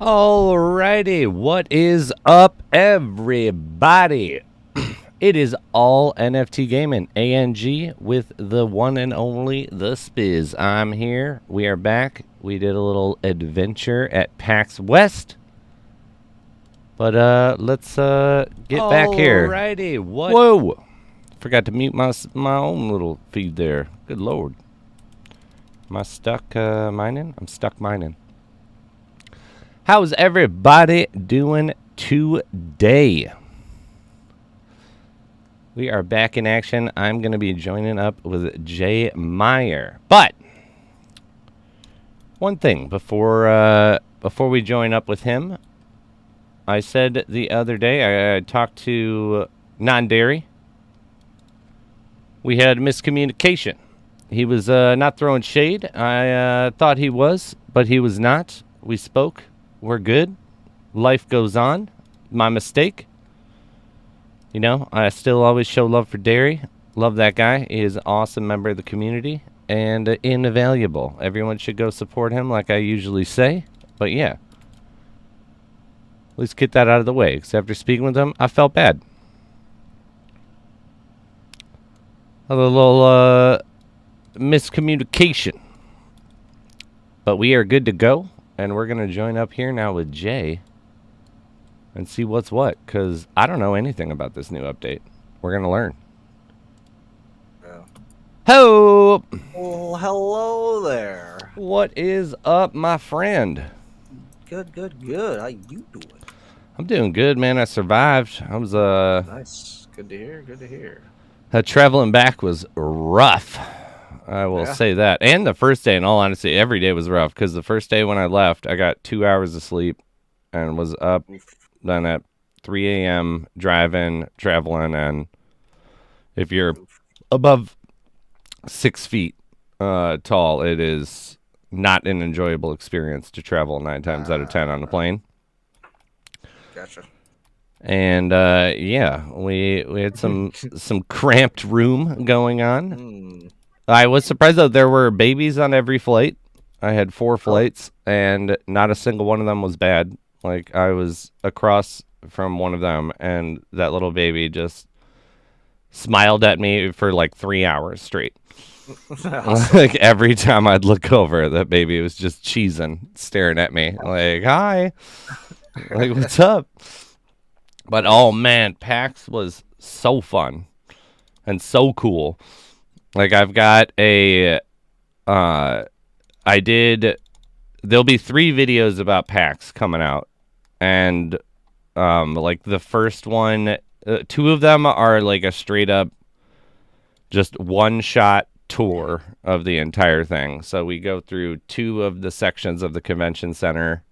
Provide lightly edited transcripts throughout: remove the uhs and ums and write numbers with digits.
Alrighty, what is up, everybody? It is all NFT gaming, ANG, with the one and only TheSpiz. I'm here. We are back. We did a little adventure at PAX West. But let's get back here. Alrighty, what? Whoa! Forgot to mute my own little feed there. Good lord. Am I stuck mining? I'm stuck mining. How's everybody doing today? We are back in action. I'm going to be joining up with JMeyer. But one thing before we join up with him, I said the other day I talked to Non-Dairy. We had miscommunication. He was not throwing shade. I thought he was, but he was not. We spoke. We're good. Life goes on. My mistake. You know, I still always show love for Dairy. Love that guy. He is an awesome member of the community and invaluable. Everyone should go support him like I usually say. But yeah. Let's get that out of the way. Because after speaking with him, I felt bad. A little miscommunication. But we are good to go. And we're going to join up here now with Jay and see what's what, because I don't know anything about this new update. We're going to learn. Yeah. Ho! Well, hello there. What is up, my friend? Good, good, good. How you doing? I'm doing good, man. I survived. I was, Nice. Good to hear, good to hear. Traveling back was rough. I will say that. And the first day, in all honesty, every day was rough, because the first day when I left, I got 2 hours of sleep and was up then at 3 a.m. driving, traveling, and if you're above 6 feet tall, it is not an enjoyable experience to travel 9 times out of 10 on a plane. Gotcha. And yeah, we had some cramped room going on. I was surprised, though. There were babies on every flight. I had 4 flights, and not a single one of them was bad. Like, I was across from one of them, and that little baby just smiled at me for, like, 3 hours straight. Awesome. Like, every time I'd look over, that baby was just cheesing, staring at me. Like, hi. Like, what's up? But, oh, man, PAX was so fun and so cool. Like, I've got a, there'll be 3 videos about PAX coming out. And, like, the first one, 2 of them are, like, a straight-up, just one-shot tour of the entire thing. So we go through 2 of the sections of the convention center,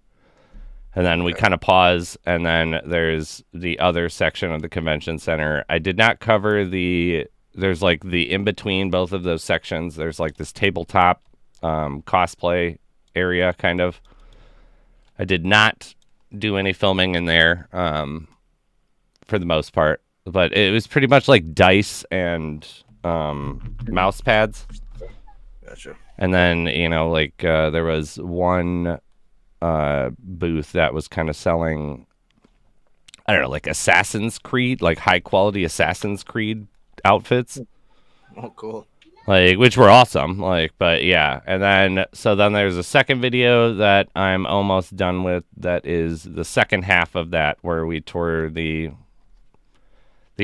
and then we kind of pause, and then there's the other section of the convention center. I did not cover there's like the in-between both of those sections. There's like this tabletop cosplay area, kind of. I did not do any filming in there for the most part. But it was pretty much like dice and mouse pads. Gotcha. And then, you know, like there was one booth that was kind of selling, I don't know, like Assassin's Creed, like high-quality Assassin's Creed outfits. Oh, cool. Like, which were awesome. Like, but yeah. And then, so then there's a second video that I'm almost done with. That is the second half of that, where we tour the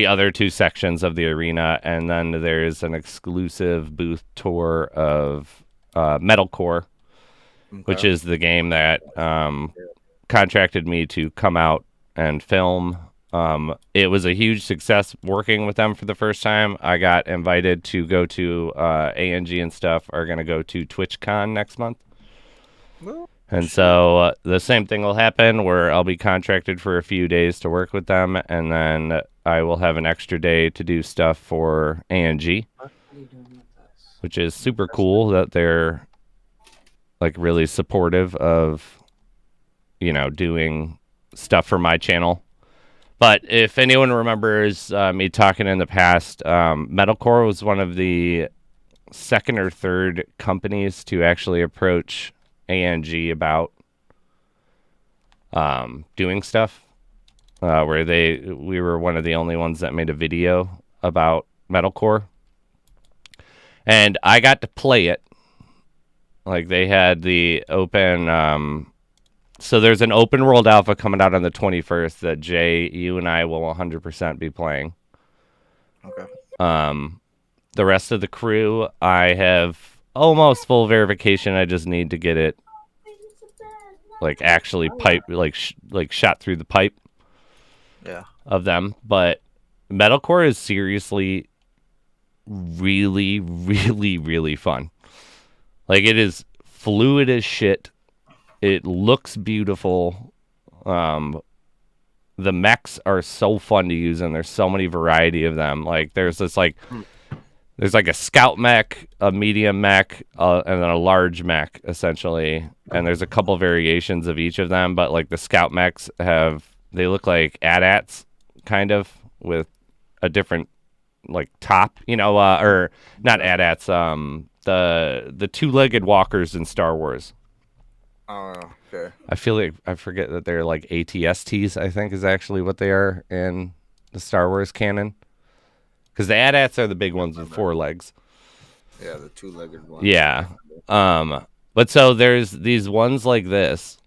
other 2 sections of the arena. And then there's an exclusive booth tour of Metalcore, which is the game that contracted me to come out and film. It was a huge success working with them for the first time. I got invited to go to ANG and stuff are going to go to TwitchCon next month. And so the same thing will happen, where I'll be contracted for a few days to work with them, and then I will have an extra day to do stuff for ANG, which is super cool that they're like really supportive of, you know, doing stuff for my channel. But if anyone remembers me talking in the past, Metalcore was one of the second or third companies to actually approach ANG about doing stuff. Where we were one of the only ones that made a video about metalcore, and I got to play it. Like they had the open. So there's an open world alpha coming out on the 21st that Jay, you and I will 100% be playing. Okay. The rest of the crew, I have almost full verification. I just need to get it like actually shot through the pipe. Yeah. Of them, but metalcore is seriously really, really, really fun. Like it is fluid as shit. It looks beautiful. The mechs are so fun to use, and there's so many variety of them. Like there's like a scout mech, a medium mech, and then a large mech essentially. And there's a couple variations of each of them, but like the scout mechs they look like AT-ATs kind of with a different like top, or not AT-ATs, the two-legged walkers in Star Wars. Oh, okay. I feel like I forget that they're like ATSTs, I think is actually what they are in the Star Wars canon. Because the AT-ATs are the big ones with 4 legs. Yeah, the two-legged ones. Yeah. But so there's these ones like this.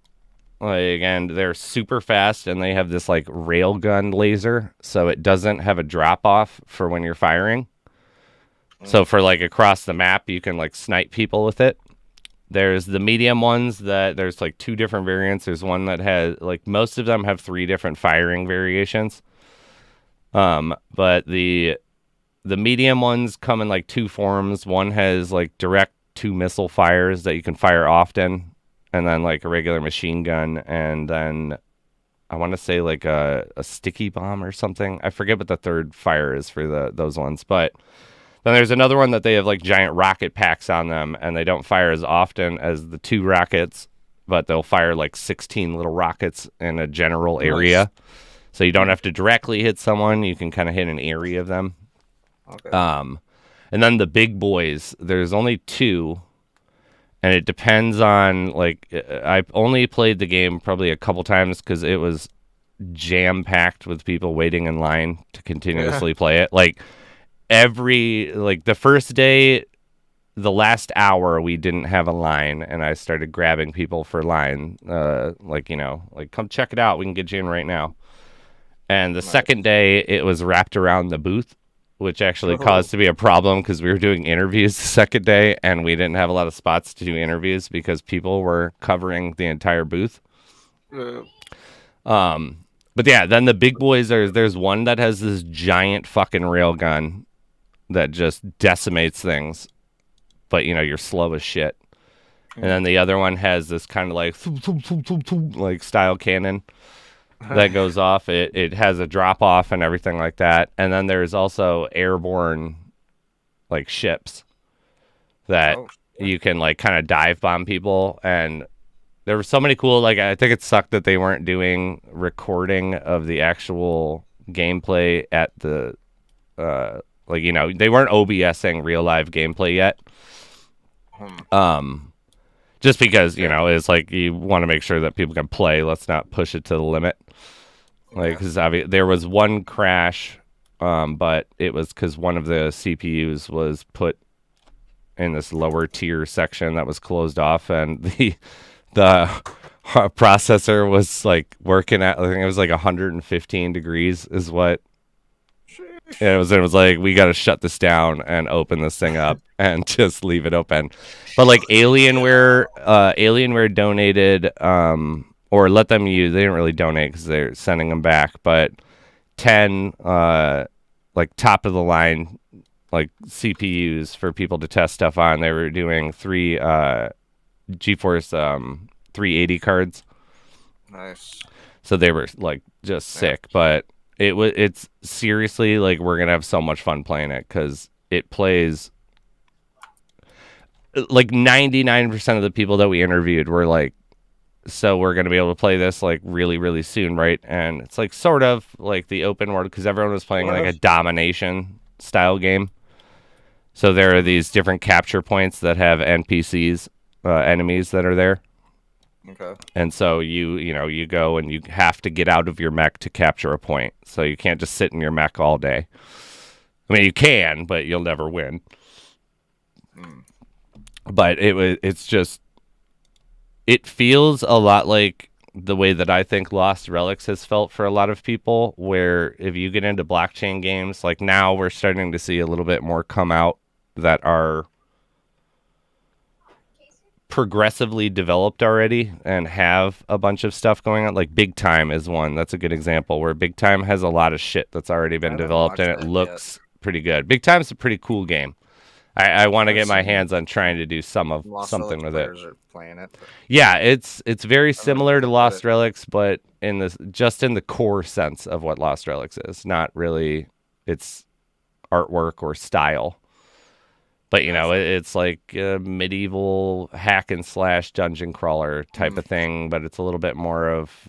Like, and they're super fast, and they have this like railgun laser, so it doesn't have a drop off for when you're firing. So for like across the map, you can like snipe people with it. There's the medium ones that there's like 2 different variants. There's one that has like most of them have 3 different firing variations. But the medium ones come in like 2 forms. One has like direct 2 missile fires that you can fire often. And then like a regular machine gun, and then I want to say like a sticky bomb or something. I forget what the third fire is for those ones. But then there's another one that they have like giant rocket packs on them, and they don't fire as often as the 2 rockets, but they'll fire like 16 little rockets in a general area. So you don't have to directly hit someone. You can kind of hit an area of them. Okay. And then the big boys, there's only 2. And it depends on, like, I've only played the game probably a couple times because it was jam-packed with people waiting in line to continuously play it. Like, the first day, the last hour, we didn't have a line, and I started grabbing people for line. Come check it out. We can get you in right now. And the second day, it was wrapped around the booth, which actually caused to be a problem because we were doing interviews the second day, and we didn't have a lot of spots to do interviews because people were covering the entire booth. But yeah, then the big boys there's one that has this giant fucking railgun that just decimates things, but you're slow as shit. And then the other one has this kind of like style cannon that goes off. It has a drop off and everything like that. And then there's also airborne like ships that you can like kind of dive bomb people. And there were so many cool, like, I think it sucked that they weren't doing recording of the actual gameplay at the they weren't OBSing real live gameplay yet. Just because, it's like you want to make sure that people can play. Let's not push it to the limit. Like, because there was one crash, but it was because one of the CPUs was put in this lower tier section that was closed off, and the processor was like working at, I think it was like 115 degrees is what. And it was like, we got to shut this down and open this thing up and just leave it open. But like Alienware donated, or let them use, they didn't really donate because they're sending them back, but 10 like top of the line like CPUs for people to test stuff on. They were doing 3 GeForce 380 cards. Nice. So they were like just sick, but it's seriously like we're gonna have so much fun playing it because it plays like 99% of the people that we interviewed were like, so we're gonna be able to play this like really, really soon, right? And it's like sort of like the open world because everyone was playing like a domination style game. So there are these different capture points that have NPCs, enemies that are there. Okay. And so you go and you have to get out of your mech to capture a point. So you can't just sit in your mech all day. I mean, you can, but you'll never win. But it's just, it feels a lot like the way that I think Lost Relics has felt for a lot of people, where if you get into blockchain games, like now we're starting to see a little bit more come out that are progressively developed already and have a bunch of stuff going on. Like Big Time is one. That's a good example where Big Time has a lot of shit that's already been developed and it looks pretty good. Big Time's a pretty cool game. I want to get my hands on trying to do something with it. Are playing it. Yeah, it's very similar to Lost Relics, but in the core sense of what Lost Relics is, not really its artwork or style. But it's like a medieval hack and slash dungeon crawler type of thing, but it's a little bit more of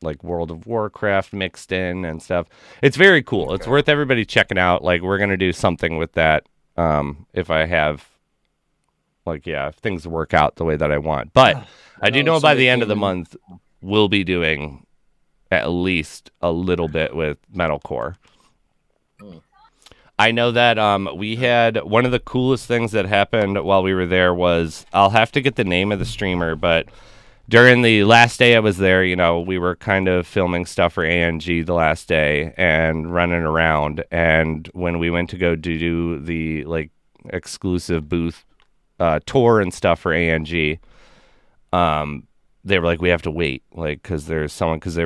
like World of Warcraft mixed in and stuff. It's very cool. Okay. It's worth everybody checking out. Like we're gonna do something with that. If I have, if things work out the way that I want. But I do know by the end of the month, we'll be doing at least a little bit with metalcore. I know that we had one of the coolest things that happened while we were there was, I'll have to get the name of the streamer, but during the last day I was there, we were kind of filming stuff for ANG the last day and running around. And when we went to go do the exclusive booth tour and stuff for ANG, they were like, we have to wait, because there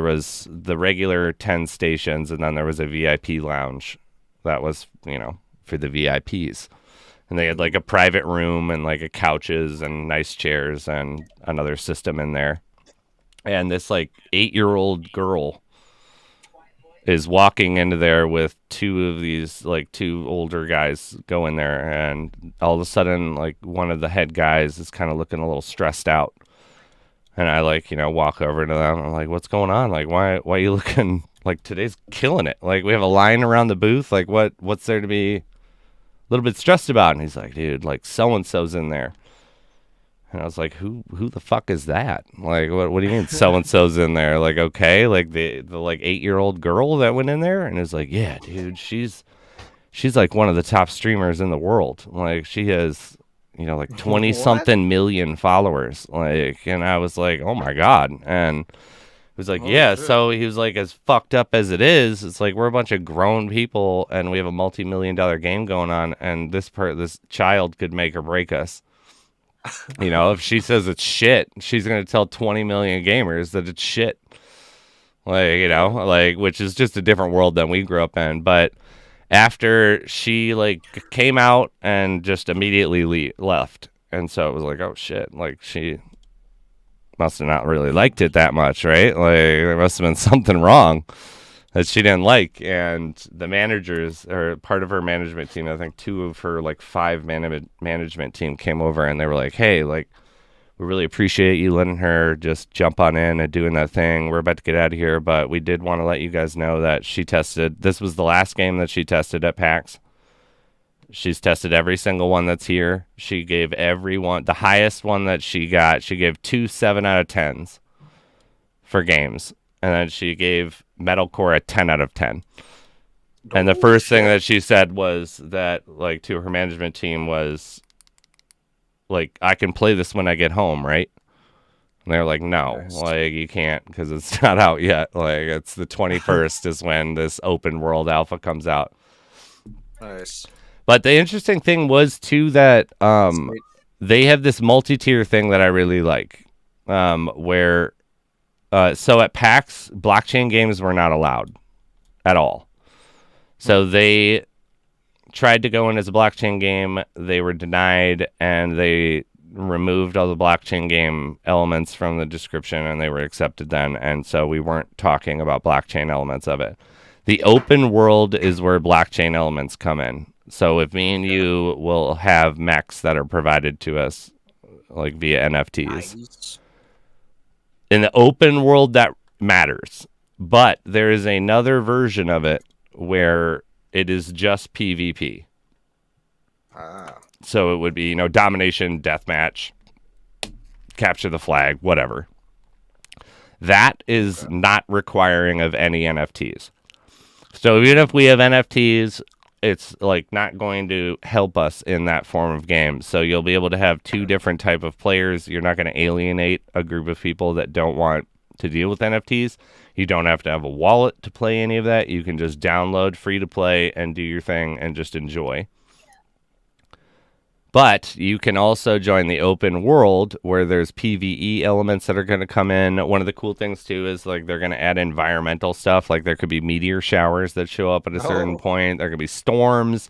was the regular 10 stations and then there was a VIP lounge that was, for the VIPs. And they had a private room and a couches and nice chairs and another system in there. And this 8-year-old girl is walking into there with two of these two older guys go in there, and all of a sudden one of the head guys is kind of looking a little stressed out. And I walk over to them. I'm like, what's going on? Why are you looking today's killing it? We have a line around the booth. What's there to be little bit stressed about? And he's like, dude, so and so's in there. And I was like, who the fuck is that? What do you mean so and so's in there? Okay, the 8-year-old girl that went in there? And it's like, yeah, dude, she's one of the top streamers in the world. She has 20 something million followers. And I was like, oh my god. And he was like, yeah, shit. So he was like, as fucked up as it is, it's we're a bunch of grown people and we have a multi-million-dollar game going on, and this child could make or break us. If she says it's shit, she's going to tell 20 million gamers that it's shit. Which is just a different world than we grew up in. But after she came out and just immediately left. And so it was oh shit, she must have not really liked it that much, right? There must have been something wrong that she didn't like. And the managers, or part of her management team, I think 2 of her 5 management team came over, and they were like, hey, we really appreciate you letting her just jump on in and doing that thing. We're about to get out of here, but we did want to let you guys know that this was the last game that she tested at PAX. She's tested every single one that's here. She gave everyone, the highest one that she got, she gave 2 7 out of 10s for games. And then she gave metalcore a 10 out of 10. And the first thing that she said was that, to her management team was, I can play this when I get home, right? And they were like, no, you can't, because it's not out yet. It's the 21st is when this open world alpha comes out. Nice. But the interesting thing was, too, that they have this multi-tier thing that I really like, where, so at PAX, blockchain games were not allowed at all. So they tried to go in as a blockchain game. They were denied, and they removed all the blockchain game elements from the description, and they were accepted then. And so we weren't talking about blockchain elements of it. The open world is where blockchain elements come in. So if me and you will have mechs that are provided to us via NFTs. Nice. In the open world, that matters. But there is another version of it where it is just PvP. So it would be, domination, deathmatch, capture the flag, whatever. That is not requiring of any NFTs. So even if we have NFTs, it's like not going to help us in that form of game. So you'll be able to have two different type of players. You're not going to alienate a group of people that don't want to deal with NFTs. You don't have to have a wallet to play any of that. You can just download free to play and do your thing and just enjoy. But you can also join the open world where there's PvE elements that are going to come in. One of the cool things, too, is like they're going to add environmental stuff. Like there could be meteor showers that show up at a certain point. There could be storms.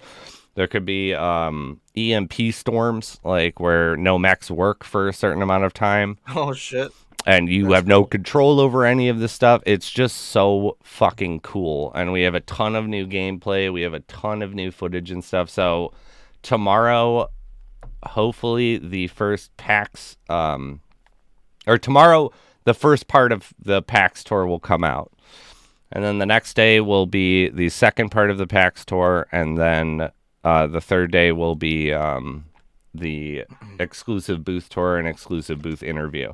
There could be EMP storms, like where no mechs work for a certain amount of time. Oh, shit. And you have no control over any of this stuff. It's just so fucking cool. And we have a ton of new gameplay. We have a ton of new footage and stuff. So tomorrow, hopefully the first PAX, or tomorrow, the first part of the PAX tour will come out. And then the next day will be the second part of the PAX tour. And then the third day will be the exclusive booth tour and exclusive booth interview.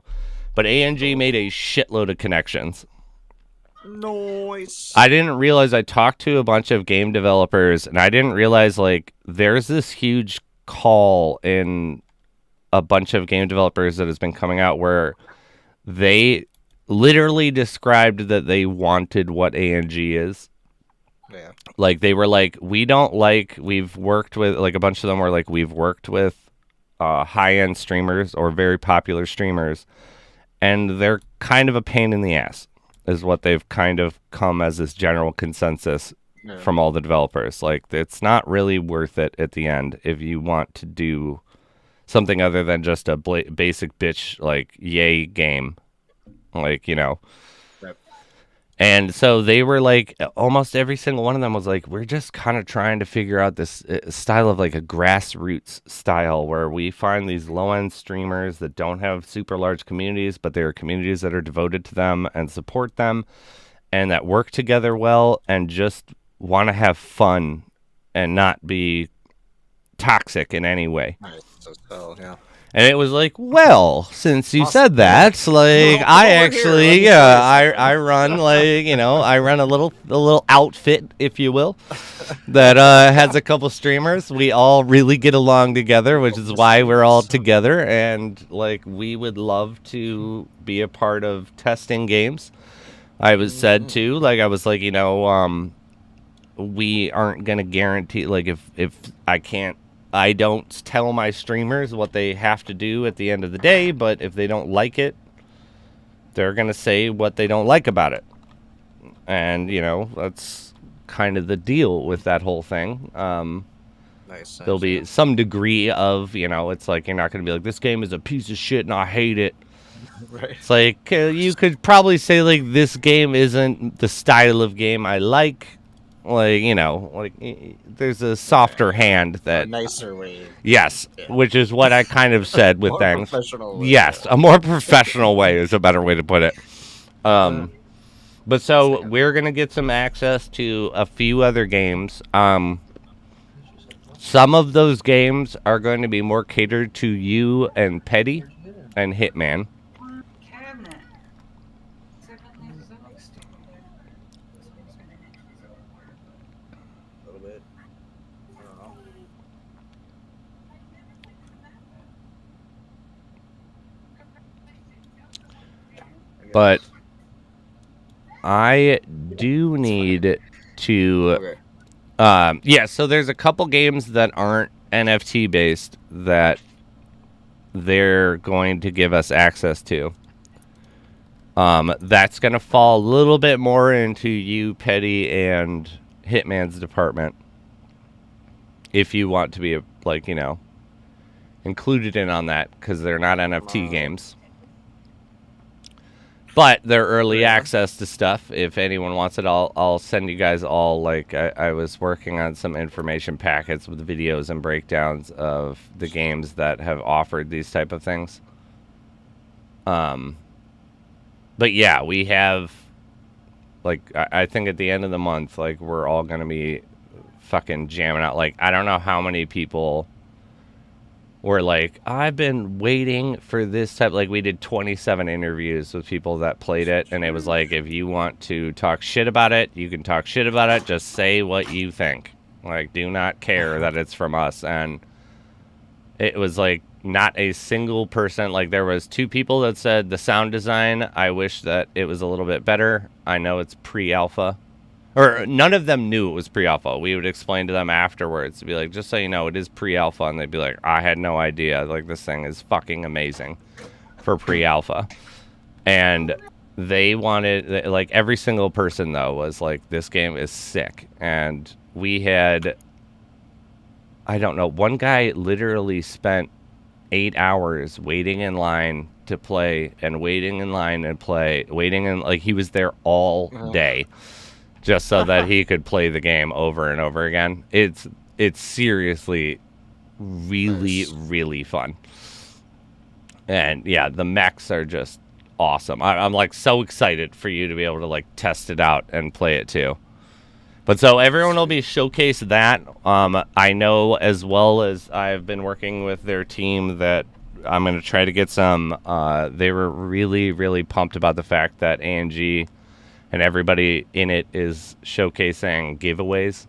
But ANG made a shitload of connections. Nice. I didn't realize I talked to a bunch of game developers, and I didn't realize, like, there's this huge call in a bunch of game developers that has been coming out where they literally described that they wanted what ANG is. Yeah. Like, they were like, we've worked with, like, a bunch of them were like, we've worked with high-end streamers or very popular streamers, and they're kind of a pain in the ass, is what they've kind of come as this general consensus from all the developers. Like, it's not really worth it at the end if you want to do something other than just a basic bitch, like, yay game. Like, you know. Right. And so they were like, almost every single one of them was like, we're just kind of trying to figure out this style of like a grassroots style where we find these low-end streamers that don't have super large communities, but there are communities that are devoted to them and support them and that work together well and just want to have fun and not be toxic in any way. Nice. So, yeah. And it was like, well, since you said that, like, I actually, I run, like, you know, I run a little outfit, if you will, that has a couple streamers. We all really get along together, which is why we're all together. And, like, we would love to be a part of testing games. I was said to, like, I was like, you know, we aren't going to guarantee, like, if I don't tell my streamers what they have to do at the end of the day, but if they don't like it, they're going to say what they don't like about it. And, you know, that's kind of the deal with that whole thing. Nice. There'll be some degree of, you know, it's like you're not going to be like, this game is a piece of shit and I hate it. Right. It's like, you could probably say, like, this game isn't the style of game I like. Like, you know, like there's a softer hand that... A nicer way. Yes, which is what I kind of said with more things. Professional way, yes, a more professional way is a better way to put it. But so we're going to get some access to a few other games. Some of those games are going to be more catered to you and Petty and Hitman. But I do need to... Okay. So there's a couple games that aren't NFT based that they're going to give us access to. That's going to fall a little bit more into you, Petty, and Hitman's department. If you want to be, like, you know, included in on that, because they're not NFT games. But they're early access to stuff. If anyone wants it, I'll send you guys all, like, I was working on some information packets with videos and breakdowns of the games that have offered these type of things. But yeah, we have, like, I think at the end of the month, like, we're all going to be fucking jamming out. Like, I don't know how many people were like, I've been waiting for this type. Like, we did 27 interviews with people that played it, and it was like, if you want to talk shit about it, you can talk shit about it. Just say what you think. Like, do not care that it's from us. And it was like not a single person. Like, there was 2 people that said the sound design, I wish that it was a little bit better. I know it's pre-alpha. Or none of them knew it was pre-alpha. We would explain to them afterwards to be like, just so you know, it is pre-alpha. And they'd be like, I had no idea. Like, this thing is fucking amazing for pre-alpha. And they wanted, like, every single person, though, was like, this game is sick. And we had, I don't know, one guy literally spent 8 hours waiting in line to play and waiting in line and play, waiting in, like, he was there all day. Just so that he could play the game over and over again. It's seriously really, really fun. And yeah, the mechs are just awesome. I'm like so excited for you to be able to like test it out and play it too. But so everyone will be showcased that. I know, as well as I've been working with their team, that I'm going to try to get some. They were really, really pumped about the fact that Angie and everybody in it is showcasing giveaways.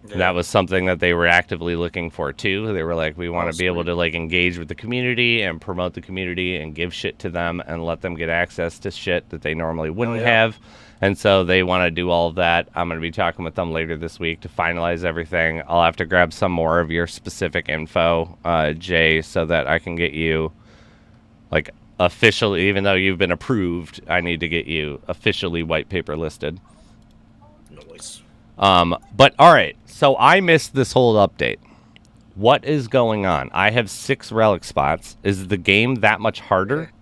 Yeah. That was something that they were actively looking for too. They were like, we want to be able to like engage with the community and promote the community and give shit to them and let them get access to shit that they normally wouldn't have. And so they want to do all of that. I'm going to be talking with them later this week to finalize everything. I'll have to grab some more of your specific info, Jay, so that I can get you like officially, even though you've been approved, I need to get you officially white paper listed. Nice. But all right, so I missed this whole update. What is going on? I have 6 relic spots. Is the game that much harder?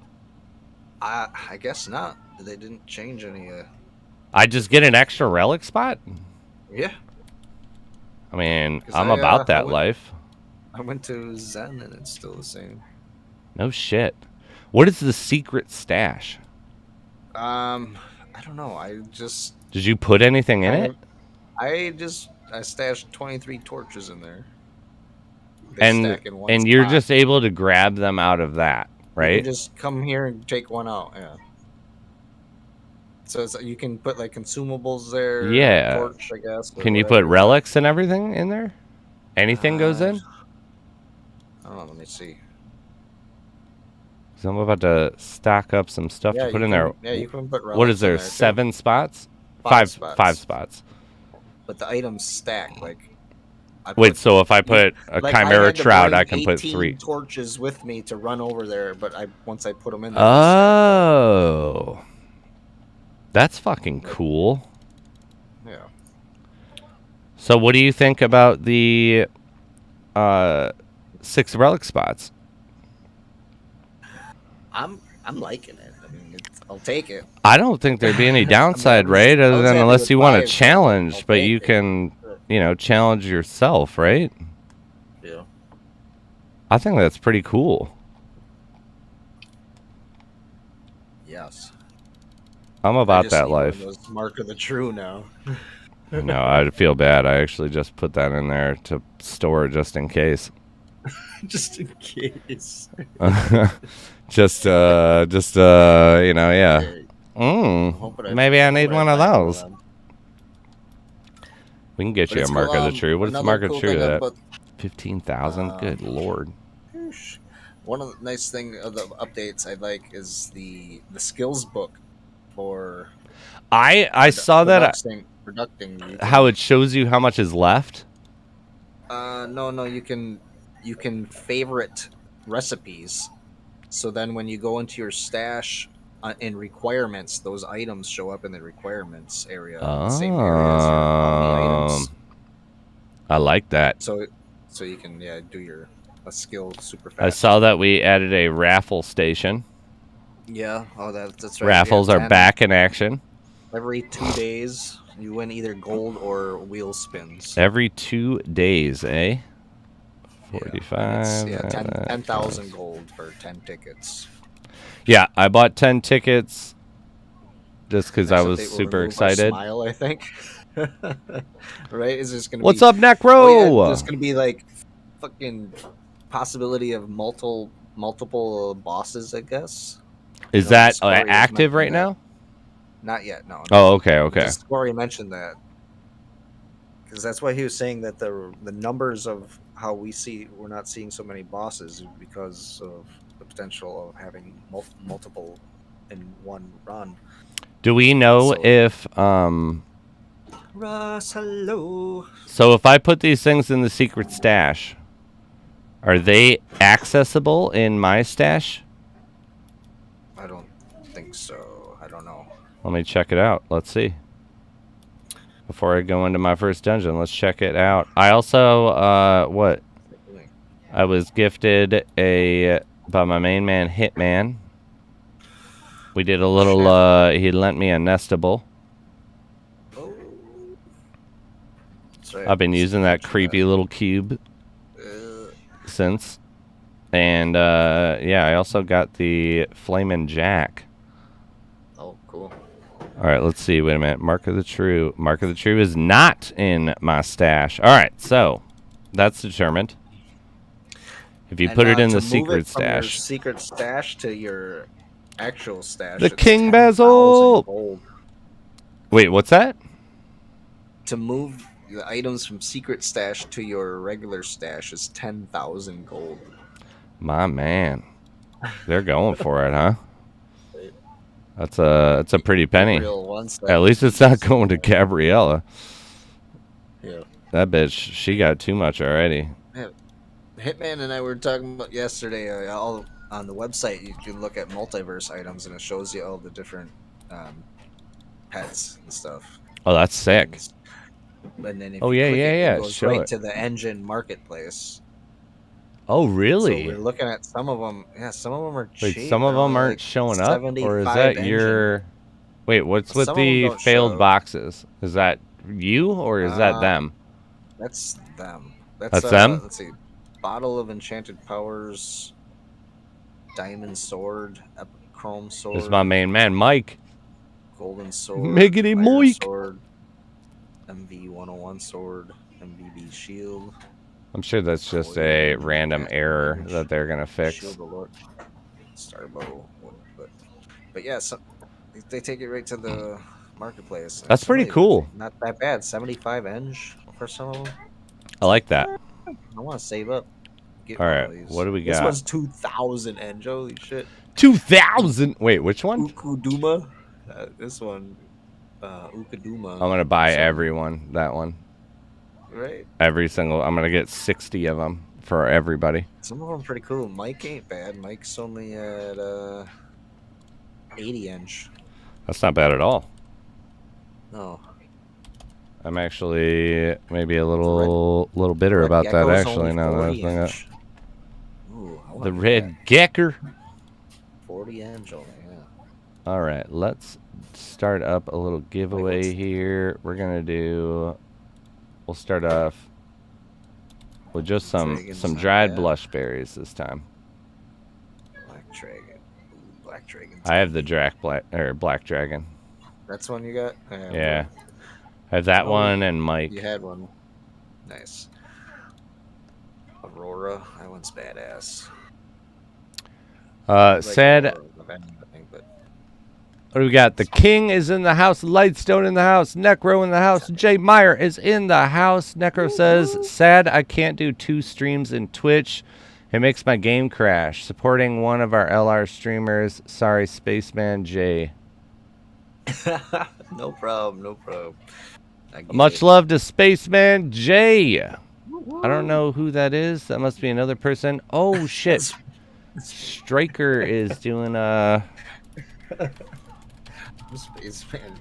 I guess not. They didn't change any. I just get an extra relic spot? Yeah. I mean, I'm about that life. I went to Zen and it's still the same. No shit. What is the secret stash? I don't know. Did you put anything in it? I stashed 23 torches in there. And you're just able to grab them out of that, right? You just come here and take one out, yeah. So you can put like consumables there. Yeah. Torch, I guess. Can you put relics and everything in there? Anything goes in? I don't know. Let me see. So I'm about to stock up some stuff to put in there. Yeah, you can put relics. What is there? 7 spots? 5 spots. But the items stack like. Wait, so if I put a Chimera Trout, I can put 3 torches with me to run over there. But once I put them in there. Oh, that's fucking cool. Yeah. So what do you think about the 6 relic spots? I'm liking it. I mean, I'll take it. I don't think there'd be any downside, right? Other than unless you want a challenge, but you can, challenge yourself, right? Yeah. I think that's pretty cool. Yes. I'm about that life. Mark of the True now. No, I feel bad. I actually just put that in there to store just in case. Just in case. yeah. Maybe I need one of those. We can get you a Mark of the True. What is the Mark of the True at? 15,000? Good lord. One of the nice thing of the updates I like is the skills book for. I saw that. Producting. How it shows you how much is left? No, you can favorite recipes. So then when you go into your stash in requirements, those items show up in the requirements area. Same areas the items. I like that. So you can do a skill super fast. I saw that we added a raffle station. Yeah, that's right. Raffles are back in action. Every 2 days, you win either gold or wheel spins. Every 2 days, eh? 45. 10,000 gold for 10 tickets. Yeah, I bought 10 tickets just because I was super excited. Smile, I think. Right? Is this gonna? What's up, Necro? There's gonna be like fucking possibility of multiple bosses, I guess. Is that Discovery has active right mentioned that. now? Not yet, no. Oh, okay, okay. Discovery mentioned that because that's why he was saying that the numbers of how we're not seeing so many bosses because of the potential of having multiple in one run. Do we know So- if Russ, hello. So if I put these things in the secret stash, are they accessible in my stash? I don't think so. I don't know. Let me check it out. Let's see. Before I go into my first dungeon, let's check it out. I also, I was gifted by my main man, Hitman. We did a little, he lent me a nestable. Oh. Right. I've been using that creepy little cube since. And, yeah, I also got the Flamin' Jack. Oh, cool. All right, let's see. Wait a minute. Mark of the True. Mark of the True is not in my stash. All right, so that's determined. If you put it in the secret stash. From your secret stash to your actual stash. The King Basil. Gold. Wait, what's that? To move the items from secret stash to your regular stash is 10,000 gold. My man, they're going for it, huh? That's a pretty penny. At least it's not going to Gabriella. Yeah. That bitch, she got too much already. Yeah. Hitman and I were talking about yesterday. All on the website, you can look at multiverse items, and it shows you all the different pets and stuff. Oh, that's sick. And then if oh you yeah, click yeah, it, yeah. it goes Show right it to the engine marketplace. Oh, really? So we're looking at some of them. Yeah, some of them are cheap. Wait, some of them aren't showing up, or is that your? Wait, what's with the failed boxes? Is that you, or is that them? That's them. That's them. Let's see. Bottle of Enchanted Powers, Diamond Sword, Epic Chrome Sword. This is my main man, Mike. Golden Sword. Miggity Mike. Sword, MV 101 Sword, MVB Shield. I'm sure that's just a random error that they're gonna fix. Shield Alert, Starbow, but yeah, they take it right to the marketplace. That's pretty cool. Not that bad. 75 eng for some of them. I like that. I want to save up. All right, what do we got? This one's 2,000 eng. Holy shit. 2,000. Wait, which one? Ukuduma. This one, Ukuduma. I'm gonna buy everyone. That one. Right. Every single. I'm gonna get 60 of them for everybody. Some of them are pretty cool. Mike ain't bad. Mike's only at 80 eng. That's not bad at all. No. I'm actually maybe a little bitter about that. Actually, now that I think of it. The red gecker. 40 eng only. Yeah. All right, let's start up a little giveaway here. We're gonna do. We'll start off with just some dried blush berries this time. Black dragon. Ooh, black dragon. I have the black dragon. That's one you got? Yeah. I have that one and Mike. You had one. Nice. Aurora. That one's badass. Sad. What do we got? The King is in the house. Lightstone in the house. Necro in the house. JMeyer is in the house. Necro says, sad I can't do 2 streams in Twitch. It makes my game crash. Supporting one of our LR streamers. Sorry, Spaceman J. No problem. No problem. Much love to Spaceman J. I don't know who that is. That must be another person. Oh, shit. Striker is doing Spaceman.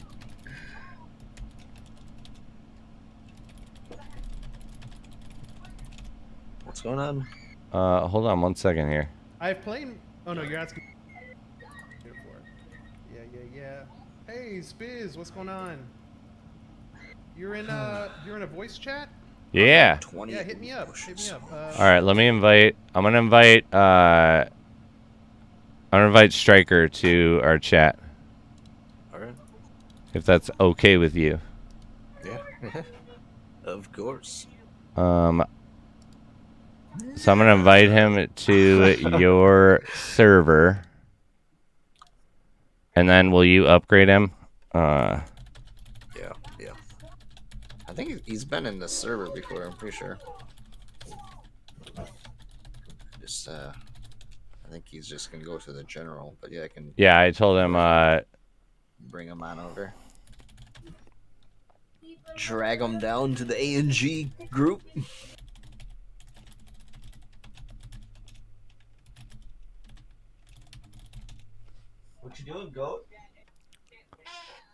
What's going on? Hold on 1 second here. I've played. Oh no, you're asking. Yeah. Hey, Spiz, what's going on? You're in a voice chat? Yeah. Yeah, hit me up. All right, let me invite. I'm gonna invite Striker to our chat. All right. If that's okay with you. Yeah. Of course. So I'm gonna invite him to your server, and then will you upgrade him? Yeah. I think he's been in the server before. I'm pretty sure. Just I think he's just gonna go to the general, but yeah, I can. Yeah, I told him. Bring him on over. Drag him down to the A&G group. What you doing, goat?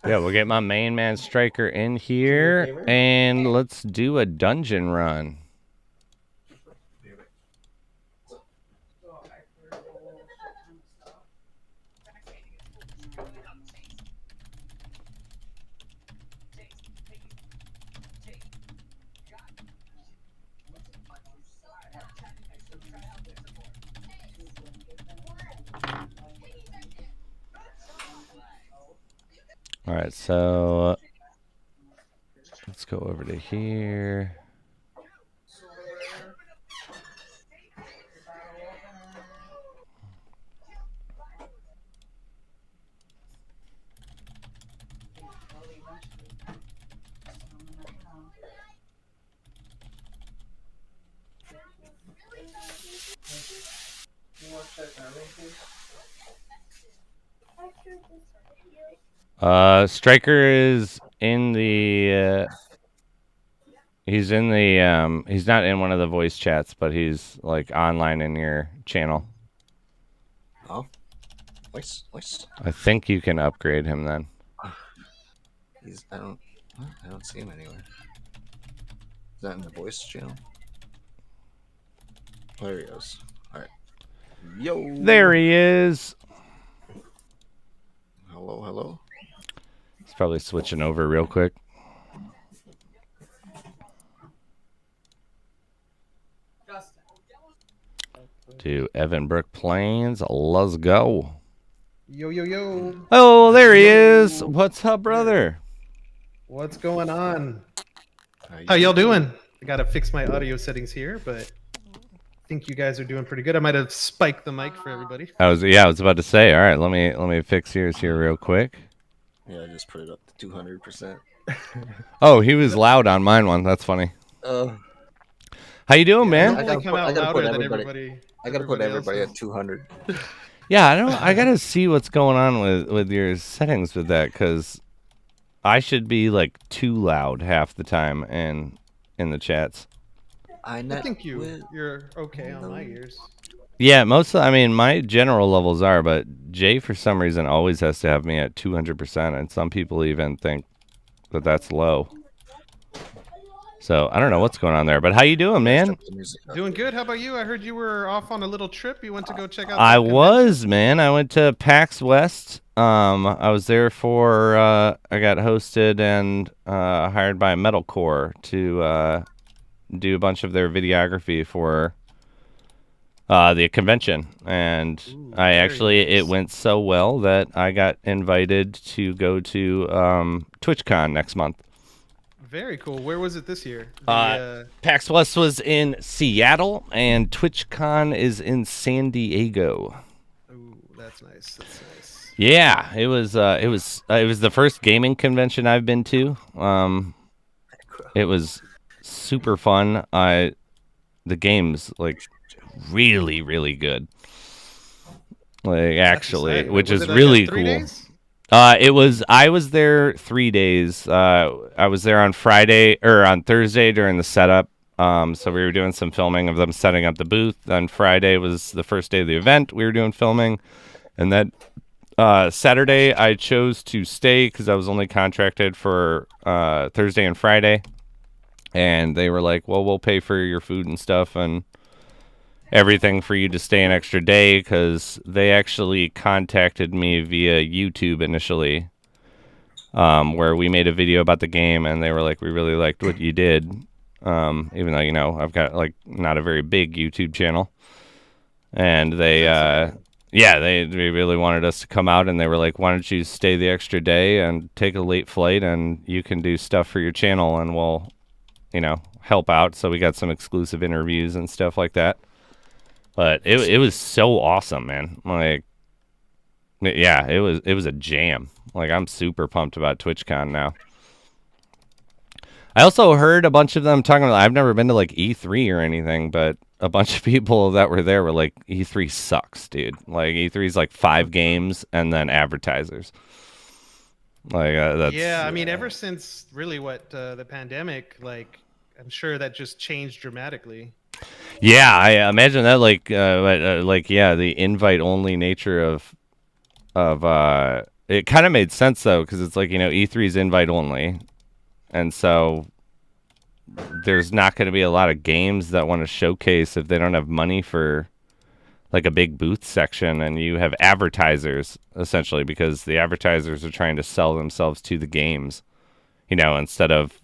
Yeah, we'll get my main man Striker in here, and let's do a dungeon run. All right, so let's go over to here. Striker is in the he's in the he's not in one of the voice chats, but he's like online in your channel. Oh, nice. I think you can upgrade him then. I don't see him anywhere. Is that in the voice channel? Oh, there he goes. All right. Yo. There he is. Hello. He's probably switching over real quick. To Evanbrook Plains. Let's go. Yo. Oh, there he is. What's up, brother? What's going on? How y'all doing? I gotta fix my audio settings here, but I think you guys are doing pretty good. I might have spiked the mic for everybody. I was about to say. All right, let me fix yours here real quick. Yeah, I just put it up to 200%. Oh, he was loud on mine one. That's funny. How you doing, man? I gotta come out put louder than everybody. I gotta put everybody else. at 200. Yeah, I gotta see what's going on with your settings with that, because I should be like too loud half the time in the chats. I think you're okay on my ears. Yeah, my general levels are, but Jay for some reason always has to have me at 200%, and some people even think that that's low. So I don't know what's going on there, but how you doing, man? Doing good. How about you? I heard you were off on a little trip. You went to go check out. I was, man. I went to PAX West. I was there for. I got hosted and hired by Metalcore to do a bunch of their videography for the convention, and it went so well that I got invited to go to TwitchCon next month. Very cool. Where was it this year? PAX West was in Seattle, and TwitchCon is in San Diego. Ooh, that's nice. Yeah, it was the first gaming convention I've been to. It was super fun. The game's like really, really good. Like actually, which is really cool. Days? I was there 3 days. I was there on Thursday during the setup. So we were doing some filming of them setting up the booth. Then Friday was the first day of the event. We were doing filming, and then Saturday I chose to stay because I was only contracted for Thursday and Friday, and they were like, "Well, we'll pay for your food and stuff and everything for you to stay an extra day," because they actually contacted me via YouTube initially, where we made a video about the game, and they were like, "We really liked what you did," even though I've got like not a very big YouTube channel, and they really wanted us to come out, and they were like, "Why don't you stay the extra day and take a late flight, and you can do stuff for your channel, and we'll help out. So we got some exclusive interviews and stuff like that. But it was so awesome, man. Like, yeah, it was a jam. Like, I'm super pumped about TwitchCon now. I also heard a bunch of them talking about, I've never been to like E3 or anything, but a bunch of people that were there were like, E3 sucks, dude. Like, E3 is like 5 games and then advertisers. Like, that's, yeah, I mean, ever since really the pandemic, like, I'm sure that just changed dramatically. yeah, I imagine that like yeah, the invite only nature of it kind of made sense though, because it's like, you know, E3 is invite only, and so there's not going to be a lot of games that want to showcase if they don't have money for like a big booth section, and you have advertisers essentially, because the advertisers are trying to sell themselves to the games, you know, instead of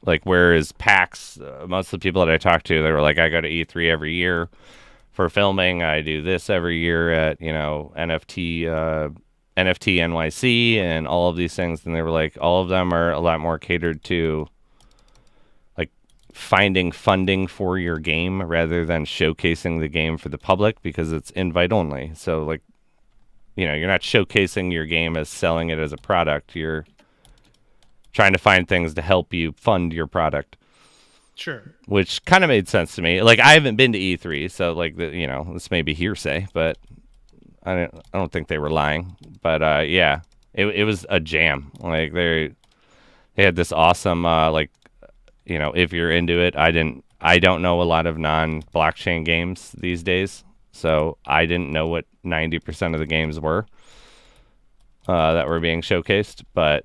like, whereas PAX, most of the people that I talked to, they were like, I go to E3 every year for filming. I do this every year at, you know, NFT NYC and all of these things. And they were like, all of them are a lot more catered to like finding funding for your game rather than showcasing the game for the public, because it's invite only. So like, you know, you're not showcasing your game as selling it as a product. You're trying to find things to help you fund your product. Sure. Which kind of made sense to me. Like, I haven't been to E3, so like, you know, this may be hearsay, but I don't think they were lying. But yeah, it was a jam. Like, they had this awesome like, you know, if you're into it, I don't know a lot of non-blockchain games these days, so I didn't know what 90% of the games were that were being showcased, but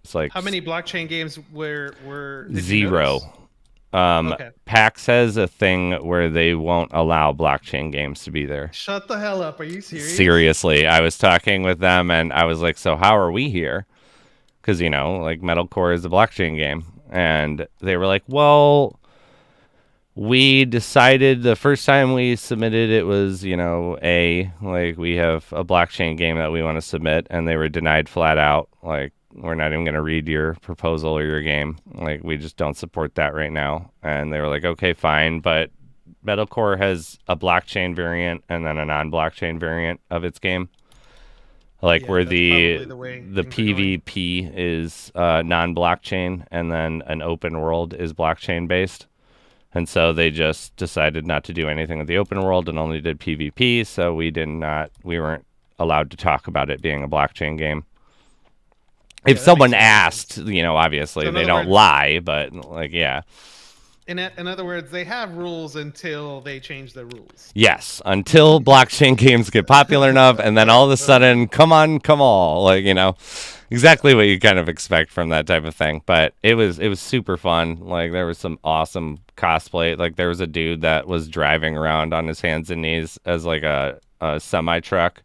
it's like, how many blockchain games were 0. Okay. PAX has a thing where they won't allow blockchain games to be there. Shut the hell up. Are you serious? Seriously. I was talking with them and I was like, so how are we here? Because, you know, like, Metalcore is a blockchain game. And they were like, well, we decided the first time we submitted it was, you know, like, we have a blockchain game that we want to submit, and they were denied flat out. Like, we're not even going to read your proposal or your game. Like, we just don't support that right now. And they were like, okay, fine. But Metalcore has a blockchain variant and then a non-blockchain variant of its game. Like, yeah, where the PvP is non-blockchain, and then an open world is blockchain based. And so they just decided not to do anything with the open world and only did PvP. So we weren't allowed to talk about it being a blockchain game. If someone asked, you know, obviously so they don't lie, but like, yeah. In other words, they have rules until they change the rules. Yes, until blockchain games get popular enough, and then all of a sudden, come on, come all, like, you know, exactly what you kind of expect from that type of thing. But it was super fun. Like, there was some awesome cosplay. Like, there was a dude that was driving around on his hands and knees as like a semi truck,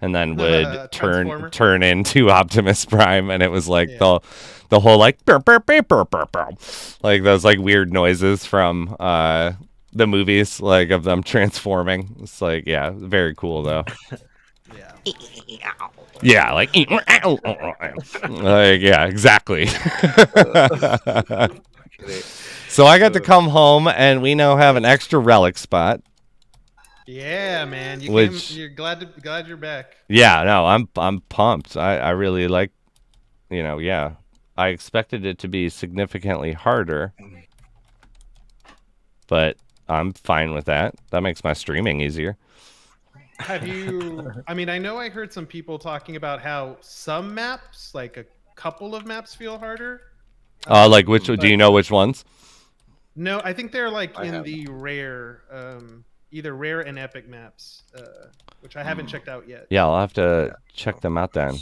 and then would turn into Optimus Prime, and it was like the whole like burr, burr, burr, burr, burr, burr. Like those like weird noises from the movies, like of them transforming. It's like, yeah, very cool though. Yeah, like yeah, exactly. So I got to come home, and we now have an extra relic spot. Yeah, man. You're glad you're back. Yeah, no, I'm pumped. I really like, you know, yeah. I expected it to be significantly harder, but I'm fine with that. That makes my streaming easier. Have you, I mean, I know I heard some people talking about how some maps, like a couple of maps, feel harder. Like which, do you know which ones? No, I think they're like the rare, either rare and epic maps, which I haven't checked out yet. Yeah, I'll have to check them out then.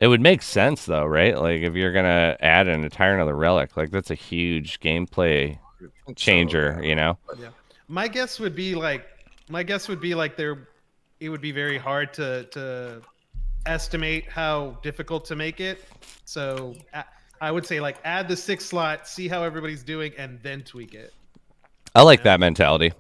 It would make sense though, right? Like if you're gonna add an entire another relic, like that's a huge gameplay changer, you know? Yeah. My guess would be like it would be very hard to estimate how difficult to make it. So I would say like add the 6 slot, see how everybody's doing, and then tweak it. I like that mentality.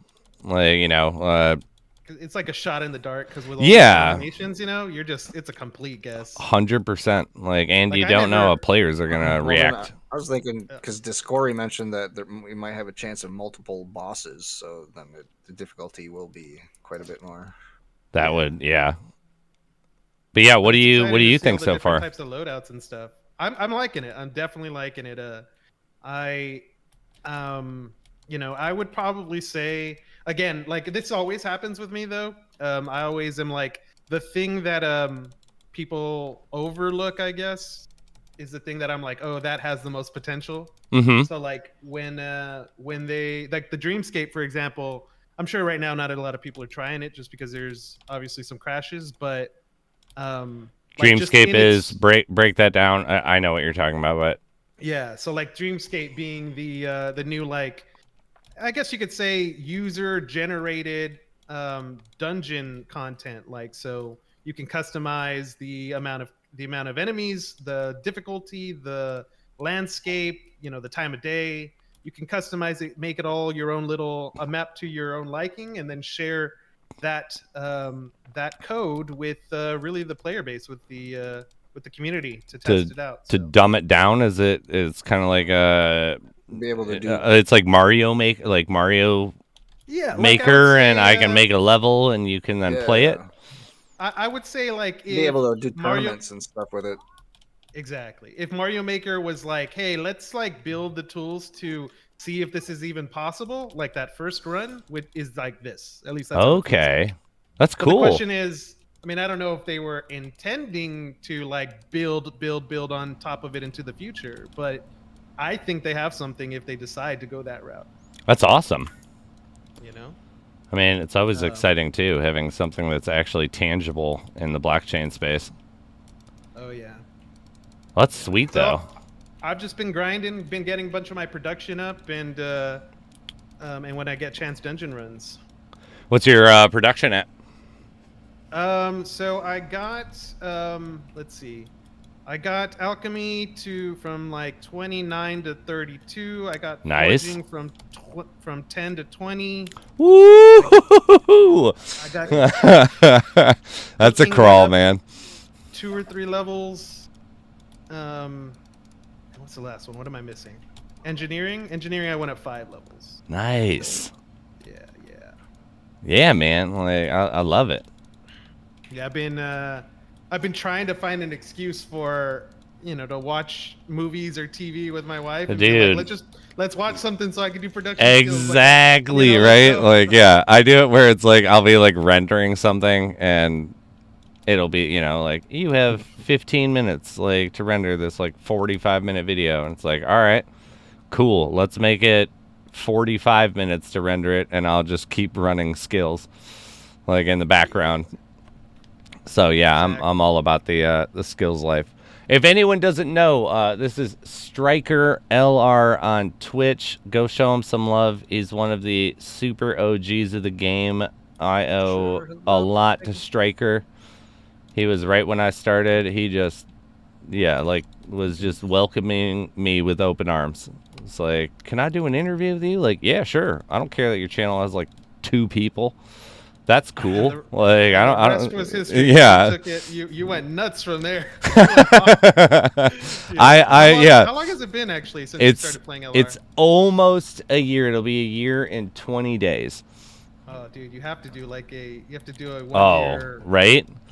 Like, you know, it's like a shot in the dark, because with all the combinations, you know, it's a complete guess. 100%. Like, and you don't know how players are gonna react. I was thinking because Discory mentioned that we might have a chance of multiple bosses, so then the difficulty will be quite a bit more. That would, yeah. But yeah, what do you See all think the so different far? types of loadouts and stuff. I'm liking it. I'm definitely liking it. I I would probably say again, like this always happens with me though. I always am like the thing that people overlook, I guess, is the thing that I'm like, oh, that has the most potential. Mm-hmm. So like when they like the Dreamscape, for example, I'm sure right now not a lot of people are trying it just because there's obviously some crashes, but like Dreamscape is break that down. I know what you're talking about, but yeah, so like Dreamscape being the new, like, I guess you could say user generated dungeon content, like, so you can customize the amount of enemies, the difficulty, the landscape, the time of day. You can customize it, make it all your own little map to your own liking, and then share that that code with really the player base, with the community to test it out. To dumb it down, it's kind of like Be able to do. It's like Mario Maker, and I can make a level, and you can then play it. I would say like Be able to do tournaments and stuff with it. Exactly. If Mario Maker was like, hey, let's like build the tools to see if this is even possible, like that first run is like this. At least that's okay. That's but cool. The question is, I mean, I don't know if they were intending to like build on top of it into the future, but I think they have something if they decide to go that route. That's awesome. I mean, it's always exciting too, having something that's actually tangible in the blockchain space. Oh yeah. Well, that's sweet though. I've just been grinding, been getting a bunch of my production up, and when I get chance dungeon runs. What's your production at? So I got let's see, I got alchemy from like 29 to 32. I got forging from 10 to 20. Woo! I got that's a crawl, man. 2 or 3 levels. What's the last one? What am I missing? Engineering. I went up 5 levels. Nice. Yeah. Yeah, man. Like I love it. Yeah, I've been trying to find an excuse for to watch movies or TV with my wife. And Dude, like, let's watch something so I can do production. Exactly, skills, right? So. Like, yeah, I do it where it's like I'll be like rendering something and it'll be like you have 15 minutes like to render this like 45-minute video, and it's like, all right, cool, let's make it 45 minutes to render it, and I'll just keep running skills like in the background. So yeah, I'm all about the skills life. If anyone doesn't know, this is Striker LR on Twitch. Go show him some love. He's one of the super OGs of the game. I owe a lot to Striker. He was right when I started. He just, was just welcoming me with open arms. It's like, can I do an interview with you? Like, yeah, sure. I don't care that your channel has like 2 people. That's cool. Like I don't. Was history. Yeah. You went nuts from there. Yeah. How long has it been actually since you started playing LR? It's almost a year. It'll be a year in 20 days. Oh, dude, you have to do a 1 year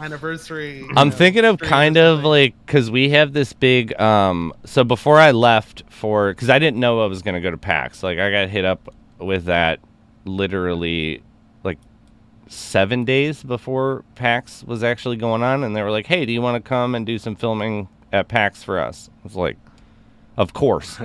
anniversary. I'm thinking of kind of like, because we have this big. So before I left because I didn't know I was gonna go to PAX. Like I got hit up with that literally like 7 days before PAX was actually going on, and they were like, hey, do you want to come and do some filming at PAX for us? I was like, of course.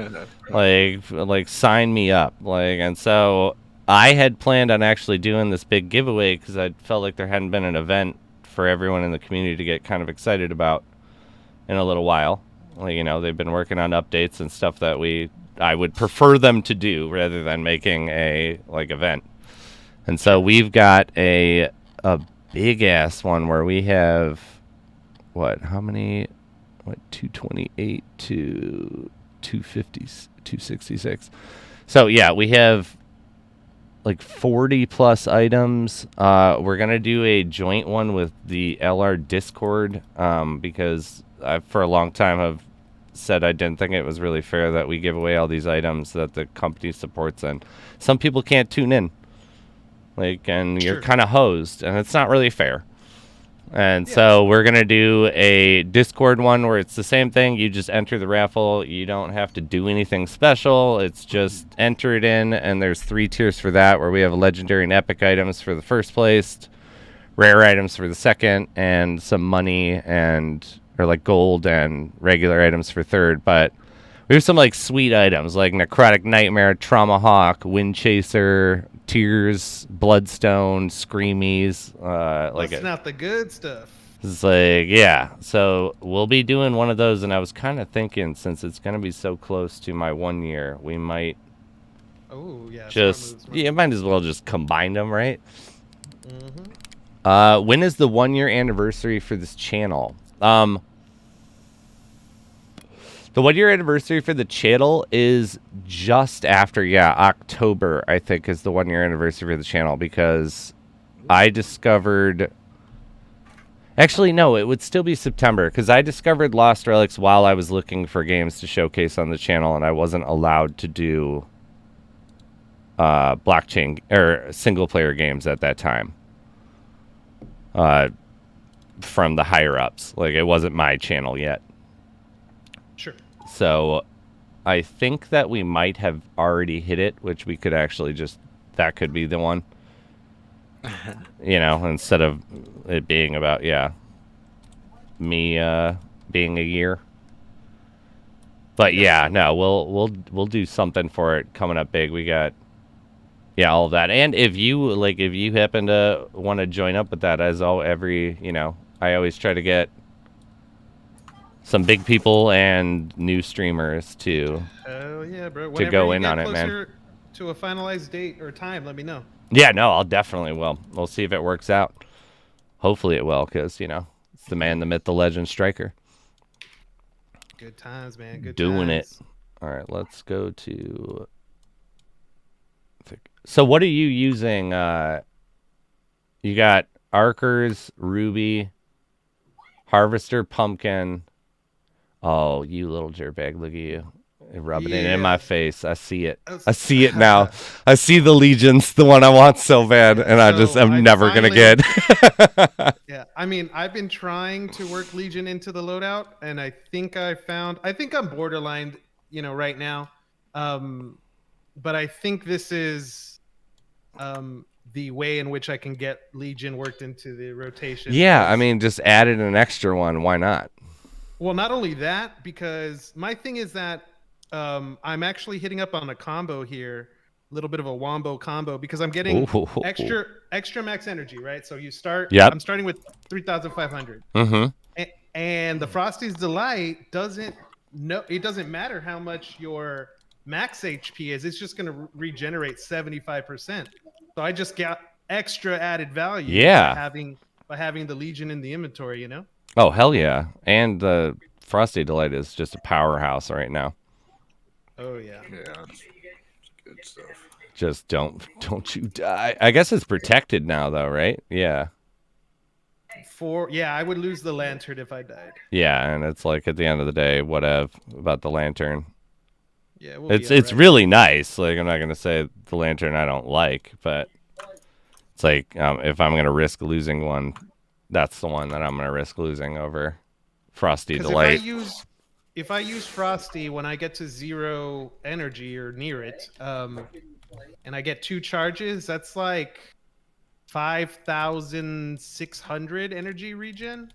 like sign me up. And so I had planned on actually doing this big giveaway because I felt like there hadn't been an event for everyone in the community to get kind of excited about in a little while. They've been working on updates and stuff that I would prefer them to do rather than making a event. And so we've got a big ass one where we have 228 to 250, 266. So yeah, we have like 40 plus items. We're gonna do a joint one with the LR Discord because I for a long time have said I didn't think it was really fair that we give away all these items that the company supports, and some people can't tune in. Like, and you're kind of hosed, and it's not really fair. And so we're going to do a Discord one where it's the same thing. You just enter the raffle. You don't have to do anything special. It's just enter it in, and there's 3 tiers for that, where we have legendary and epic items for the first place, rare items for the second, and some money or like gold and regular items for third. But we have some like sweet items like Necrotic Nightmare, Trauma Hawk, Wind Chaser, Tears, Bloodstone, Screamies. That's not the good stuff. It's like, yeah. So we'll be doing one of those, and I was kind of thinking, since it's going to be so close to my 1 year, we might might as well just combine them, right? When is the 1 year anniversary for this channel? The 1 year anniversary for the channel is just after, October, I think, is the 1 year anniversary for the channel, because I discovered... Actually, no, it would still be September, because I discovered Lost Relics while I was looking for games to showcase on the channel, and I wasn't allowed to do blockchain or single-player games at that time from the higher-ups. Like, it wasn't my channel yet. Sure. So I think that we might have already hit it, which we could actually that could be the one. Instead of it being about, me being a year. But no, we'll do something for it coming up big. We got all of that. And if you happen to want to join up with that, I always try to get some big people and new streamers to bro. to go in on it, man. To a finalized date or time, let me know. Yeah, no, I'll definitely will. We'll see if it works out. Hopefully it will, because, it's the man, the myth, the legend, Striker. Good times, man. Good Doing times. it. All right, let's go to... So what are you using? You got Archers, Ruby, Harvester, Pumpkin. Oh, you little dirtbag. Look at you. Rubbing it in my face. I see it. I see it now. I see the Legions, the one I want so bad, and I'm never going to get. I mean, I've been trying to work Legion into the loadout, and I think I'm borderline, right now. But I think this is the way in which I can get Legion worked into the rotation. Yeah, I mean, just added an extra one. Why not? Well, not only that, because my thing is that I'm actually hitting up on a combo here, a little bit of a wombo combo, because I'm getting extra max energy, right? So you start. Yep. I'm starting with 3,500. Mm-hmm. And the Frosty's Delight doesn't matter how much your max HP is. It's just going to regenerate 75%. So I just got extra added value. By having the Legion in the inventory, Oh, hell yeah. And the Frosty Delight is just a powerhouse right now. Oh, yeah. Yeah. Good stuff. Just don't you die. I guess it's protected now, though, right? Yeah. I would lose the lantern if I died. Yeah, and it's like at the end of the day, whatever about the lantern. Yeah, it's really nice. Like, I'm not gonna say the lantern I don't like, but it's like if I'm gonna risk losing one, that's the one that I'm gonna risk losing over Frosty Delight. If I use Frosty when I get to 0 energy or near it, and I get 2 charges, that's like 5,600 energy regen,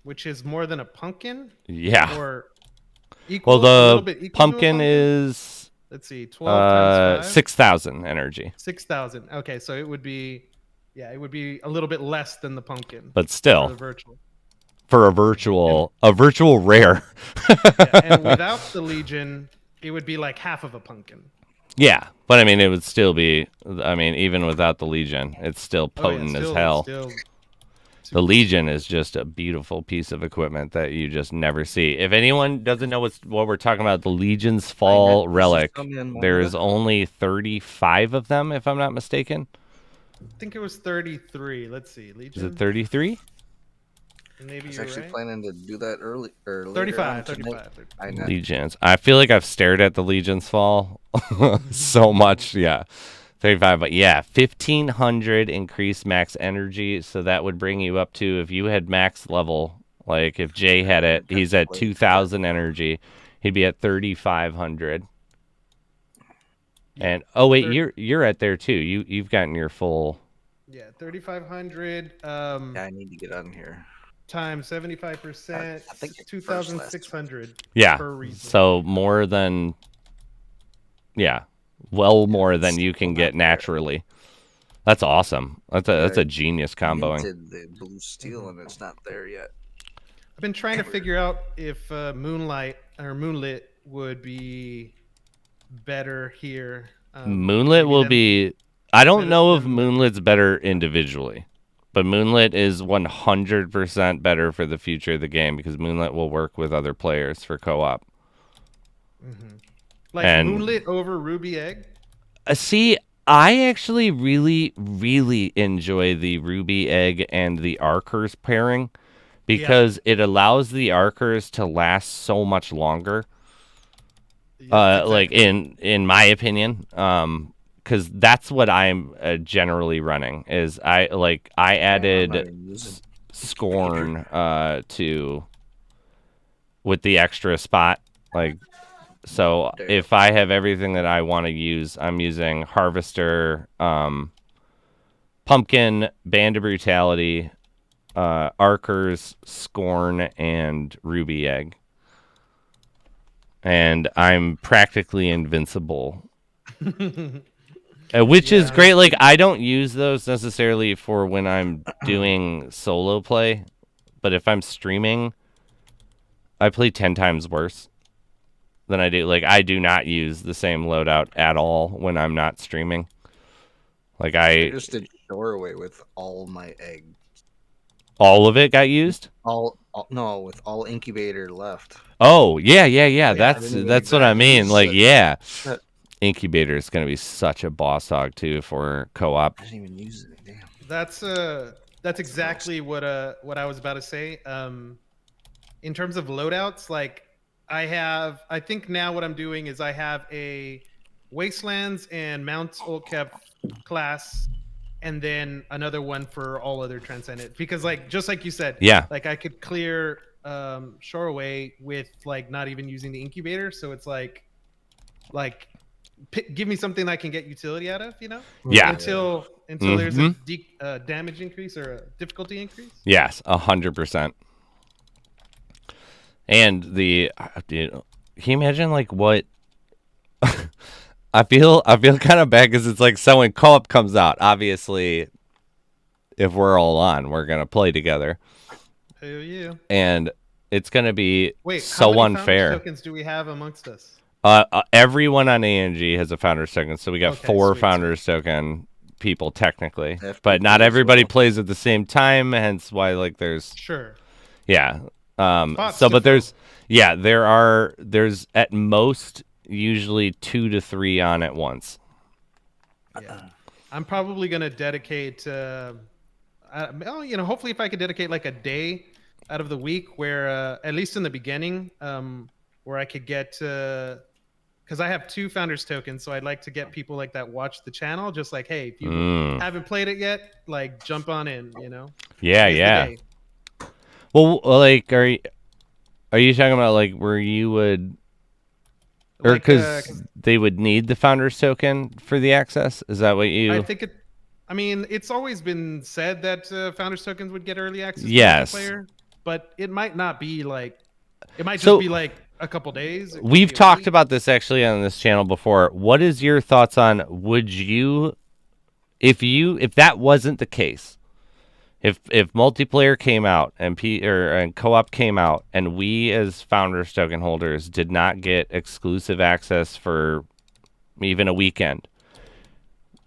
which is more than a pumpkin. Yeah. Or equal, the pumpkin is, let's see, 12 times 5? 6,000 energy. 6,000. Okay, so it would be a little bit less than the pumpkin. But still, for the virtual. For a virtual rare. And without the Legion, it would be like half of a pumpkin. Yeah, but I mean, it would still be. I mean, even without the Legion, it's still potent as hell. The Legion is just a beautiful piece of equipment that you just never see. If anyone doesn't know what we're talking about, the Legion's Fall Relic, there is only 35 of them, if I'm not mistaken. I think it was 33. Let's see. Legion. Is it 33? Maybe I was you're actually right. planning to do that early or later 35, on tonight. 35, 35. I know. Legions. I feel like I've stared at the Legions fall so much. Yeah. 35, but yeah, 1500 increased max energy. So that would bring you up to, if you had max level, like if Jay had it, he's at 2000 energy. He'd be at 3500. And oh wait, you're at there too. You've gotten your full. Yeah, 3500. Yeah, I need to get on here. Times 75%. I think it's 2,600. Yeah. Per reason. So more than. Yeah. Well, more than you can get naturally. That's awesome. That's a genius comboing. Minted the blue steel and it's not there yet. I've been trying to figure out if Moonlight or Moonlit would be better here. Moonlit will be. I don't know if Moonlit's better individually, but Moonlit is 100% better for the future of the game because Moonlit will work with other players for co-op. Like Moonlit over Ruby Egg? See, I actually really, really enjoy the Ruby Egg and the Archers pairing because it allows the Archers to last so much longer. Yeah, exactly. Like in my opinion, because that's what I'm generally running. Is I added Scorn to with the extra spot, like. So if I have everything that I want to use, I'm using Harvester, Pumpkin, Band of Brutality, Archers, Scorn, and Ruby Egg. And I'm practically invincible. Which is great. Like, I don't use those necessarily for when I'm doing solo play. But if I'm streaming, I play 10 times worse than I do. Like, I do not use the same loadout at all when I'm not streaming. Like, I just did Shoreway with all my eggs. All of it got used? No, with all incubator left. Oh, yeah. That's what I mean. Like, yeah. Incubator is going to be such a boss hog, too, for co-op. I didn't even use it. Damn. That's exactly what I was about to say. In terms of loadouts, like, I think now what I'm doing is I have a Wastelands and Mount Olkep class, and then another one for all other Transcendent. Because, like, just like you said, like, I could clear Shoreway with, like, not even using the incubator. So it's like give me something I can get utility out of, you know? Yeah. Until there's a damage increase or a difficulty increase. Yes, 100%. And can you imagine like what? I feel kind of bad because it's like, so when co-op comes out, obviously, if we're all on, we're gonna play together. Hell yeah! And it's gonna be so how many unfair. Tokens do we have amongst us? Everyone on ANG has a Founders token, so we got 4 Founders token people technically, but not everybody plays at the same time. Hence why like there's but there's there's at most usually 2 to 3 on at once. Yeah, I'm probably gonna dedicate. Hopefully, if I could dedicate like a day out of the week, where at least in the beginning, where I could get because I have 2 Founders tokens, so I'd like to get people like that watch the channel, just like, hey, if you haven't played it yet, like jump on in, you know? Yeah. Well, like, are you talking about like where you would, or because they would need the Founders token for the access? Is that what you? I think it's always been said that Founders tokens would get early access. Yes. To the player, but it might not be like. It might just be like a couple days. We've talked about this actually on this channel before. What is your thoughts on? Would you, if that wasn't the case? If multiplayer came out and co-op came out and we as Founders token holders did not get exclusive access for even a weekend,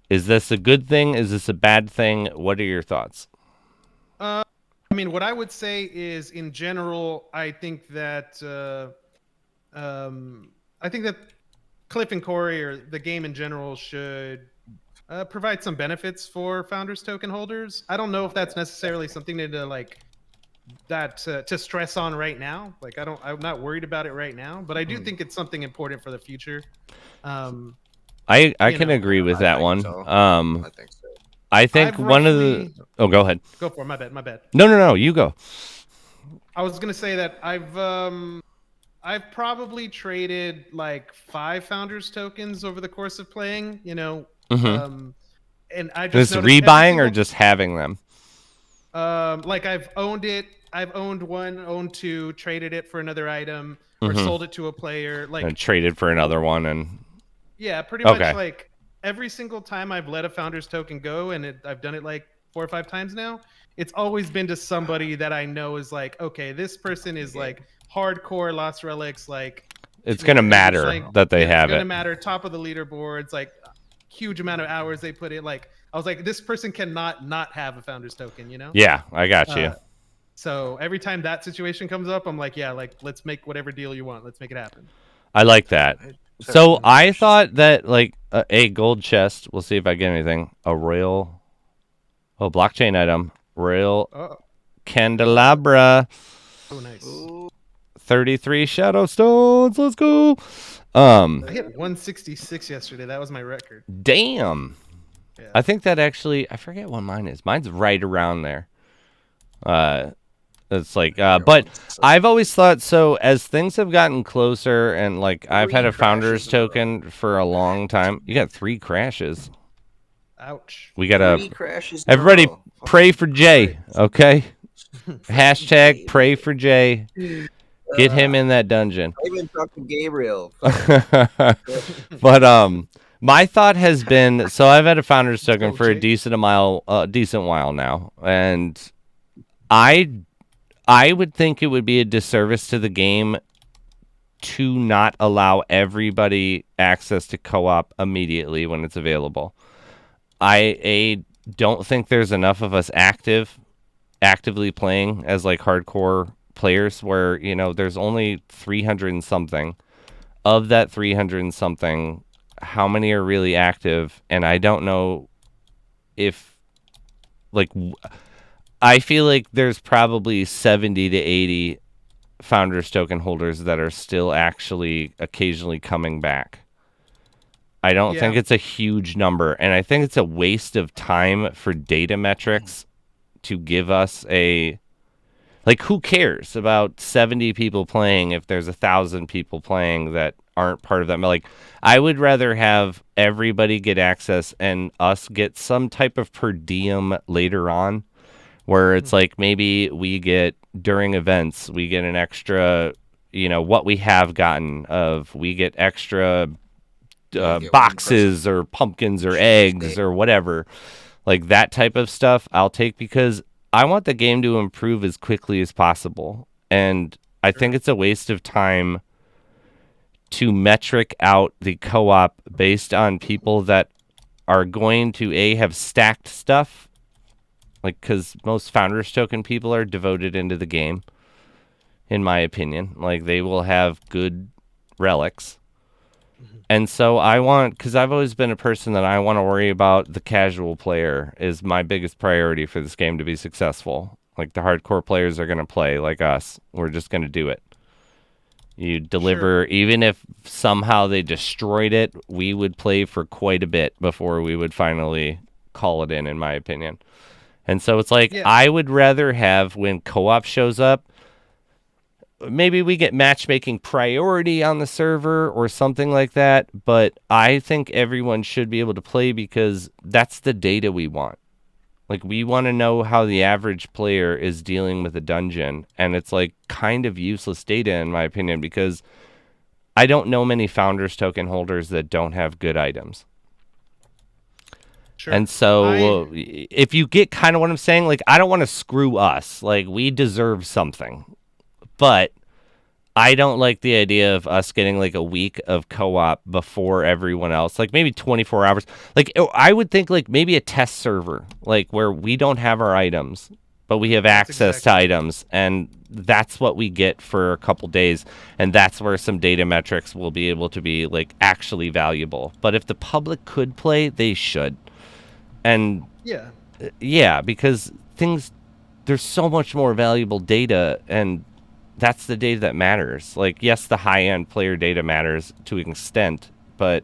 is this a good thing? Is this a bad thing? What are your thoughts? I mean, what I would say is, in general, I think that Cliff and Corey, or the game in general, should provide some benefits for Founders token holders. I don't know if that's necessarily something to like to stress on right now. Like I'm not worried about it right now, but I do think it's something important for the future. I You can know, agree with I that think one. so. I think so. I think I've one of the. roughly- Oh, go ahead. Go for it. My bad. No. You go. I was gonna say that I've probably traded like 5 founders tokens over the course of playing. You know, and I just Just noticed every rebuying or single- just having them? like I've owned it. I've owned 1, owned 2, traded it for another item, or sold it to a player. Like And traded for another one, and yeah, pretty Okay. much like every single time I've let a founder's token go, and I've done it like 4 or 5 times now. It's always been to somebody that I know is like, okay, this person is like hardcore Lost Relics. Like it's gonna matter like, that they have it's gonna it. matter. Top of the leaderboards, like huge amount of hours they put in. Like I was like, this person cannot not have a founder's token. You know? Yeah, I got you. So every time that situation comes up, I'm like, yeah, like let's make whatever deal you want. Let's make it happen. I like that. So I thought that like a gold chest. We'll see if I get anything. A royal, blockchain item. Royal Oh, candelabra. oh nice. 33 shadow stones. Let's go. I hit 166 yesterday. That was my record. Damn. Yeah. I think that actually, I forget what mine is. Mine's right around there. It's like, but I've always thought, so as things have gotten closer, and like I've had a founder's token for a long time. You got 3 crashes. Ouch. We got 3 crashes. in a everybody row. pray for Jay, okay? Hashtag pray for Jay. Get him in that dungeon. I even talked to Gabriel. But my thought has been, so I've had a founder's token go, for a Jake. decent while now, and I would think it would be a disservice to the game to not allow everybody access to co-op immediately when it's available. I don't think there's enough of us actively playing as like hardcore players where, you know, there's only 300 and something. Of that 300 and something, how many are really active? And I don't know if, like, I feel like there's probably 70 to 80 founders token holders that are still actually occasionally coming back. I don't think it's a huge number, and I think it's a waste of time for data metrics to give us a, like, who cares about 70 people playing if there's 1,000 people playing that aren't part of that? Like, I would rather have everybody get access and us get some type of per diem later on, where it's like maybe we get, during events, we get an extra, you know, what we have gotten of, we get extra boxes or pumpkins or eggs or whatever, like that type of stuff I'll take, because I want the game to improve as quickly as possible. And I think it's a waste of time to metric out the co-op based on people that are going to have stacked stuff, like, because most founders token people are devoted into the game, in my opinion. Like, they will have good relics. And so I want, because I've always been a person that I want to worry about the casual player is my biggest priority for this game to be successful. Like, the hardcore players are going to play like us. We're just going to do it. You deliver, even if somehow they destroyed it, we would play for quite a bit before we would finally call it in my opinion. And so it's like, I would rather have, when co-op shows up, maybe we get matchmaking priority on the server or something like that, but I think everyone should be able to play because that's the data we want. Like, we want to know how the average player is dealing with a dungeon, and it's like kind of useless data in my opinion, because I don't know many founders token holders that don't have good items. Sure. And so if you get kind of what I'm saying, like, I don't want to screw us. Like, we deserve something. But I don't like the idea of us getting like a week of co-op before everyone else, like maybe 24 hours. Like, I would think like maybe a test server, like where we don't have our items, but we have access to items, and that's what we get for a couple days. And that's where some data metrics will be able to be like actually valuable. But if the public could play, they should. And yeah, because things there's so much more valuable data, and that's the data that matters. Like, yes, the high-end player data matters to an extent, but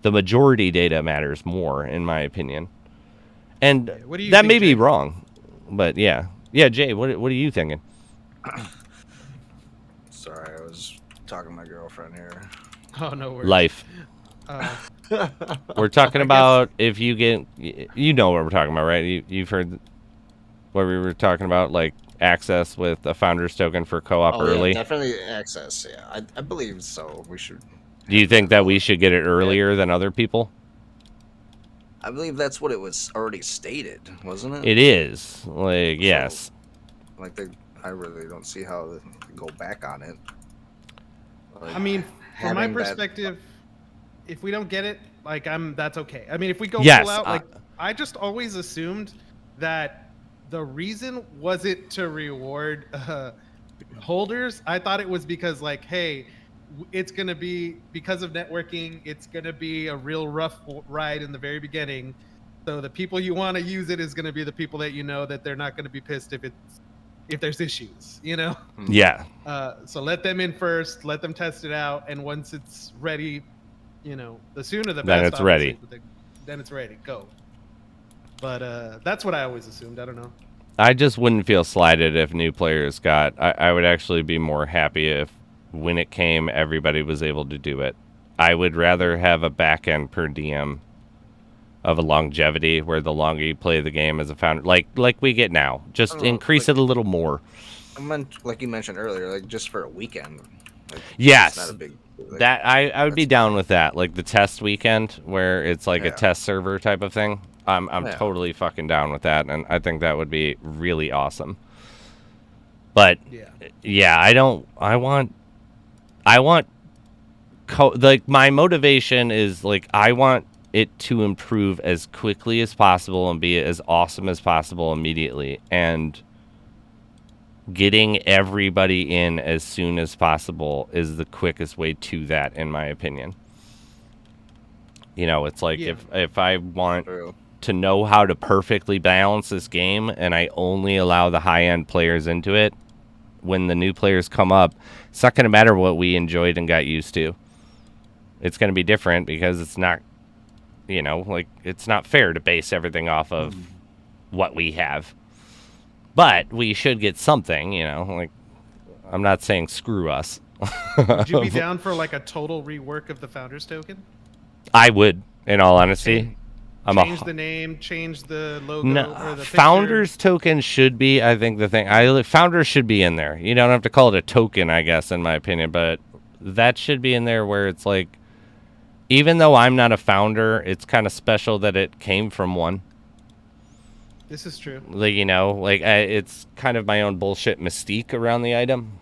the majority data matters more, in my opinion. And What do you that think, may be Jay? wrong, but yeah. Yeah, Jay, what are you thinking? Sorry, I was talking to my girlfriend here. Oh, no worries. Life. We're talking I about if you get, you know what we're talking about, right? You've heard what we were talking about, like access with a founder's token for co-op early. Yeah, definitely access. Yeah, I believe so. We should. Do you think that we should get it earlier than other people? I believe that's what it was already stated, wasn't it? It is. Like, yes. Like I really don't see how they go back on it. Like, I mean, from my having that- perspective, if we don't get it, like that's okay. I mean, if we go Yes, full out, like I just always assumed that the reason wasn't to reward holders. I thought it was because, like, hey, it's gonna be because of networking. It's gonna be a real rough ride in the very beginning. So the people you want to use it is gonna be the people that you know that they're not gonna be pissed if there's issues, you know. Yeah. So let them in first, let them test it out, and once it's ready, you know, the sooner the Then best. it's ready. obviously, but then it's ready. Go. But that's what I always assumed. I don't know. I just wouldn't feel slighted if new players got. I would actually be more happy if, when it came, everybody was able to do it. I would rather have a back end per DM of a longevity where the longer you play the game as a founder, like we get now, just increase it a little more. I meant, like you mentioned earlier, like just for a weekend. Like, Yes. it's not a big, like, That I would be that's down fine. with that, like the test weekend where it's like a Yeah. test server type of thing. I'm Yeah. totally fucking down with that, and I think that would be really awesome. But Yeah. I want like my motivation is like I want it to improve as quickly as possible and be as awesome as possible immediately, and getting everybody in as soon as possible is the quickest way to that, in my opinion. You know, it's like Yeah. if I want True. to know how to perfectly balance this game and I only allow the high-end players into it, when the new players come up, it's not going to matter what we enjoyed and got used to. It's going to be different because it's not, you know, like, it's not fair to base everything off of what we have. But we should get something, you know, like, I'm not saying screw us. Would you be down for like a total rework of the founders token? I would, in all honesty. Change the name, change the logo, or the Founders token should be, I think, the thing. Founders should be in there. You don't have to call it a token, I guess, in my opinion, but that should be in there where it's like, even though I'm not a founder, it's kind of special that it came from one. This is true. Like, you know, like it's kind of my own bullshit mystique around the item.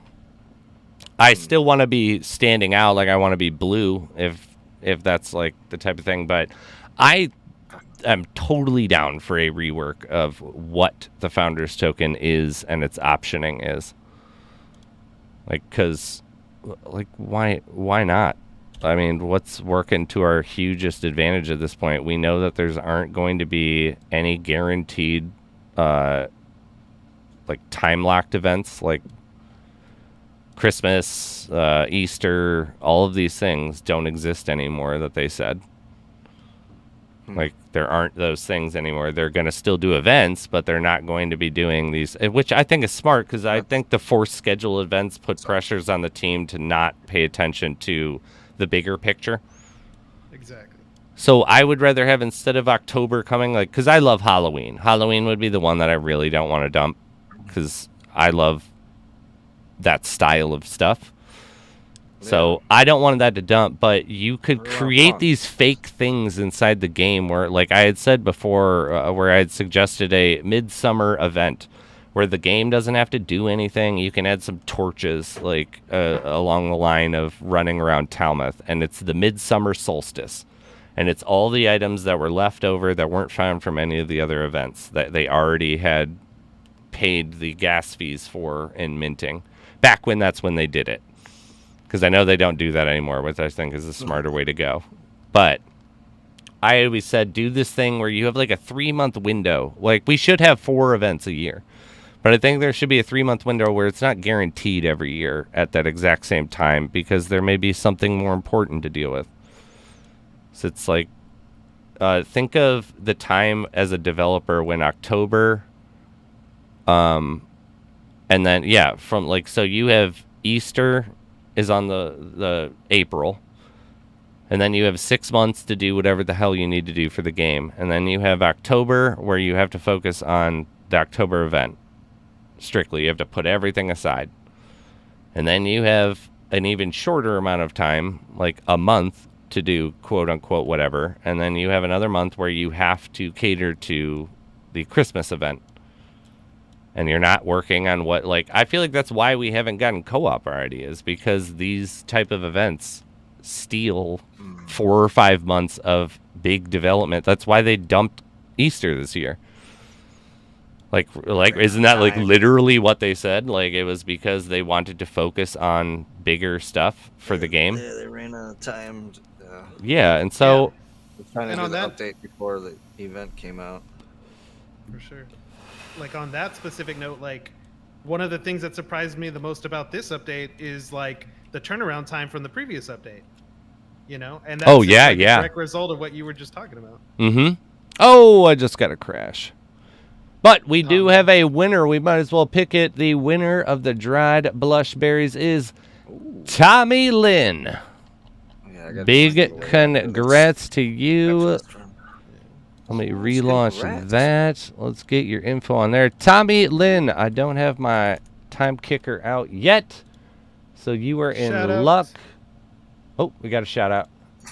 I still want to be standing out, like I want to be blue if that's like the type of thing, but I am totally down for a rework of what the founders token is and its optioning is. Like, cuz like why not? I mean, what's working to our hugest advantage at this point? We know that there's aren't going to be any guaranteed like time locked events like Christmas, Easter, all of these things don't exist anymore that they said. Like, there aren't those things anymore. They're going to still do events, but they're not going to be doing these, which I think is smart because I think the forced schedule events put pressures on the team to not pay attention to the bigger picture. Exactly. So I would rather have, instead of October coming, like, because I love Halloween. Halloween would be the one that I really don't want to dump because I love that style of stuff. So I don't want that to dump, but you could create these fake things inside the game where, like I had said before, where I had suggested a midsummer event where the game doesn't have to do anything. You can add some torches, like along the line of running around Talmuth, and it's the midsummer solstice. And it's all the items that were left over that weren't found from any of the other events that they already had paid the gas fees for in minting. Back when that's when they did it. Because I know they don't do that anymore, which I think is a smarter way to go. But I always said, do this thing where you have like a 3-month window. Like, we should have 4 events a year. But I think there should be a 3-month window where it's not guaranteed every year at that exact same time, because there may be something more important to deal with. So it's like, think of the time as a developer when October, and then, yeah, from like, so you have Easter is on the April, and then you have 6 months to do whatever the hell you need to do for the game. And then you have October, where you have to focus on the October event. Strictly, you have to put everything aside. And then you have an even shorter amount of time, like a month, to do quote-unquote whatever. And then you have another month where you have to cater to the Christmas event. And you're not working on what, like, I feel like that's why we haven't gotten co-op already, is because these type of events steal 4 or 5 months of big development. That's why they dumped Easter this year. Like, isn't that like literally what they said? Like, it was because they wanted to focus on bigger stuff for the game. Yeah, they ran out of time. Yeah, and so They're trying to And do on the that- update before the event came out. For sure. Like, on that specific note, like, one of the things that surprised me the most about this update is like the turnaround time from the previous update. You know, and that's yeah, like yeah. a direct result of what you were just talking about. Oh, I just got a crash. But we do have a winner. We might as well pick it. The winner of the dried blush berries is Tommy Lynn. Yeah, I got Big congrats to you. Let me relaunch congrats. that. Let's get your info on there. Tommy Lynn, I don't have my time kicker out yet, so you are in Shout out. luck. Oh, we got a shout out.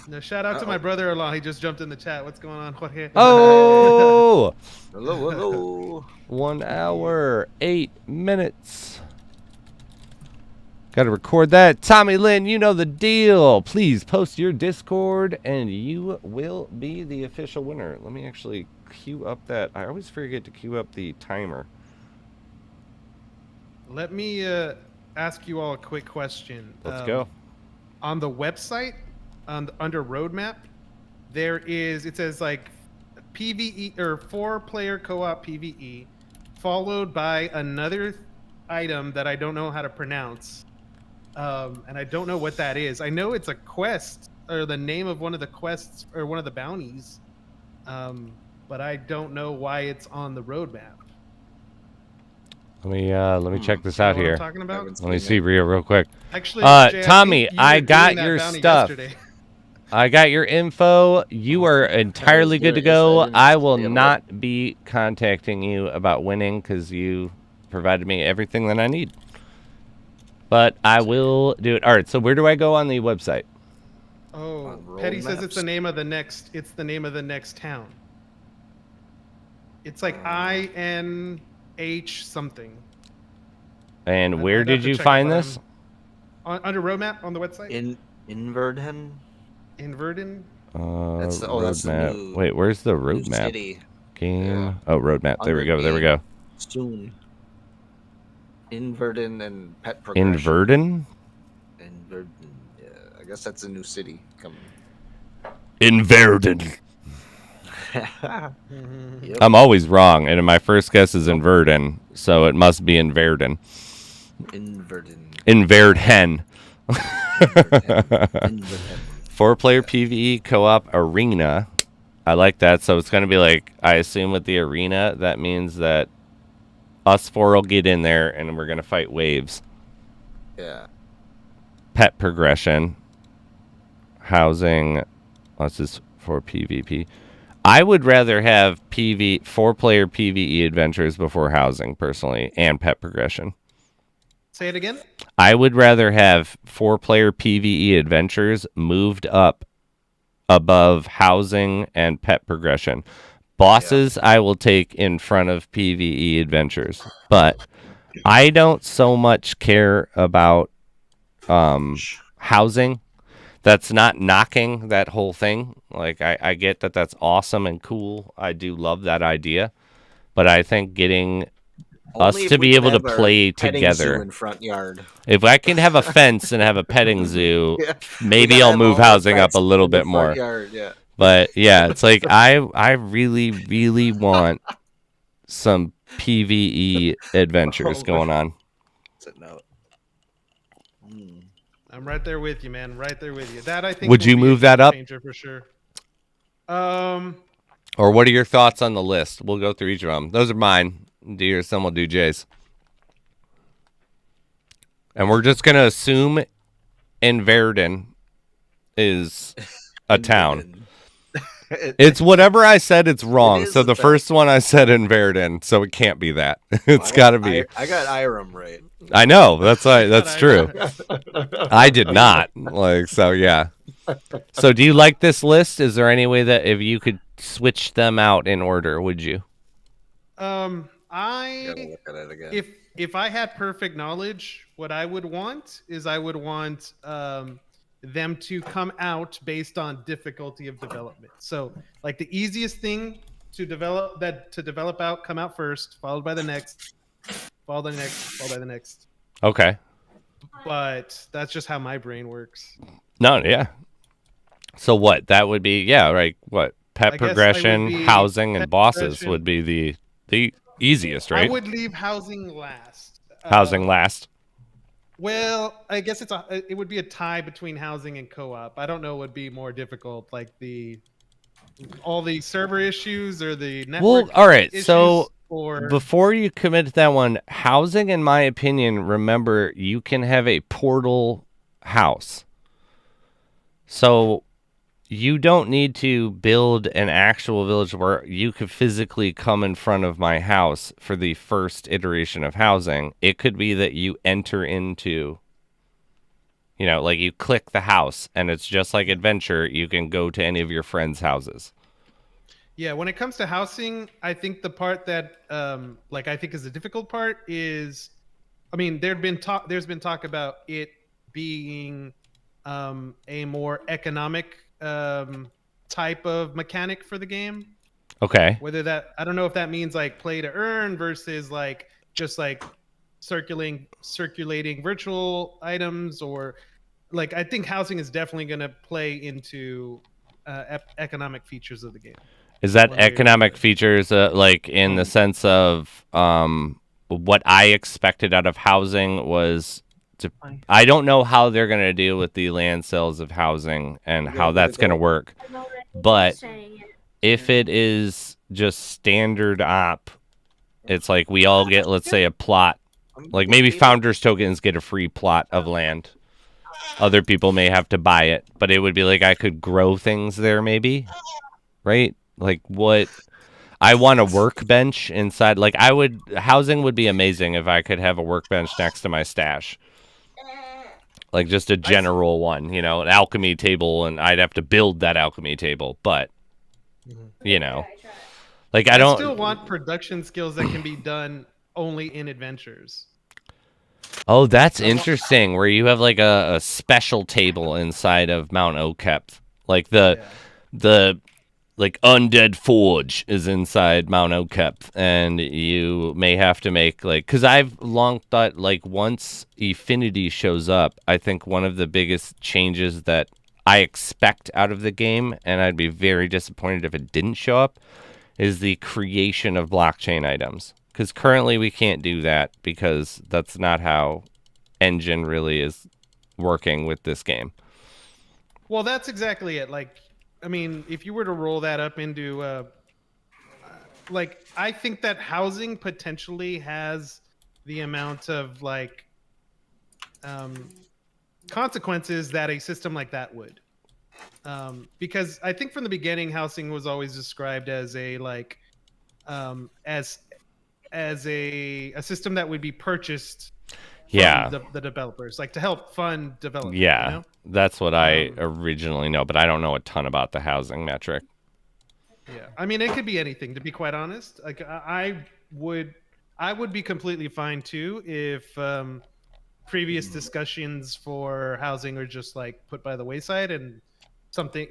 No, shout out to my brother-in-law. He just jumped in the chat. What's going on, Jorge? Oh! Hello, hello. 1 hour, 8 minutes. Got to record that. Tommy Lynn, you know the deal. Please post your Discord, and you will be the official winner. Let me actually queue up that. I always forget to queue up the timer. Let me ask you all a quick question. Let's go. On the website, under roadmap, it says like PvE or 4-player co-op PvE, followed by another item that I don't know how to pronounce, and I don't know what that is. I know it's a quest or the name of one of the quests or one of the bounties, but I don't know why it's on the roadmap. Let me check this out You know what here. I'm talking about? Let me see real quick. Actually, Jay, I Tommy, think you I were got doing that your bounty stuff. yesterday. I got your info. You are entirely good to go. I will not be contacting you about winning because you provided me everything that I need. But I will do it. All right. So where do I go on the website? Oh, On Petty roll says it's maps. the name of the next. It's the name of the next town. It's like INH something. And where I'd have did to you check find it, but this? Under roadmap on the website. Inverden. In Verdun. That's the roadmap. new- Wait, where's the New roadmap? city. Game. Yeah. Oh, roadmap. There we go. There we go. Soon. Inverden and Pet Progression. In Verdun? Inverden. Yeah, I guess that's a new city coming. In Verdun. Yep. I'm always wrong, and my first guess is in Verdun, so it must be in Verdun. Inverden. In Verdun. Inverden. 4-player PvE co-op arena. I like that. So it's going to be like, I assume with the arena, that means that us 4 will get in there and we're going to fight waves. Yeah. Pet progression. Housing. This is for PvP. I would rather have 4-player PvE adventures before housing, personally, and pet progression. Say it again. I would rather have 4-player PvE adventures moved up above housing and pet progression. Bosses, I will take in front of PvE adventures, but I don't so much care about housing. That's not knocking that whole thing. Like, I get that that's awesome and cool. I do love that idea, but I think getting us Only if to we be can able to have our play petting together. zoo in front yard. If I can have a fence and have a petting zoo, Yeah. We maybe gotta I'll have move all our housing up pets a little in the bit more. front yard, yeah. But yeah, it's like I really, really want some PvE adventures going on. What's it note? I'm right there with you, man. Right there with you. That I think. Would will you be move a that game up? changer for sure. Or what are your thoughts on the list? We'll go through each of them. Those are mine. Do yours, some will do Jay's. And we're just going to assume Inverdan is a town. It's whatever I said, it's wrong. It is so the a town. first one I said Inverdan, so it can't be that. It's got to be. I got Irem right. I know. That's true. I did not. So yeah. So do you like this list? Is there any way that if you could switch them out in order, would you? Gotta look at it again. If I had perfect knowledge, what I would want is I would want them to come out based on difficulty of development. So like the easiest thing to develop out, come out first, followed by the next, followed by the next, followed by the next. Okay. But that's just how my brain works. No, yeah. So what? That would be right. What? Pet progression, housing, and bosses would be the easiest, right? I would leave housing last. Housing last. Well, I guess it would be a tie between housing and co-op. I don't know what would be more difficult, like all the server issues or the network. Well, all right. Issues, So or before you commit to that one, housing, in my opinion, remember you can have a portal house. So you don't need to build an actual village where you could physically come in front of my house for the first iteration of housing. It could be that you enter into, like you click the house and it's just like Adventure. You can go to any of your friends' houses. Yeah, when it comes to housing, I think the part that I think is the difficult part is, there's been talk about it being a more economic type of mechanic for the game. Okay. Whether that, I don't know if that means like play to earn versus like just like circulating virtual items, or like I think housing is definitely going to play into economic features of the game. Is that economic features like in the sense of what I expected out of housing was I don't know how they're going to deal with the land sales of housing and how that's going to work. But if it is just standard op, it's like we all get, let's say, a plot. Like maybe Founders Tokens get a free plot of land. Other people may have to buy it. But it would be like I could grow things there maybe. Right? Like what... I want a workbench inside. Like housing would be amazing if I could have a workbench next to my stash. Like just a general one, an alchemy table, and I'd have to build that alchemy table. But, like I still want production skills that can be done only in adventures. Oh, that's interesting. Where you have like a special table inside of Mount Okep. Like the like Undead Forge is inside Mount Okep, and you may have to make because I've long thought once Affinity shows up, I think one of the biggest changes that I expect out of the game, and I'd be very disappointed if it didn't show up, is the creation of blockchain items. Because currently we can't do that because that's not how Engine really is working with this game. Well, that's exactly it. If you were to roll that up into, I think that housing potentially has the amount of consequences that a system like that would, because I think from the beginning, housing was always described as a as a system that would be purchased. From the developers, to help fund development. Yeah, that's what I originally know, but I don't know a ton about the housing metric. Yeah, it could be anything, to be quite honest. I would be completely fine too if previous discussions for housing are just put by the wayside and something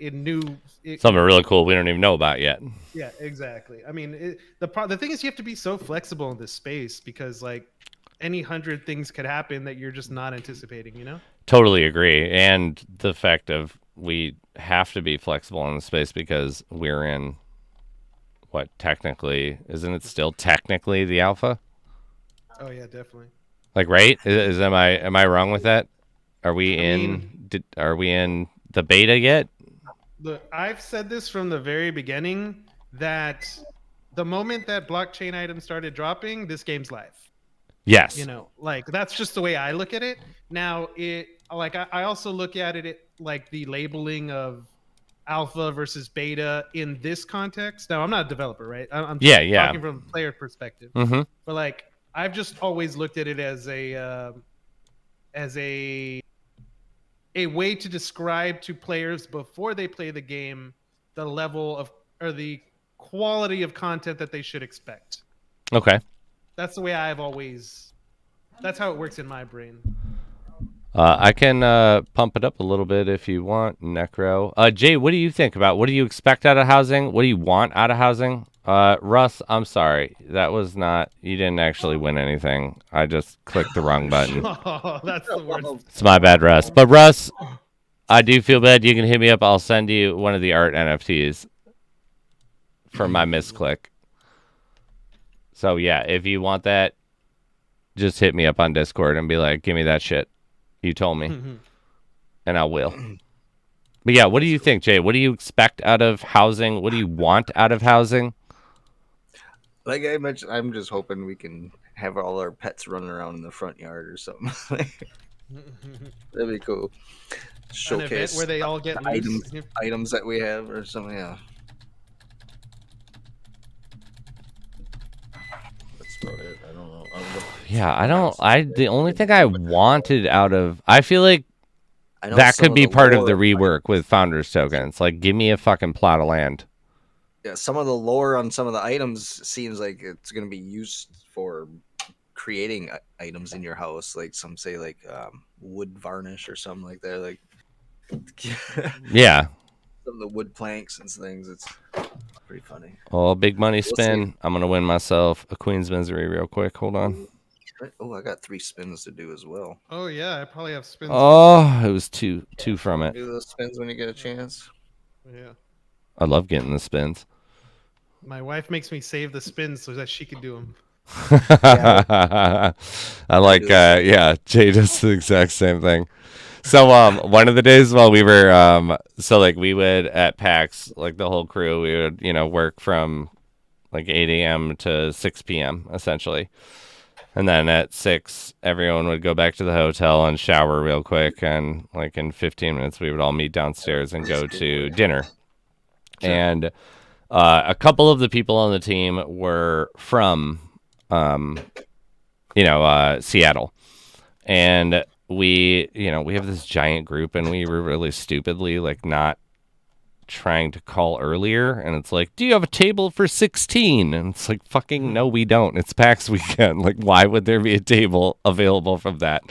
something really cool we don't even know about yet. Yeah, exactly. The thing is you have to be so flexible in this space because any 100 things could happen that you're just not anticipating, Totally agree. And the fact of we have to be flexible in the space because we're in what technically isn't it still technically the alpha? Oh yeah, definitely. Like, right? Am I wrong with that? Are we mean, are we in the beta yet? I've said this from the very beginning that the moment that blockchain items started dropping, this game's live. Yes. You know, like that's just the way I look at it. Now, I also look at it like the labeling of alpha versus beta in this context. Now, I'm not a developer, right? I'm talking from a player perspective. Mm-hmm. But like, I've just always looked at it as a way to describe to players before they play the game the level of or the quality of content that they should expect. Okay. That's the way that's how it works in my brain. I can pump it up a little bit if you want, Necro. Jay, what do you think about? What do you expect out of housing? What do you want out of housing? Russ, I'm sorry. That was not... You didn't actually win anything. I just clicked the wrong button. Oh, that's the worst. It's my bad, Russ. But Russ, I do feel bad. You can hit me up. I'll send you one of the art NFTs for my misclick. So, yeah, if you want that, just hit me up on Discord and be like, give me that shit. You told me. And I will. But yeah, what do you think, Jay? What do you expect out of housing? What do you want out of housing? Like I mentioned, I'm just hoping we can have all our pets running around in the front yard or something. That'd be cool. Showcase an event where they all get items that we have or something. Yeah. That's about it. I don't know. Yeah, the only thing I wanted out of, I feel like that could be part of the rework with Founders tokens. Like, give me a fucking plot of land. Yeah, some of the lore on some of the items seems like it's going to be used for creating items in your house. Like some say, like wood varnish or something like that. Like, yeah, some of the wood planks and things. It's pretty funny. Oh, big money spin. I'm gonna win myself a Queen's Misery real quick. Hold on. Oh, I got 3 spins to do as well. Oh yeah, I probably have spins. Oh, it was two from it. Do those spins when you get a chance. Yeah. I love getting the spins. My wife makes me save the spins so that she can do them. I like, yeah, Jay does the exact same thing. So, one of the days while we were, we would at PAX, like the whole crew, we would, work from like 8 a.m. to 6 p.m. essentially. And then at 6, everyone would go back to the hotel and shower real quick. And like in 15 minutes, we would all meet downstairs and go to dinner. Sure. And a couple of the people on the team were from, Seattle. And we have this giant group, and we were really stupidly like not trying to call earlier, and it's like, do you have a table for 16? And it's like, fucking no, we don't. It's PAX weekend. Like, why would there be a table available from that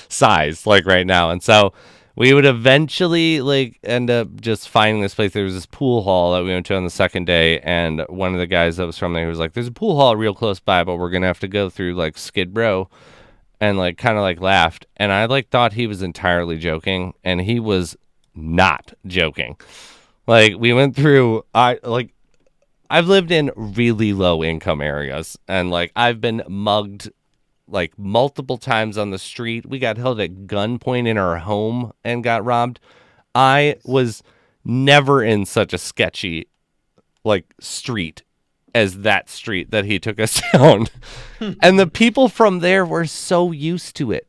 size like right now? And so we would eventually like end up just finding this place. There was this pool hall that we went to on the second day, and one of the guys that was from there was like, there's a pool hall real close by, but we're gonna have to go through like Skid Row, and like kind of like laughed, and I like thought he was entirely joking, and he was not joking. Like, we went through, I've lived in really low income areas, and like I've been mugged like multiple times on the street. We got held at gunpoint in our home and got robbed. I was never in such a sketchy like street as that street that he took us down. And the people from there were so used to it.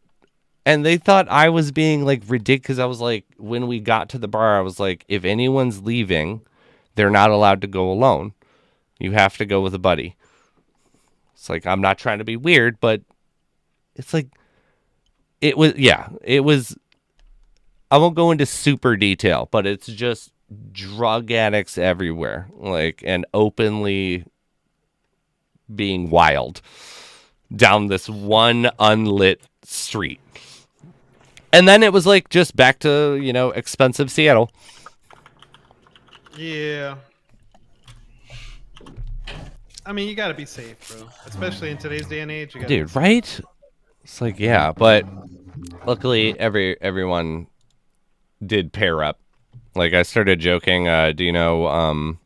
And they thought I was being like ridiculous. I was like, when we got to the bar, I was like, if anyone's leaving, they're not allowed to go alone. You have to go with a buddy. It's like, I'm not trying to be weird, but it's like, it was, I won't go into super detail, but it's just drug addicts everywhere, like, and openly being wild down this one unlit street. And then it was like just back to, expensive Seattle. Yeah. I mean, you got to be safe, bro. Especially in today's day and age. Dude, right? It's like, yeah, but luckily everyone did pair up. Like, I started joking, do you know,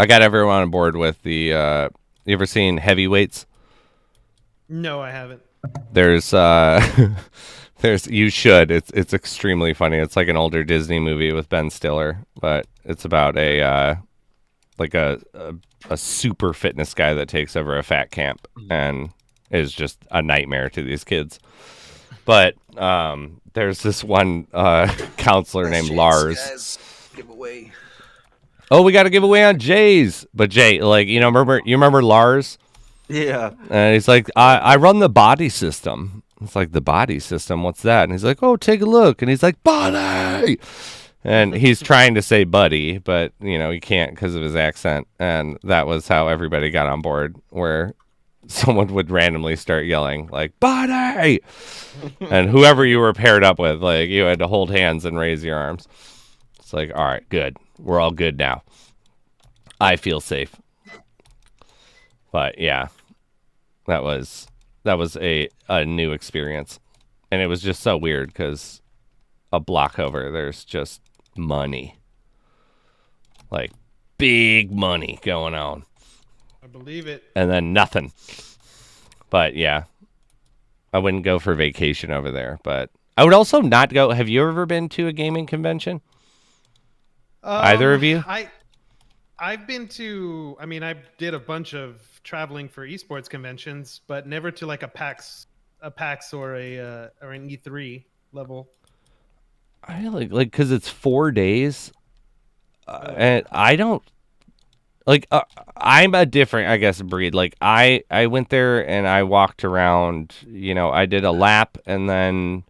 I got everyone on board with the. You ever seen Heavyweights? No, I haven't. There's there's you should. It's extremely funny. It's like an older Disney movie with Ben Stiller, but it's about a like a super fitness guy that takes over a fat camp and is just a nightmare to these kids. But there's this one counselor named Lars. Guys, giveaway. Oh, we got to give away on Jay's. But Jay, like, you remember Lars? Yeah. And he's like, I run the body system. It's like, the body system? What's that? And he's like, oh, take a look. And he's like, body. And he's trying to say buddy, but, he can't because of his accent. And that was how everybody got on board, where someone would randomly start yelling, like, buddy. And whoever you were paired up with, like, you had to hold hands and raise your arms. It's like, all right, good. We're all good now. I feel safe. But yeah, that was a new experience. And it was just so weird because a block over, there's just money. Like big money going on. I believe it. And then nothing. But yeah, I wouldn't go for vacation over there. But I would also not go. Have you ever been to a gaming convention? Either of you? I've been to. I mean, I did a bunch of traveling for esports conventions, but never to like a PAX or an E3 level. I like because it's 4 days, and I don't like. I'm a different, I guess, breed. Like I went there and I walked around. I did a lap, and then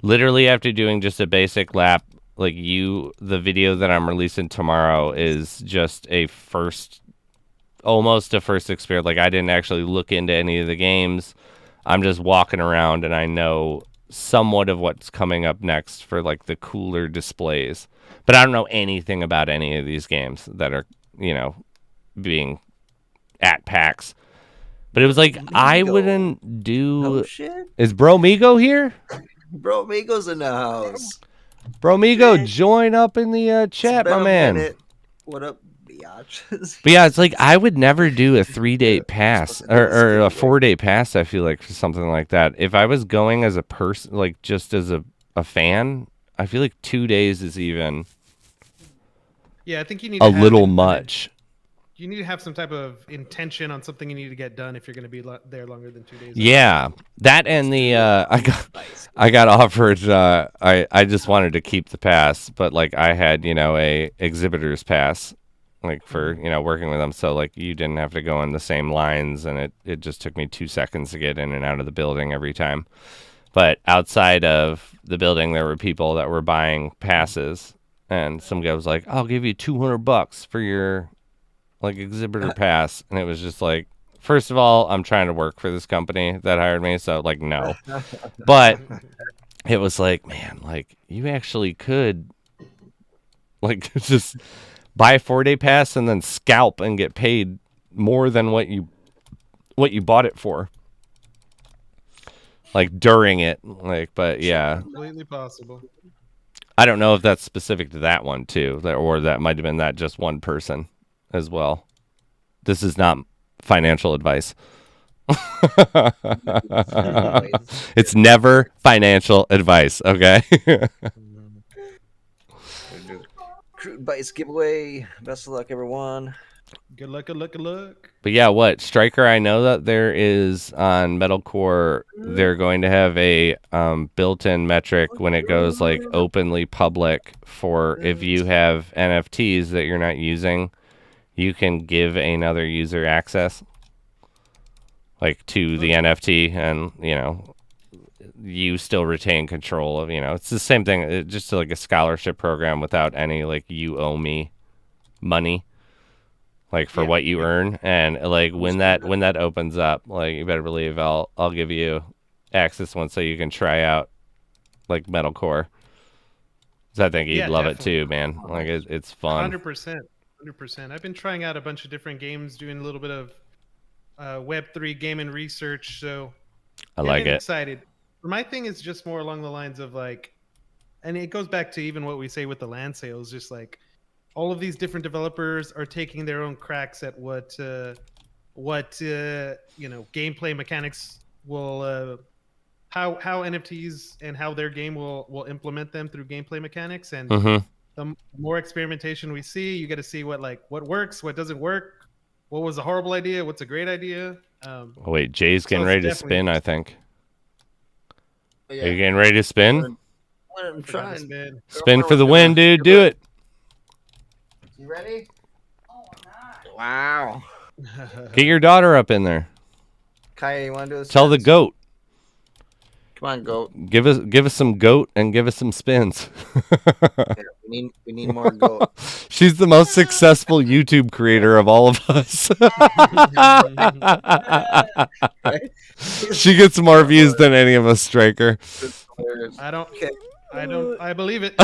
literally after doing just a basic lap. Like the video that I'm releasing tomorrow is just almost a first experience. Like I didn't actually look into any of the games. I'm just walking around and I know somewhat of what's coming up next for like the cooler displays. But I don't know anything about any of these games that are, being at PAX. But it was like, I wouldn't do... Oh, shit. Is Bro Migo here? Bro Migo's in the house. Bro Migo, join up in the chat, my man. Minute. What up, biatches? But yeah, it's like I would never do a 3-day pass or a 4-day pass. I feel like for something like that. If I was going as a person, like just as a fan, I feel like 2 days is even. Yeah, I think you need a little much. You need to have some type of intention on something you need to get done if you're going to be there longer than 2 days. Yeah, that and the I got offered. I just wanted to keep the pass, but like I had a exhibitor's pass, like for working with them. So like you didn't have to go in the same lines, and it just took me 2 seconds to get in and out of the building every time. But outside of the building, there were people that were buying passes, and some guy was like, "I'll give you $200 for your." Like exhibitor pass, and it was just like, first of all, I'm trying to work for this company that hired me, so like no. But it was like, man, like you actually could like just buy a 4-day pass and then scalp and get paid more than what you bought it for. Like during it, like, but yeah, completely possible. I don't know if that's specific to that one too, or that might have been that just one person as well. This is not financial advice. It's never financial advice, okay? Crude Bites giveaway. Best of luck, everyone. Good luck, good luck, good luck. But yeah, what? Striker, I know that there is on Metalcore, they're going to have a built-in metric when it goes like openly public for if you have NFTs that you're not using. You can give another user access, like to the NFT, and you still retain control of. It's the same thing. It's just like a scholarship program without any like you owe me money, like for what you earn. And like when that opens up, like you better believe I'll give you access once so you can try out like Metalcore. So I think you'd love definitely. it too, man. Like it's fun. 100%. 100%. I've been trying out a bunch of different games, doing a little bit of Web3 gaming research. So I like it. Excited. My thing is just more along the lines of like, and it goes back to even what we say with the land sales, just like all of these different developers are taking their own cracks at what gameplay mechanics will how NFTs and how their game will implement them through gameplay mechanics. And the more experimentation we see, you get to see what works, what doesn't work, what was a horrible idea, what's a great idea. Oh, wait, Jay's getting ready to spin, I think. Yeah. Are you getting ready to spin? I'm trying. Spin for the win, dude. Do it. You ready? Wow. Get your daughter up in there. Kaya, you want to do this? Tell the goat. Come on, goat. Give us some goat and give us some spins. Yeah, we need more goat. She's the most successful YouTube creator of all of us. She gets more views than any of us, Striker. I believe it.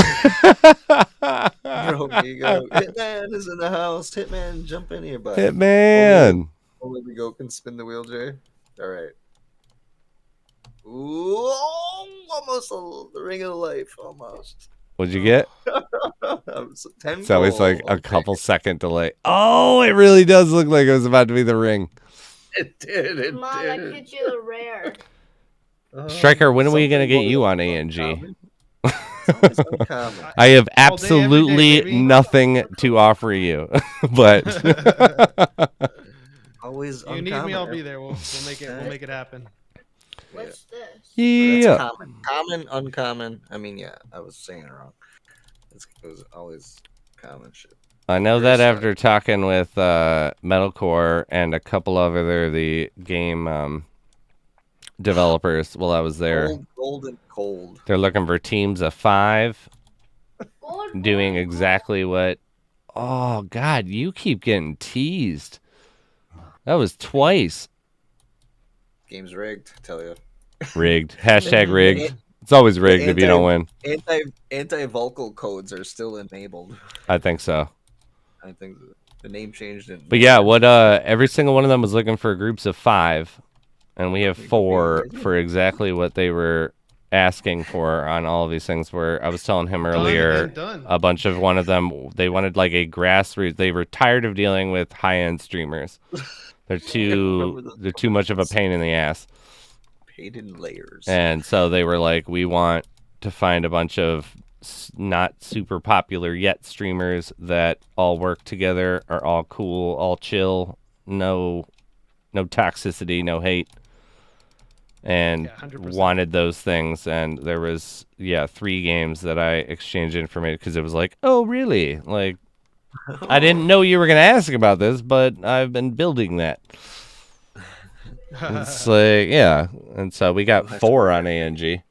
Bro, you go. Hitman is in the house. Hitman, jump in here, buddy. Hitman. Only the goat can spin the wheel, Jay. All right. Ooh, almost the ring of life, almost. What'd you get? It's always like a couple second delay. Oh, it really does look like it was about to be the ring. It did. Come on, I get you the rare. Striker, when are we going to get you on ANG? It's uncommon. I have absolutely nothing to offer you, but Always you uncommon. need me, I'll be there. We'll make it happen. What's this? yeah. Common, uncommon. I mean, yeah, I was saying it wrong. It was always common shit. I know that after talking with Metalcore and a couple of the game developers while I was there, Gold and cold. they're looking for teams of 5 Gold doing one. exactly what. Oh God, you keep getting teased. That was twice. Game's rigged, I tell you. Rigged. Hashtag rigged. It's always rigged if you don't win. Anti-vocal codes are still enabled. I think so. I think the name changed. But yeah, what every single one of them was looking for groups of 5, and we have 4 for exactly what they were asking for on all of these things. Where I was telling him earlier, a bunch of one of them, they wanted like a grassroots. They were tired of dealing with high-end streamers. They're too much of a pain in the ass. Paid in layers. And so they were like, we want to find a bunch of not super popular yet streamers that all work together, are all cool, all chill, no toxicity, no hate, and wanted those things. And there was 3 games that I exchanged information because it was like, oh really? Like, I didn't know you were gonna ask about this, but I've been building that. It's like, yeah, and so we got 4 on ANG.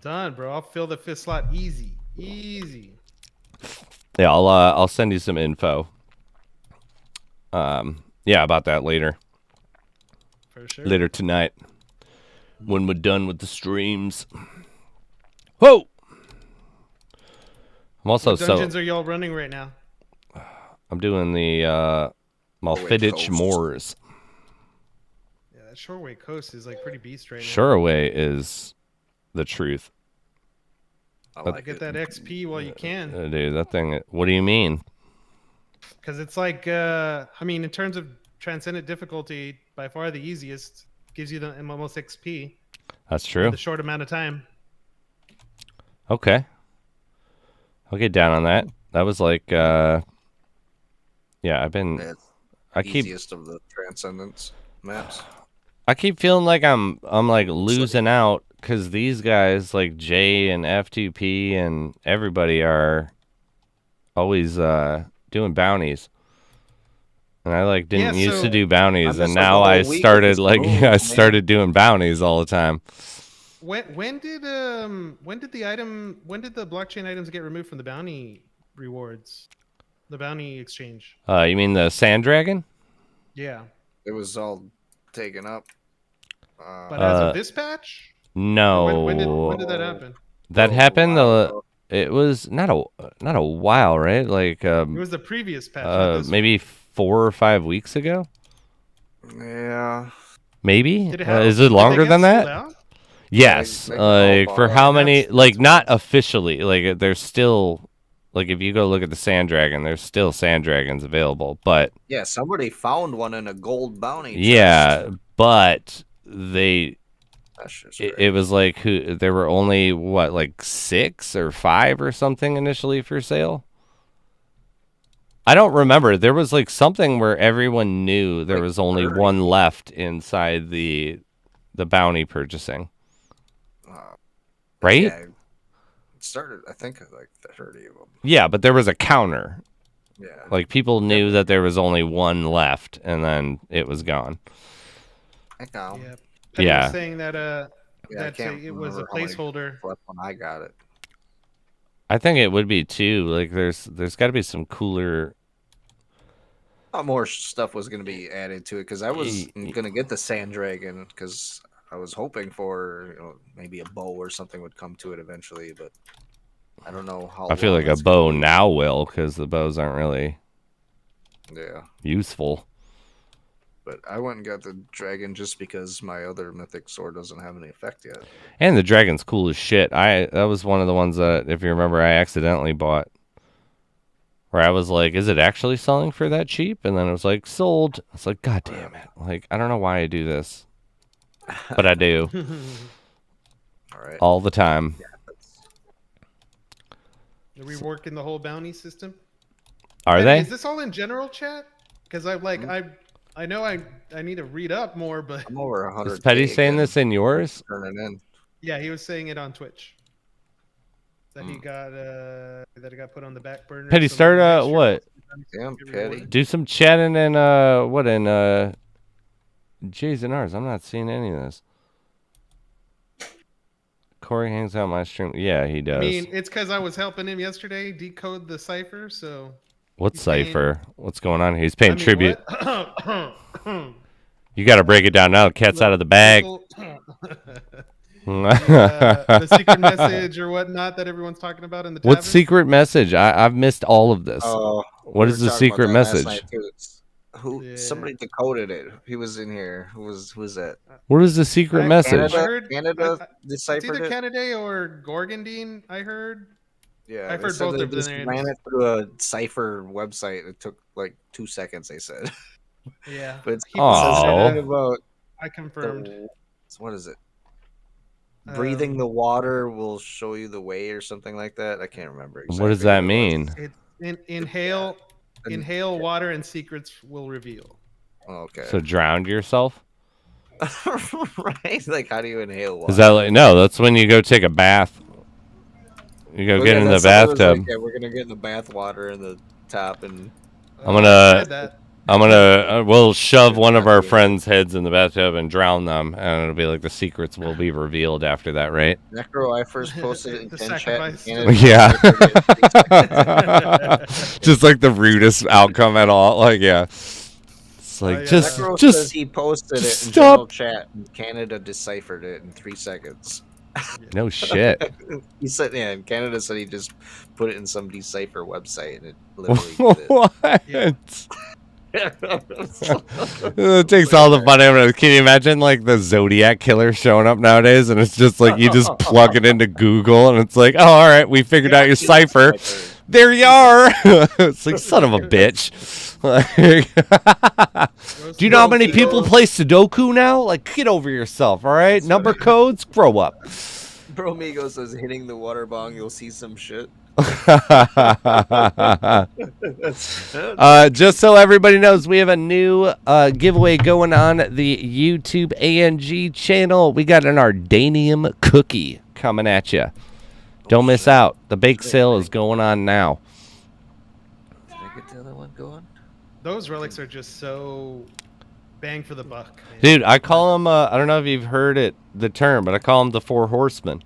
Done, bro. I'll fill the 5th slot easy. Yeah, I'll send you some info. Yeah, about that later. For sure. Later tonight, when we're done with the streams. Whoa! I'm also what dungeons are y'all running right now? I'm doing the Malfidich Moors. Yeah, that Shoreway Coast is like pretty beast right now. Shoreway is the truth. I get that XP while you can. Dude, that thing. What do you mean? Because it's like, I mean, in terms of transcendent difficulty, by far the easiest. Gives you the most XP. That's true. In a short amount of time. Okay. I'll get down on that. That was like, yeah, I've been. That's easiest of the transcendence maps. I keep feeling like I'm like losing out because these guys like Jay and F2P and everybody are always doing bounties. And I like didn't used to do bounties, and now I started I started doing bounties all the time. When did the blockchain items get removed from the bounty rewards? The bounty exchange. You mean the Sand Dragon? Yeah. It was all taken up. But as of this patch? No. When did that happen? That happened. It was not a while, right? Like it was the previous patch. Maybe 4 or 5 weeks ago. Yeah. Maybe. Is it longer than that? Yes. Like for how many? Like not officially. Like there's still like if you go look at the sand dragon, there's still sand dragons available, but Yeah, somebody found one in a gold bounty. yeah, chest. but they That's just it great. was like there were only what, like 6 or 5 or something initially for sale. I don't remember. There was like something where everyone knew there Like was only 30. one left inside the bounty purchasing. Right? Yeah, it started, I think, at like 30 of them. Yeah, but there was a counter. Yeah. Like people knew that there was only one left, and then it was gone. I know. Yeah. Penny Yeah. was saying that Yeah, I that can't it was a remember how many placeholder. left when I got it. I think it would be too. Like there's got to be some cooler. A lot more stuff was going to be added to it because I was going to get the sand dragon because I was hoping for maybe a bow or something would come to it eventually, but I don't know how. I feel long like a it's gonna bow be. now will, because the bows aren't really Yeah, useful. but I went and got the dragon just because my other mythic sword doesn't have any effect yet. And the dragon's cool as shit. That was one of the ones that, if you remember, I accidentally bought. Where I was like, is it actually selling for that cheap? And then it was like, sold. I was like, God damn it. Like, I don't know why I do this. But I do. All right. All the time. Are we working the whole bounty system? Are Penny, they? Is this all in general chat? Because I know I need to read up more, but I'm over 100. Is Petty saying this in yours? Turning in. yeah, he was saying it on Twitch. That he got that it got put on the back burner. Petty, so start maybe next year what? Damn, get Petty. rewarded. Do some chatting in what in J's and R's. I'm not seeing any of this. Corey hangs out my stream. Yeah, he does. I mean, it's because I was helping him yesterday decode the cipher. So What he's paying- cipher? What's going on here? He's paying tribute. what? You got to break it down now. The cat's out of the bag. The secret message or whatnot that everyone's talking about in the What tavern? secret message? I've missed all of this. Oh, What we is were the talking about secret that last message? night, too. Who? Yeah. Somebody decoded it. He was in here. Who was that? What is the secret I- message? Canada It's deciphered either it. Canada or Gorgondine, I heard. Yeah, I've they heard said both they of just their ran names. it through a cipher website. It took like 2 seconds. They said, Yeah. but it's He Aw. posted it, something about I confirmed. what is it? Breathing Um, the water will show you the way, or something like that. I can't remember. Exactly What does that it was. mean? Inhale And- Inhale water and secrets will reveal. Oh, okay. So drowned yourself? Right? Like, how do you inhale water? Is that like, no? That's when you go take a bath. You go Well, get yeah, in the that's what it was bathtub. like. Yeah, we're gonna get in the bath water in the top, and I'm gonna- Tried that. we'll shove one of our Yeah. friends' heads in the bathtub and drown them, and it'll be like the secrets will be revealed after that, right? Necro, I first posted it in The 10 chat. sacrifice. and Yeah. Canada- Just like the rudest outcome at all. Like, yeah. It's like, yeah. just, Necro says he posted it in stop. general chat, and Canada deciphered it in 3 seconds. no shit. He said, yeah, and Canada said he just put it in some decipher website, and it literally did What? Yeah. It takes all the fun out of it. Can you imagine like the Zodiac killer showing up nowadays, and it's just like you just plug it into Google, and it's like, oh, all right, we figured out your cipher. There you are. It's like, son of a bitch. Like, do you know how many people play Sudoku now? Like, get over yourself, all right? Number codes, grow up. Bro Migo says hitting the water bong, you'll see some shit. Just so everybody knows, we have a new giveaway going on the YouTube ANG channel. We got an Ardanium cookie coming at you. Don't miss out. The bake sale is going on now. Did I get the other one going? Those relics are just so bang for the buck. Man. Dude, I call them, I don't know if you've heard the term, but I call them the 4 horsemen.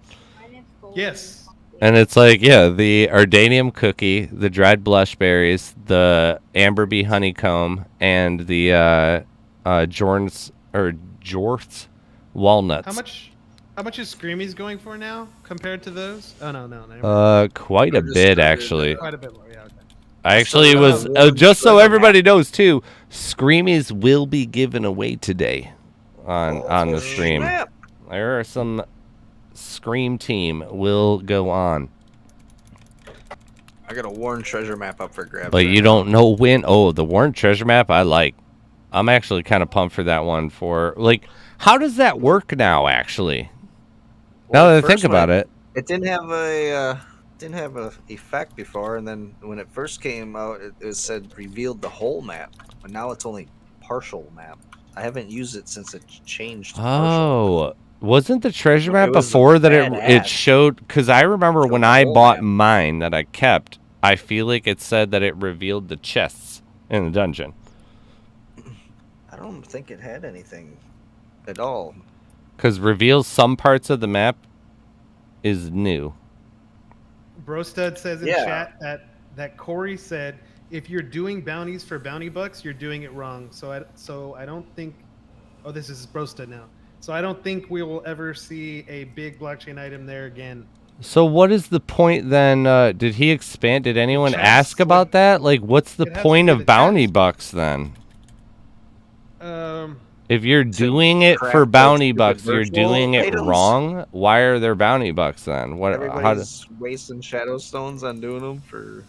Yes. And it's like, yeah, the Ardanium cookie, the dried blushberries, the amber bee honeycomb, and the Jorn's walnuts. How much is Screamies going for now compared to those? Oh no, never mind. Quite a They're just bit started, actually. Quite a bit more. Yeah. Okay. I actually was just so everybody knows too. Screamies will be given away today on the stream. Snap. There are some Scream team will go on. I got a Warren treasure map up for grabs. But right you now. don't know when. Oh, the Warren treasure map, I like. I'm actually kind of pumped for that one. For like, how does that work now? Actually, now that I think about it, it didn't have a effect before, and then when it first came out, it said revealed the whole map, but now it's only partial map. I haven't used it since it changed. To partial. oh, wasn't the treasure map It was before that it badass. showed? Because I remember Showed when the I whole bought map. mine that I kept, I feel like it said that it revealed the chests in the dungeon. I don't think it had anything at all. Because reveals some parts of the map is new. Brostud says in Yeah. chat that Corey said if you're doing bounties for bounty bucks, you're doing it wrong. So I don't think. Oh, this is Brostud now. So I don't think we will ever see a big blockchain item there again. So what is the point then? Did he expand? Did anyone Chests ask about that? Like, what's the It has to point be of the bounty chests. bucks then? Um, If you're doing it craft for those bounty stupid bucks, you're virtual doing it items. wrong. Why are there bounty bucks then? What? How does Everybody's wasting shadow stones on doing them for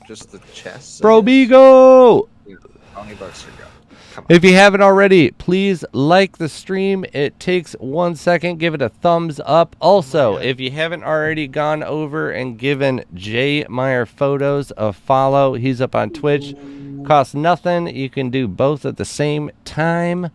just the chests. I Bro guess. Bigo? Bounty bucks are gone. Come on. If you haven't already, please like the stream. It takes 1 second. Give it a thumbs up. Also, if you haven't already gone over and given JMeyer a follow, he's up on Twitch. Costs nothing. You can do both at the same time,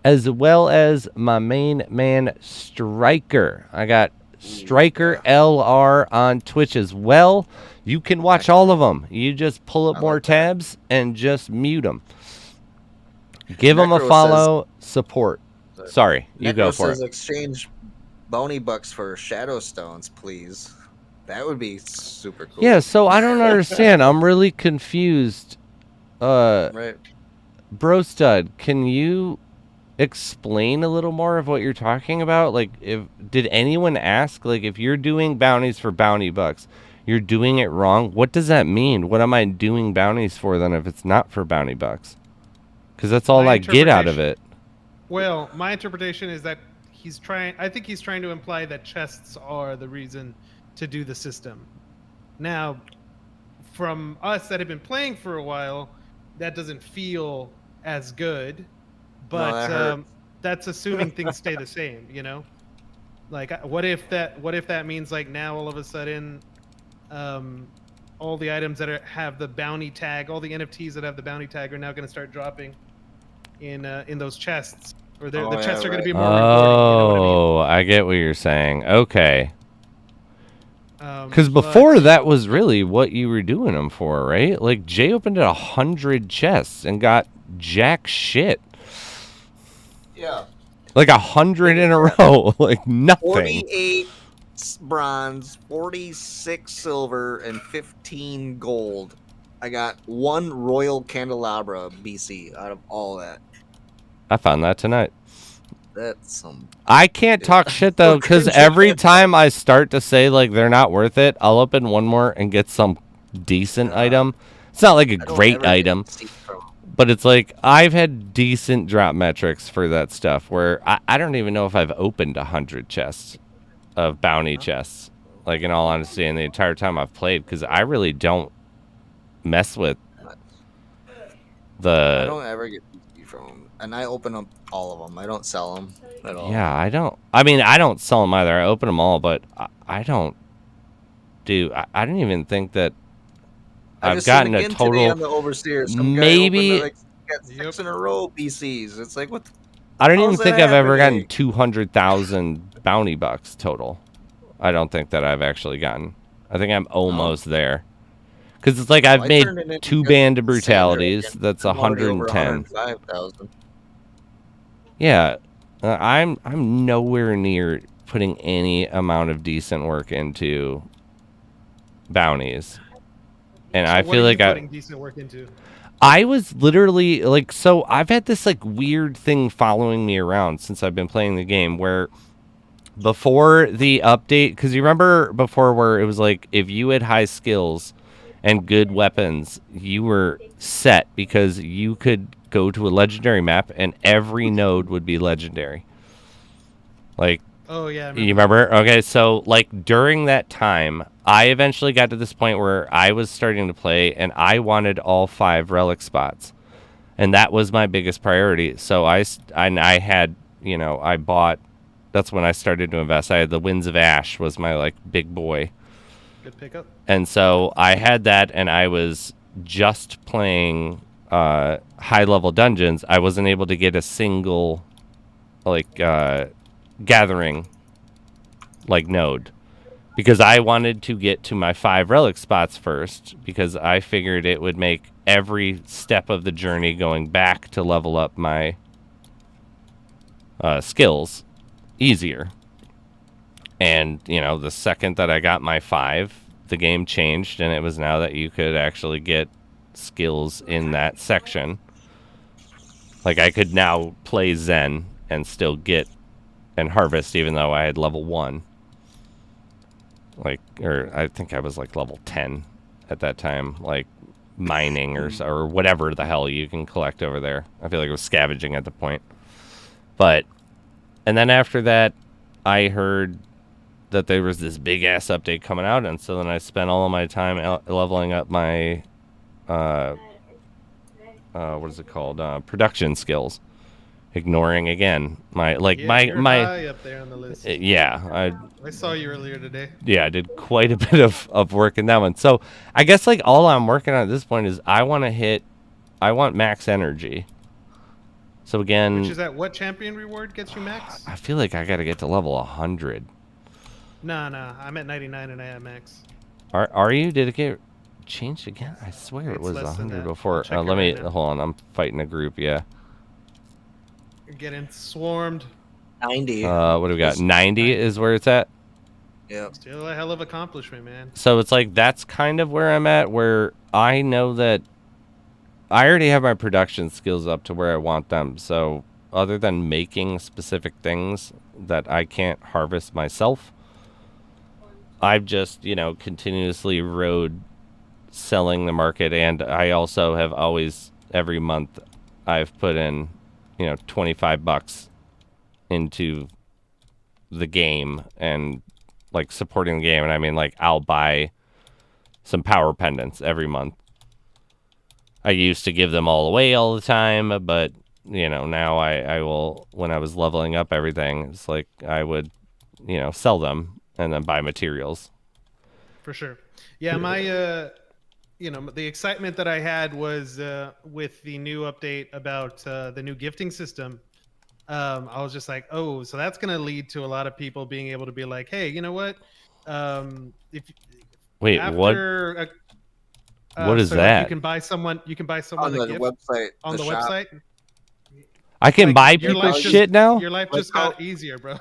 as well as my main man Striker. I got Striker LR on Twitch as well. You can watch all of them. You just pull up I more like that. tabs and just mute them. Give them a Necro follow, support. Sorry, you go Necro for says it. exchange bounty bucks for shadow stones, please. That would be super cool. Yeah, so I don't understand. I'm really confused. Right. Brostud, can you explain a little more of what you're talking about? Like, did anyone ask, like, if you're doing bounties for bounty bucks, you're doing it wrong? What does that mean? What am I doing bounties for then if it's not for bounty bucks? Because that's all My I get out of it. Well, my interpretation is that I think he's trying to imply that chests are the reason to do the system. Now, from us that have been playing for a while, that doesn't feel as good, but that hurts. that's assuming things stay the same, you know? Like, what if that means, like, now all of a sudden, all the items that have the bounty tag, all the NFTs that have the bounty tag are now going to start dropping in those chests, or the chests are going to be more rewarding. You know what I mean? Oh, I get what you're saying. Okay. Because But- before that was really what you were doing them for, right? Like, Jay opened 100 chests and got jack shit. Yeah. Like 100 in a row. Like nothing. 48 bronze, 46 silver, and 15 gold. I got 1 royal candelabra BC out of all that. I found that tonight. That's some. I can't talk shit though, because every time I start to say like they're not worth it, I'll open one more and get some decent item. It's not like a I don't great ever get item, receipts from 'em. but it's like I've had decent drop metrics for that stuff where I don't even know if I've opened 100 chests of bounty chests, like in all honesty, in the entire time I've played, because I really don't mess with I the. don't ever get BC from them, and I open up all of them. I don't sell them at all. Yeah, I don't. I mean, I don't sell them either. I open them all, but I don't do. I don't even think that I I've just gotten seen a again today total. on the overseer. Some Maybe- guy opened, like, got 6 Yep. in a row BCs. It's like what? The, I don't even how's think that I've ever gotten happening? 200,000 bounty bucks total. I don't think that I've actually gotten. I think I'm almost there. Because it's like I've I made turned it into 2 good band of Sandra brutalities. again. That's I'm already over 110. 105,000. Yeah, I'm nowhere near putting any amount of decent work into bounties, and So I what feel are like you putting decent work into. I was literally like, so I've had this like weird thing following me around since I've been playing the game where before the update, because you remember before where it was like if you had high skills and good weapons, you were set because you could go to a legendary map and every node would be legendary. Like Oh yeah. I You remember? Okay, so like during that time, I eventually got to this point where I was starting to play, and I wanted all 5 relic spots, and that was my biggest priority. So I had, I bought. That's when I started to invest. I had the Winds of Ash was my like big boy, Good pickup. and so I had that, and I was just playing high level dungeons. I wasn't able to get a single like gathering like node because I wanted to get to my 5 relic spots first because I figured it would make every step of the journey going back to level up my skills easier. And the second that I got my 5, the game changed, and it was now that you could actually get skills in that section. Like I could now play Zen and still get and harvest even though I had level 1. Like, or I think I was like level 10 at that time, like mining or whatever the hell you can collect over there. I feel like it was scavenging at the point. But, and then after that, I heard that there was this big ass update coming out, and so then I spent all of my time leveling up my, what is it called? Production skills. Ignoring again my You're high up there on the list. yeah, I saw you earlier today. yeah, I did quite a bit of work in that one. So I guess like all I'm working on at this point is I want max energy. So again, Which is that what champion reward gets you max? I feel like I got to get to level 100. No, I'm at 99 and I have max. Are you? Did it get changed again? I swear it It's was less than 100 that. before. I'll check it Let me right now. hold on. I'm fighting a group. Yeah. You're getting swarmed. 90. What do we got? 90 is where it's at. Yep. Still a hell of accomplishment, man. So it's like that's kind of where I'm at, where I know that I already have my production skills up to where I want them. So other than making specific things that I can't harvest myself, I've just, continuously rode selling the market. And I also have always, every month, I've put in, $25 into the game and like supporting the game. And I mean, like, I'll buy some power pendants every month. I used to give them all away all the time, but now I will, when I was leveling up everything, it's like I would, sell them and then buy materials. For sure. Yeah, my the excitement that I had was with the new update about the new gifting system. I was just like, oh, so that's going to lead to a lot of people being able to be like, hey, you know what? If Wait, after what is so that? You can buy someone On a the gift website. on the shop. website. I can Like, buy your people life shit now? Your life Like just got how- easier, bro.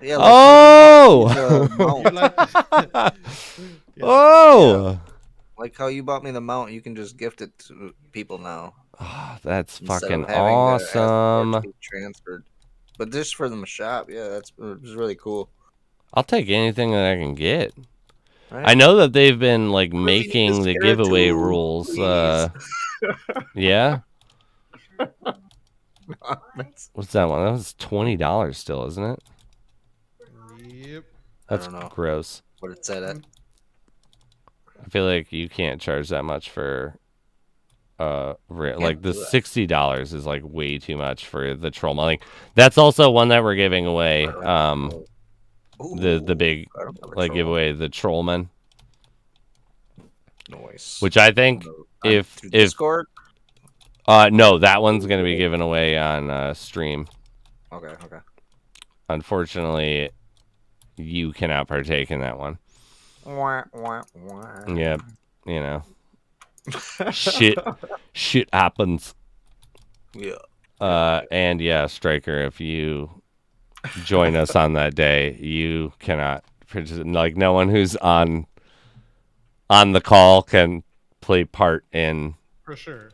Yeah, Oh! mount. Your life- Yeah. Oh! Like how you bought me the mount, you can just gift it to people now. Oh, that's instead of fucking having to ask for it awesome. to be transferred. But just for the shop, yeah, that's really cool. I'll take anything that I can get. Right? I know that they've been like Really need making this the carrot giveaway too, rules. please. Yeah. That's- What's that one? That was $20 still, isn't it? Yep. That's don't know. gross. what it said at. I feel like you can't charge that much for like the do that. $60 is like way too much for the troll. Like that's also one that we're giving away. The Ooh, big I don't have a like troll. giveaway the trollman, Noise. which I think if through if Discord. no, that one's gonna be given away on stream. Okay. Unfortunately, you cannot partake in that one. Wah, wah, wah. Yep, shit happens. Yeah. And yeah, Striker, if you join us on that day, you cannot like no one who's on the call can play part in. For sure.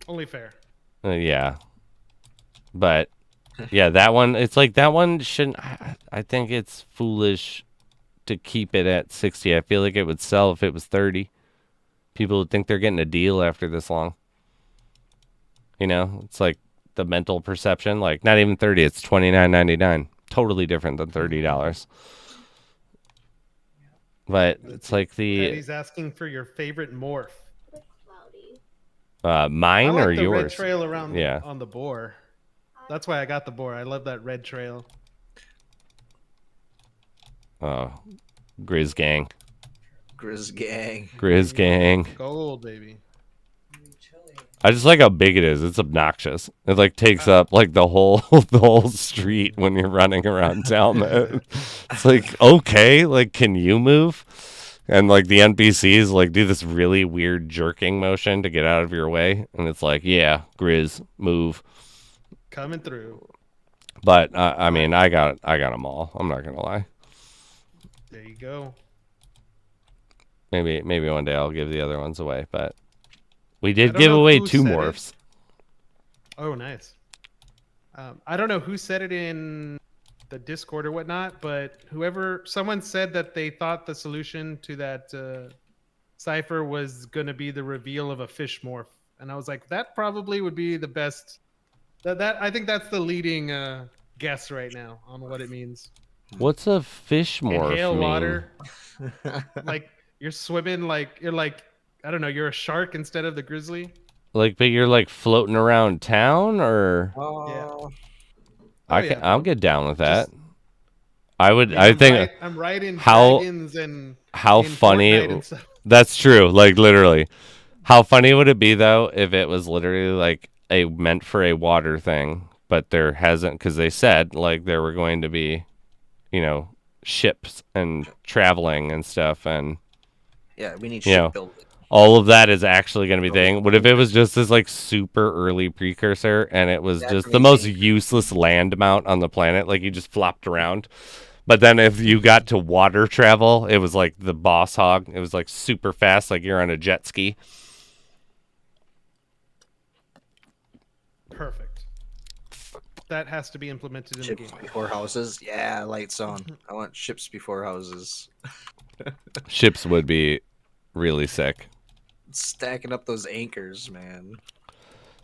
Only fair. Yeah, but yeah, that one. It's like that one shouldn't. I think it's foolish to keep it at 60. I feel like it would sell if it was 30. People would think they're getting a deal after this long. It's like the mental perception. Like not even 30. It's $29.99. totally different than $30. But it's like the Eddie's asking for your favorite morph. Cloudy. I mine like or the red yours. trail around Yeah. on the boar. That's why I got the boar. I love that red trail. Oh, Grizz Gang. Grizz gang. Grizz Gang. Gold, baby. I just like how big it is. It's obnoxious. It like takes up like the whole the whole street when you're running around town. It's like, okay, like can you move? And like the NPCs like do this really weird jerking motion to get out of your way, and it's like, yeah, Grizz, move. Coming through. But I mean, I got them all. I'm not gonna lie. There you go. Maybe one day I'll give the other ones away, but we I did don't give know away who 2 said it. morphs. Oh, nice. I don't know who said it in the Discord or whatnot, but someone said that they thought the solution to that cipher was going to be the reveal of a fish morph, and I was like, that probably would be the best. That I think that's the leading guess right now on what it means. What's a fish morph Inhale mean? water, like you're swimming, like you're like, I don't know, you're a shark instead of the grizzly. Like, but you're like floating around town, or Oh, I'll get down with that. Just- I would. Yeah, I think I'm right in how- dragons and how in funny. Fortnite and stuff. That's true. Like literally, how funny would it be though if it was literally like meant for a water thing, but there hasn't, because they said like there were going to be, ships and traveling and stuff, and yeah, we need Yeah. shipbuilding. all of that is actually going to be thing. What if it was just this like super early precursor and it was That's just the most amazing. useless land mount on the planet, like you just flopped around. But then if you got to water travel, it was like the boss hog. It was like super fast, like you're on a jet ski. Perfect. That has to be implemented in the Ships game. before houses. Yeah, lights on. I want ships before houses. Ships would be really sick. Stacking up those anchors, man.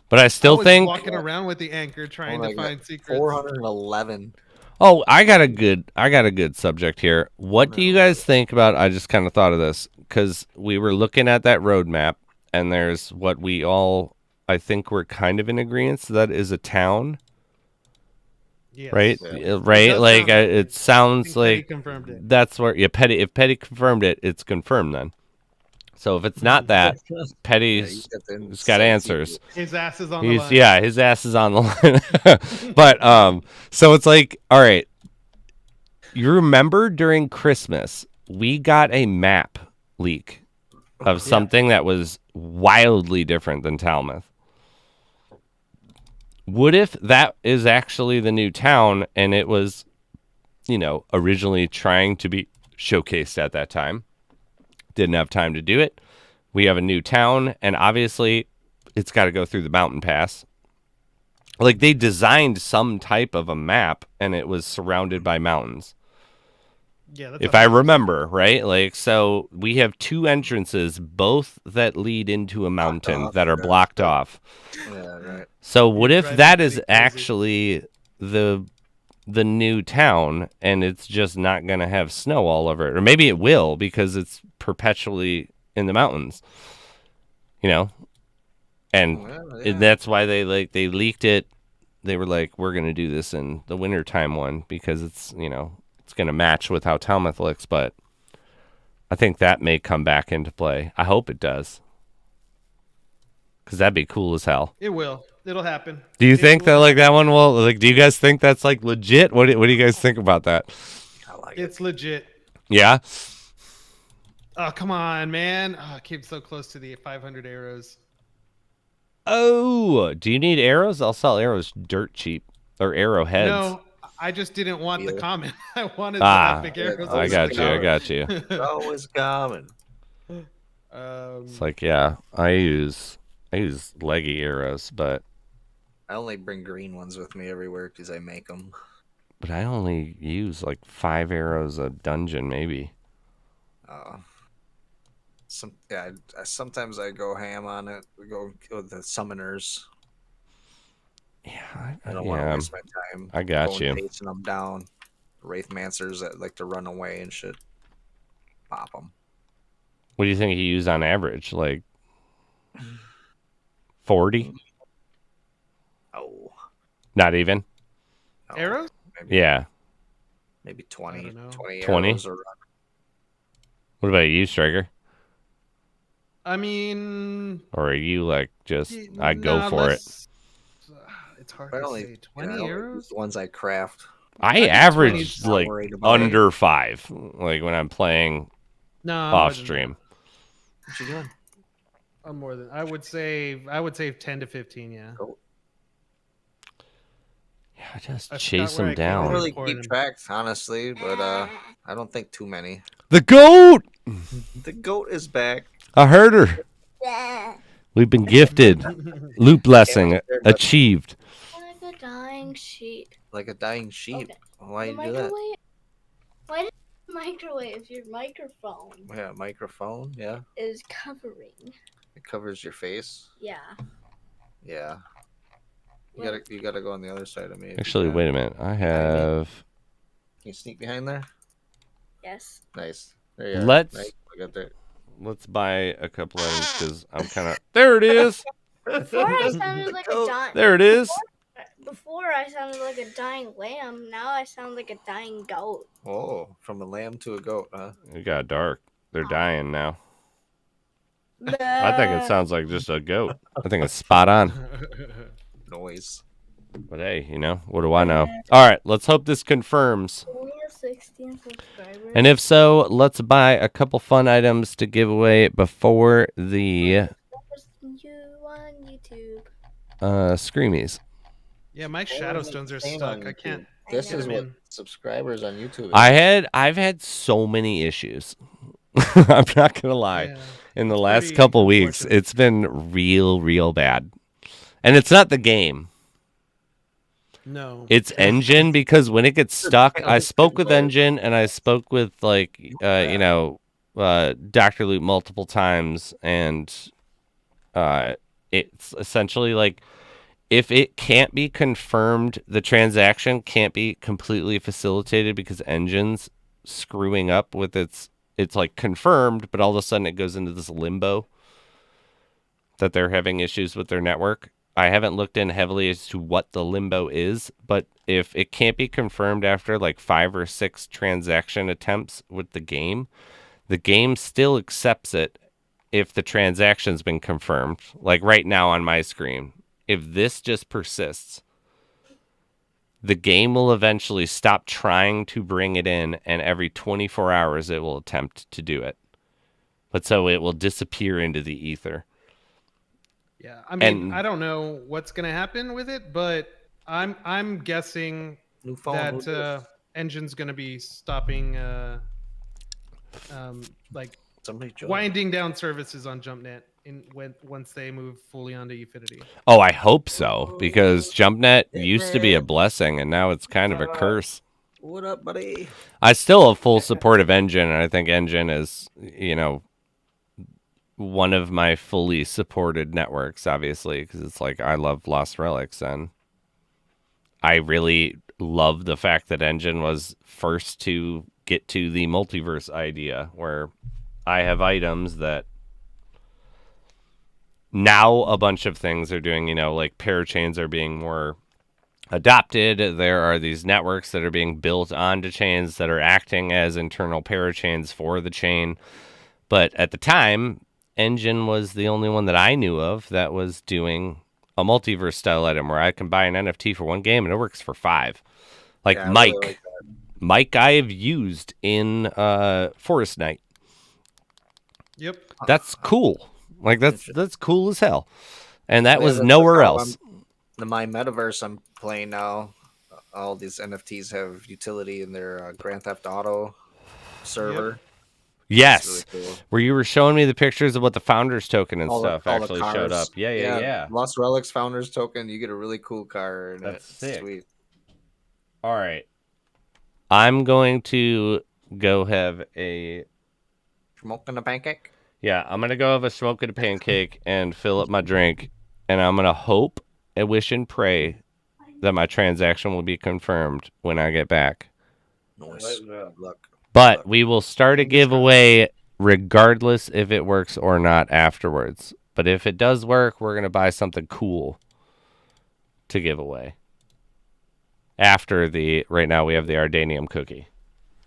But I still I was think walking around with the anchor trying Oh to my God, find secrets. 411. Oh, I got a good subject here. What do you guys think about? I just kind of thought of this because we were looking at that roadmap, and there's what we all, I think, we're kind of in agreement that is a town, Yes. right? Yeah. Right? does Like sound like it I sounds think Petty like confirmed it. that's where. Yeah, Petty. If Petty confirmed it, it's confirmed then. So if it's not that, Petty's he's got answers. His ass is on the line. Yeah, his ass is on the line. But so it's like, all right. You remember during Christmas, we got a map leak of something that was wildly different than Talmuth. What if that is actually the new town and it was, originally trying to be showcased at that time? Didn't have time to do it. We have a new town, and obviously it's got to go through the mountain pass. Like they designed some type of a map and it was surrounded by mountains. Yeah, that's If I remember, right? Like, so we have 2 entrances, both that lead into a mountain off, that are yeah. blocked off. Yeah, right. So what You're if driving that pretty is crazy. actually the new town and it's just not going to have snow all over it? Or maybe it will because it's perpetually in the mountains. And Well, and that's why they leaked it. They were like, we're going to do this in the wintertime one because it's, it's going to match with how Talmuth looks, but I think that may come back into play. I hope it does. Because that'd be cool as hell. It will. It'll happen. Do you It think will that like that one will, like, do you guys think that's like legit? What do you guys think about that? I like it. It's legit. Yeah? Oh, come on, man. Oh, I came so close to the 500 arrows. Oh, do you need arrows? I'll sell arrows dirt cheap. Or arrowheads. No, I just didn't want the Deal. comment. I wanted the Ah, epic arrows. I got you. I got you. It's always common. It's like, yeah, I use leggy arrows, but I only bring green ones with me everywhere because I make them. I only use like 5 arrows a dungeon, maybe. Sometimes I go ham on it. We go with the summoners. Yeah, I don't want to waste my time. I got going you. chasing them down. Wraithmancers that like to run away and shit. Pop them. What do you think you use on average? Like 40? Oh, Not even? no. Arrows? Maybe, Yeah. maybe I 20, don't know. 20 20? arrows or What about you, Striker? I mean, Or are you like just, I go nah, for it? It's hard I to only, say. yeah, 20 I only arrows? use the ones I craft. I think average 20's like worried about it. under 5, like when I'm playing No, off stream. What you doing? I'm more than I would say 10 to 15, yeah. Goat. Yeah, just I chase forgot where them I I came don't down. really Important. keep tracks, honestly, but I don't think too many. The goat! The goat is back. A herder. We've been gifted. Loot blessing achieved. Like a dying sheep. Like a dying sheep. Okay. Why The you do that? microwave. Why did the microwave your microphone Yeah, microphone. Yeah, is covering? it covers your face. Yeah. Yeah. You gotta go on the other side of me. if you Actually, can. wait a minute. I have. Can you sneak behind there? Yes. Nice. There you are. Let's- Nice. I got there. Let's buy a couple items because I'm kind of. There it is. Before I sounded like a goat. dying. There it is. Before I sounded like a dying lamb. Now I sound like a dying goat. Oh, from a lamb to a goat, huh? It got dark. They're dying now. I think it sounds like just a goat. I think it's spot on. Noise. But hey, you know, what do I know? All right, let's hope this confirms. Only have 16 subscribers. And if so, let's buy a couple fun items to give away before the That was you on YouTube. Screamies. Yeah, my shadow stones are Insane stuck. on I can't. YouTube. This I is know. what subscribers on YouTube. I've had so many issues. I'm not gonna lie. Yeah. In the last pretty couple weeks, unfortunate. it's been real bad. And it's not the game. No. It's Engine, because when it gets stuck, I spoke with Engine and I spoke with like Dr. Loot multiple times, and it's essentially like if it can't be confirmed, the transaction can't be completely facilitated because Engine's screwing up with it's like confirmed, but all of a sudden it goes into this limbo that they're having issues with their network. I haven't looked in heavily as to what the limbo is, but if it can't be confirmed after like 5 or 6 transaction attempts with the game still accepts it if the transaction's been confirmed. Like right now on my screen, if this just persists, the game will eventually stop trying to bring it in, and every 24 hours it will attempt to do it. But so it will disappear into the ether. Yeah, I mean, And- I don't know what's gonna happen with it, but I'm guessing New phone. that Engine's gonna be stopping, like Somebody join. winding down services on JumpNet once they move fully onto Ufinity. Oh, I hope so, because JumpNet used to be a blessing, and now it's kind of a curse. What up, buddy? I still have full support of Engine, and I think Engine is, one of my fully supported networks, obviously, because it's like I love Lost Relics, and I really love the fact that Engine was first to get to the multiverse idea, where I have items that now a bunch of things are doing, like parachains are being more adopted. There are these networks that are being built onto chains that are acting as internal parachains for the chain. But at the time, Engine was the only one that I knew of that was doing a multiverse style item where I can buy an NFT for 1 game and it works for 5. Like Yeah, I Mike. really like Mike I have used in Forest Knight. Yep. That's cool. Like that's cool as hell. And that Yeah, was that's nowhere how else. The My Metaverse I'm playing now, all these NFTs have utility in their Grand Theft Auto server. Yes. It's really cool. Where you were showing me the pictures of what the founders token and All the- stuff all the actually showed cars. up. Yeah. Lost Relics Founders token, you get a really cool car. And That's it's sick. sweet. All right. I'm going to go have a Smoking a pancake? I'm gonna go have a smoke and a pancake and fill up my drink, and I'm gonna hope and wish and pray that my transaction will be confirmed when I get back. Nice. Good luck. But we will start a Fingers crossed. giveaway regardless if it works or not afterwards. But if it does work, we're going to buy something cool to give away. After right now we have the Ardanium cookie.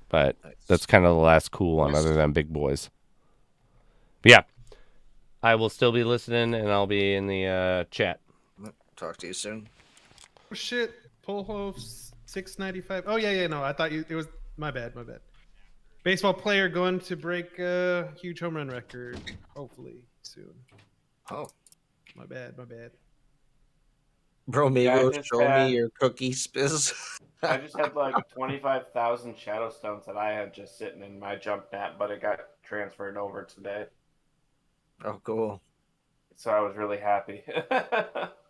But Nice. that's kind of the last cool one other than Big Boys. But yeah. I will still be listening and I'll be in the chat. Talk to you soon. Oh shit, Polho 695. Oh yeah, no, I thought it was my bad. Baseball player going to break a huge home run record, hopefully soon. Oh, My bad. bro, maybe Yeah, I it'll just show had- me your cookie spiz. I just had like 25,000 shadow stones that I had just sitting in my jump net, but it got transferred over today. Oh, cool. So I was really happy.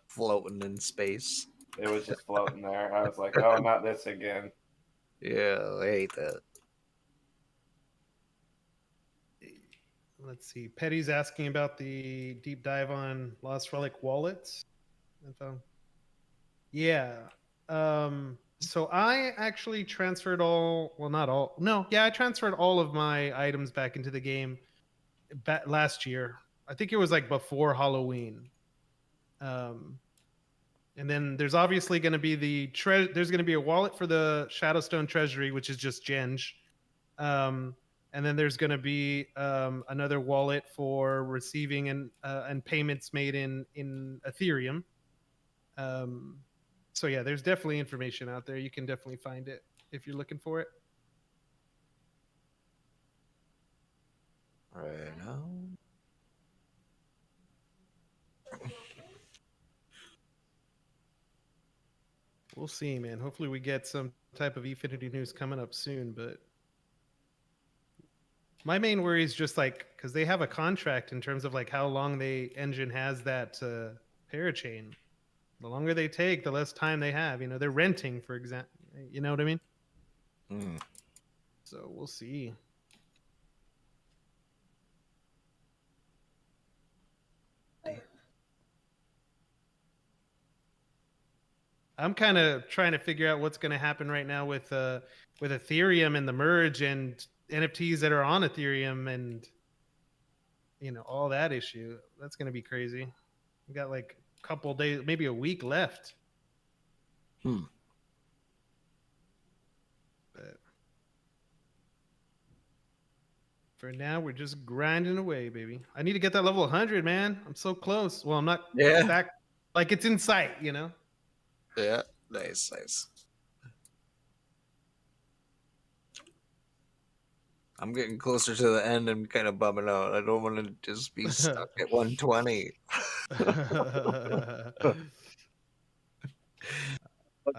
Floating in space. It was just floating there. I was like, oh, not this again. Yeah, I hate that. Let's see. Petty's asking about the deep dive on Lost Relic wallets. Info. Yeah. So I actually transferred I transferred all of my items back into the game last year. I think it was like before Halloween. And then there's obviously going to be there's going to be a wallet for the Shadowstone Treasury, which is just Genge. And then there's going to be another wallet for receiving and payments made in Ethereum. So yeah, there's definitely information out there. You can definitely find it if you're looking for it. Right now. We'll see, man. Hopefully we get some type of Efinity news coming up soon, but my main worry is just like because they have a contract in terms of like how long the engine has that parachain. The longer they take, the less time they have. You know, they're renting, for example. You know what I mean? Mm. So we'll see. I'm kind of trying to figure out what's going to happen right now with Ethereum and the merge and NFTs that are on Ethereum and all that issue. That's going to be crazy. We got like a couple days, maybe a week left. But for now, we're just grinding away, baby. I need to get that level 100, man. I'm so close. Well, I'm not back. Like it's in sight, Yeah, nice. I'm getting closer to the end and kind of bumming out. I don't want to just be stuck at 120. It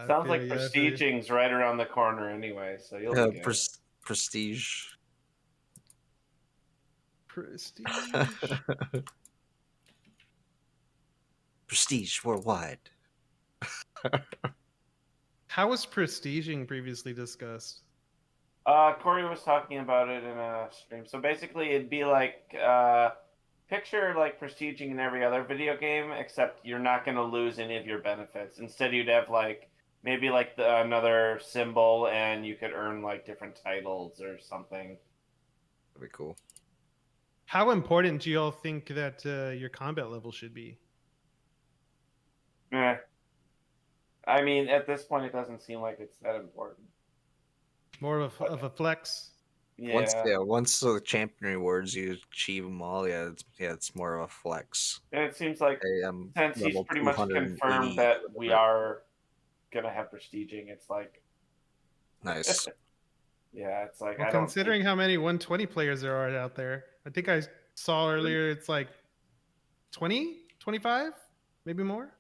sounds like prestiging's right around the corner anyway, so you'll be good. Prestige. Prestige worldwide. How was prestiging previously discussed? Corey was talking about it in a stream. So basically, it'd be like picture like prestiging in every other video game, except you're not going to lose any of your benefits. Instead, you'd have like maybe like another symbol, and you could earn like different titles or something. That'd be cool. How important do y'all think that your combat level should be? I mean, at this point, it doesn't seem like it's that important. More of a flex. Yeah. Once the champion rewards you achieve them all, it's more of a flex. And it seems like since he's pretty much confirmed that we are gonna have prestiging, it's like nice. Yeah, it's like well, considering how many 120 players there are out there, I think I saw earlier it's like 20, 25, maybe more.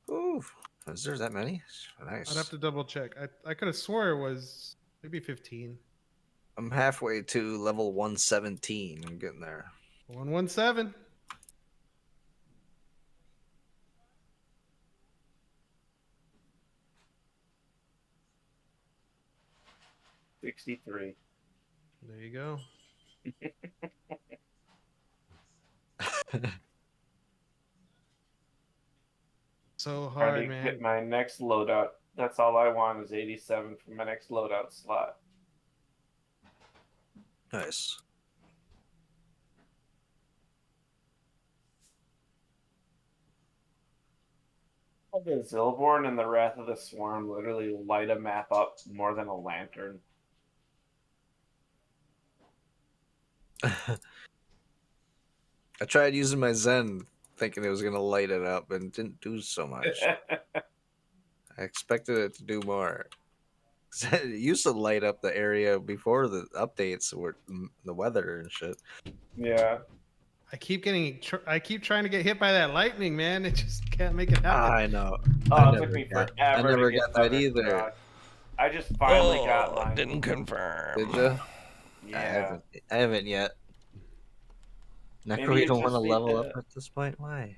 Ooh, is there that many? Nice. I'd have to double check. I could have swore it was maybe 15. I'm halfway to level 117. I'm getting there. 117. $63. There you go. so Trying hard, to man. get my next loadout. That's all I want is 87 for my next loadout slot. Nice. The Zilborn and the Wrath of the Swarm literally light a map up more than a lantern. I tried using my Zen thinking it was going to light it up and didn't do so much. I expected it to do more. It used to light up the area before the updates were the weather and shit. Yeah. I keep trying to get hit by that lightning, man. It just can't make it happen. I know. Oh, it took me forever. I never to get got that either. God. I just finally got mine. Didn't confirm. Did you? Yeah. I haven't yet. Maybe Necro, you you don't want to just need level to- up at this point? Why?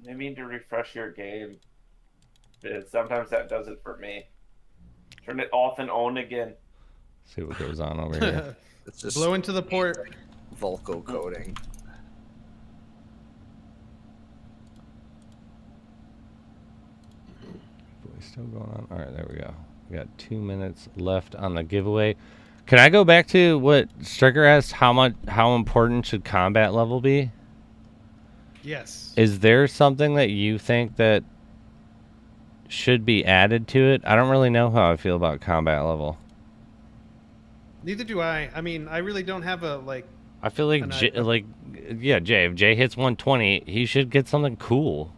They need to refresh your game. But sometimes that does it for me. Turn it off and on again. See what goes on over here. It's just Blow into the port. Vulko coding. Still going on. All right, there we go. We got 2 minutes left on the giveaway. Can I go back to what Striker asked? How important should combat level be? Yes. Is there something that you think that should be added to it? I don't really know how I feel about combat level. Neither do I. I mean, I really don't have a I feel like Jay, if Jay hits 120, he should get something cool.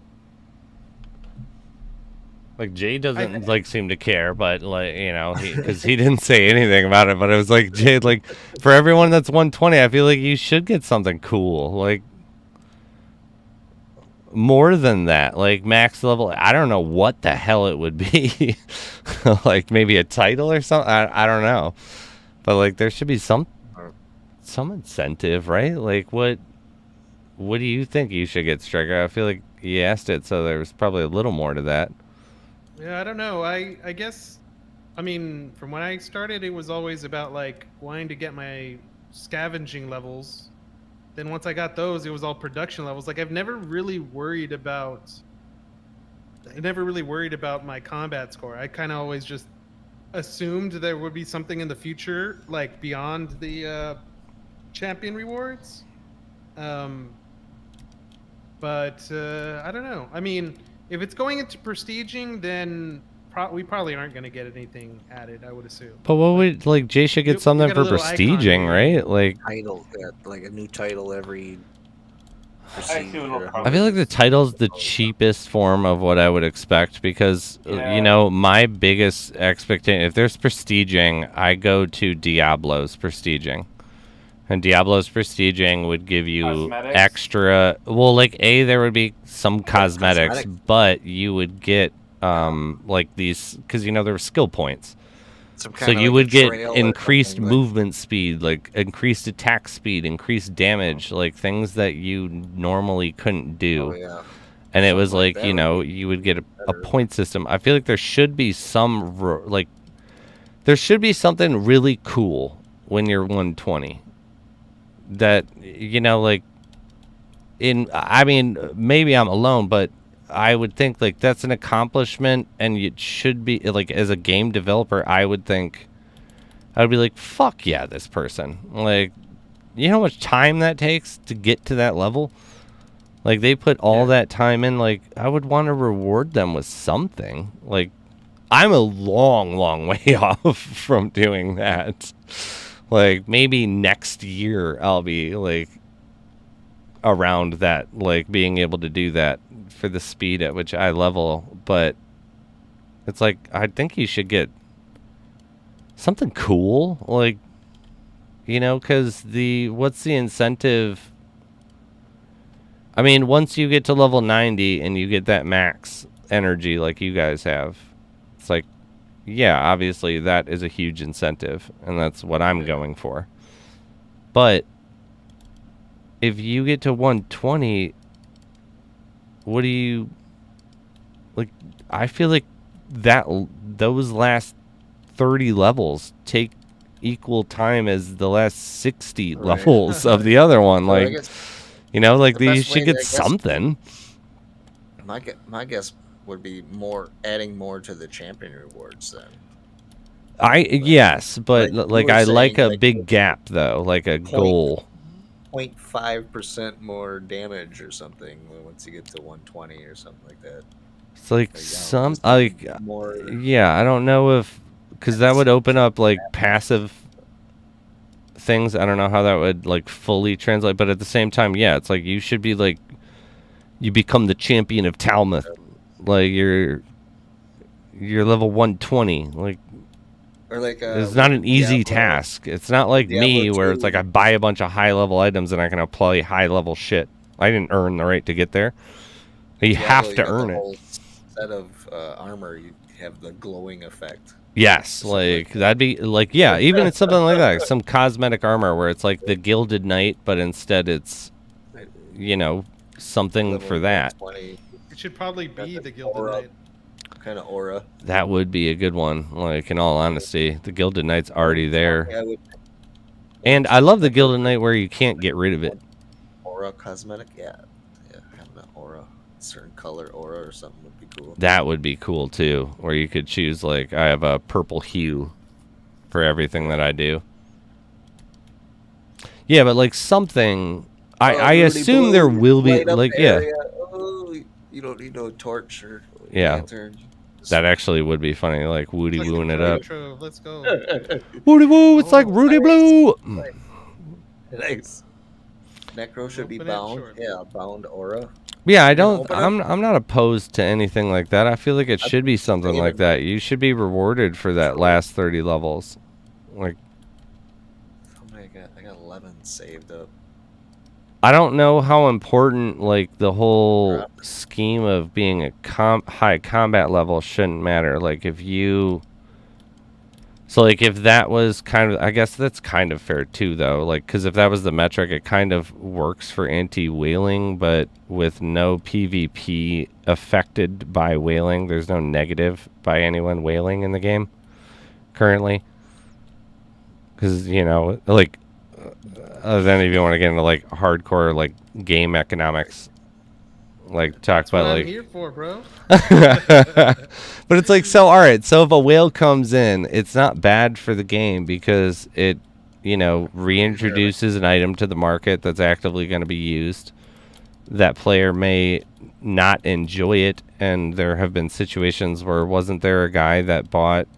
Like Jay doesn't seem to care, but because he didn't say anything about it. But it was like Jay, like for everyone that's 120, I feel like you should get something cool, like more than that, like max level. I don't know what the hell it would be, like maybe a title or something. I don't know, but like there should be some incentive, right? Like what do you think you should get, Striker? I feel like you asked it, so there was probably a little more to that. Yeah, I don't know. I guess, I mean, from when I started, it was always about like wanting to get my scavenging levels. Then once I got those, it was all production levels. Like I never really worried about my combat score. I kind of always just assumed there would be something in the future, like beyond the champion rewards. But I don't know. I mean, if it's going into prestiging, then we probably aren't going to get anything added, I would assume. But what would Jay should get something for prestiging, right? Like title, like a new title every. I feel like the title's the cheapest form of what I would expect because my biggest expectation, if there's prestiging, I go to Diablo's prestiging. And Diablo's prestiging would give you extra. Well, there would be some cosmetics, but you would get like these because there were skill points. So you would get increased movement speed, like increased attack speed, increased damage, like things that you normally couldn't do. Oh, yeah. And it was like you would get a point system. I feel like there should be there should be something really cool when you're 120. That I mean maybe I'm alone, but I would think like that's an accomplishment, and it should be like as a game developer I would think I would be like, fuck yeah, this person, like you know how much time that takes to get to that level. Like they put all that time in. Like I would want to reward them with something. Like I'm a long way off from doing that. Like maybe next year I'll be like around that, like being able to do that for the speed at which I level. But it's like I think you should get something cool, like because what's the incentive? I mean, once you get to level 90 and you get that max energy like you guys have, it's like, yeah, obviously that is a huge incentive, and that's what I'm going for. But if you get to 120, what do you like? I feel like those last 30 levels take equal time as the last 60 levels of the other one. So like, you should get something. My guess would be more adding more to the champion rewards then. Yes, but like you like were I like saying, a like, big gap though, like a goal. 0.5% more damage or something once you get to 120 or something like that. It's like Like, some just like more. yeah, I don't know if because that would open up like passive things. I don't know how that would like fully translate, but at the same time, yeah, it's like you should be like you become the champion of Talmuth, like you're level 120, like. Or like It's not an easy task. It's not like me where it's like I buy a bunch of high level items and I can apply high level shit. I didn't earn the right to get there. You have to earn it. Whole set of armor, you have the glowing effect. Yes, like that'd be like yeah, even it's something like that, some cosmetic armor where it's like the Gilded Knight, but instead it's something Level for that. 120, It should probably be the Gilded aura. Knight. Kind of aura. That would be a good one. Like in all honesty, the Gilded Knight's already there, and I love the Gilded Knight where you can't get rid of it. Aura cosmetic, yeah, having an aura, certain color aura or something would be cool. That would be cool too, where you could choose like I have a purple hue for everything that I do. Yeah, but like something, I assume there will be like area. Oh, you don't need no torch or lantern. That actually would be funny, like Woody wooing it up. Intro, let's go. Woody woo, it's like Rudy Blue. Nice. Necro should be Open it, bound. sure. Yeah, bound aura. Yeah, open I'm not opposed to anything like that. I feel like it should be something like that. You should be rewarded for that last 30 levels. Like How many I got 11 saved up. I don't know how important like the whole scheme of being a high combat level shouldn't matter. Like if you like if that was kind of, I guess that's kind of fair too though, like because if that was the metric, it kind of works for anti-whaling, but with no PvP affected by whaling. There's no negative by anyone whaling in the game currently, because like other than if you want to get into like hardcore like game economics, like talk about like I'm here for, bro. but it's like, so all right, so if a whale comes in, it's not bad for the game because it reintroduces an item to the market that's actively going to be used. That player may not enjoy it, and there have been situations where wasn't there a guy that bought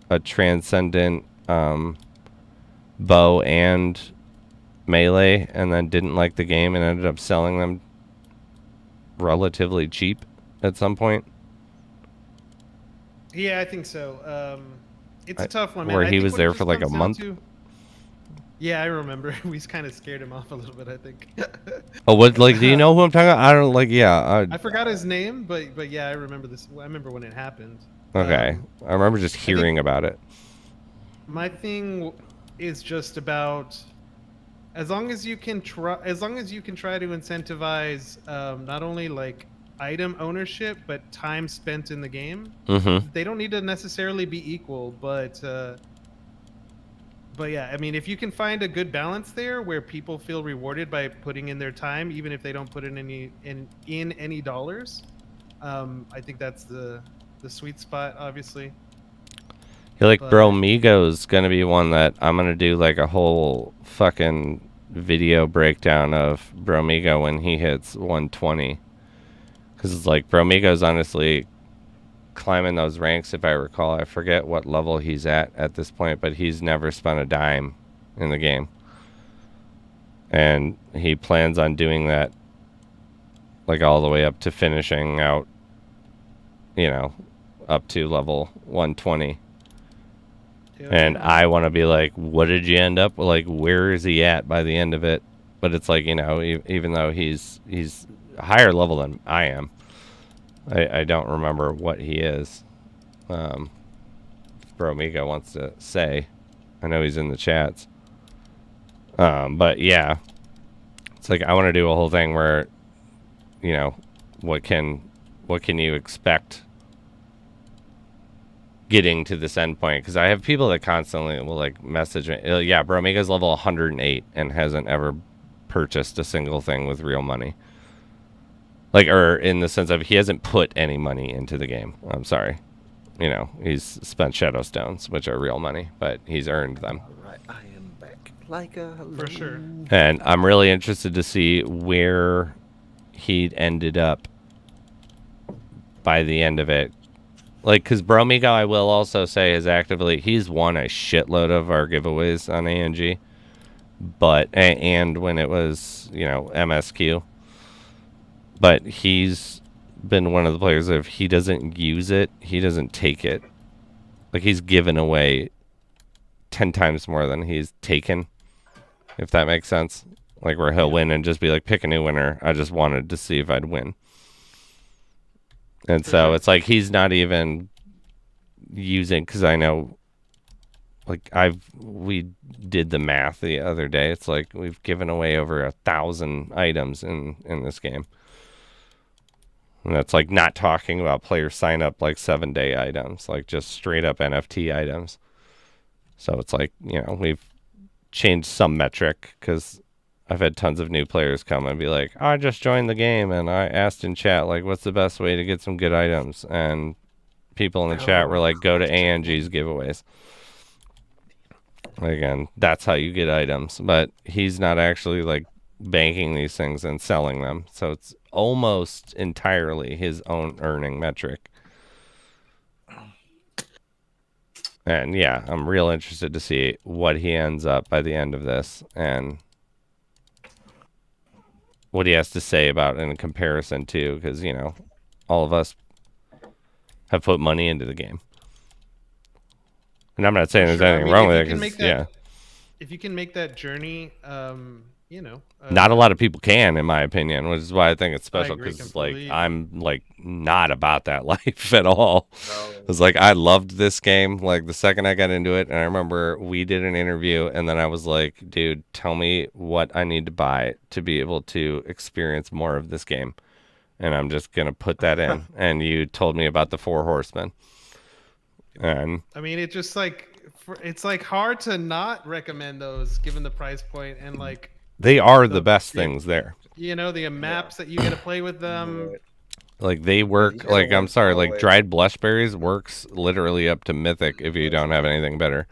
a transcendent bow and melee and then didn't like the game and ended up selling them relatively cheap at some point? Yeah, I think so. It's a tough one, man. Where I he think was what it there just for like a comes down month. Yeah, I remember. We kind of scared him off a little bit, I think. Oh, what? Like, do you know who I'm talking about? I don't like. Yeah. I forgot his name, but yeah, I remember this. I remember when it happened. Okay, I remember just hearing about it. My thing is just about as long as you can try to incentivize not only like item ownership but time spent in the game. Mm-hmm. They don't need to necessarily be equal, but yeah, I mean, if you can find a good balance there where people feel rewarded by putting in their time, even if they don't put in any dollars, I think that's the sweet spot, obviously. Bromigo's gonna be one that I'm gonna do like a whole fucking video breakdown of Bromigo when he hits 120, because it's like Bromigo's honestly climbing those ranks. If I recall, I forget what level he's at this point, but he's never spent a dime in the game, and he plans on doing that like all the way up to finishing out, up to level 120. And I want to be like, what did you end up with? Like, where is he at by the end of it? But it's like, even though he's higher level than I am, I don't remember what he is. Bromigo wants to say. I know he's in the chats. But yeah, it's like I want to do a whole thing where, what can you expect getting to this end point? Because I have people that constantly will like message me, yeah, Bromigo's level 108 and hasn't ever purchased a single thing with real money. Like, or in the sense of he hasn't put any money into the game. I'm sorry. You know, he's spent shadow stones, which are real money, but he's earned them. All right, I am back. Like a hello. For sure. And I'm really interested to see where he ended up by the end of it. Like, because Bromigo, I will also say, is actively, he's won a shitload of our giveaways on ANG. But, and when it was, you know, MSQ. But he's been one of the players that if he doesn't use it, he doesn't take it. Like, he's given away 10 times more than he's taken, if that makes sense. Like, where he'll win and just be like, pick a new winner. I just wanted to see if I'd win. And so it's like he's not even using, because I know, like, we did the math the other day. It's like we've given away over 1,000 items in this game. And that's like not talking about player sign up like 7-day items, like just straight up NFT items. So it's like, you know, we've changed some metric because I've had tons of new players come and be like, I just joined the game and I asked in chat, like, what's the best way to get some good items? And people in the chat were like, go to ANG's giveaways. Again, that's how you get items. But he's not actually like banking these things and selling them. So it's almost entirely his own earning metric. And yeah, I'm real interested to see what he ends up by the end of this and what he has to say about it in comparison to, because, you know, all of us have put money into the game. And I'm not saying there's anything wrong with it, because, yeah. If you can make that journey, you know. Not a lot of people can, in my opinion, which is why I think it's special, agree because, like, completely. I'm, like, not about that life at all. No. It's like, I loved this game, like, the second I got into it, and I remember we did an interview, and then I was like, dude, tell me what I need to buy to be able to experience more of this game. And I'm just going to put that in. And you told me about the 4 Horsemen. And I mean, it just like it's like hard to not recommend those given the price point and like they are the best things there. You know, the maps that you get to play with them. Like, they work, like, I'm sorry, like, dried blushberries works literally up to mythic if you don't have anything better.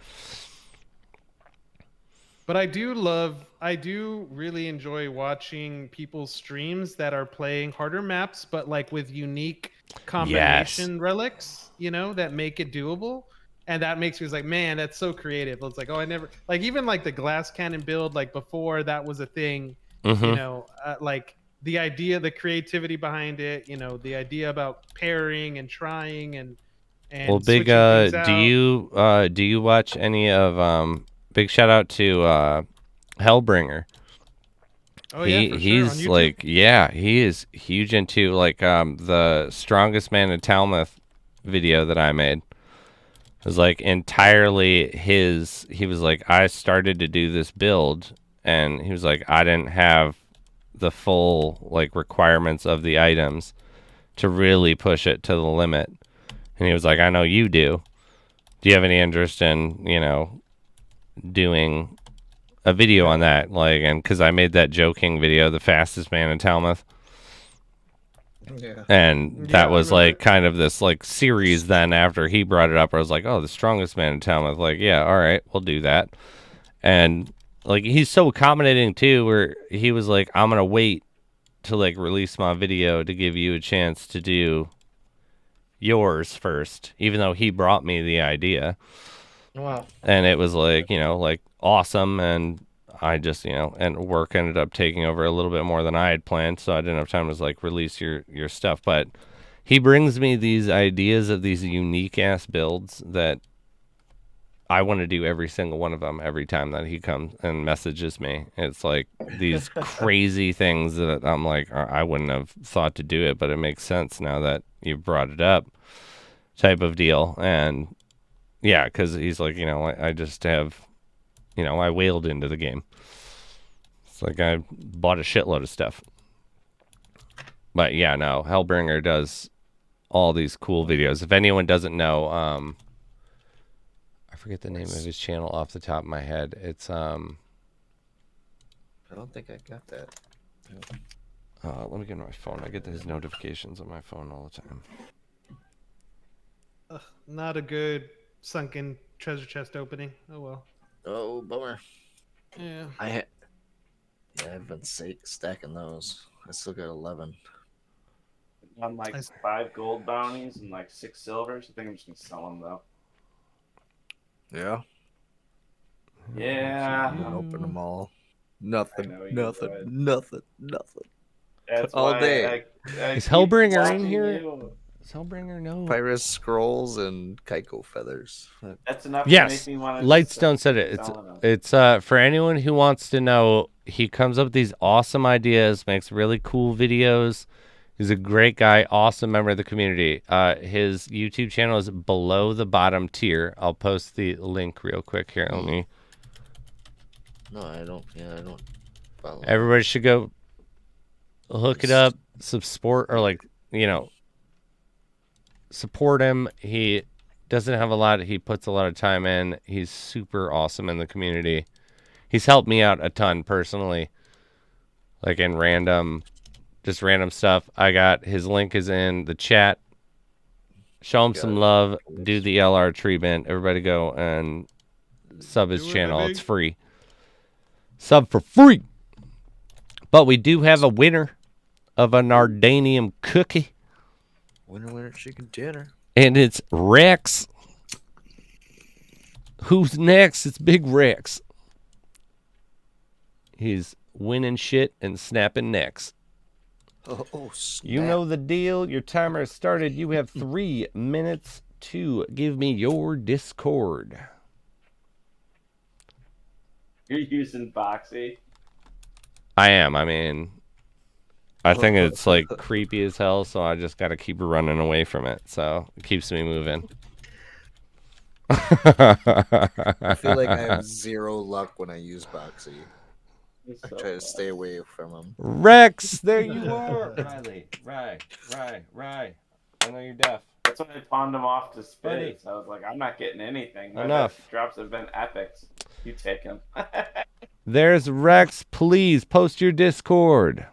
But I do really enjoy watching people's streams that are playing harder maps, but like with unique combination relics, you know, that make it doable. And that makes me like, man, that's so creative. It's like, oh, I never, like, even like the glass cannon build, like before that was a thing, you know, like the idea, the creativity behind it, you know, the idea about pairing and trying and well, big, do you watch any of, big shout out to Hellbringer. Oh, yeah, for he's sure. like, yeah, he is huge into like the Strongest Man in Talmouth video that I made. It was like entirely his. He was like, I started to do this build, and he was like, I didn't have the full like requirements of the items to really push it to the limit. And he was like, I know you do. Do you have any interest in, you know, doing a video on that? Like, and because I made that joking video, the fastest man in Talmouth. Yeah. And that was like kind of this like series then after he brought it up. I was like, oh, the strongest man in Talmouth. Like, yeah, all right, we'll do that. And like, he's so accommodating too, where he was like, I'm going to wait to like release my video to give you a chance to do yours first, even though he brought me the idea. Wow. And it was like, you know, like awesome. And I just, you know, and work ended up taking over a little bit more than I had planned. So I didn't have time to like release your stuff. But he brings me these ideas of these unique ass builds that I want to do every single one of them every time that he comes and messages me. It's like these crazy things that I'm like, I wouldn't have thought to do it, but it makes sense now that you brought it up, type of deal. And yeah, because he's like, you know, I just have, you know, I whaled into the game. It's like I bought a shitload of stuff. But yeah, no, Hellbringer does all these cool videos. If anyone doesn't know, I forget the name of his channel off the top of my head. It's I don't think I got that. Let me get my phone. I get his notifications on my phone all the time. Not a good sunken treasure chest opening. Oh well. Oh, bummer. Yeah. I've been stacking those. I still got 11. On like 5 gold bounties and like 6 silvers. I think I'm just gonna sell them though. Yeah. Yeah. I'm gonna open them all. Nothing. I know you Nothing. would. Nothing. Nothing. That's All why day. I Is keep Hellbringer in watching here? you. Is Hellbringer? No. Pyrus scrolls and Kaiko feathers. That's enough Yes, to make me want to. Lightstone said it. It's for anyone who wants to know. He comes up with these awesome ideas, makes really cool videos. He's a great guy, awesome member of the community. His YouTube channel is below the bottom tier. I'll post the link real quick here. Let me. No, I don't. Yeah, I don't follow. Everybody should go hook it up, support, or like, you know, support him. He doesn't have a lot. He puts a lot of time in. He's super awesome in the community. He's helped me out a ton personally, like in random stuff. I got his link is in the chat. Show him some love. Do the LR treatment. Everybody go and sub his channel. It's free. Sub for free. But we do have a winner of a Nardanium cookie. Winner, chicken dinner. And it's Rex. Who's next? It's Big Rex. He's winning shit and snapping necks. Oh, snap. You know the deal. Your timer has started. You have 3 minutes to give me your Discord. You're using Boxy. I am. I mean, I think it's like creepy as hell, so I just got to keep running away from it. So it keeps me moving. I feel like I have 0 luck when I use Boxy. I try to stay away from him. Rex, there you are. Riley, Rye. I know you're deaf. That's why I pawned him off to Buddy. Spiz. I was like, I'm not getting anything. My Enough. best drops have been epics. You take him. There's Rex. Please post your Discord.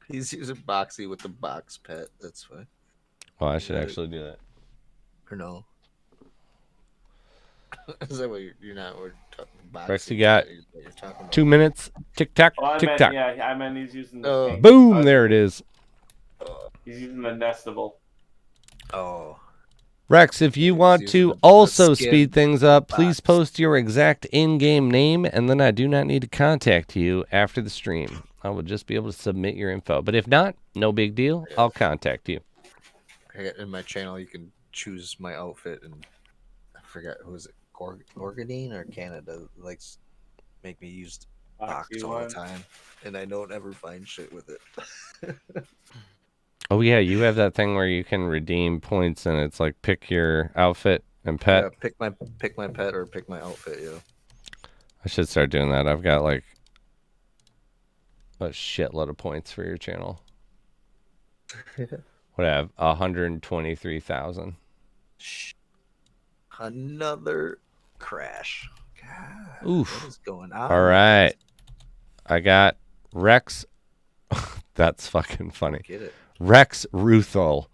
He's using Boxy with the box pet. That's fine. Oh, I should actually do that. Or no? Is that what you're not? We're talking Boxy. Rex, you got what you're talking about. 2 minutes. Tick tock. Well, Tick tock. I meant he's using the Oh. pink. Boom. There it is. He's using the nestable. Oh. Rex, if you want using to the also skin speed things up, please box. post your exact in-game name, and then I do not need to contact you after the stream. I will just be able to submit your info. But if not, no big deal. I'll contact you. In my channel, you can choose my outfit, and I forgot who is it, Gorgonine or Canada likes make me use box all the time, and I don't ever find shit with it. Oh, yeah, you have that thing where you can redeem points, and it's like pick your outfit and pet. Yeah, pick my pet or pick my outfit. Yeah. I should start doing that. I've got like a shitload of points for your channel. What I have? 123,000. Another crash. God, Oof. what is going on? All right. I got Rex. That's fucking funny. Get it. Rex Ruthel.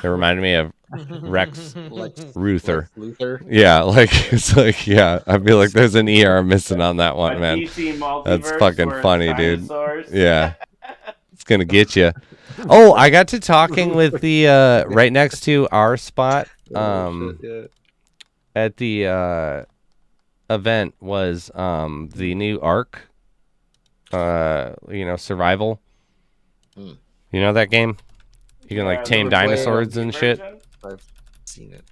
It reminded me of Rex Ruther. Luther. Yeah, like it's like I'd be like, there's an ER missing on that one, man. That's fucking funny, dude. Yeah, it's gonna get you. Oh, I got to talking with the right next to our spot. At the event was the new Ark. Survival. You know that game? You can like tame dinosaurs and shit. I've seen it.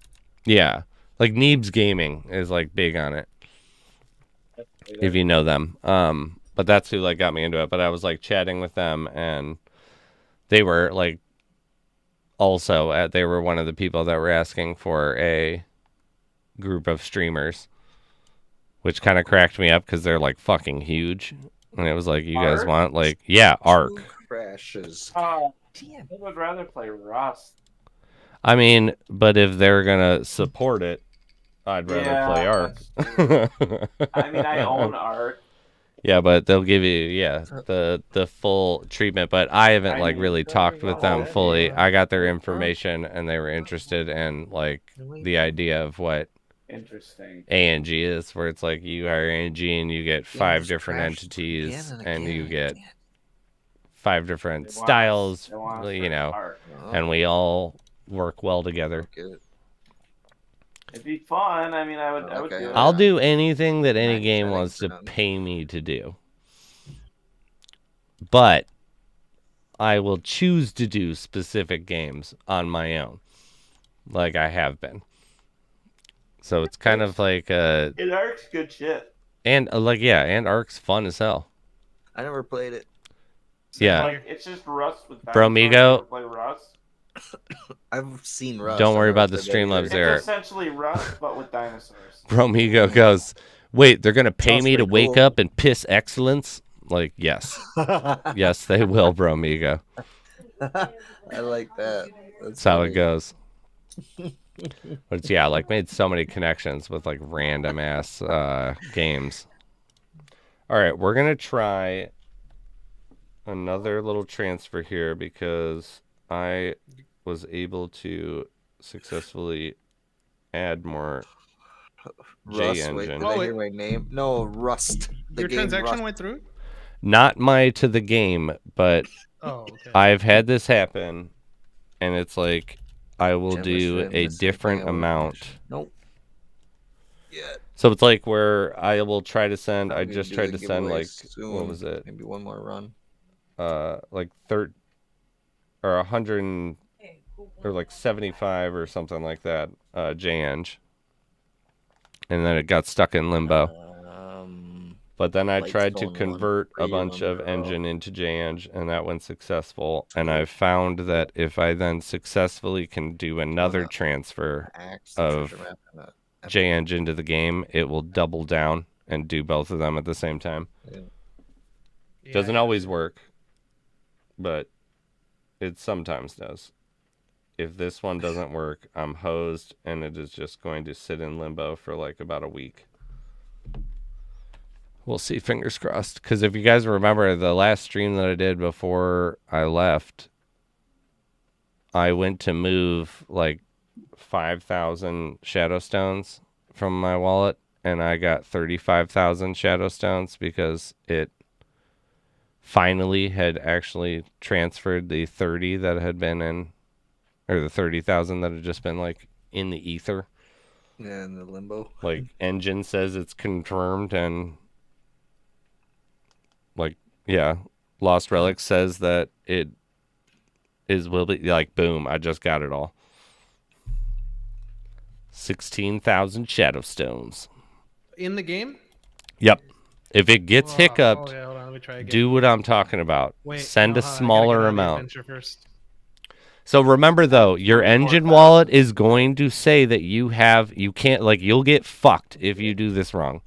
Yeah, like Neebs Gaming is like big on it. If you know them. But that's who like got me into it. But I was like chatting with them, and they were like also they were one of the people that were asking for a group of streamers, which kind of cracked me up because they're like fucking huge. And it was like, you guys want like, Ark. Crashes. Oh, damn. I would rather play Rust. I mean, but if they're gonna support it, I'd rather play Ark. I mean, I own Ark. Yeah, but they'll give you the full treatment. But I haven't like really talked with them fully. I got their information and they were interested in like the idea of what Interesting. ANG is, where it's like you hire ANG and you get 5 different entities and you get 5 different styles, you know, and we all work well together. It'd be fun. I mean, I would do it. I'll do anything that any game settings wants are to done. pay me to do. But I will choose to do specific games on my own, like I have been. So it's kind of like It Ark's good shit. and and Ark's fun as hell. I never played it. Yeah. Like, it's just Rust with Bro, dinosaurs. Migo. You ever play Rust? I've seen Rust. Don't worry I about never the played that Streamlabs either. there. It's essentially Rust, but with dinosaurs. Bromigo goes, wait, they're gonna pay Sounds me to pretty wake cool. up and piss excellence? Like, yes. Yes, they will, Bromigo. I like that. That's how it goes. But it's, like made so many connections with like random ass games. All right, we're gonna try another little transfer here because I was able to successfully add more Rust. Wait, J-Engine. did I hear my name? No, Rust. The Your game transaction Rust. went through? Not my to the game, but Oh, okay. I've had this happen, and it's like I will Gem do Restraint, a this is the thing different I wanna amount. finish. Nope. Yeah. So it's like where I will try to send. I I'm gonna just do tried the to send giveaway like soon. what was it? Maybe one more run. Like 30 or 100 or like 75 or something like that. J-Eng. And then it got stuck in limbo. But then I tried to Lightstone convert a one, bunch of engine into J-Eng, and that went successful. And I've found that if I then successfully can do another transfer of J-Eng into the game, it will double down and do both of them at the same time. Yeah, Doesn't always work, but it sometimes does. If this one doesn't work, I'm hosed, and it is just going to sit in limbo for like about a week. We'll see, fingers crossed. Because if you guys remember the last stream that I did before I left, I went to move like 5,000 shadow stones from my wallet, and I got 35,000 shadow stones because it finally had actually transferred the 30 that had been in, or the 30,000 that had just been like in the ether. Yeah, in the limbo. Like engine says it's confirmed, and like Lost Relics says that it will be like boom, I just got it all. 16,000 shadow stones. In the game? Yep. If it gets Oh, hiccuped, yeah, hold on, let me try again. do what I'm talking about. Wait, Send no, a hold on, I gotta get smaller out of the amount. adventure first. So remember though, your engine wallet is going to say that you can't, like, you'll get fucked if you do this wrong.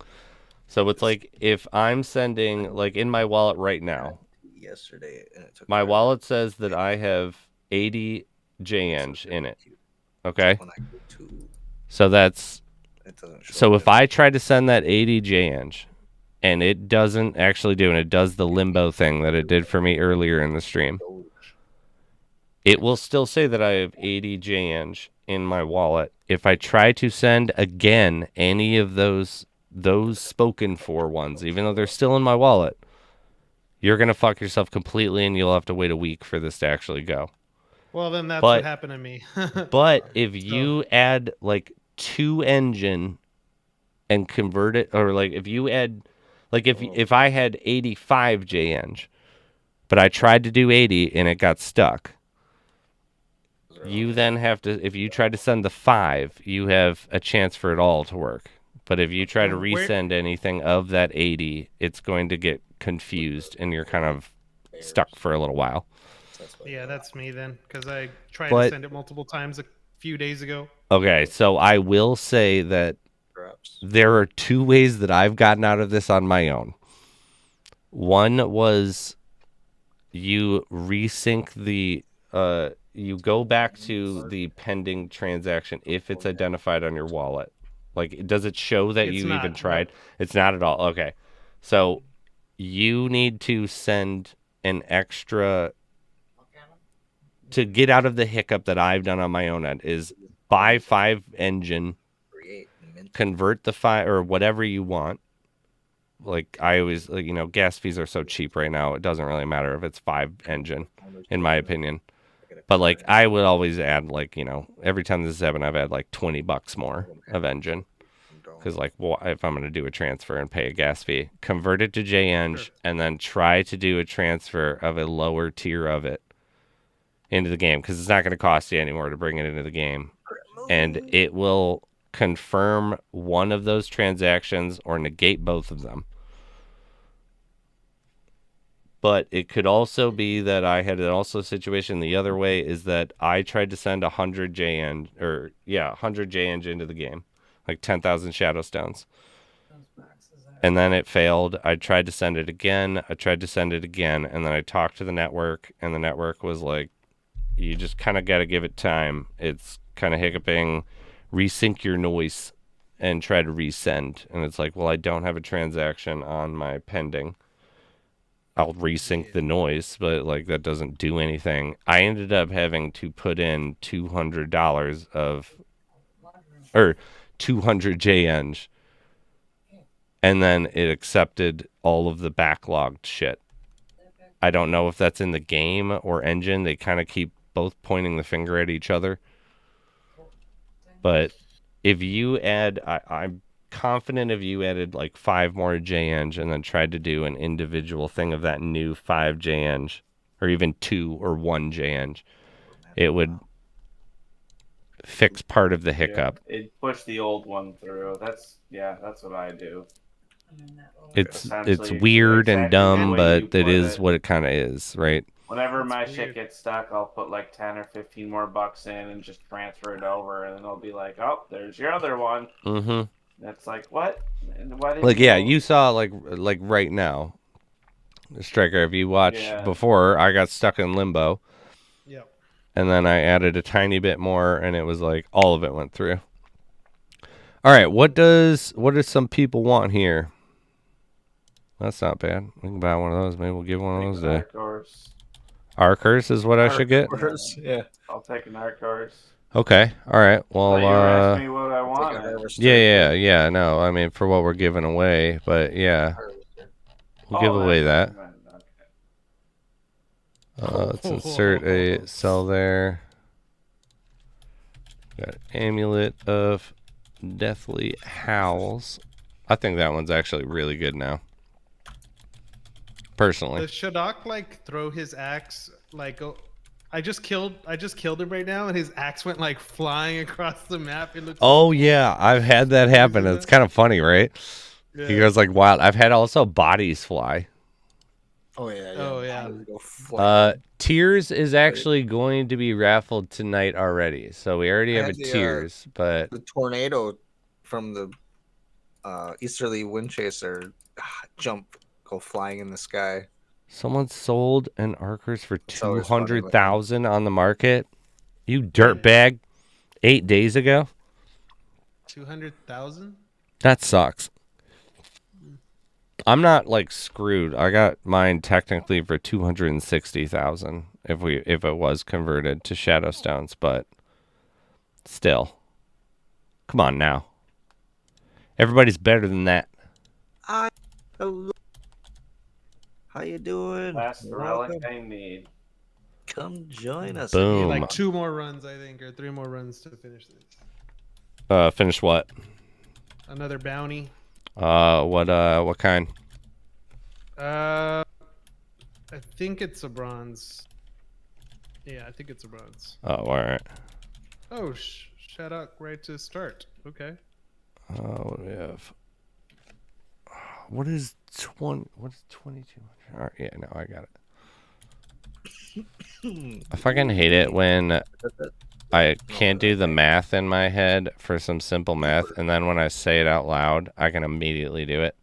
So it's like if I'm sending, like in my wallet right now, Yesterday, and it took my forever. wallet says that I have 80 J-Eng in it. Okay? When I go to, So that's, it doesn't show so up if I try to send that 80 J-Eng and it doesn't actually do, and it does the limbo thing that it did for me earlier in the stream, it will still say that I have 80 J-Eng in my wallet. If I try to send again any of those spoken for ones, even though they're still in my wallet, you're going to fuck yourself completely, and you'll have to wait a week for this to actually go. Well, then that's But- what happened to me. But if you add like 2 engine and convert it, or like if you add, like if I had 85 J-Eng, but I tried to do 80 and it got stuck, you then have to, if you try to send the 5, you have a chance for it all to work. But if you try to Where- resend anything of that 80, it's going to get confused, and you're kind of stuck for a little while. Yeah, that's me then, because I tried But- to send it multiple times a few days ago. Okay, so I will say that there are 2 ways that I've gotten out of this on my own. One was you resync the, you go back to the pending transaction if it's identified on your wallet. Like, does it show that It's you not, even no. tried? It's not at all. Okay. So you need to send an extra to get out of the hiccup that I've done on my own end is buy 5 engine, Create and mint. convert the 5 or whatever you want. Like I always, like, you know, gas fees are so cheap right now. It doesn't really matter if it's 5 engine, in my opinion. But like I would always add, like, you know, every time this has happened, I've had like $20 more of engine. Because, like, well, if I'm going to do a transfer and pay a gas fee, convert it to JEng, Sure. and then try to do a transfer of a lower tier of it into the game, because it's not going to cost you anymore to bring it into the game. And it will confirm one of those transactions or negate both of them. But it could also be that I had also a situation the other way, is that I tried to send 100 JEng, 100 JEng into the game. Like 10,000 Shadow Stones. And then it failed. I tried to send it again. And then I talked to the network, and the network was like, you just kind of got to give it time. It's kind of hiccuping. Resync your noise and try to resend. And it's like, well, I don't have a transaction on my pending. I'll resync the noise, but like that doesn't do anything. I ended up having to put in $200 or 200 JEng, and then it accepted all of the backlogged shit. I don't know if that's in the game or engine. They kind of keep both pointing the finger at each other. But if you add, I'm confident if you added like 5 more JEng and then tried to do an individual thing of that new 5 JEng, or even 2 or 1 JEng, it would fix part of the hiccup. Yeah, it pushed the old one through. That's what I do. It's Essentially, weird and exactly dumb, the way but you it put is it. what it kind of is, right? Whenever That's my weird. shit gets stuck, I'll put like 10 or 15 more bucks in and just transfer it over, and then I'll be like, "Oh, there's your other one." Mm-hmm. That's like, what? And why didn't Like, yeah, go- you saw like right now, Striker. If you watch Yeah. before, I got stuck in limbo, Yep. and then I added a tiny bit more, and it was like all of it went through. All right, what does some people want here? That's not bad. We can buy one of those. Maybe we'll give one of those to Arcors. Arcurs is what I should get. Yeah. I'll take an Arcors. Okay. All right. Well, you asked me what I wanted. yeah. No, I mean for what we're giving away, but yeah, we'll give away that. Let's insert a cell there. Got Amulet of Deathly Howls. I think that one's actually really good now. Personally. Does Shadok like throw his axe like? I just killed him right now, and his axe went like flying across the map. It looks. Oh yeah, I've had that happen. It's kind of funny, right? Yeah. He goes like wild. I've had also bodies fly. Oh yeah. Oh, yeah. Go flying. Tears is actually going to be raffled tonight already. So we already I have a had the, Tears, but The tornado from the easterly wind chaser go flying in the sky. someone sold an Arcers for always funny, 200,000 on the market. You dirtbag! 8 days ago. 200,000. That sucks. I'm not like screwed. I got mine technically for 260,000 if it was converted to Shadow Stones, but still. Come on now. Everybody's better than that. Hello. How you doing? Last relic I need. Come join us. Boom. Like 2 more runs, I think, or 3 more runs to finish this. Finish what? Another bounty. What kind? I think it's a bronze. Yeah, I think it's a bronze. Oh, all right. Oh, Shadok right to start. Okay. What do we have? What is 2200? All right, yeah, no, I got it. I fucking hate it when I can't do the math in my head for some simple math, and then when I say it out loud, I can immediately do it.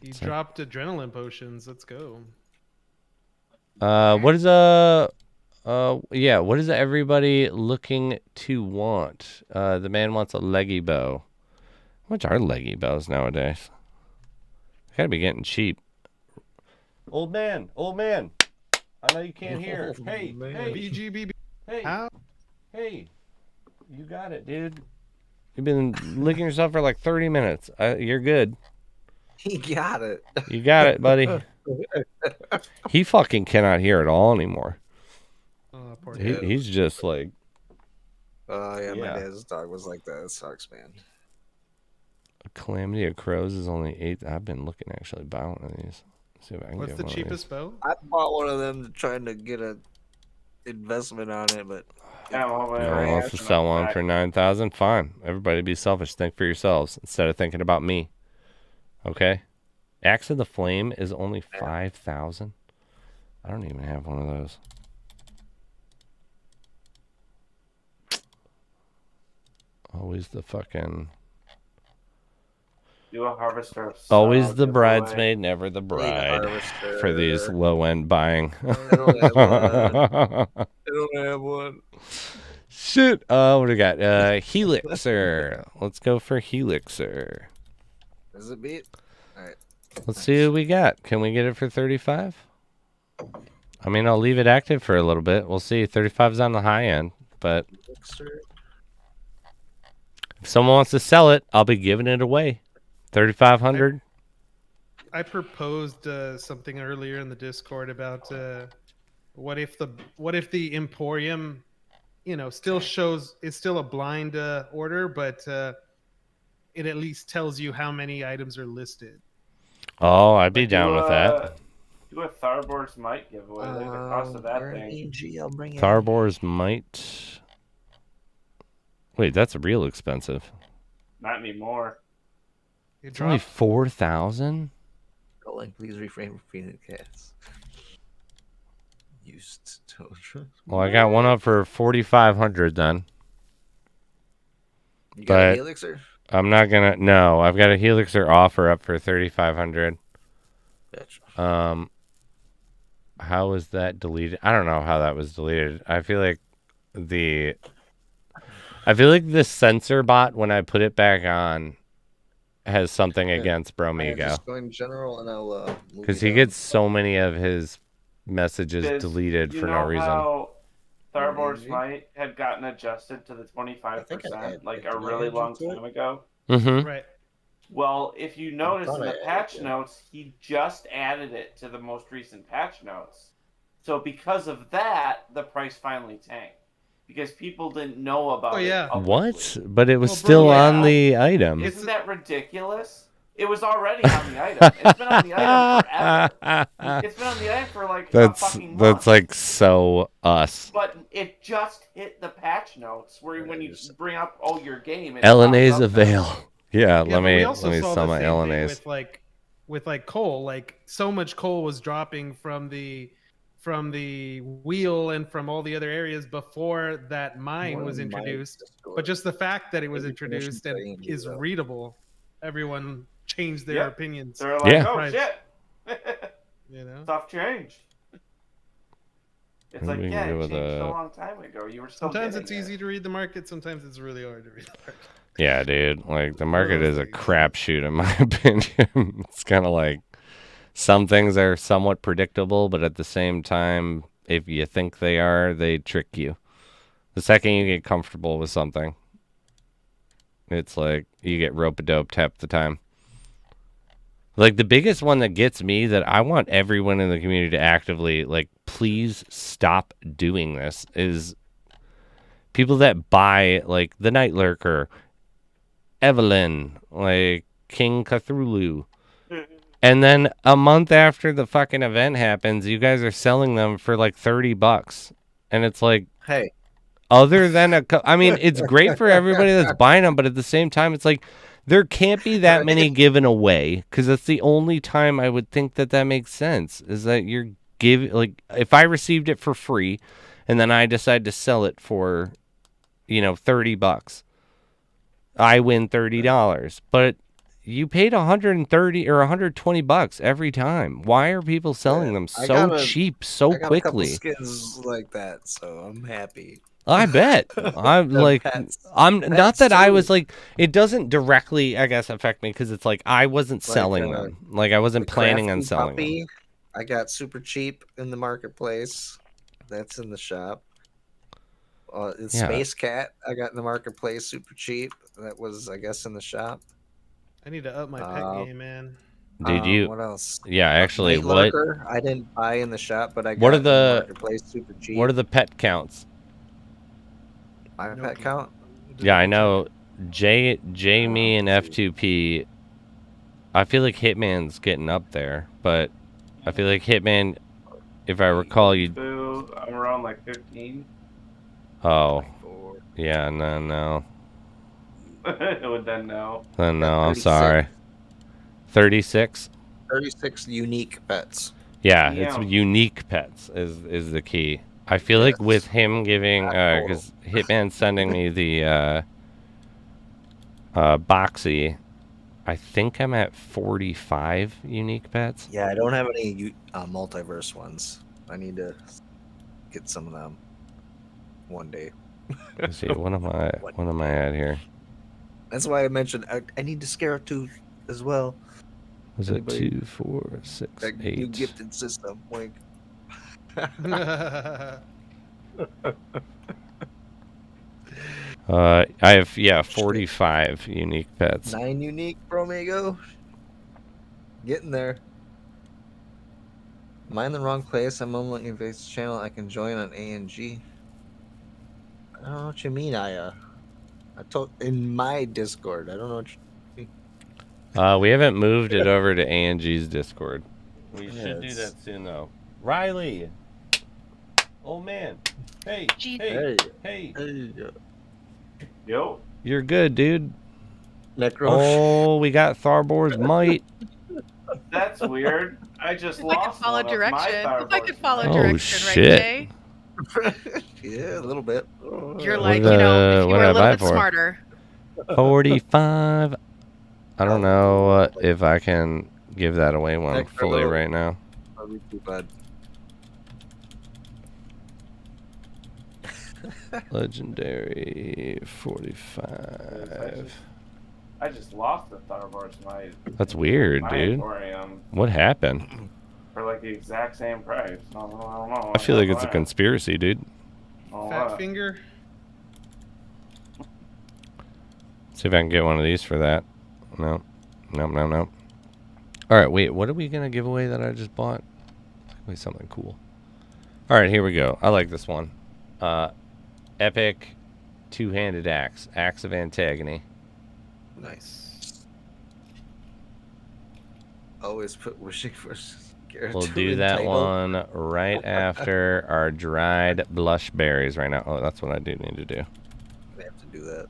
He dropped adrenaline potions. Let's go. What is what is everybody looking to want? The man wants a leggy bow. How much are leggy bows nowadays? Gotta be getting cheap. Old man. I know you can't hear. Hey, BGBB. hey, How? hey. You got it, dude. You've been licking yourself for like 30 minutes. You're good. He got it. You got it, buddy. He fucking cannot hear at all anymore. Oh, poor He's just like... Oh, yeah, Yeah. my dad's dog was like that. It sucks, man. Calamity of Crows is only 8. I've been looking to actually buy one of these. See if I can What's get the one of cheapest bow? I bought one of them trying to get a investment on it, but Yeah, well, these. No one wants to sell one for 9,000. Fine. Everybody be selfish. Think for yourselves instead of thinking about me. Okay? Axe of the Flame is only 5,000. I don't even have one of those. Always the fucking... Do a harvester. Always solid the giveaway. bridesmaid, never the bride. harvester. For these low-end buying. I don't have one. I don't have one. Shit. What do we got? Helixer. Let's go for Helixer. Does it beat? All right. Let's see what we got. Can we get it for 35? I mean, I'll leave it active for a little bit. We'll see. 35's on the high end, but if someone wants to sell it, I'll be giving it away. 3,500. I proposed something earlier in the Discord about what if the Emporium, still shows it's still a blind order, but it at least tells you how many items are listed. Oh, I'd be down with that. Do a Tharbor's Might giveaway. Look at the cost of that thing. I'll bring it. Tharbor's Might. Wait, that's real expensive. Not anymore. It It's only dropped. Oh, 4,000. please refrain from feeding cats. Used to. Well, I got one up for 4,500 then. You got But- an elixir? I'm not gonna. No, I've got a Helixer offer up for 3,500. Bitch. How was that deleted? I don't know how that was deleted. I feel like the sensor bot when I put it back on has something against Bromigo Just go in general, and I'll move because you he down. gets so many of his messages Because deleted you for know no reason. How Tharbor's Maybe. Might had gotten adjusted to the 25% like a really long time ago. Mm-hmm. Right. Well, if you notice in thought I the added patch it. notes, he just added it to the most recent patch notes. So because of that, the price finally tanked. Because people didn't know about Oh, yeah. it. publicly. What? But it was Well, still yeah. on the item. Isn't that ridiculous? It was already on the item. It's been on the item forever. It's been on the item for like a fucking month. That's like so us. But it just hit the patch notes where when you bring up your game, it LNA's pops up avail. now. Yeah, Yeah, let but we me also saw sell the my same thing LNAs. with coal. Like so much coal was dropping from the wheel and from all the other areas before that mine was introduced. But just the fact that it was introduced and is readable, everyone changed their Yep. opinions. They're like, Yeah. oh Right. shit, stuff changed. It's Maybe like, we can yeah, go it with changed a- a long time ago. You were still Sometimes getting it's it. easy to read the market. Sometimes it's really hard to read the market. Yeah, dude. Like the market those is a things. crapshoot in my opinion. It's kind of like some things are somewhat predictable, but at the same time, if you think they are, they trick you. The second you get comfortable with something, it's like you get rope-a-dope half the time. Like the biggest one that gets me that I want everyone in the community to actively like, please stop doing this is people that buy like the Night Lurker, Evelyn, like King Cthulhu. And then a month after the fucking event happens, you guys are selling them for like $30. And it's like, Hey, other than I mean, it's great for everybody that's buying them, but at the same time, it's like there can't be that many given away because that's the only time I would think that makes sense is that you're like if I received it for free and then I decide to sell it for, $30, I win $30, but you paid $130 or $120 every time. Why are people selling them I so got a- cheap so I got a couple quickly? skins like that, so I'm happy. I bet. I'm The like, pets. I'm Pets not that I too. was like, it doesn't directly, I guess, affect me because it's like I wasn't Like, selling them. Like I wasn't The planning on crafty selling them. puppy, I got super cheap in the marketplace. That's in the shop. The Yeah. Space Cat, I got in the marketplace super cheap. That was, I guess, in the shop. I need to up my pet game, man. Did you? What else? Yeah, actually, Night what? Lurker, I didn't buy in the shop, but I got What are in the the- marketplace super cheap. What are the pet counts? My Nope. pet count? Yeah, I know. JMe and F2P. I feel like Hitman's getting up there, but I feel like Hitman, if I recall, you. Boo, I'm around like 15. Oh, 24. yeah, no. Would then know. Then no, I'm 36. sorry. 36. 36 unique pets. Yeah, Yeah. it's unique pets is the key. I feel like Yes. with him giving, Not total. because Hitman's sending me the Boxy, I think I'm at 45 unique pets. Yeah, I don't have any multiverse ones. I need to get some of them one day. Let's see, what am I at here? That's why I mentioned I need to scare tooth as well. Was it Anybody- 2, 4, 6, That new 8? gifted system. Wink. I have 45 unique pets. 9 unique, Bromago. Getting there. Am I in the wrong place? I'm on looking face channel. I can join on ANG. I don't know what you mean. I told in my Discord. I don't know what you. We haven't moved it over to ANG's Discord. We Yeah, should do it's- that soon, though. Riley! Oh, man. Hey, hey, hey. Yo. You're good, dude. Necro. Oh, we got Tharbor's Might. That's weird. I just If I could lost follow one of my direction, if I Tharbor's could follow Might. Oh, direction, shit. right, Jay? Yeah, a little bit. You're What like, did, you know, if you what were did I a little buy bit for? smarter. 45. I don't know if I can give that away one Heck, fully hello. right now. That'd be too bad. Legendary 45. I just lost the Tharbor's Might. That's weird, My dude. Emporium What happened? for like the exact same price. I don't know. I feel like it's a conspiracy, dude. Fat finger. See if I can get one of these for that. No. All right, wait. What are we going to give away that I just bought? Wait, something cool. All right, here we go. I like this one. Epic two-handed axe. Axe of Antagony. Nice. Always put wishing for Scared We'll to do that entitle. one right after our dried blush berries right now. Oh, that's what I do need to do. I have to do that.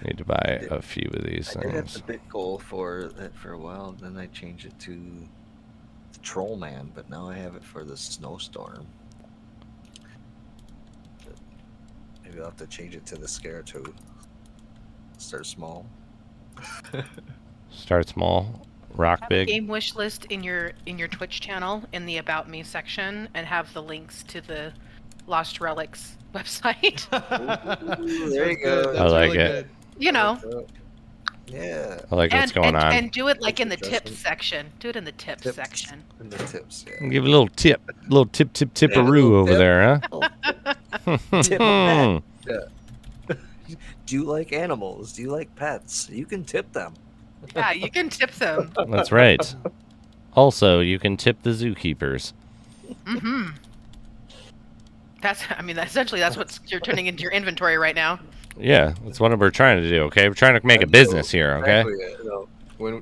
Need to buy a few of these I did have things. the bit goal for that for a while. Then I changed it to the Troll Man, but now I have it for the Snowstorm. Maybe I'll have to change it to the Scaratoad. Start small. Start small, rock Have a big. game wish list in your Twitch channel in the About Me section, and have the links to the Lost Relics website. Ooh, there you go. I like it. Good. You know, Yeah. I like what's going on. and do it like in the Justin. tips section. Do it in the tips Tips. section. And the tips. Yeah. Give a little tip-a-roo little over tip. there, huh? Tip a pet. Do you like animals? Do you like pets? You can tip them. Yeah, you can tip them. That's right. Also, you can tip the zookeepers. Mm-hmm. Essentially that's what you're turning into your inventory right now. Yeah, that's what we're trying to do, okay? We're trying to make a business here, okay? Exactly,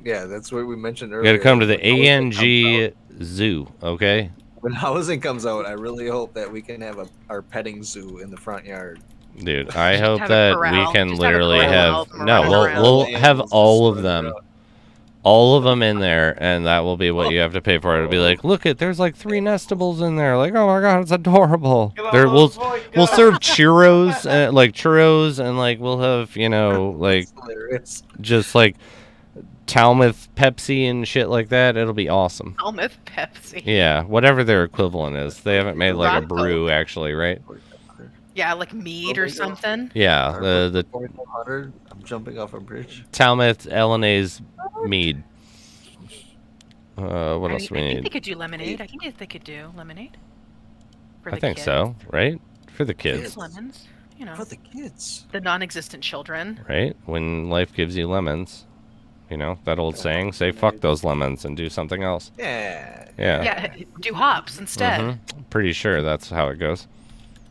yeah, no. That's what we mentioned You earlier. gotta come to the When housing comes ANG out- Zoo, okay? When housing comes out, I really hope that we can have our petting zoo in the front yard. Dude, I hope have a that corral. we can Just have a literally corral have... out and No, run we'll, around. we'll Yeah, have just all of spread it them. out. All of them in there, and that will be what you have to pay for it. It'll be like, look it, there's like 3 nestables in there. Like, oh my god, it's adorable. There, we'll serve churros, and like we'll have, you know, like It's hilarious. just like Talmouth Pepsi and shit like that. It'll be awesome. Helmuth Pepsi. Yeah, whatever their equivalent is. They haven't made like a Rock brew actually, right? Yeah, like mead or something. Yeah, the 4500. I'm jumping off a bridge. Talmouth Ellenaise mead. What I else we think need? they could do lemonade. I think they could do lemonade. For I the think kids. so, right? For the Kids kids, lemons. You know, For the kids. the non-existent children. right? When life gives you lemons, you know that old saying: "Say fuck those lemons and do something else." Yeah. Yeah. Yeah, do hops instead. Mhm. Pretty sure that's how it goes.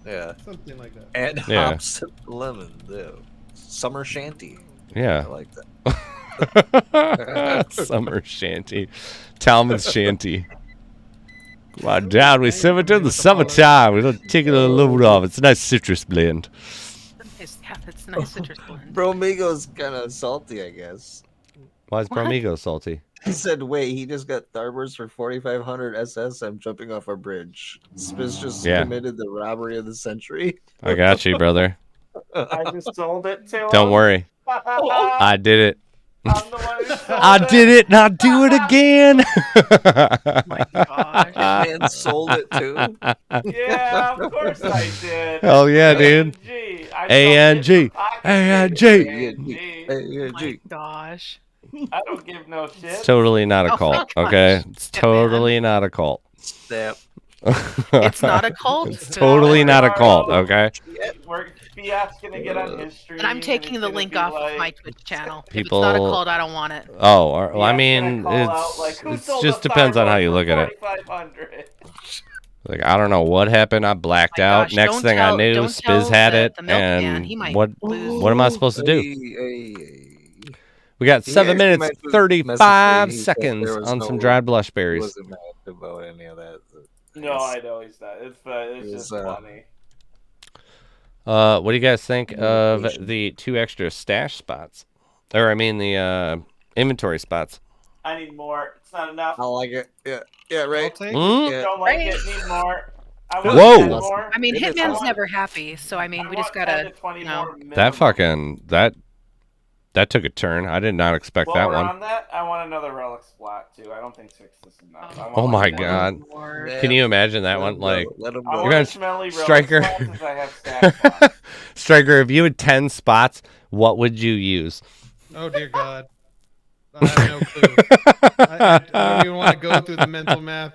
Yeah. Something like that. And Yeah. hops and lemon. Yeah. Summer shanty. I Yeah. like that. Summer shanty, Talmad's shanty. Come on down, we sip it in the summertime. We don't take it a load off. It's a nice citrus blend. Yeah, it's nice citrus blend. Bromigo's kind of salty, I guess. Why is Bromigo salty? He said, wait, he just got Starburst for 4,500 SS. I'm jumping off a bridge. Spiz just committed the robbery of the century. I got you, brother. I just sold it to him. Don't worry. I did it. I'm the one who sold I did it, and I'll do it again. Oh my gosh. Man sold it too. Yeah, of course I did. Hell yeah, dude. A-N-G. A-N-G. Oh my gosh. I don't give no shit. It's totally not a Oh cult, my gosh. okay? It's totally not a cult. Snap. It's not a cult. It's totally not a cult, okay? Fiat's gonna get on his stream. And I'm taking it's the gonna link be off like, of my Twitch channel. If People- it's not a cult, I don't want it. Oh, well, I Fiat's mean, gonna call out, like, who it sold just a depends on how you Starbucks look at it. for 4,500? Like, I don't know what happened. I blacked Oh my out. gosh, Next don't thing tell- I knew, don't tell Spiz had the it. milkman. And He might what lose. am I supposed to do? Hey. We got He 7 actually minutes, messaged me. 35 He said seconds there was on no- some dried He blushberries. wasn't mad about any of that. No, I know he's not. It's It just was, funny. What do you guys think of the 2 extra stash spots? Or, I mean, the inventory spots. I need more. It's not enough. I like it. Yeah. Yeah, I'll right. take Mm? Yeah. Don't like Right. it. Need more. I want Whoa. 10 more. I mean, It is Hitman's awesome. never happy, so I mean, I we just want 10 gotta, to 20 you know. more minimum. That fucking, that took a turn. I did not expect While that we're one. on that, I want another relic splat too. I don't think 6 is enough. I want Oh my like god. Lord. Yeah. Can you imagine that one? Let him Like, go. Let him I go. want gonna as smelly relic Striker. spots as I have stack spots. Striker, if you had 10 spots, what would you use? Oh dear God. I have no clue. I don't even want to go through the mental math.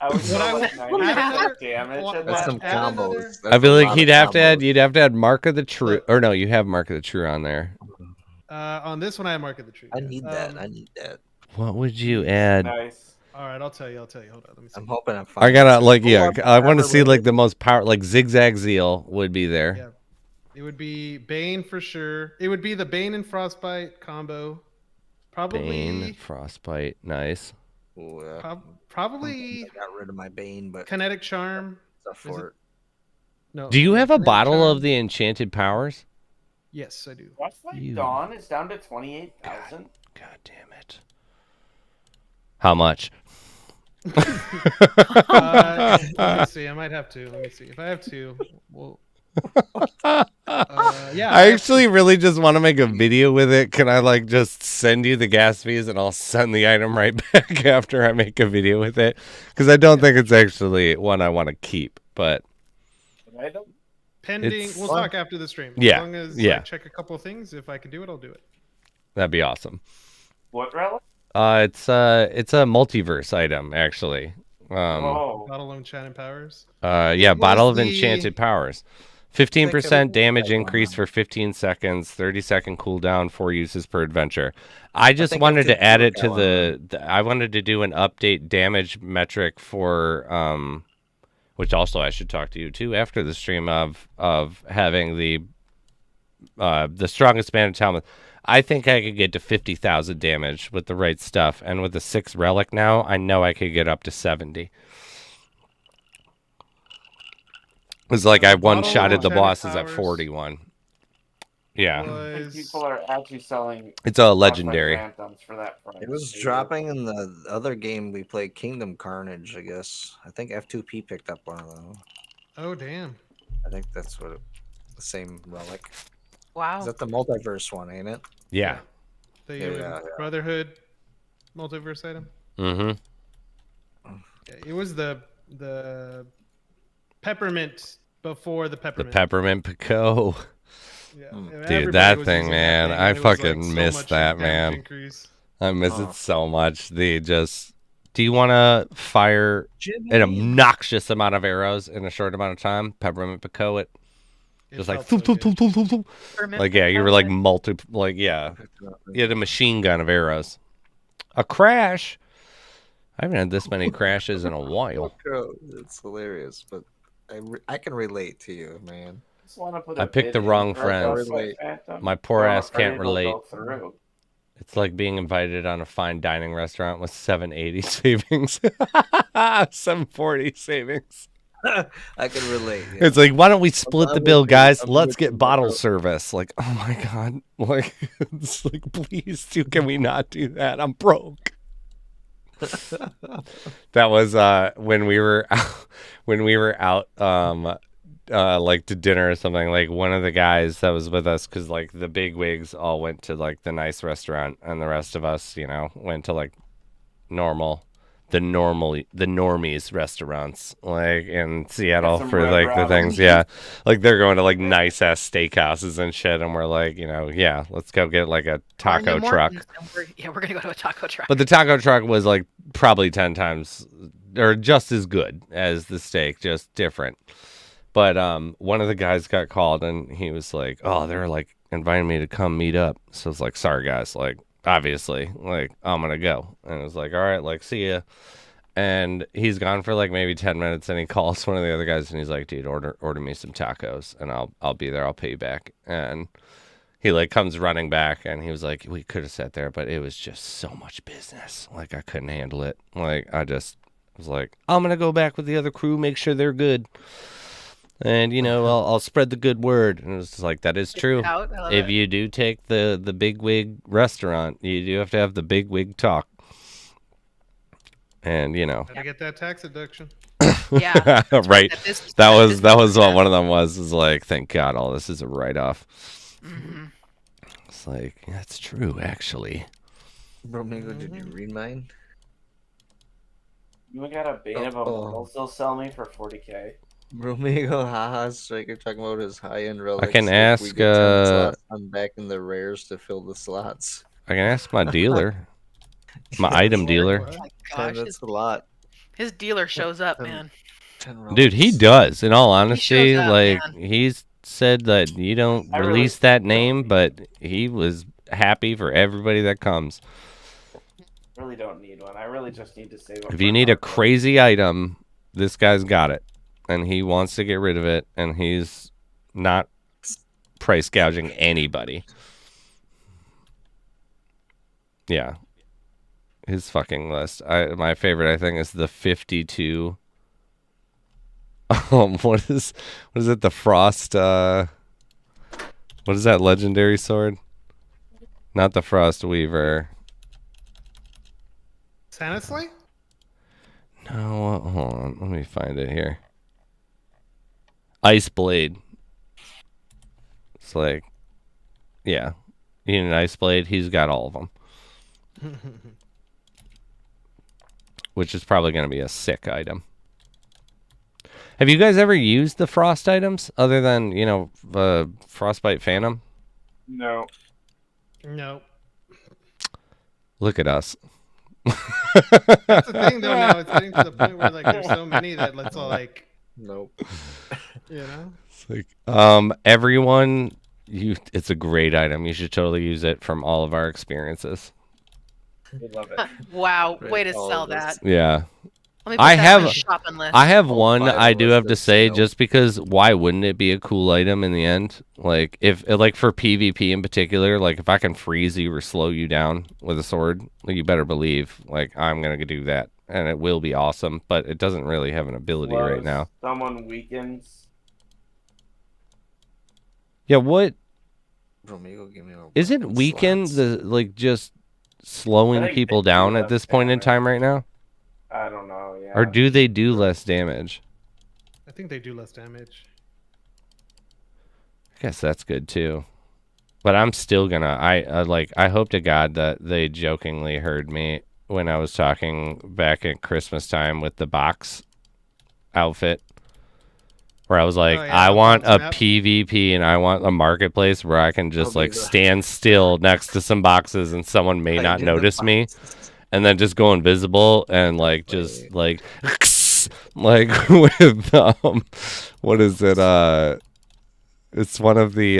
I would go What I like would- 90% damage what- at That's that. some Add another- combos. I That's feel a like lot you'd of have to combos. add Mark of the True, or no, you have Mark of the True on there. On this one, I mark the tree. I need that. I need that. What would you add? Nice. All right, I'll tell you. Hold on, let me see. I'm hoping I'm I fine. gotta like, yeah, Oh, I want to see really- like the most power, like Zigzag Zeal would be there. Yeah. It would be Bane for sure. It would be the Bane and Frostbite combo. Probably. Bane, Frostbite, nice. Ooh, yeah. Probably I got rid of my Bane, but Kinetic Charm. stuff for it. No. Do you have a Kinetic bottle Charm. of the enchanted powers? Yes, I do. Frostbite You- Dawn is down to 28,000. God damn it. How much? Let me see. I might have to. Let me see. If I have to, well. Yeah. I actually really just want to make a video with it. Can I like just send you the gas fees and I'll send the item right back after I make a video with it? Because I don't think it's actually one I want to keep. But I don't. Pending. It's We'll fun. talk after the stream. Yeah, As long as yeah. I check a couple of things. If I can do it, I'll do it. that'd be awesome. What relic? It's a multiverse item actually. Oh. Bottle of Enchanted Powers. Yeah, What bottle is of the- enchanted powers. 15% damage that increase one? for 15 seconds, 30-second cooldown, 4 uses per adventure. I just think I wanted have to to add do it to that I wanted to do an update damage metric for which also I should talk to you too after the stream of having the strongest man in town. I think I could get to 50,000 damage with the right stuff, and with the 6 relic now, I know I could get up to 70. It's like I Bottle of one-shotted the Enchanted bosses at Powers 41. Yeah, I think Was people are actually selling it's a legendary. Frostbite Phantoms for that price. It was dropping in the other game we played, Kingdom Carnage, I guess. I think F2P picked up one of them. oh damn. I think that's what the same relic. Wow. Is that the multiverse one, ain't it? Yeah. The Yeah. Brotherhood multiverse item. Mm-hmm. Yeah, it was the peppermint before the The peppermint. peppermint peco. Yeah. Dude, Everybody that was thing, using man. thing, I and it was, fucking so miss much that, damage man. Increase. I miss Oh. it so much. Do you want to fire Jimmy. an obnoxious amount of arrows in a short amount of time? Peppermint peco it. It Just like, felt so good. like, yeah, you were like yeah. You had a machine gun of arrows. A crash? I haven't had this many crashes in a while. It's hilarious, but I can relate to you, man. Just want to put I a picked the bid in wrong for a friends. Frostbite Phantom, My poor but I'm ass afraid can't it'll relate. go through. It's like being invited on a fine dining restaurant with 780 savings. 740 savings. I can relate. Yeah. It's like, why don't we split the bill, guys? I'm Let's with get you, bottle bro. service. Like, oh my God. Like, it's like, please, can we not do that? I'm broke. That was when we were out like to dinner or something. Like one of the guys that was with us, because like the big wigs all went to like the nice restaurant, and the rest of us, went to like the normies restaurants, like in Seattle some for Red like the Robin. things. Yeah, like they're going to like nice ass steakhouses and shit, and we're like, yeah, let's go get like a taco truck. We're gonna go to a taco truck. But the taco truck was like probably 10 times or just as good as the steak, just different. But one of the guys got called and he was like, oh, they're like inviting me to come meet up. So it's like, sorry guys, like obviously, like I'm gonna go. And it was like, all right, like see ya. And he's gone for like maybe 10 minutes and he calls one of the other guys and he's like, dude, order me some tacos and I'll be there, I'll pay you back. And he like comes running back and he was like, we could have sat there, but it was just so much business. Like I couldn't handle it. Like I just was like, I'm going to go back with the other crew, make sure they're good. And, I'll spread the good word. And it was just like, that is true. If you do take the big wig restaurant, you do have to have the big wig talk. And, Gotta get that tax deduction. Yeah. right. That was what one of them was like, thank God all this is a write-off. Mm-hmm. It's like, that's true, actually. Bromingo, did you read mine? You got a Bane of Immortals they'll sell me for 40K. Bromingo, haha, Striker talking about his high-end relics. I can If ask, we get 10 slots, I'm back in the rares to fill the slots. I can ask my dealer. My item dealer. Oh my 10, gosh, that's a lot. his dealer shows up, 10 man. 10 relics. Dude, he does. In all honesty, shows up, like man. he's said that you don't I really release that name, but he was happy for everybody that comes. Really don't need one. I really just need to save up. If you need a crazy item, this guy's got it, and he wants to get rid of it, and he's not price gouging anybody. Yeah, his fucking list. My favorite, I think, is the 52. What is it? The Frost. What is that legendary sword? Not the Frost Weaver. Santaslay? No, hold on. Let me find it here. Ice Blade. It's like, yeah, you need an Ice Blade. He's got all of them, which is probably going to be a sick item. Have you guys ever used the Frost items other than, Frostbite Phantom? No. No. Look at us. That's the thing, though. Now it's getting to the point where like there's so many that let's all like, Nope. It's like, everyone, it's a great item. You should totally use it from all of our experiences. We love it. Wow, Right, way to all sell of us. that. Yeah. Let me put I that on my have- shopping list. I have All one 5 I do have to listed, say, so- just because why wouldn't it be a cool item in the end? Like if like for PvP in particular, like if I can freeze you or slow you down with a sword, like, you better believe like I'm gonna do that. And it will be awesome, but it doesn't really have an ability right Slows now. Someone weakens. Yeah, what Bromingo, give me a isn't fucking weaken slots. the like just slowing I think people they do down at less this point in damage. time right now? I don't know. Yeah. Or do they do less damage? I think they do less damage. I guess that's good too. But I'm still gonna I hope to God that they jokingly heard me when I was talking back at Christmas time with the box outfit. where I was like, Oh, yeah, I on want a Box Map. PvP and I want a marketplace where I can just That'll be like the- stand still next to some boxes and someone may not notice me, and then just go invisible and like just like like with what is it? It's one of the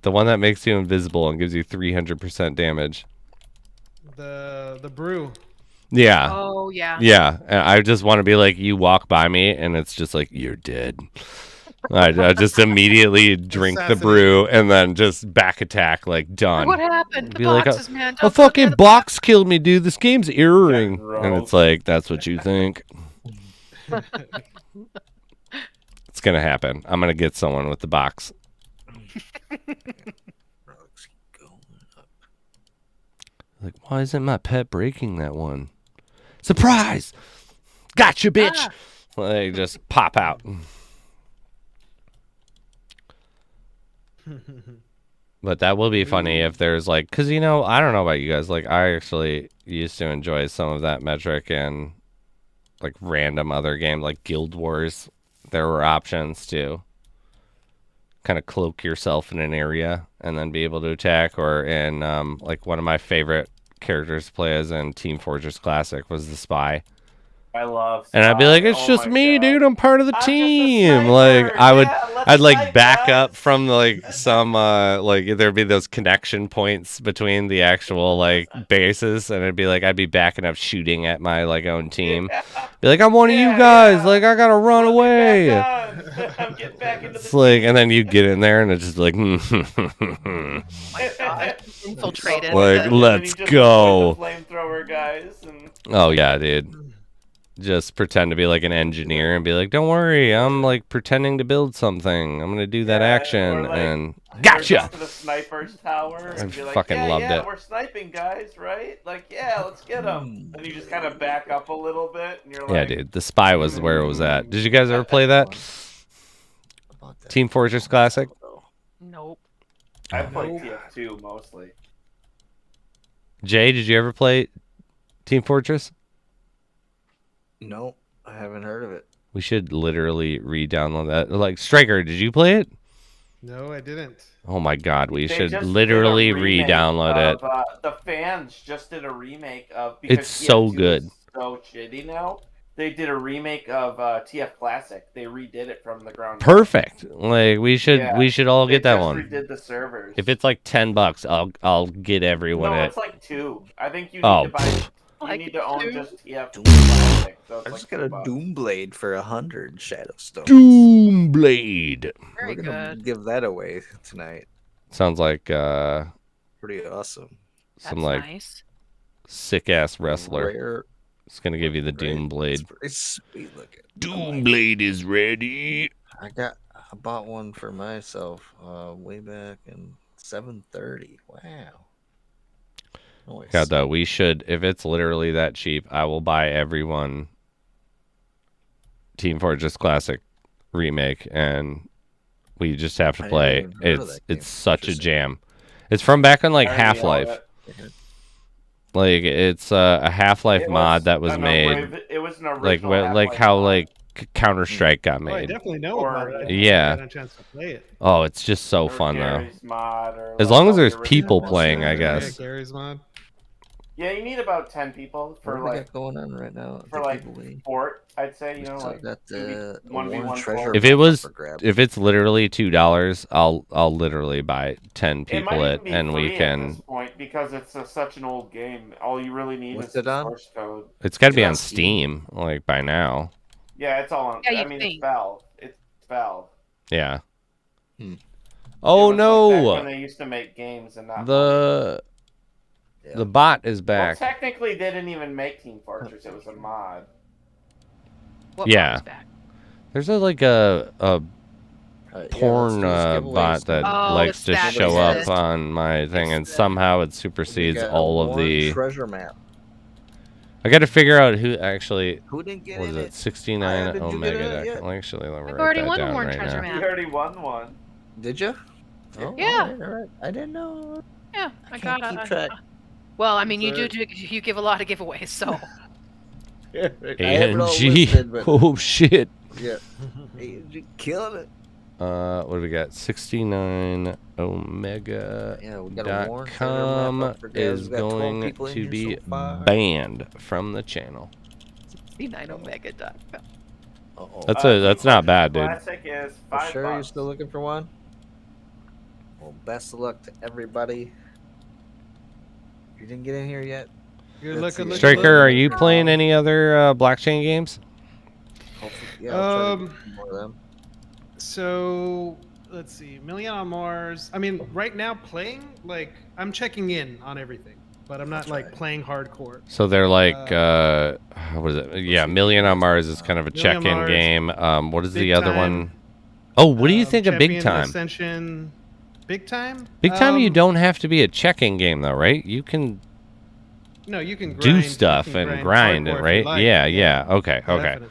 one that makes you invisible and gives you 300% damage. The brew. Yeah. Oh yeah. Yeah, and I just want to be like, you walk by me, and it's just like, you're dead. I just immediately drink the brew, and then just back attack, like, done. What happened? The Be like, boxes, man. a Don't go near fucking the box killed me, dude. This game's erroring. And it's gross. like, that's what you think. It's gonna happen. I'm gonna get someone with the box. Like, why isn't my pet breaking that one? Surprise! Gotcha, bitch! Ah. Like, just pop out. But that will be funny if there's like, because, you know, I don't know about you guys. Like, I actually used to enjoy some of that metric and like random other games like Guild Wars. There were options to kind of cloak yourself in an area and then be able to attack. Or in like one of my favorite characters to play as in Team Fortress Classic was the Spy. I love. And I'd be like, it's Oh just my me, God. dude. I'm part of the I'm just a team. sniper. Like Yeah, let's I'd like snipe, back guys. up from like some like there'd be those connection points between the actual like bases, and it'd be like I'd be backing up shooting at my like own team. Be like, I'm one of you Yeah, guys. yeah. Like I gotta run Let me away. back on. I'm getting back into It's the like, and then you get in there, and it's just like, Infiltrated. Like, And then let's you just go. avoid the flamethrower guys, and oh yeah, dude. Just pretend to be like an engineer and be like, don't worry, I'm like pretending to build something. I'm gonna do that Yeah, action, or, like, and or gotcha. go to the sniper's tower I and be like, fucking yeah, loved yeah, it. we're sniping guys, right? Like, yeah, let's get them. And you just kind of back up a little bit, and you're Yeah, like, dude, the Spy was where it was at. Did you guys ever play that? Team Fortress Classic? Nope. I played TF2 mostly. Jay, did you ever play Team Fortress? No, I haven't heard of it. We should literally re-download that. Like, Striker, did you play it? No, I didn't. Oh my god, we They should just did a literally remake re-download it. of, the fans just did a remake of. Because It's so TF2 good. is so shitty now. They did a remake of TF Classic. They redid it from the ground up. Perfect. Like we should Yeah, all they get that just one. redid the servers. If it's like $10, I'll get everyone no, it. it's like 2. I think you need Oh, to buy. You Like need to own 2? just TF Classic. So I it's just like got a $2. Doomblade for 100 Shadowstones. Doomblade. Very We're gonna good. give that away tonight. Sounds like Pretty awesome. some That's like nice. sick ass wrestler. Rare. It's gonna give you the Doomblade. It's pretty sweet looking. Doomblade is ready. I bought one for myself way back in 730. Wow. Nice. God, though, we should. If it's literally that cheap, I will buy everyone Team Fortress Classic remake, and we just have to I play. haven't even heard of that game. It's such a Interesting. jam. It's from back on like I already own Half-Life. it. Like it's a Half-Life It mod that was an made. It was an Like original like Half-Life how mod. like Counter-Strike got Oh, I made. definitely know Or- about it. I just Yeah. haven't had a chance to play it. Oh, it's just so Or fun though. Gary's mod, or As like long as all the there's original people ones. playing, I Yeah, guess. Gary's mod. Yeah, you need about 10 people What for do we like got going on right now? for like sport. I'd say, you know, like got the 1v1 one treasure. If it map was- for grab. If it's literally $2, I'll literally buy 10 It people might it, even be and we free at can. this point because it's such an old game. All you really need What's is it the on? source code. It's got to be It's on on Steam, like by now. Yeah, it's all on. Yeah, you I mean, think. it's Valve. It's Valve. Yeah. Hmm. Oh It was like back when no! they used to make games and not The Yeah. the bot is Well, back. technically, they didn't even make Team Fortress. It was a mod. What Yeah. mod's back? There's a Yeah, porn let's do this bot giveaway. that Oh, likes it's to that show exist. up on my thing, and It's somehow it We supersedes got all of one the. treasure map. I got to figure out who actually Who didn't get was in it. it? 69 Did you get Omega. it Deck. yet? Actually, let me I've write already that won a down Warren right treasure now. map. You already won one. Did you? Oh, Yeah. All right. I didn't know. Yeah, I can't got keep it. track. Well, I mean, you Sorry. you give a lot of giveaways, so I have it all ANG. listed, but Oh shit! Yeah. Hey, you killed it. What do we got? 69 Omega. Yeah, we got a warrant .com is going to be banned from the channel. 69 Omega. Uh-oh. That's not bad, dude. Classic is For $5. sure you're still looking for one? Well, best of luck to everybody. You didn't get in here yet? You're Let's looking. see. Striker, are you playing any other blockchain games? Hopefully, yeah, I'll try to get more of them. So let's see, Million on Mars. I mean, right now playing, like, I'm checking in on everything, but I'm not That's like right. playing hardcore. So they're like, what is it? Yeah, Million on Mars is kind of a Million on check-in Mars, game. What is Big the other Time, one? Oh, what do you think of Big Champion Time? Ascension, Big Time. Big Time, you don't have to be a check-in game though, right? You can No, you can do grind, stuff you can and grind hardcore it, if you right? like. Yeah. Okay. Definitely.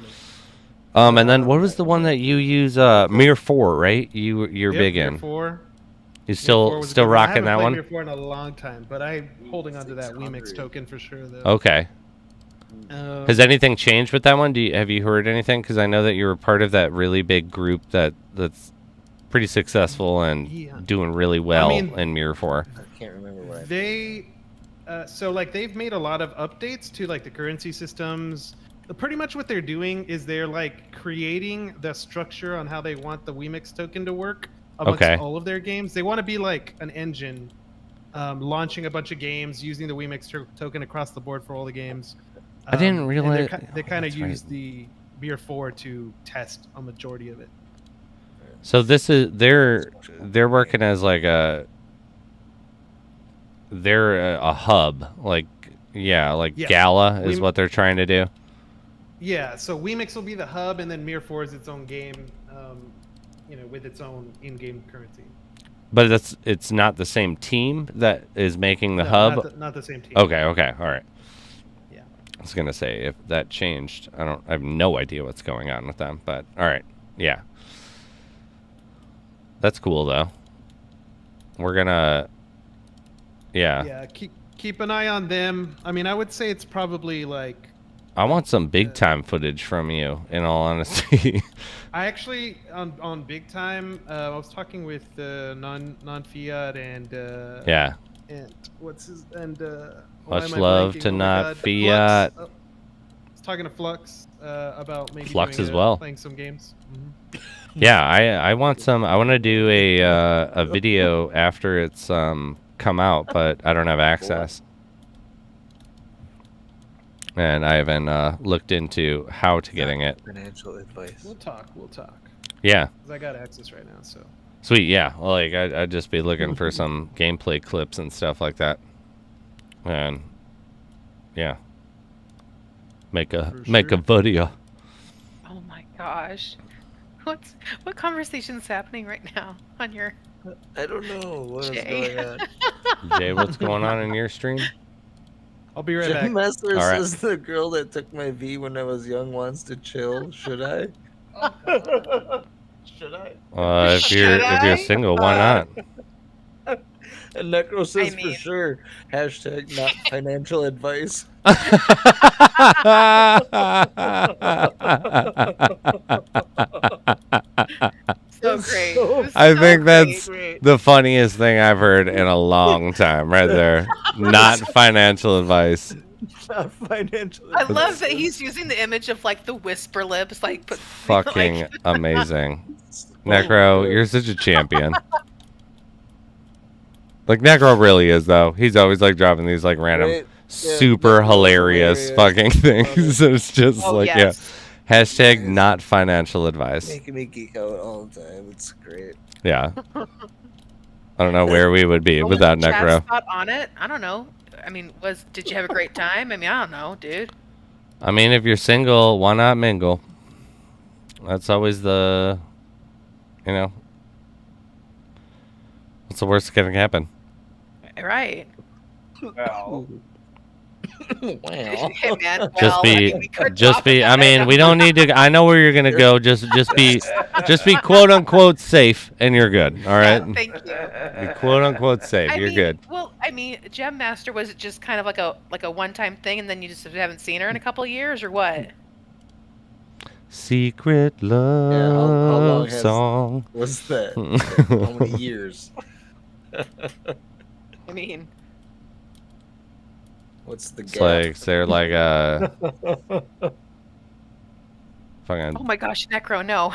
And then what was the one that you use? Mirror 4, right? You're Yep, big Mirror in. 4. You Mirror 4 still was a still good one. rocking that I haven't one? played Mirror 4 in a long time, but I'm holding onto that 600. Wemix token for sure. Though. Okay. Has anything changed with that one? Have you heard anything? Because I know that you were part of that really big group that's pretty successful and doing really well in Mirror 4. I can't remember what I They so like they've made a lot of updates to like the currency systems. Pretty much what they're doing is they're like creating the structure on how they want the Wemix token to work amongst all of their games. They want to be like an engine, launching a bunch of games using the Wemix token across the board for all the games. I didn't realize they kind of use the Beer 4 to test a majority of it. So this is they're working as like a hub, like Yeah. Gala is what they're trying to do. Yeah, so Wemix will be the hub, and then Mir 4 is its own game, with its own in-game currency. But it's not the same team that is making the hub. Not the same team. Okay, all right. Yeah. I was gonna say if that changed, I have no idea what's going on with them. But all right, yeah, that's cool though. We're gonna, Yeah, keep an eye on them. I mean, I would say it's probably like. I want some big time footage from you, in all honesty. I actually on Big Time. I was talking with non-fiat and yeah. And what's his and much love to not fiat. I was talking to Flux about maybe Flux doing as well. playing some games. Mm-hmm. Yeah, I want some. I want to do a video after it's come out, but I don't have access. And I haven't looked into how to getting it. Financial advice. We'll talk. Yeah. 'Cause I got access right now, so. Sweet, yeah. Well, like I'd just be looking for some gameplay clips and stuff like that. And yeah. Make a video. Oh my gosh. What conversation's happening right now on your I don't know what is Jay. going on. Jay, what's going on in your stream? I'll be right back. Master All right. says the girl that took my V when I was young wants to chill. Should I? Should I? If you're single, why not? And Necro says I mean- for sure. Hashtag not financial advice. so great. I So think that's great. the funniest thing I've heard in a long time, right there. Not financial advice. Not financial I advice. love that he's using the image of like the whisper lips, like but Fucking like, amazing. Necro, you're such a champion. Like Necro really is though. He's always like dropping these like random Right? Yeah, super Necro's hilarious fucking things. It's just Oh, like yes. yeah. Hashtag not financial advice. Making me geek out all the time. It's great. Yeah. I don't know where we would be What without was Chad's Necro. thought on it? I don't know. I mean, did you have a great time? I mean, I don't know, dude. I mean, if you're single, why not mingle? That's always the, what's the worst that can happen? Right. Well, Wow. Hey, man, Just well, I be, mean, we could just talk be. I about it. mean, we don't need to. I know where you're gonna go. Just be quote unquote safe, and you're good. All right. Yeah, thank you. Be quote unquote safe. I You're mean, good. Well, I mean, Gem Master, was it just kind of like a one-time thing, and then you just haven't seen her in a couple of years, or what? Secret how love long has- song. What's that? How many years? I mean, What's the It's gap? like, is there like a fucking oh my gosh, Necro, no.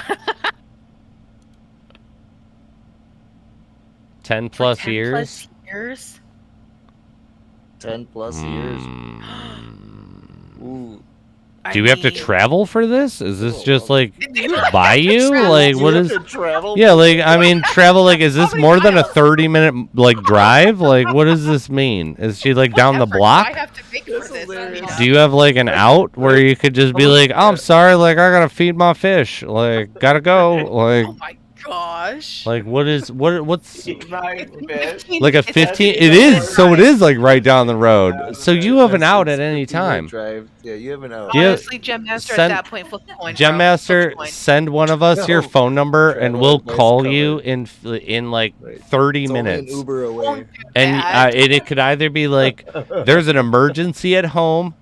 10 plus 10 years? plus years? 10 plus years. Mm. Ooh. I Do we have to mean, travel for this? Is this just like You by you? travel. Like You what have is? to travel? Yeah, like I mean, travel. Like, is this How many more than a miles? 30-minute like drive? Like, what does this mean? Is she like down the effort do block? I have to make for That's this? hilarious. Do you have like an out where you could just be like, oh, I'm sorry, like I gotta feed my fish, like gotta go, like Oh my gosh. what's My fish. like a 15? It is, so it is like right down the road. So you have an out at any time. Drive. Yeah, you have an out. Yeah. Honestly, Gem Master Send- at that point, flip the coin. Gem bro. Master, Flip the coin. send one of us your No. phone number and Travel we'll advice call covered. you in like Right. 30 It's only minutes. an Uber away. Don't do And that. it could either be like there's an emergency at home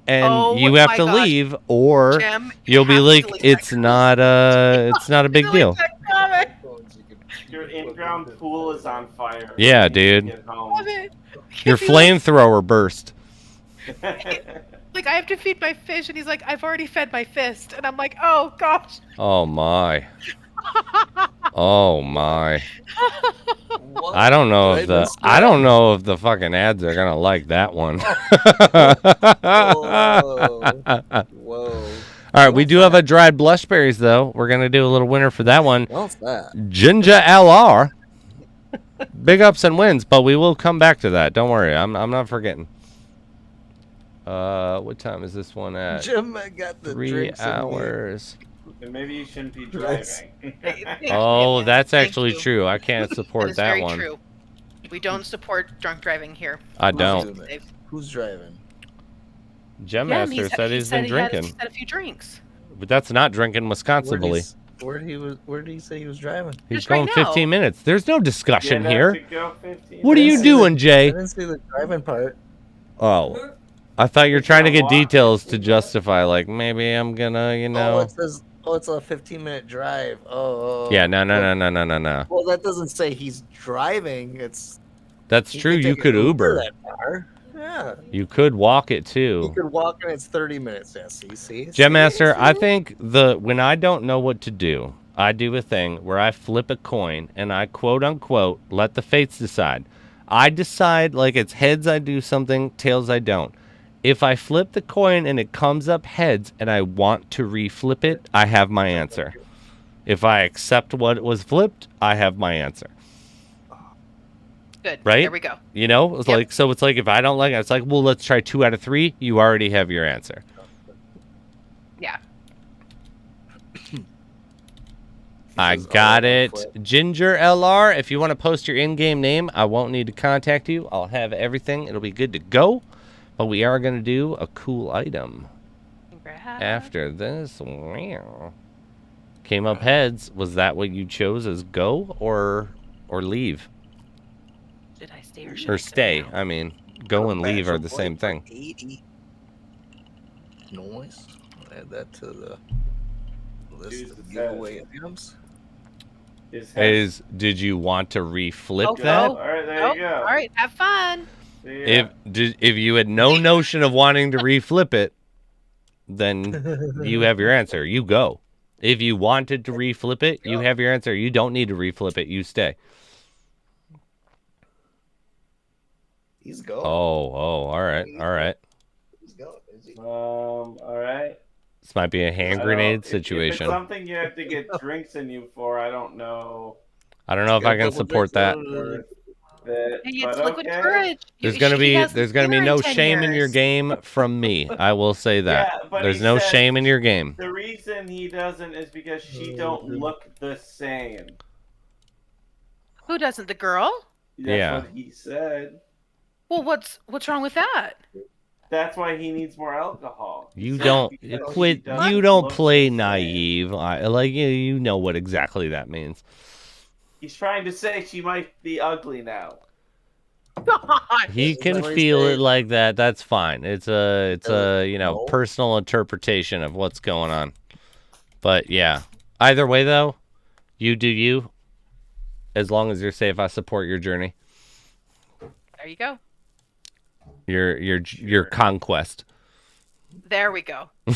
and Oh you have my to gosh. leave, or Gem, you'll be have to like delete it's that not a big Delete deal. that comment. Your in-ground pool is on fire. Yeah, when you dude. get home. Love it. Your If you like- flamethrower burst. Like, I have to feed my fish, and he's like, I've already fed my fist. And I'm like, oh, gosh. Oh my. Oh my. What? I don't know Did if I the miss I that? don't know if the fucking ads are gonna like that one. Whoa. Whoa. All right, we do have a dried blushberries though. We're gonna do a little winner for that one. What's that? Ginger LR. Big ups and wins, but we will come back to that. Don't worry, I'm not forgetting. What time is this one at? Jim, I got the 3 drinks in the- And hours. maybe you shouldn't be Yes. driving. Oh, that's Thank actually you. true. I can't That support is that very one. true. We don't support drunk driving here. I Who's don't. doing that? Who's driving? Gem Yeah, Master said he's been drinking, He's had a few drinks. but that's not drinking responsibly. Where did he say he was driving? He's Just right going now. 15 minutes. There's no discussion You'd have here. to go 15 What are you minutes. doing, I Jay? didn't see the driving part. Oh, I thought you were trying to get details to justify, like maybe I'm gonna, you Oh, know. it says, it's a 15-minute drive. Oh. Yeah, no. Well, that doesn't say he's driving. It's. That's he true. could You take could an Uber. that far. Yeah. You could walk it You too. could walk and it's 30 minutes. Yeah, see? Gem Master, I See? think when I don't know what to do, I do a thing where I flip a coin and I quote unquote let the fates decide. I decide like it's heads I do something, tails I don't. If I flip the coin and it comes up heads and I want to reflip it, I have my answer. If I accept what was flipped, I have my answer. Good. Right? There we go. You know, it's Yep. like, so it's like if I don't like it, it's like, well, let's try 2 out of 3. You already have your answer. Yeah. I This is got all it. flip. Ginger LR, if you want to post your in-game name, I won't need to contact you. I'll have everything. It'll be good to go. But we are going to do a cool item Congrats. after this. Wow. Came up heads. Was that what you chose as go or leave? Did I stay or should Or I stay. sit down? I mean, go and leave are the Bachelor same boy thing. for 80. Noise. I'll add that to the list Use of the giveaway items. Did you want to reflip Oh, that? All right, there Oh, you go. all right. Have fun. See ya. If you had no notion of wanting to reflip it, then you have your answer. You go. If you wanted to reflip it, you have your answer. You don't need to reflip it. You stay. He's going. Oh, all right. He's going. Is he? All right. This might be a hand I grenade don't- if situation. it's something you have to get drinks in you for, I don't know. I don't know if I can support that. That, Hey, but it's liquid okay. courage. There's gonna be no no shame in your game from me. I will say that. Yeah, but There's he no said- shame in your game. The reason he doesn't is because she don't look the same. Who doesn't? The girl? That's Yeah. what he said. Well, what's wrong with that? That's why he needs more alcohol. He You said don't because she quit. doesn't You don't look play the same. naive. Like you know what exactly that means. He's trying to say she might be ugly now. He can Somebody feel say- it like that. That's fine. It's a No. personal interpretation of what's going on. But yeah, either way though, you do you. As long as you're safe, I support your journey. There you go. Your conquest. There we go. Boy,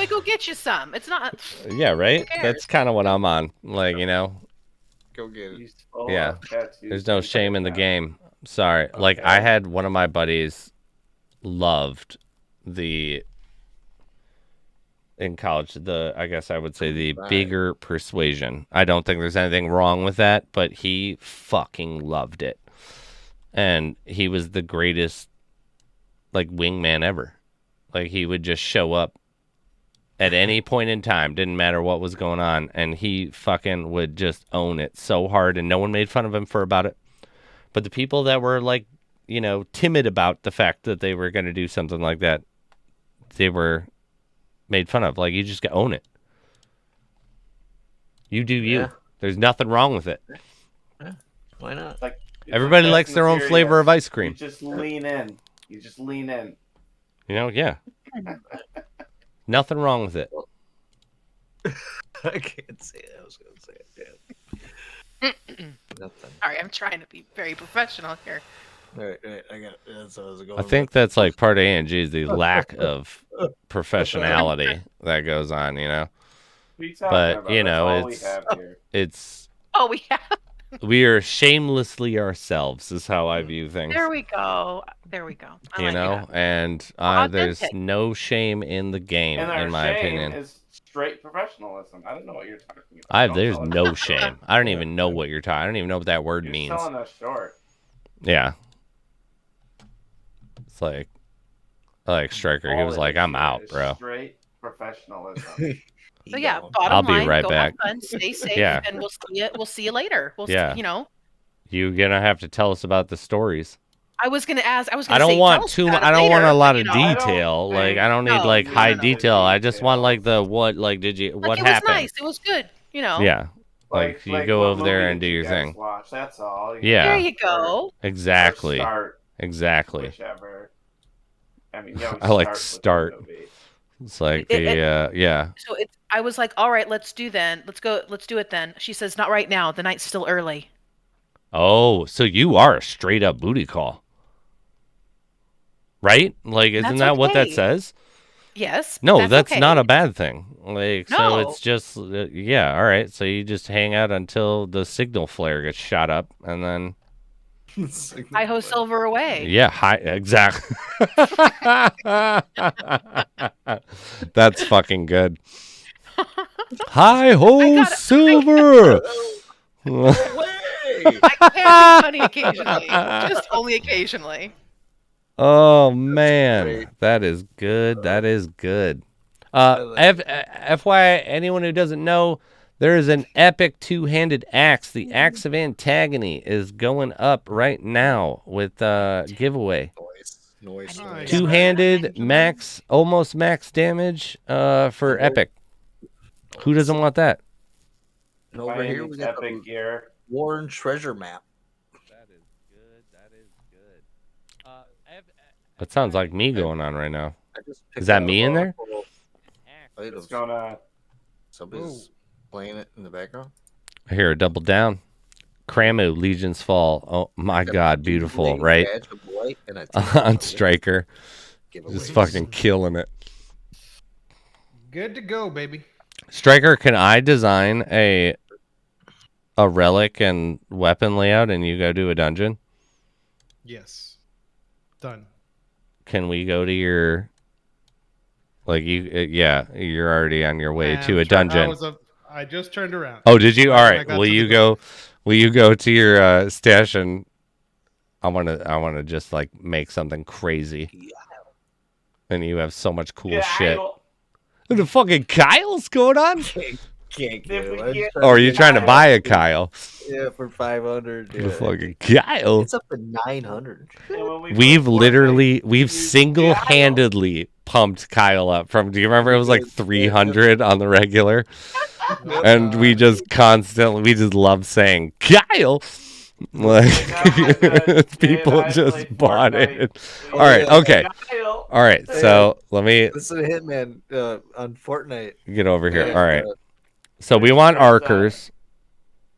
go get you some. It's not. Yeah, right. Who cares? That's kind of what I'm on. Like, you know. Go get it. Yeah. There's no shame in the game. Sorry. Like, I had one of my buddies loved in college, I guess I would say the bigger persuasion. I don't think there's anything wrong with that, but he fucking loved it. And he was the greatest, like, wingman ever. Like, he would just show up at any point in time, didn't matter what was going on, and he fucking would just own it so hard, and no one made fun of him for about it. But the people that were, like, you know, timid about the fact that they were going to do something like that, they were made fun of. Like, you just own it. You do you. Yeah. There's nothing wrong with it. Yeah. Why not? Like, Everybody likes their own flavor of ice cream. You just lean in. You just lean in. You know, yeah. Nothing wrong with it. I can't say it. I was going to say it. Yeah. Nothing. Sorry, I'm trying to be very professional here. Right. I got it. That's what I was going I think that's like part of A&G is the lack of professionality that goes on, you know. What are you talking But, about? you That's know, all we have here. it's Oh, we have. we are shamelessly ourselves is how I view things. There we go. There we go. I You like know, that. and there's Authentic. no shame in the game, And our in my shame opinion. is straight professionalism. I don't know what you're talking about. There's no shame. I don't even know what you're talking. I don't even know what that word You're means. selling us short. Yeah. It's like Striker. He All was it like, is "I'm here out, is bro." Straight professionalism. So yeah, Ego. bottom I'll be line, right go back. have fun, stay safe, Yeah. and we'll see you later. Yeah. See, you know. You're gonna have to tell us about the stories. I was gonna ask. I was I gonna don't say, want tell us too. about it I don't want later, a lot but, of you know, I don't detail. Like, think- I don't need No, like you high don't need detail. I just want like details. the what. Like, did you? Like, What it happened? was nice. It was good. You know. Yeah. Like, you go what over there movie and did do you your guys thing. Watch. That's all. Yeah. There you go. Exactly. Or start, Exactly. whichever. I mean, you I like with the start. movie. It's like It- yeah. So I was like, all right, let's do it then. She says, not right now. The night's still early. Oh, so you are a straight up booty call, right? Like, isn't That's that what that okay. says? Yes. No, that's okay. not a bad thing. Like, so No. it's just yeah. All right, so you just hang out until the signal flare gets shot up, and then Hi ho silver away. yeah, hi, exactly. That's fucking good. Hi ho, silver. I can be funny occasionally, just only occasionally. Oh man, that is good. That is good. FYI, anyone who doesn't know, there is an epic two-handed axe. The Axe of Antagony is going up right now with giveaway. Noise. Nice. Two-handed max, almost max damage for epic. Who doesn't want that? And over Buying here we got epic the gear. Warren treasure map. That is good. That is good. That sounds like me going on right now. I just Is picked that up me in a there? couple It's items. gonna. Somebody's playing it in the background. I hear a double down. Cramu, Legion's Fall. Oh my God, beautiful, right? Badge of light and a On Striker. Just giveaways. fucking killing it. Good to go, baby. Striker, can I design a relic and weapon layout and you go do a dungeon? Yes. Done. Can we go to your yeah, you're already on your way And to a turn- dungeon. I just turned around. Oh, did you? All I right. got Will to you the go? Will you go to your stash and I want to just like make something crazy. And you have so much cool shit. What the fucking Kyle's going on? Can't If get we it. get- Oh, are you trying to buy a Kyle? Yeah, for 500. The Yeah. fucking Kyle. It's up to 900. We've single-handedly pumped Kyle up from. Do you remember it was like 300 on the regular, and we just love saying Kyle. Like people just bought it. All right, yeah. okay. All right, so let me Listen to Hitman on Fortnite. get over here. Yeah. All right. So we want Arkers.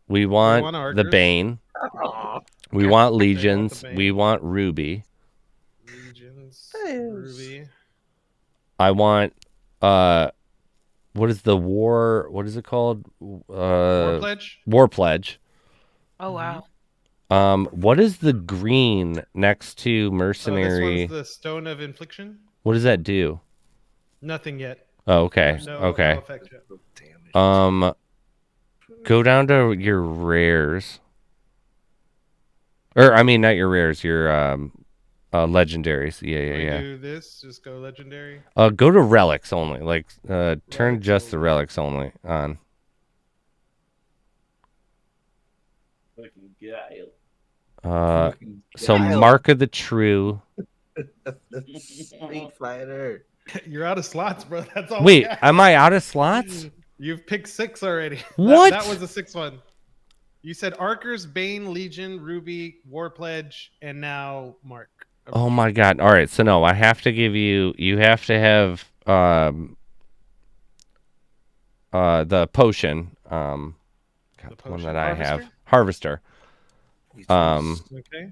We want want the Arkers. Bane. Aw. We want the Legions. Bane. We want Ruby. Legions, Yes. Ruby. I want what is the war? What is it called? War Pledge. War Pledge. Oh wow. What is the green next to Oh, this Mercenary? one's the Stone of Infliction. What does that do? Nothing yet. Oh, okay. No, Okay. No effect yet. Go down to your rares. Or I mean not your rares, your legendaries. Yeah. Do this. Just go legendary. Go to relics only. Like turn Relics just the only. relics only on. So Guile. Mark of the True. Street Fighter. You're out of slots, bro. That's all. we Wait, got. am I out of slots? You've picked 6 already. What? That was the 6th one. You said Arkers, Bane, Legion, Ruby, War Pledge, and now Mark. Oh my god. All right. So no, I have to give you have to have the potion God, The the one potion. that I have. Harvester? Harvester. Okay.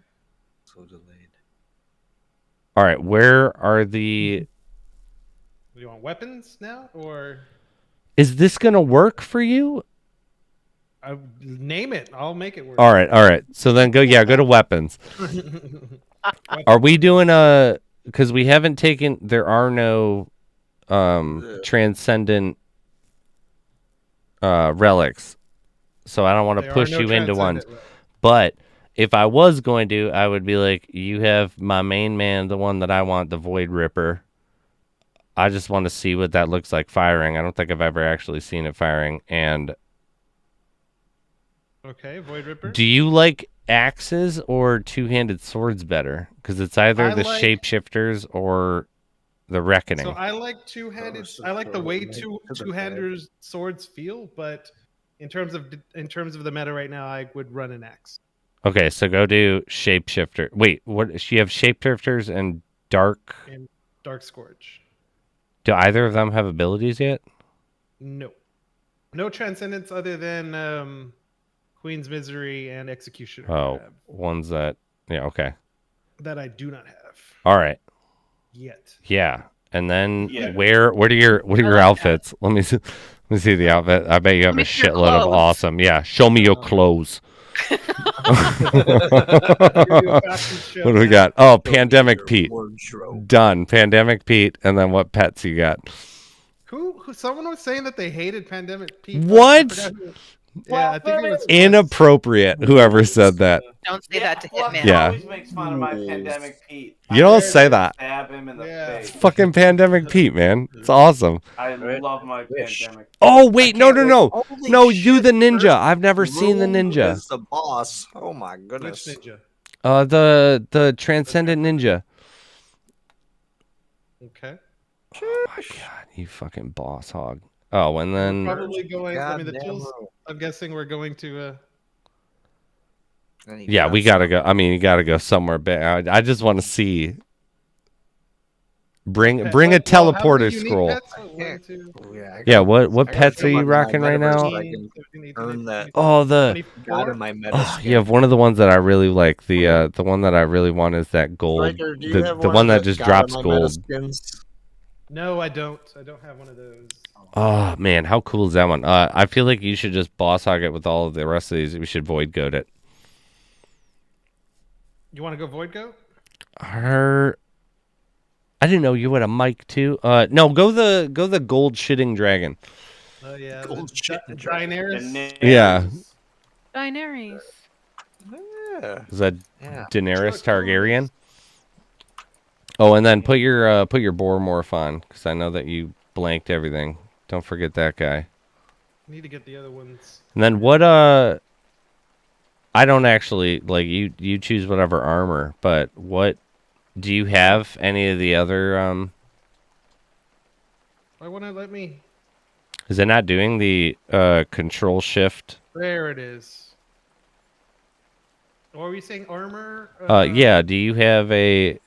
So delayed. All right, where are the Do you want weapons now, or Is this going to work for you? name it? I'll make it work. All right. So then go to weapons. Are we doing cuz we haven't taken there are no transcendent relics. So I don't want to There push are no you into ones. transcendent But if I was going to, I would be like, you have my main man, the one that I want, the Void Ripper. I just want to see what that looks like firing. I don't think I've ever actually seen it firing. And Okay, Void Ripper. do you like axes or two-handed swords better? Because it's either I the like- shapeshifters or the reckoning. So I like two-handed. I like the way two-handed swords feel, but in terms of the meta right now, I would run an axe. Okay, so go do shapeshifter. Wait, what? You have shapeshifters and dark. And Dark Scourge. Do either of them have abilities yet? No transcendence other than Queen's Misery and Executioner. Oh, ones that. Yeah. Okay. That I do not have All right. yet. Yeah. And then Yeah. what are your outfits? Let me see the outfit. I bet you have a me see your shitload of clothes. awesome. Yeah, show me your clothes. What do we got? Oh, Pandemic Pete. Wardrobe. Done. Pandemic Pete. And then what pets you got? Who? Someone was saying that they hated Pandemic Pete. What? I forgot who- Yeah, I think it was Inappropriate. Whoever said that. Don't say that to Fluff Hitman. Yeah. always makes fun of my Pandemic Pete. You don't say that. Stab him in the Yeah. face. Fucking Pandemic Pete, man. It's awesome. I Right. love my Wish. Pandemic. Oh wait, no. Holy No, you shit, the ninja. Kurt. I've never seen the Rome ninja. is the boss. Oh my Which goodness. ninja? The transcendent ninja. Okay. Oh my god, you fucking boss hog. Oh, and then Probably going. I mean, the Goddamn tools. Rome. I'm guessing we're going to. And he yeah, we cuts gotta him. go. I mean, you gotta go somewhere big. I just want to see. Bring a teleporter scroll. Oh, yeah, I Yeah, got- what I pets gotta are you come on rocking my right now? metaverse so I can earn that. Oh, the God in my meta oh, skin. you have one of the ones that I really like. The one that I really want is that gold. Striker, do you have The one one of that just God drops in my meta gold. skins? No, I don't. I don't have one of those. Oh man, how cool is that one? I feel like you should just boss hog it with all of the rest of these. We should void goat it. You want to go Void Goat? I didn't know you had a mic too. No, go the gold shitting dragon. Oh yeah. Gold the shit Di- dragon. Daenerys. Yeah. Daenerys. Yeah. Is that Yeah. Daenerys Targaryen? Oh, and then put your Boromorph on, because I know that you blanked everything. Don't forget that guy. Need to get the other ones. And then what I don't actually like you choose whatever armor, but what do you have any of the other Why won't it let me? is it not doing the control shift? There it is. Or are you saying armor? Yeah. Do you have a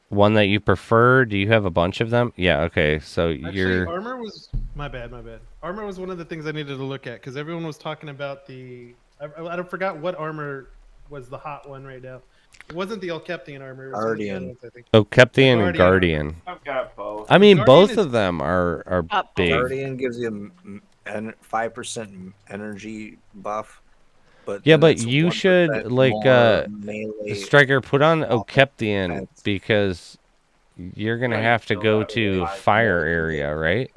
one that you prefer? Do you have a bunch of them? Yeah. Okay. So Actually, you're. armor was my bad. Armor was one of the things I needed to look at because everyone was talking about the. I forgot what armor was the hot one right now. It wasn't the Elkeptian armor. It was one of the other Guardian. ones, I think. Oh, Captain and Guardian. Guardian. I've got both. I mean, Guardian both is- of them are Up. big. Guardian gives you a 5% energy buff. But Yeah, then but it's you 1% should, like, more melee. Striker, put on Oh, Okeptian defense. because you're gonna Right, have to so go that to way, fire area, right?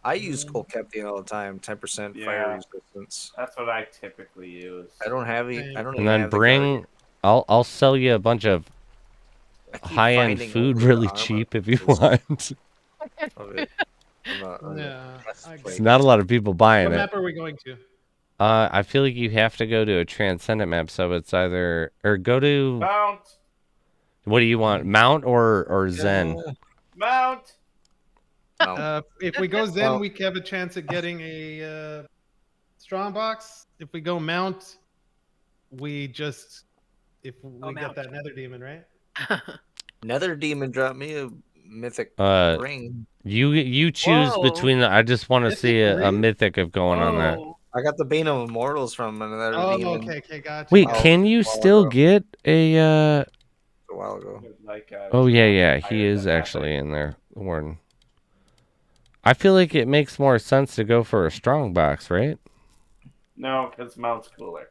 I use Colkeptian all the time. 10% Yeah. fire resistance. That's what I typically use. I don't have any. I don't And even then have the bring. Guardian. I'll sell you a bunch of I keep high-end finding food older really armor cheap if you pieces want. of it. On the Yeah, breastplate. I It's not a lot of people buying What it. map are we going to? I feel like you have to go to a transcendent map, so it's either or go to Mount! what do you want, Mount or Zen? Mount! No. If we go Zen, Well- we have a chance at getting a strong box. If we go Mount, we just if we get Mount. that Nether Demon, right? Nether Demon dropped me a mythic Uh, ring. you choose Whoa. between the. I just want to Mythic see a ring? mythic of going on that. Oh, I got the Bane of Immortals from Nether Oh, Demon okay, gotcha. Wait, Oh, can you well, still bro. get a? a while ago. Like, Oh yeah, he higher is than actually in there, Warden. I feel like it makes more sense to go for a strong box, right? No, because Mount's cooler.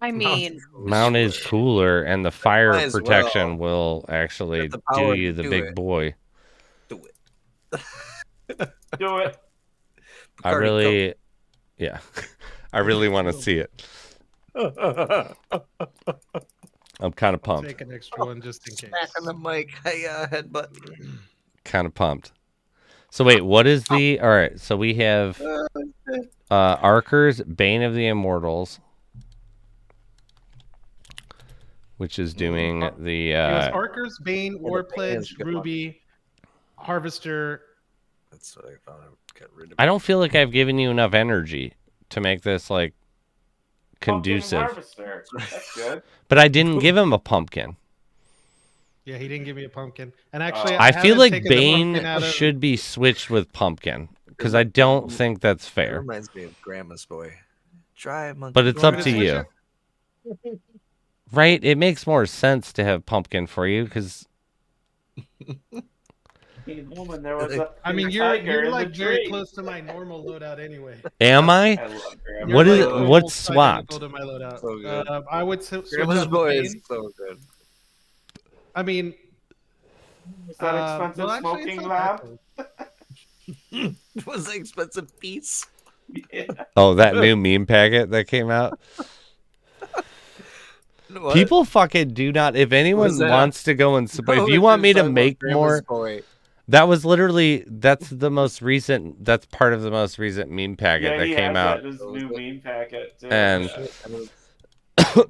I mean, Mount is cooler, and the fire Might as protection well. will actually Got the do power you to the do big it. boy. Do it. Do it. I Bacardi really, yeah, I really want to see it. I'm kind of pumped. Take an extra one just in case. Back on the mic. I headbutt. Kind of pumped. So wait, what is the? All right, so we have Archer's Bane of the Immortals, which is doing the. It was Archer's Bane, the War Bane is Pledge, a good one. Ruby, Harvester. That's what I thought. I got rid of. I don't feel like I've given you enough energy to make this like Pumpkin conducive. Harvester. That's good. But I didn't give him a pumpkin. Yeah, he didn't give me a pumpkin. And actually, I feel haven't like taken the Bane pumpkin out of- should be switched with pumpkin because I don't think that's That fair. reminds me of Grandma's Boy. Try monkey. But it's You want up me to to switch you. Right? It makes more sense to have pumpkin for you because Woman, there was a I mean, a you're tiger in like the very tree. close to my normal loadout anyway. am I? I love Grandma. What You're is like what's almost identical swapped? to my loadout. So good. I would switch Grandma's out the Boy Bane. is so good. Is that expensive well, actually, it's smoking not lab? that It was an expensive piece. Yeah. Oh, that new meme packet that came out. What? People fucking do not. If anyone was that? wants to go and No, if you want me to talking about make Grandma's more, Boy. that was literally that's the most recent. That's part of the most recent meme packet Yeah, that he came has out. That, his new meme packet. Too. And- Yeah.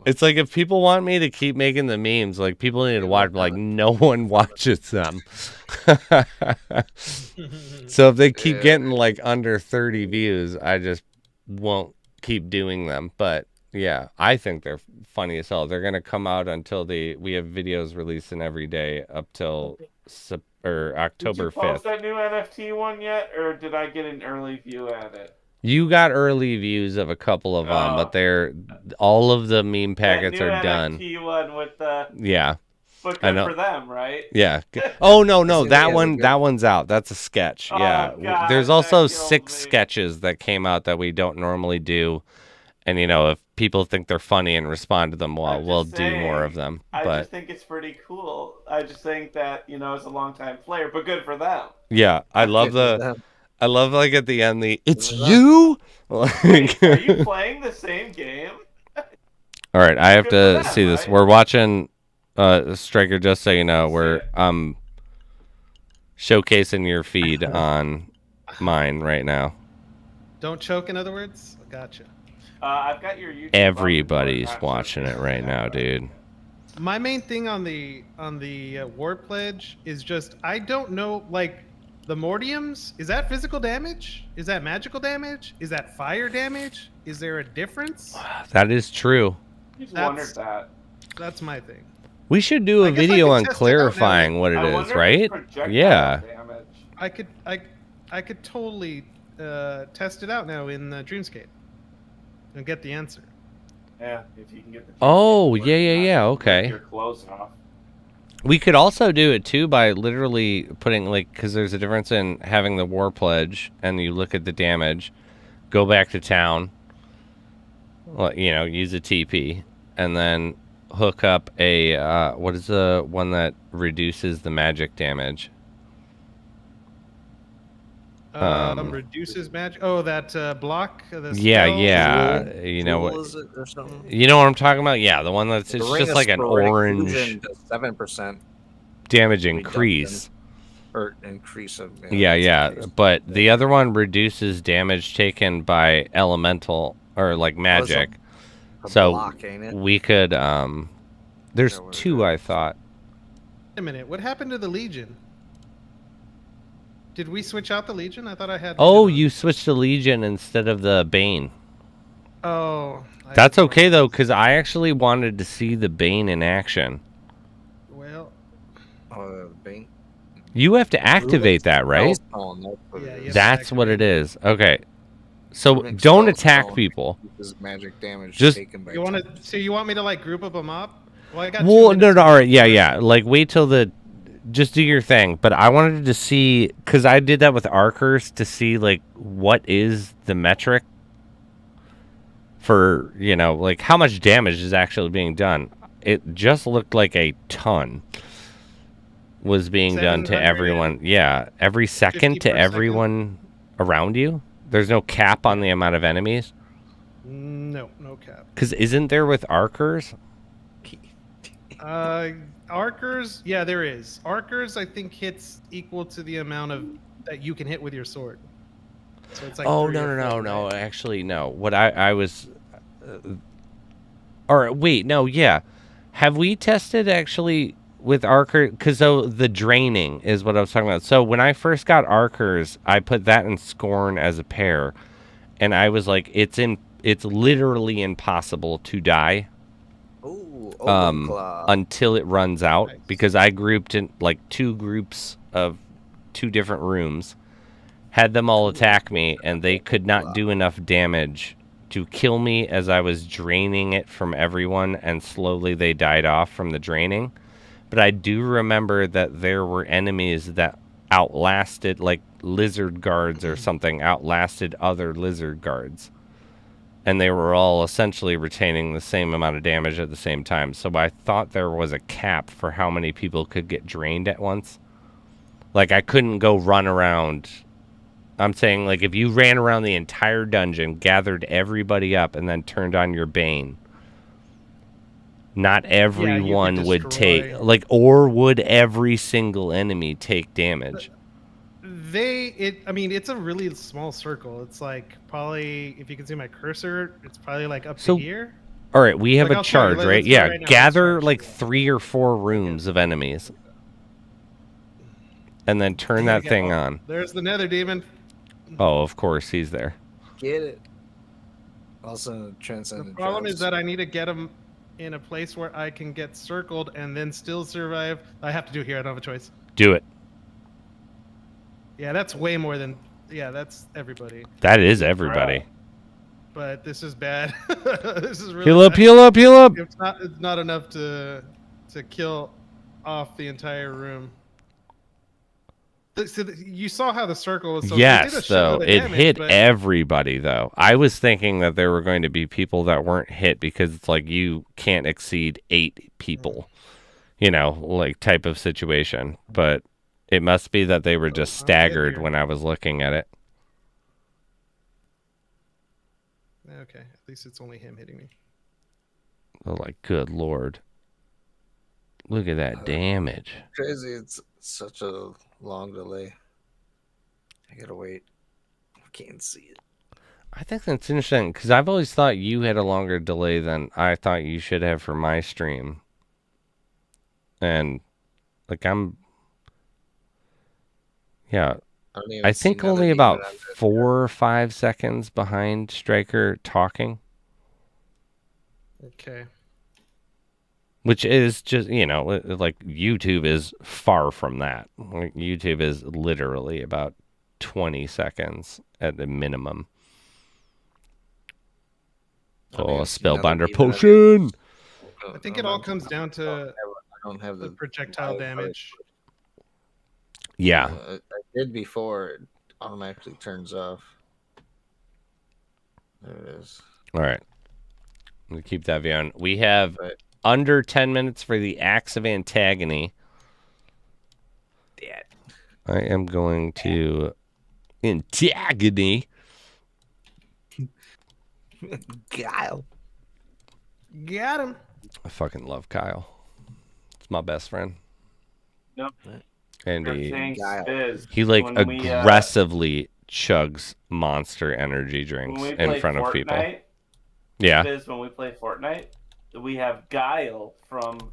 It's like if people want me to keep making the memes, like people need to watch. Like no one watches them. So if they keep Yeah. getting like under 30 views, I just won't keep doing them. But yeah, I think they're funny as hell. They're gonna come out until we have videos releasing every day up till October Did you post 5th. that new NFT one yet, or did I get an early view at it? You got early views of a couple of them, but they're all of the meme packets that new are done. NFT one with the, Yeah. but I good know. for them, right? Yeah. Oh no, See, that yeah, one good. that one's out. That's a sketch. Oh, Yeah. God, There's that also kills 6 me. sketches that came out that we don't normally do. And if people think they're funny and respond to them, well, I'm we'll just do more saying, of them. I But just think it's pretty cool. I just think that as a longtime player, but good for them. yeah, I love like at the end it's you. Wait, are you playing the same game? All right, I have Good to for them, see this. right? We're watching Striker, just so you know, See we're it. showcasing your feed on mine right now. Don't choke, in other words. Gotcha. I've got your YouTube. Everybody's up, but watching it right now, dude. My main thing on the War Pledge is just I don't know, like, the Mortiums, is that physical damage? Is that magical damage? Is that fire damage? Is there a difference? Ah, That is true. Just That's- wondered that. That's my thing. We should do I a guess I video could on test it out now. clarifying what it I is, wonder if right? it's projectile Yeah. damage. I could totally test it out now in Dreamscape and get the answer. Yeah, if you can get the. Oh, working, yeah, not okay. rip your clothes off. We could also do it too by literally putting like, because there's a difference in having the war pledge and you look at the damage, go back to town, well, you know, use a TP, and then hook up a what is the one that reduces the magic damage? Reduces magic. Oh, that block. The Yeah, spell? yeah. You know Jewel, what? is it or something? You know what I'm talking about? Yeah, the one that's The it's Ring just of like an Sporadic orange Fusion does 7% damage reduction. increase. Or increase of. Yeah, yeah. increase. But the other one reduces damage taken by elemental or like magic. A So block, ain't it? we could there's Yeah, what is two it? I thought. Wait a minute. What happened to the Legion? Did we switch out the Legion? I thought I had. Oh, Legion on. you switched to Legion instead of the Bane. Oh. That's okay though, because I actually wanted to see the Bane in action. Well. Bane. You have to activate that, right? Spellstone, that's what Yeah, it you is. That's what it is. Okay. So Runic don't attack Spellstone people. reduces magic damage Just- taken by. You want to? So you want me to like group up a mob? Well, I got. 2 Well, minutes no, all right, yeah, before- yeah. Like, wait till the, just do your thing. But I wanted to see, because I did that with Archers to see, like, what is the metric for, you know, like, how much damage is actually being done. It just looked like a ton was being done to 700 everyone. Yeah, every second 50 to per everyone around you. There's no cap on the amount of enemies. No, no cap. Because isn't there with Archers? Archers, yeah, there is. Archers, I think, hits equal to the amount of that you can hit with your sword. So it's like Oh 3 or 4, no! right? Actually, no. What I was, or wait, no, yeah. Have we tested actually with Archer? Because the draining is what I was talking about. So when I first got Archers, I put that in Scorn as a pair, and I was like, it's literally impossible to die. Ooh, Until it runs out, Nice. because I grouped in like 2 groups of 2 different rooms, had them all attack me, and they could not do enough damage to kill me as I was draining it from everyone, and slowly they died off from the draining. But I do remember that there were enemies that outlasted, like lizard guards or something, outlasted other lizard guards. And they were all essentially retaining the same amount of damage at the same time. So I thought there was a cap for how many people could get drained at once. Like, I couldn't go run around. I'm saying, like, if you ran around the entire dungeon, gathered everybody up, and then turned on your Bane, not everyone would take, destroy- like, or would every single enemy take damage? I mean, it's a really small circle. It's like probably, if you can see my cursor, it's probably like up So- to here. All right, we have Like, a I'll show you. charge, Let's right? do it Yeah, right now. Let's gather charge. like 3 or 4 rooms of enemies, and then turn There that you thing go. on. There's the Nether Demon. Oh, of course, he's there. Get it. Also, The transcendent. problem is Jobs. that I need to get him in a place where I can get circled and then still survive. I have to do it here. I don't have a choice. Do it. Yeah, that's way more than. Yeah, that's everybody. That is everybody. But this is bad. This is really Heal up, bad. heal up, heal up. It's not enough to kill off the entire room. So you saw how the circle was. So it did a Yes, shitload though. of It damage, hit but- everybody, though. I was thinking that there were going to be people that weren't hit because it's like you can't exceed 8 people, you know, like type of situation. But it must be that they were just I'll get staggered here. when I was looking at it. Okay, at least it's only him hitting me. Oh, like, good lord. Look at that damage. Crazy. It's such a long delay. I gotta wait. I can't see it. I think that's interesting because I've always thought you had a longer delay than I thought you should have for my stream. And, like, yeah, I don't even I see think Nether only Demon about on this. 4 or 5 seconds behind Striker talking. Okay. Which is just, like YouTube is far from that. Like, YouTube is literally about 20 seconds at the minimum. Oh, spellbinder potion! I think it all comes down to I don't have the projectile damage. Yeah. I did before. It automatically turns off. There it is. All right. I'm going to keep that on. We have Right. under 10 minutes for the Acts of Antagony. Dead. I am going to Antagony. Guile. Got him. I fucking love Kyle. It's my best friend. Nope. And You're saying Guile. Spiz. he like When we, aggressively chugs Monster energy when drinks we in play front of people. Fortnite, Yeah. Spiz, when we play Fortnite, we have Guile from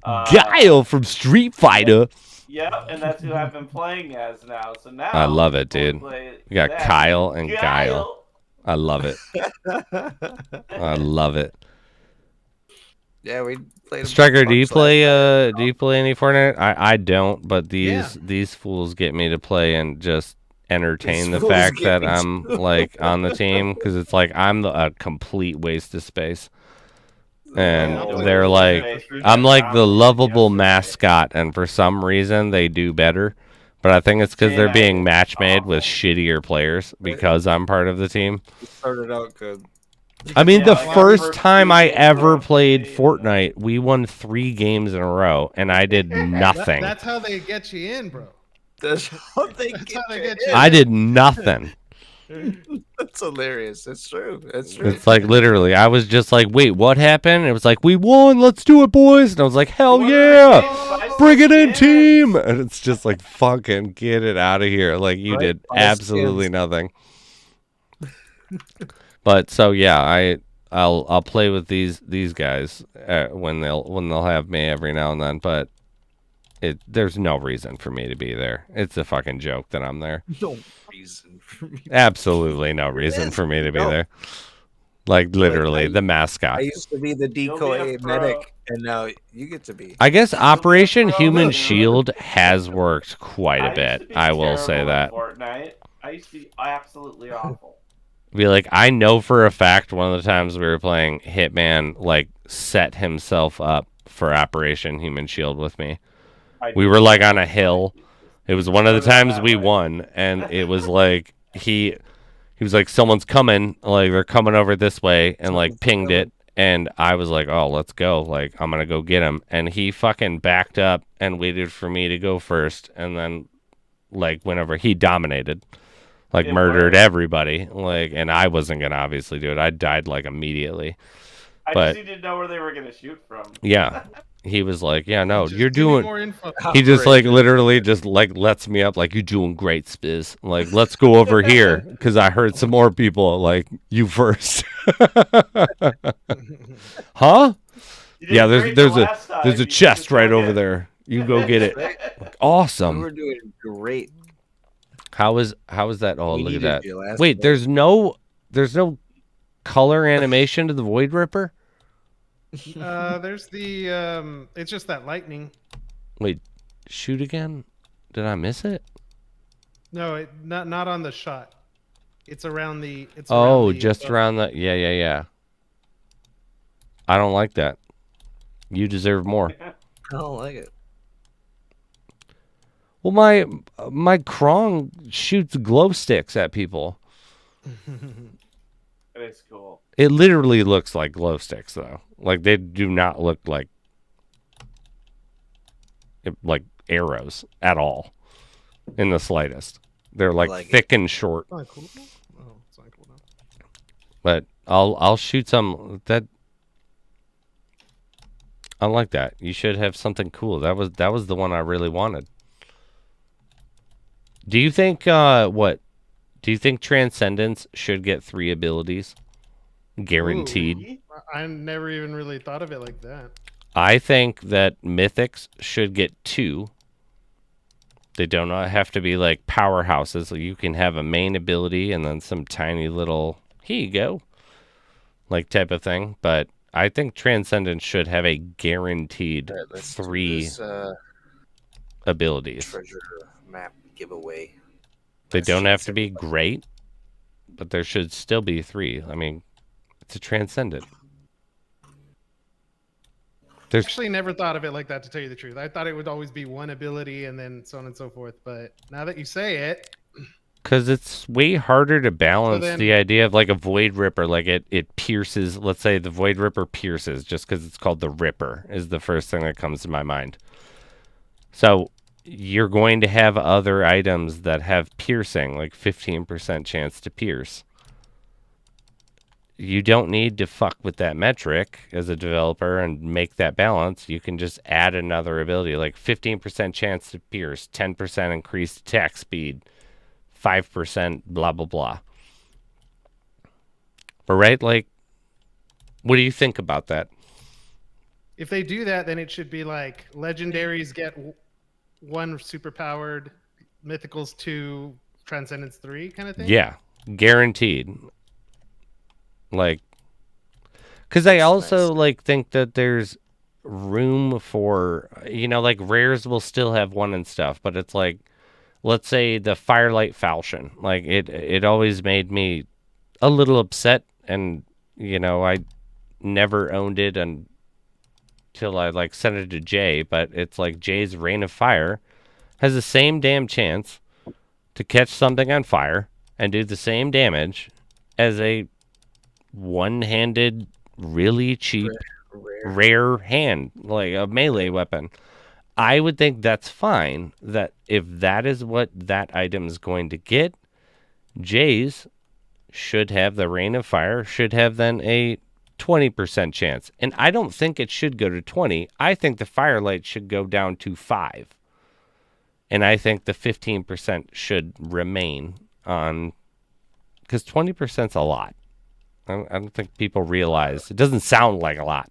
Guile from Street Fighter. Yep, and that's who I've been playing as now. So now I love it, when we dude. play We got that, Kyle and Guile. I love it. Yeah, I love it. we played. Striker, do you bunch last play any Fortnite? I don't, but Yeah. these fools get me to play and just entertain These the fools fact get that me I'm like on the team, because it's like I'm a complete waste of space. And Oh, they're like, I'm like the lovable mascot, and for some reason they do better. But I think it's because they're being match made with shittier players because I'm part of the team. We started out good. I mean, Yeah, the like, first first time two I games ever were played pretty- Fortnite, we won 3 games in a row, and I did nothing. That's how they get you in, bro. That's how they That's get, how they you get in. you. I did nothing. That's hilarious. It's true. It's true. It's like literally, I was just like, wait, what happened? It was like, we won, let's do it, boys. And I was like, hell yeah, bring it in, team. And it's just like, fucking get it out of here. Like, you Right, did buy absolutely skins. nothing. But so yeah, I'll play with these guys when they'll have me every now and then. But there's no reason for me to be there. It's a fucking joke that I'm there. No reason for me. Absolutely no reason for me to be No. there. Like literally, the I mascot. used to be the You'll be a decoy pro. medic, and now you get to be. I guess Operation pro, Human dude. Shield has worked quite a bit. I will say that. Fortnite. I used to be absolutely awful. Be like, I know for a fact one of the times we were playing Hitman, like, set himself up for Operation Human Shield with me. We were like on a hill. It was one of the times we won, and it was like he was like, someone's coming, like they're coming over this way, and like pinged it, and I was like, oh, let's go, like I'm gonna go get him, and he fucking backed up and waited for me to go first, and then like whenever he dominated, like It murdered worked. everybody, like, and I wasn't gonna obviously do it. I died like immediately. I But- just needed to know where they were gonna shoot from. Yeah, he was like, yeah, no, Just you're give me doing. more info. He just like literally just like lets me up, like, you're doing great, Spiz. Like, let's go over here because I heard some more people like you first. Huh? You did Yeah, great there's the a last time. there's a You chest just right took over it. there. You go get it. Right? We Awesome. were doing great. How is that? Oh, We look at needed that. you last Wait, time. there's no color animation to the Void Ripper. There's the it's just that lightning. Wait, shoot again? Did I miss it? No, not on the shot. It's around the. It's Oh, around the, just around the. Yeah. I don't like that. You deserve more. I don't like it. Well, my Krong shoots glow sticks at people. That is cool. It literally looks like glow sticks, though. Like, they do not look like arrows at all, in the slightest. They're like Like it. thick and short. It's not cool. Oh, it's not cool now. But I'll shoot some that. I like that. You should have something cool. That was the one I really wanted. Do you think Do you think Transcendence should get 3 abilities? Guaranteed. I never even really thought of it like that. I think that Mythics should get 2. They do not have to be like powerhouses. So you can have a main ability and then some tiny little, here you go, like type of thing. But I think Transcendence should have a guaranteed Alright, let's do 3 this, abilities. treasure map giveaway. They Last don't have chance, to be everybody. great, but there should still be 3. I mean, it's a Transcendent. There's Actually, never thought of it like that, to tell you the truth. I thought it would always be one ability and then so on and so forth. But now that you say it, because it's way harder to balance then- the idea of like a Void Ripper, like it pierces. Let's say the Void Ripper pierces, just because it's called the Ripper is the first thing that comes to my mind. So you're going to have other items that have piercing, like 15% chance to pierce. You don't need to fuck with that metric as a developer and make that balance. You can just add another ability, like 15% chance to pierce, 10% increased attack speed, 5% blah, blah, blah. But right, like, what do you think about that? if they do that, then it should be like legendaries get 1 superpowered, mythicals 2, transcendence 3 kind of thing. Yeah, guaranteed. Like, because I also like think that there's room for, you know, like rares will still have 1 and stuff, but it's like, let's say the Firelight Falchion, like it always made me a little upset, and you know, I never owned it until I like sent it to Jay, but it's like Jay's Rain of Fire has the same damn chance to catch something on fire and do the same damage as a one-handed, really cheap, rare hand, like a melee weapon. I would think that's fine, that if that is what that item is going to get, Jay's should have the Rain of Fire, should have then a 20% chance. And I don't think it should go to 20. I think the Firelight should go down to 5. And I think the 15% should remain on, because 20% is a lot. I don't think people realize. It doesn't sound like a lot,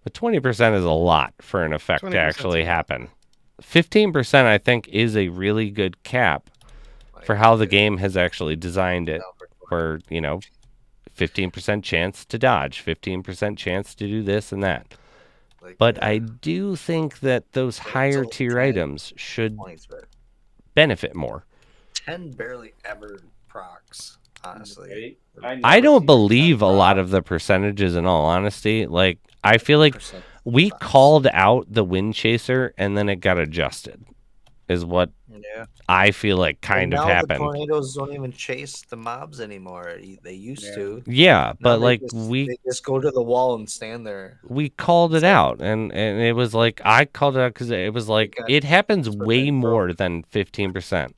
but 20% is a lot for an effect to 20% actually happen. 15%, I think, is a really good cap for how the game has actually designed it, where, you know, 15% chance to dodge, 15% chance to do this and that. But I do think that those higher tier items should benefit more. 10 barely ever procs, honestly. I don't believe a lot of the percentages, in all honesty. Like, I feel like we called out the Wind Chaser and then it got adjusted, is what I feel like kind of happened. The tornadoes don't even chase the mobs anymore. They used to. Yeah, but Now like they just go to the wall and stand there. we called it out, and it was like, I called it out because it was like, it happens way more than 15%.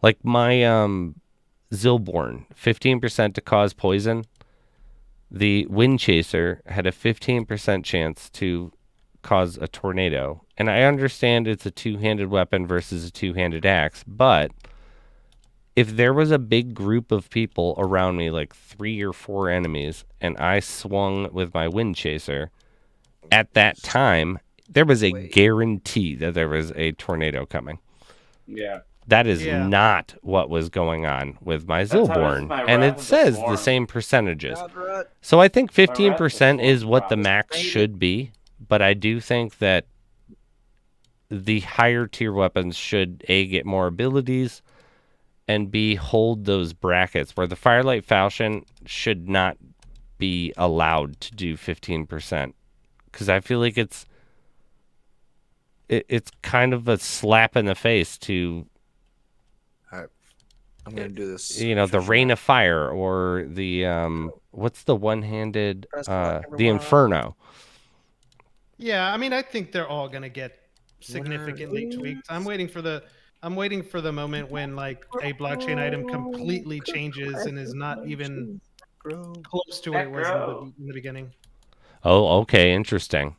Like my Zilborn, 15% to cause poison. The Wind Chaser had a 15% chance to cause a tornado. And I understand it's a two-handed weapon versus a two-handed axe, but if there was a big group of people around me, like 3 or 4 enemies, and I swung with my Wind Chaser, at that time, there was a guarantee that there was a tornado coming. Yeah. That is not what was going on with my That's how it is Zilborn. with my And Wrath it of the says the Swarm. same percentages. So I think 15% is what the max should be, but I do think that the higher tier weapons should A, get more abilities, and B, hold those brackets where the Firelight Falchion should not be allowed to do 15%. Because I feel like it's kind of a slap in the face to, I'm gonna do this. you know, the Rain of Fire, or the what's the one-handed the Inferno. Yeah, I mean, I think they're all gonna get significantly tweaked. I'm waiting for the moment when like a blockchain item completely changes and is not even close to what it was in the beginning. Oh, okay, interesting.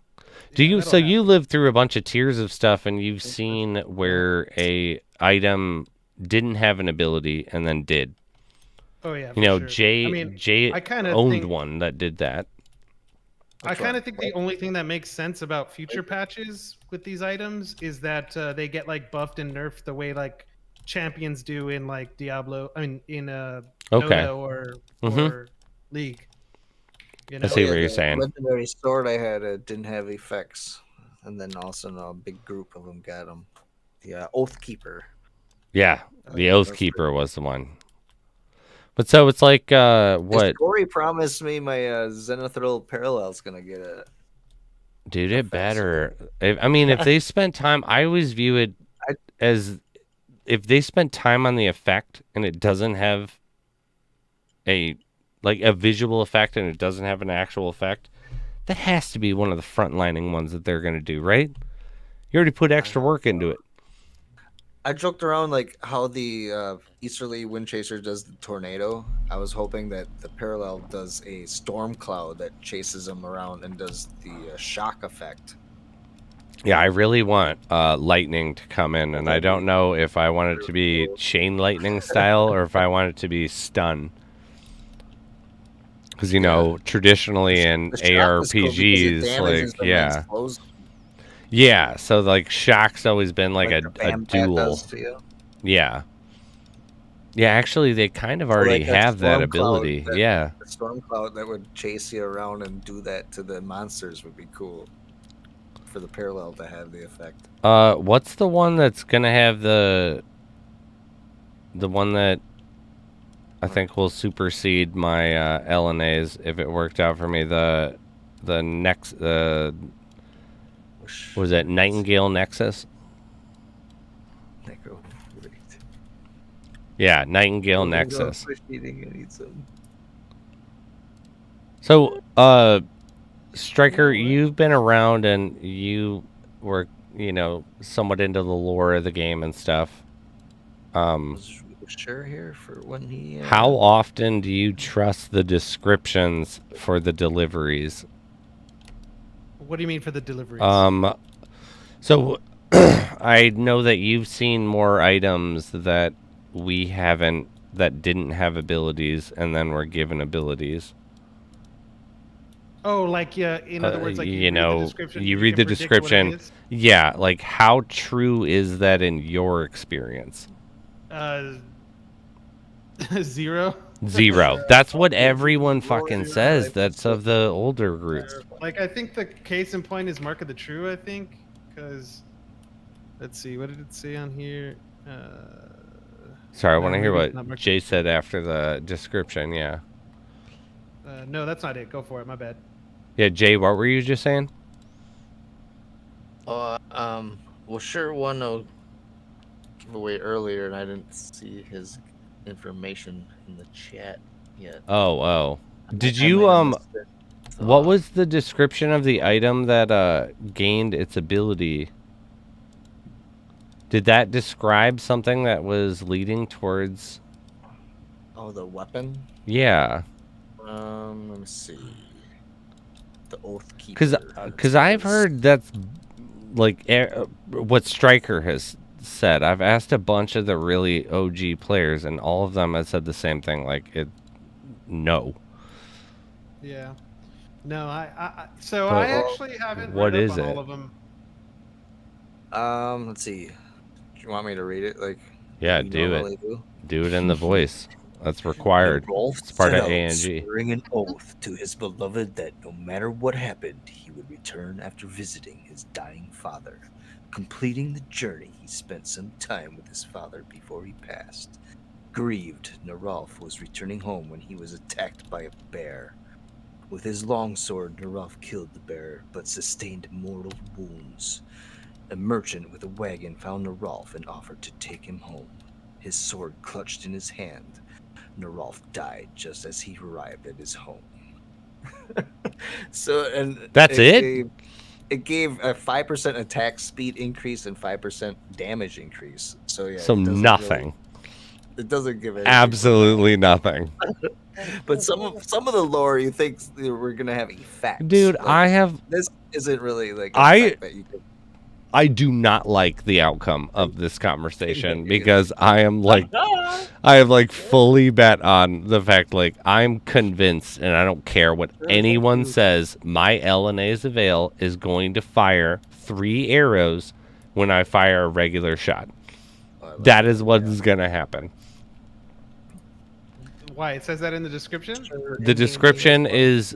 Do you so you lived through a bunch of tiers of stuff, and you've seen where a item didn't have an ability and then did? Oh yeah, you know, sure. Jay I kinda owned think- one that did that. I kind of think the only thing that makes sense about future patches with these items is that they get like buffed and nerfed the way like champions do in like Diablo. I mean, in Dota or League. You I know? see what the you're saying. legendary sword I had didn't have effects, and then also a big group of them got them. The Oath Keeper. Yeah, the That Oath was Keeper was the one. But so it's like what? Corey promised me my Zenithal Parallel's gonna get it. Dude, a it better. faster I mean, if they spent time, I always view it as if they spent time on the effect and it doesn't have a visual effect and it doesn't have an actual effect, that has to be one of the frontlining ones that they're going to do, right? You already put extra work into it. I joked around like how the Easterly Wind Chaser does the tornado. I was hoping that the Parallel does a storm cloud that chases them around and does the shock effect. Yeah, I really want lightning to come in, and I don't know if I want it to be chain lightning style or if I want it to be stun. Because, you know, traditionally in The shock is cool because it ARPGs, damages them and yeah. explodes them. Yeah, so, like, shock's always been, like the a Bam Bat duel. does to you. Yeah. Yeah, actually, they kind of already like that have that storm cloud ability. that- Yeah. The storm cloud that would chase you around and do that to the monsters would be cool. For the Parallel to have the effect. What's the one that's gonna have the one that I think will supersede my LNAs if it worked out for me? The next was it Nightingale Nexus? Necro. Wait. Yeah, Nightingale I'm gonna go Nexus. fish eating and eat some. So, Striker, you've been around and you were, you know, somewhat into the lore of the game and stuff. Was sure here for when he. How often do you trust the descriptions for the deliveries? What do you mean for the deliveries? So I know that you've seen more items that we haven't, that didn't have abilities and then were given abilities. Oh, like yeah. In other words, like you read know, the description, you and read the can predict what it description. is? Yeah, like how true is that in your experience? 0. 0. That's what everyone fucking says. That's of the older groups. Like I think the case in point is Mark of the True. I think because let's see, what did it say on here? Sorry, I no, want to hear maybe it's what not Mark- Jay said after the description. Yeah. No, that's not it. Go for it. My bad. Yeah, Jay, what were you just saying? Well, sure one will give away earlier, and I didn't see his information in the chat yet. Oh. Did I you might have missed it. what was the description of the item that gained its ability? Did that describe something that was leading towards? Oh, the weapon. Yeah. Let me see. The Oath Keeper. Because I've heard that's like what Stryker has said. I've asked a bunch of the really OG players, and all of them have said the same thing. Like no. Yeah. No, I so But I actually haven't what read up is on it? all of them. Let's see. Do you want me to read it? Like, Yeah, you do it. normally do? Do it in the voice. That's required. Rolf It's part of set out ANG. swearing an oath to his beloved that no matter what happened, he would return after visiting his dying father. Completing the journey, he spent some time with his father before he passed. Grieved, Neralf was returning home when he was attacked by a bear. With his longsword, Neralf killed the bear, but sustained mortal wounds. A merchant with a wagon found Neralf and offered to take him home. His sword clutched in his hand. Neralf died just as he arrived at his home. That's it? It gave a 5% attack speed increase and 5% damage increase. So yeah. So it doesn't nothing. It doesn't give anything. Absolutely nothing. But some of the lore you think we're gonna have effects. Dude, Like, this isn't really like a I- fact that you could. I do not like the outcome of this conversation because I am like fully bet on the fact, like, I'm convinced, and I don't care what anyone says, my LNA's avail is going to fire 3 arrows when I fire a regular shot. That is what is going to happen. Why? It says that in the description? The description is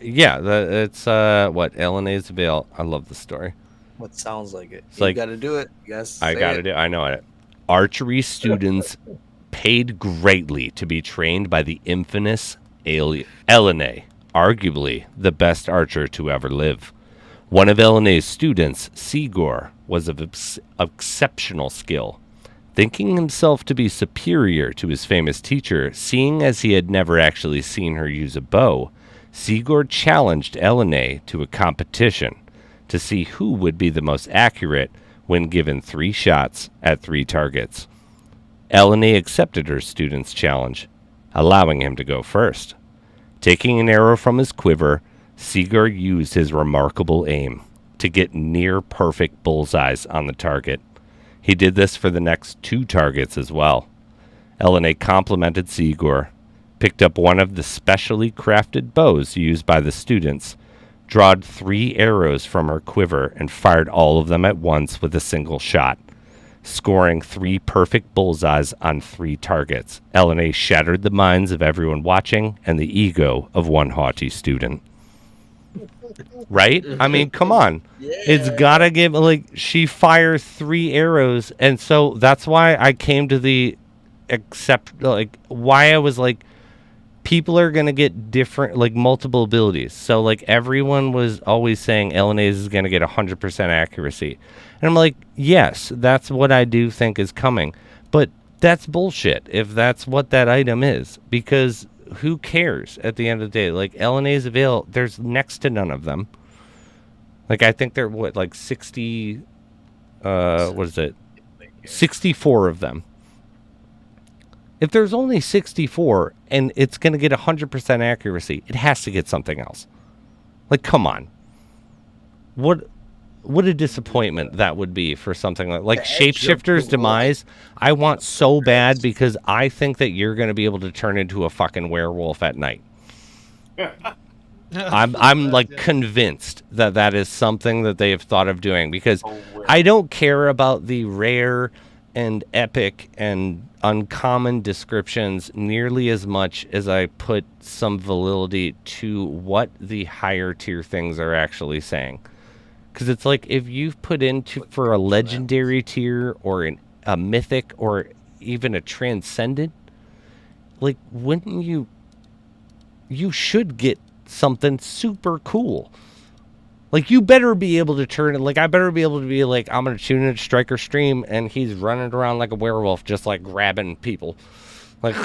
yeah, it's what LNA's Veil. I love the story. What sounds like it? It's You like got to do it. Yes, I gotta do. I know it. Archery students paid greatly to be trained by the infamous LNA, arguably the best archer to ever live. One of LNA's students, Sigor, was of exceptional skill. Thinking himself to be superior to his famous teacher, seeing as he had never actually seen her use a bow, Sigor challenged LNA to a competition to see who would be the most accurate when given 3 shots at 3 targets. LNA accepted her student's challenge, allowing him to go first. Taking an arrow from his quiver, Sigor used his remarkable aim to get near-perfect bullseyes on the target. He did this for the next 2 targets as well. LNA complimented Sigor, picked up one of the specially crafted bows used by the students, drawed 3 arrows from her quiver, and fired all of them at once with a single shot, scoring 3 perfect bullseyes on 3 targets. LNA shattered the minds of everyone watching and the ego of one haughty student. Right? I mean, come on. It's gotta give, like, she fires 3 arrows, and so that's why I came to the why I was like, people are gonna get different, like, multiple abilities. So, like, everyone was always saying LNA's is gonna get 100% accuracy. And I'm like, yes, that's what I do think is coming. But that's bullshit if that's what that item is. Because who cares at the end of the day? Like, LNA's Veil, there's next to none of them. Like, I think there are, like 60, what is it? 64 of them. If there's only 64 and it's going to get 100% accuracy, it has to get something else. Like, come on. What a disappointment that would be for something like Shapeshifter's Demise. I want so bad because I think that you're going to be able to turn into a fucking werewolf at night. I'm like convinced that that is something that they have thought of doing, because I don't care about the rare and epic and uncommon descriptions nearly as much as I put some validity to what the higher tier things are actually saying. Because it's like, if you've put into for a legendary tier or a mythic or even a transcendent, like, wouldn't you should get something super cool. Like, you better be able to turn it, like, I better be able to be like, I'm going to tune in Striker stream and he's running around like a werewolf, just like grabbing people. Like,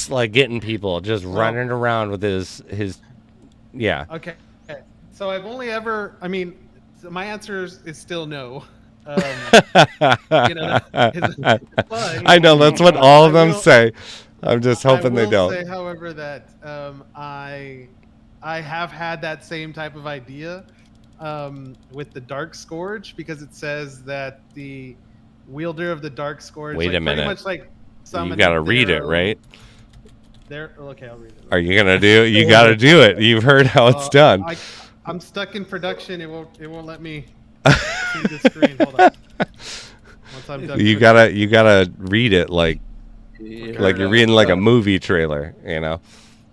like getting people, just running around with his, yeah. Okay. So I've only ever, I mean, my answer is still no. You know, I know, that's what all of them say. I'm just hoping they don't. I will say, however, that I have had that same type of idea with the Dark Scourge, because it says that the wielder of the Dark Scourge, wait a minute, pretty much like you gotta read it, right? Okay, I'll read it. Are you gonna do it? You gotta do it. You've heard how it's done. I'm stuck in production. It won't let me see the screen. Hold on. Once I'm done. You gotta read it like you're reading like a movie trailer, you know.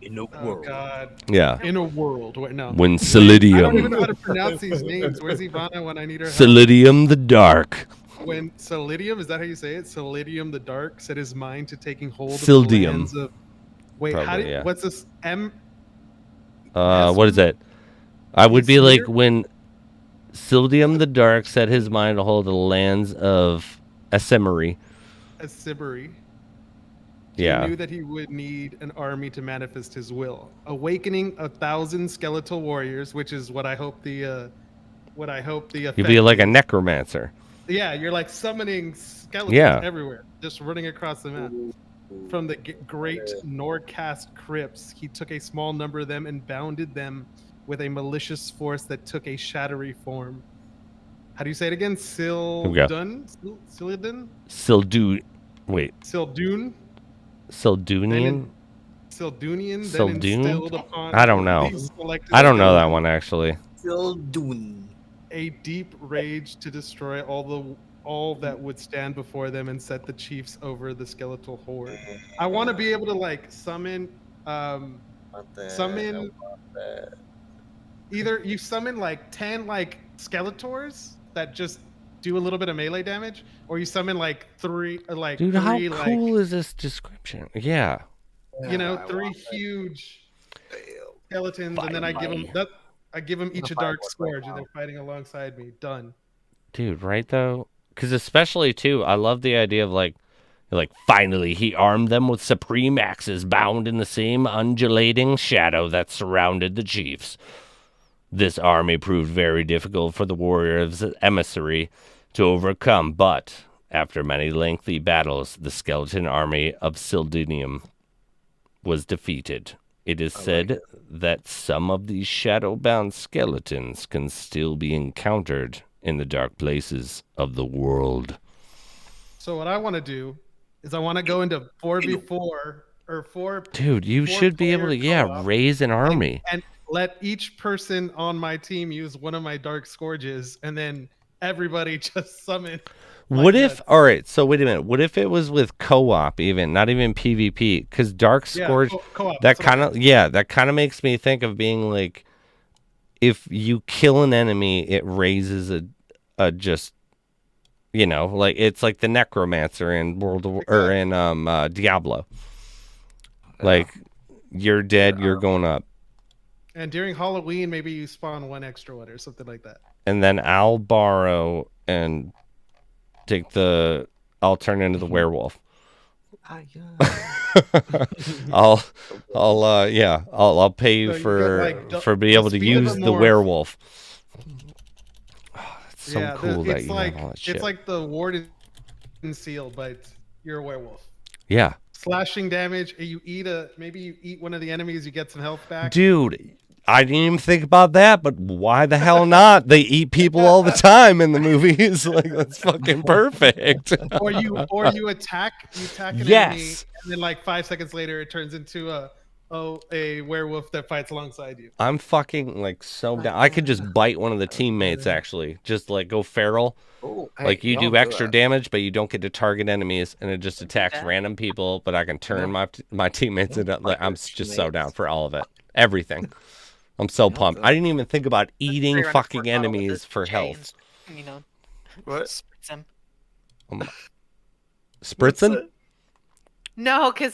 In a Oh God. Yeah. In a world. Wait, no. When I don't even know how Solidium. to pronounce these names. Where's Ivana when I need her help? Solidium the Dark. When Solidium, is that how you say it? Solidium the Dark set his mind to taking hold of the Sildium. lands of... Wait, Probably, how do yeah. what's this? What is it? I would be like, when Sildium the Dark set his mind to hold the lands of Asimari. Asibari. Yeah. He knew that he would need an army to manifest his will, awakening 1,000 skeletal warriors, which is what I hope the You'd be like a necromancer. Yeah, you're like summoning skeletons everywhere, just running across the map. From the great Nordcast crypts, he took a small number of them and bounded them with a malicious force that took a shadowy form. How do you say it again? Sildun? Sildun? Wait. Sildun? Sildunian? Sildunian? Sildun? I don't know. I don't know that one, actually. Sildun. A deep rage to destroy all that would stand before them and set the chiefs over the skeletal horde. I want to be able to like summon either you summon like 10 like Skeletors that just do a little bit of melee damage, or you summon like three Dude, how three cool is this description? Yeah. you know, I 3 want that. huge Damn. skeletons, and then I give them each a fight dark one right scourge, now. and they're fighting alongside me. Done. Dude, right though? Because especially too, I love the idea of like finally he armed them with supreme axes bound in the same undulating shadow that surrounded the chiefs. This army proved very difficult for the warriors' emissary to overcome, but after many lengthy battles, the skeleton army of Sildunium was defeated. It is said that some of these shadow-bound skeletons can still be encountered in the dark places of the world. So what I want to do is I want to go into 4v4 or 4. Dude, you should be able to, co-op raise an army. and let each person on my team use one of my dark scourges, and then everybody just summon. What if, nuts. all right, so wait a minute. What if it was with co-op even, not even PvP? Because Dark Scourge, co-op. that that's what I mean. that kind of makes me think of being like, if you kill an enemy, it raises a just, like it's like the Necromancer in Diablo. Like, you're dead, you're going up. And during Halloween, maybe you spawn 1 extra one or something like that. And then I'll borrow and I'll turn into the werewolf. I'll pay you So you for get, like, for being the able to speed of use a the morph. werewolf. Oh, that's so Yeah, cool that it's you like have all that shit. it's like the Warden seal, but you're a werewolf. Yeah. Slashing damage. Maybe you eat one of the enemies, you get some health back. Dude, I didn't even think about that, but why the hell not? They eat people all the time in the movies. Like, that's fucking perfect. Or you attack an enemy, Yes. and then like 5 seconds later it turns into a werewolf that fights alongside you. I'm fucking like so down. I could just bite one of the teammates actually. Just like go feral. Oh, Like hey, you don't do extra that. damage, but you don't get to target enemies, and it just attacks random people. But I can turn my teammates into. Like, I'm just so down for all of it, everything. I'm so pumped. I didn't even think about eating Carry around a fucking quart bottle with enemies a for J health. and, you know, What? spritz him. Spritzing? No, because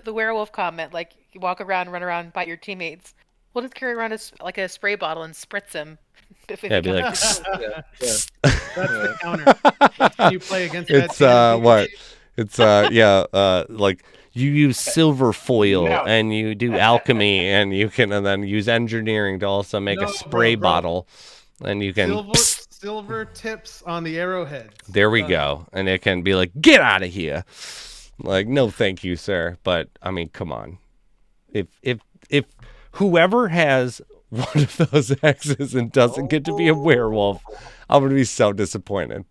the werewolf comment, like you walk around, run around, bite your teammates. We'll just carry around a spray bottle and spritz him. Yeah, be like, That's the counter. That's when you play against that it's team. what? It's like you use silver foil No. and you do alchemy and you can and then use engineering to also make No, a spray bro. bottle and you can Silver tips on the arrowheads. there we go, and it can be like, get out of here. Like, no thank you, sir. But I mean, come on. If whoever has one of those X's and doesn't get to be a werewolf, I'm gonna be so disappointed.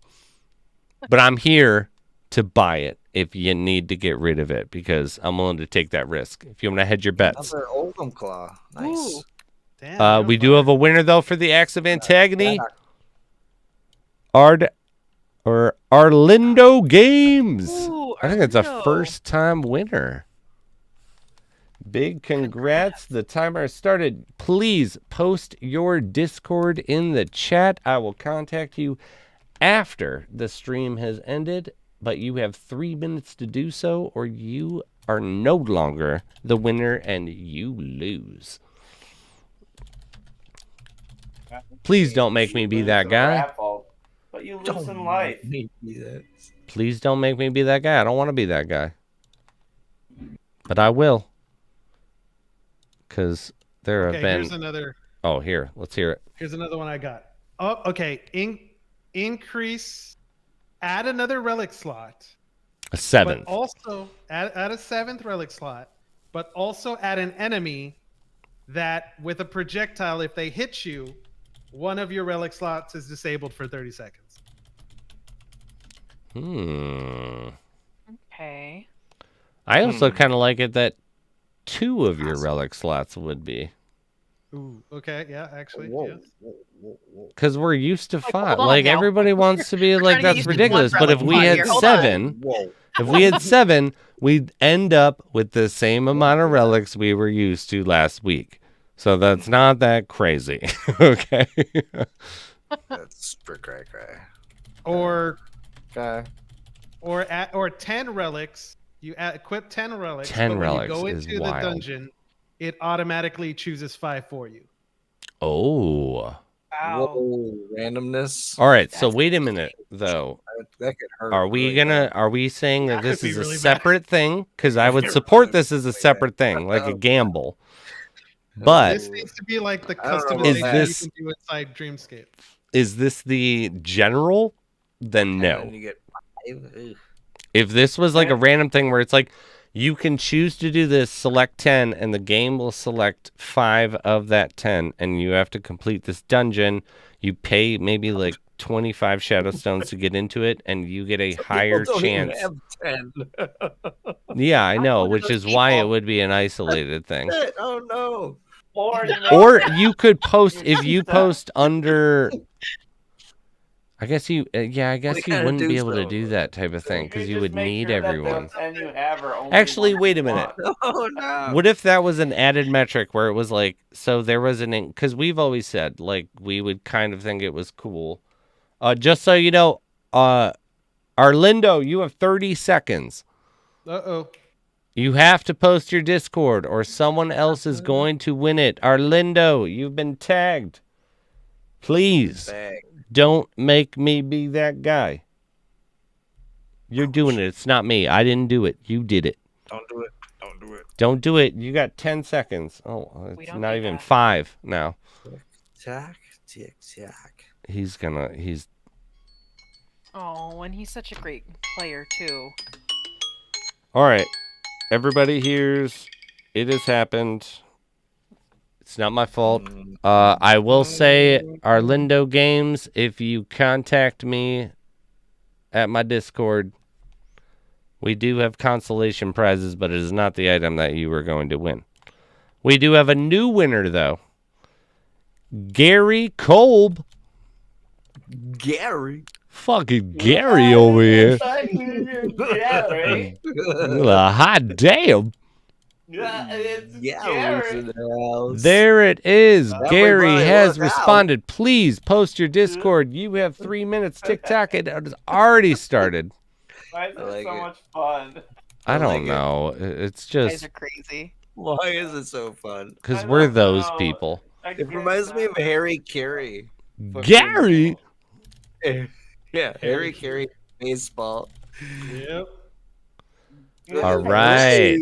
But I'm here to buy it if you need to get rid of it, because I'm willing to take that risk. If you want to hedge your bets. Another Oldham Claw. Nice. Ooh. Damn, We do have a winner though for the Axe of Antagony. Arlindo Games. Ooh, I think it's a Arlindo. first-time winner. Big congrats. The timer started. Please post your Discord in the chat. I will contact you after the stream has ended, but you have 3 minutes to do so, or you are no longer the winner and you lose. Please don't make me be that guy. But you lose in life. Please don't make me be that guy. I don't want to be that guy. But I will. Because there have Okay, been... here's another. Oh, here. Let's hear it. Here's another one I got. Oh, okay. Increase. Add another relic slot. A 7th. But also add a 7th relic slot. But also add an enemy that, with a projectile, if they hit you, one of your relic slots is disabled for 30 seconds. Okay. I also kind of like it that 2 of your relic slots would be. Ooh. Okay. Yeah. Actually. Whoa, Yes. whoa, whoa, whoa. Because we're used to 5. hold on Like, now. everybody wants to be We're like, trying to get that's used to ridiculous. one But if relic we slot had here. Hold on. 7, Whoa. if we had 7, we'd end up with the same amount of relics we were used to last week. So that's not that crazy. Okay. That's super cray. Or Okay. or 10 relics. You equip 10 relics. 10 but when relics you go is into the wild. dungeon, it automatically chooses 5 for you. Oh. Wow. Whoa, randomness. All right. So That's wait a minute, though. That could hurt. Are we really gonna? bad. Are we saying that That this could be is a really bad. separate thing? Because I would It support really this as a bad. separate thing, like a Oh. gamble. But This needs to be like the I don't know about customization that. you can do inside Dreamscape. is this the general? Then And no. then you get 5. Ugh. If this was like a Okay. random thing where it's like you can choose to do this, select 10, and the game will select 5 of that 10, and you have to complete this dungeon. You pay maybe like 25 shadow stones to get into it, and you get a higher People don't even chance. have 10. Yeah, I know, one of which those is why it people. would be an isolated thing. Oh no. Or you make Or it- you could post if you You're post under. I guess you, I What guess do you you wouldn't gotta be do able to so? do that type of thing because could you just would make need sure that everyone. the 10 you have are only Actually, ones wait a you minute. want. Oh no. What if that was an added metric where it was like, so there was an, because we've always said like we would kind of think it was cool. Just so you know, Arlindo, you have 30 seconds. Uh-oh. You have to post your Discord or someone else is going to win it. Arlindo, you've been tagged. Please Bag. don't make me be that guy. You're doing it. It's not me. I didn't do it. You did it. Don't do it. Don't do it. Don't do it. You got 10 seconds. Oh, We it's don't not need even that. 5 now. Tack, tick, tack. He's Oh, and he's such a great player too. all right. Everybody hears it has happened. It's not my fault. I will say, Arlindo Games, if you contact me at my Discord, we do have consolation prizes, but it is not the item that you were going to win. We do have a new winner, though. Gary Kolb. Gary. Fucking Gary over here. Gary. Hot damn. It's Gary's in Gary. the house. There it is. That way Gary probably has work out. responded. Please post your Discord. You have 3 minutes. TikTok, it has already started. Why is I it like so it. much fun? I I don't like it. know. It's You guys just are crazy. Why is it so fun? because I we're don't those know. people. I It get reminds me of that. Harry Carey. Fucking- Gary. Yeah, Harry Carey baseball. Yep. All right.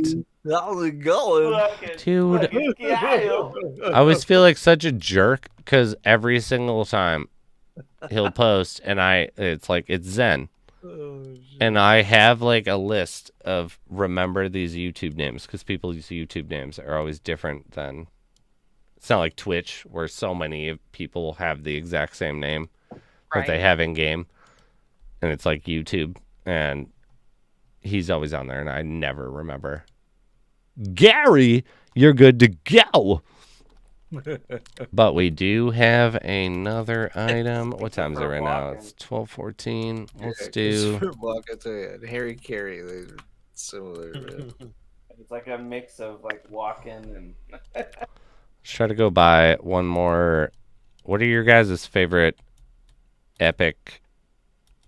How's it going? Look at- Dude. look at Gaio. I always feel like such a jerk because every single time he'll post and it's like it's Zen. Oh, shit. And I have like a list of remember these YouTube names because people's YouTube names are always different than. It's not like Twitch where so many people have the exact same name that they Right. have in game, and it's like YouTube, and he's always on there, and I never remember. Gary, you're good to go. But we do have another item. What time is it right now? It's 12:14. Let's do. I'll tell you, Harry Carey, they're similar. Man. It's like a mix of like walking and Let's try to go by one more. What are your guys' favorite epic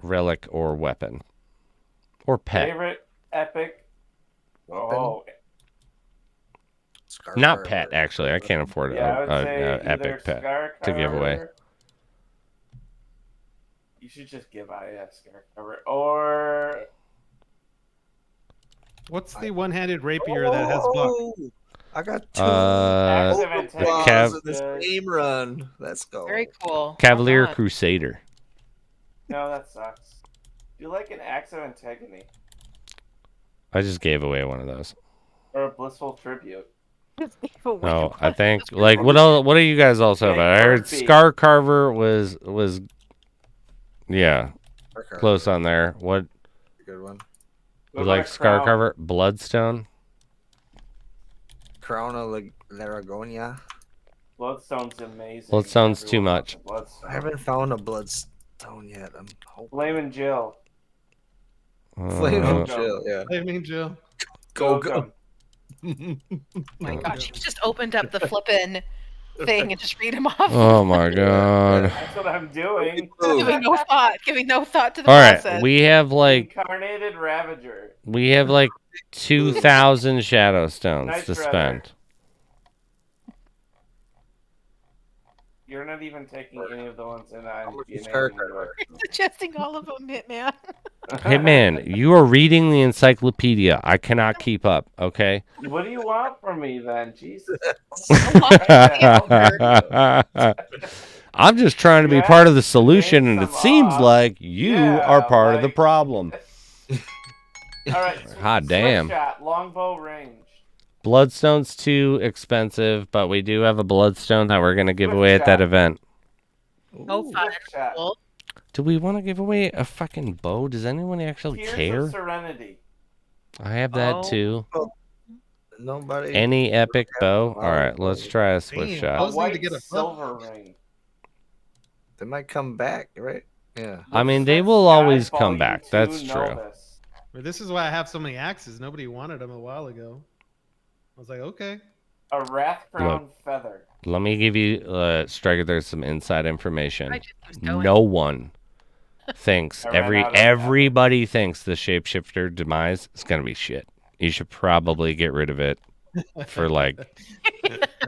relic or weapon? Or pet? favorite epic. Weapon? Oh, Scar Not Carver. pet, actually. I can't afford yeah, I would an say either epic pet. Scar to give away. Carver- You should just give a Scar Cover or What's the one-handed rapier that has buck? Oh, I got two. Active Overclaws Cav- in this game run. Let's go. Very cool. Cavalier Well done. Crusader. no, that sucks. Do you like an Axe of Antigone I just gave away one of those. or a Blissful Tribute? No, I think like what else? What do you guys also have? I heard Murphy. Scar Carver was yeah Scar Carver, close on there. What Good one. you like Scar Carver? Bloodstone. Crown of Laragonia. Bloodstone's amazing. Bloodstone's too Everyone much. loves Bloodstone. I haven't found a bloodstone yet. I'm hoping. Flamin' Jill. Flame Uh, and Jill, yeah. I mean, Jill. Go. Welcome. Oh my gosh, you just opened up the flippin' thing and just read them off. Oh my god. That's what I'm doing. Giving no thought to the All right, process. we have like Incarnated Ravager. 2,000 shadow stones Nice to brother. spend. You're not even taking any of the ones in How much is DNA. character? Suggesting all of them, Hitman. Hey man, you are reading the encyclopedia. I cannot keep up, okay? What do you want from me then? Jesus. I'm just trying to be You part of the have to solution, name and it some seems off. like you Yeah, are part of the like- problem. All right. Hot damn. Shot, longbow range. Bloodstone's too expensive, but we do have a bloodstone that we're going to give Good away at that shot. event. Oh, Swift fun. shot. Cool. Do we want to give away a fucking bow? Does anyone actually Tears care? of Serenity. I have that Oh. too. Nobody. Any epic bow? All right, let's try a swift Damn, shot. Those A need to white get a silver ring. They might come back, right? Yeah. I mean, they Smith will Sky always come Volume back. 2 That's true. Novus. Well, this is why I have so many axes. Nobody wanted them a while ago. I was like, okay. A Wrath Crown Feather. Let me give you, Striker, there's some inside information. I just was going. No one thinks, I ran out of that. everybody thinks the shapeshifter demise is going to be shit. You should probably get rid of it for like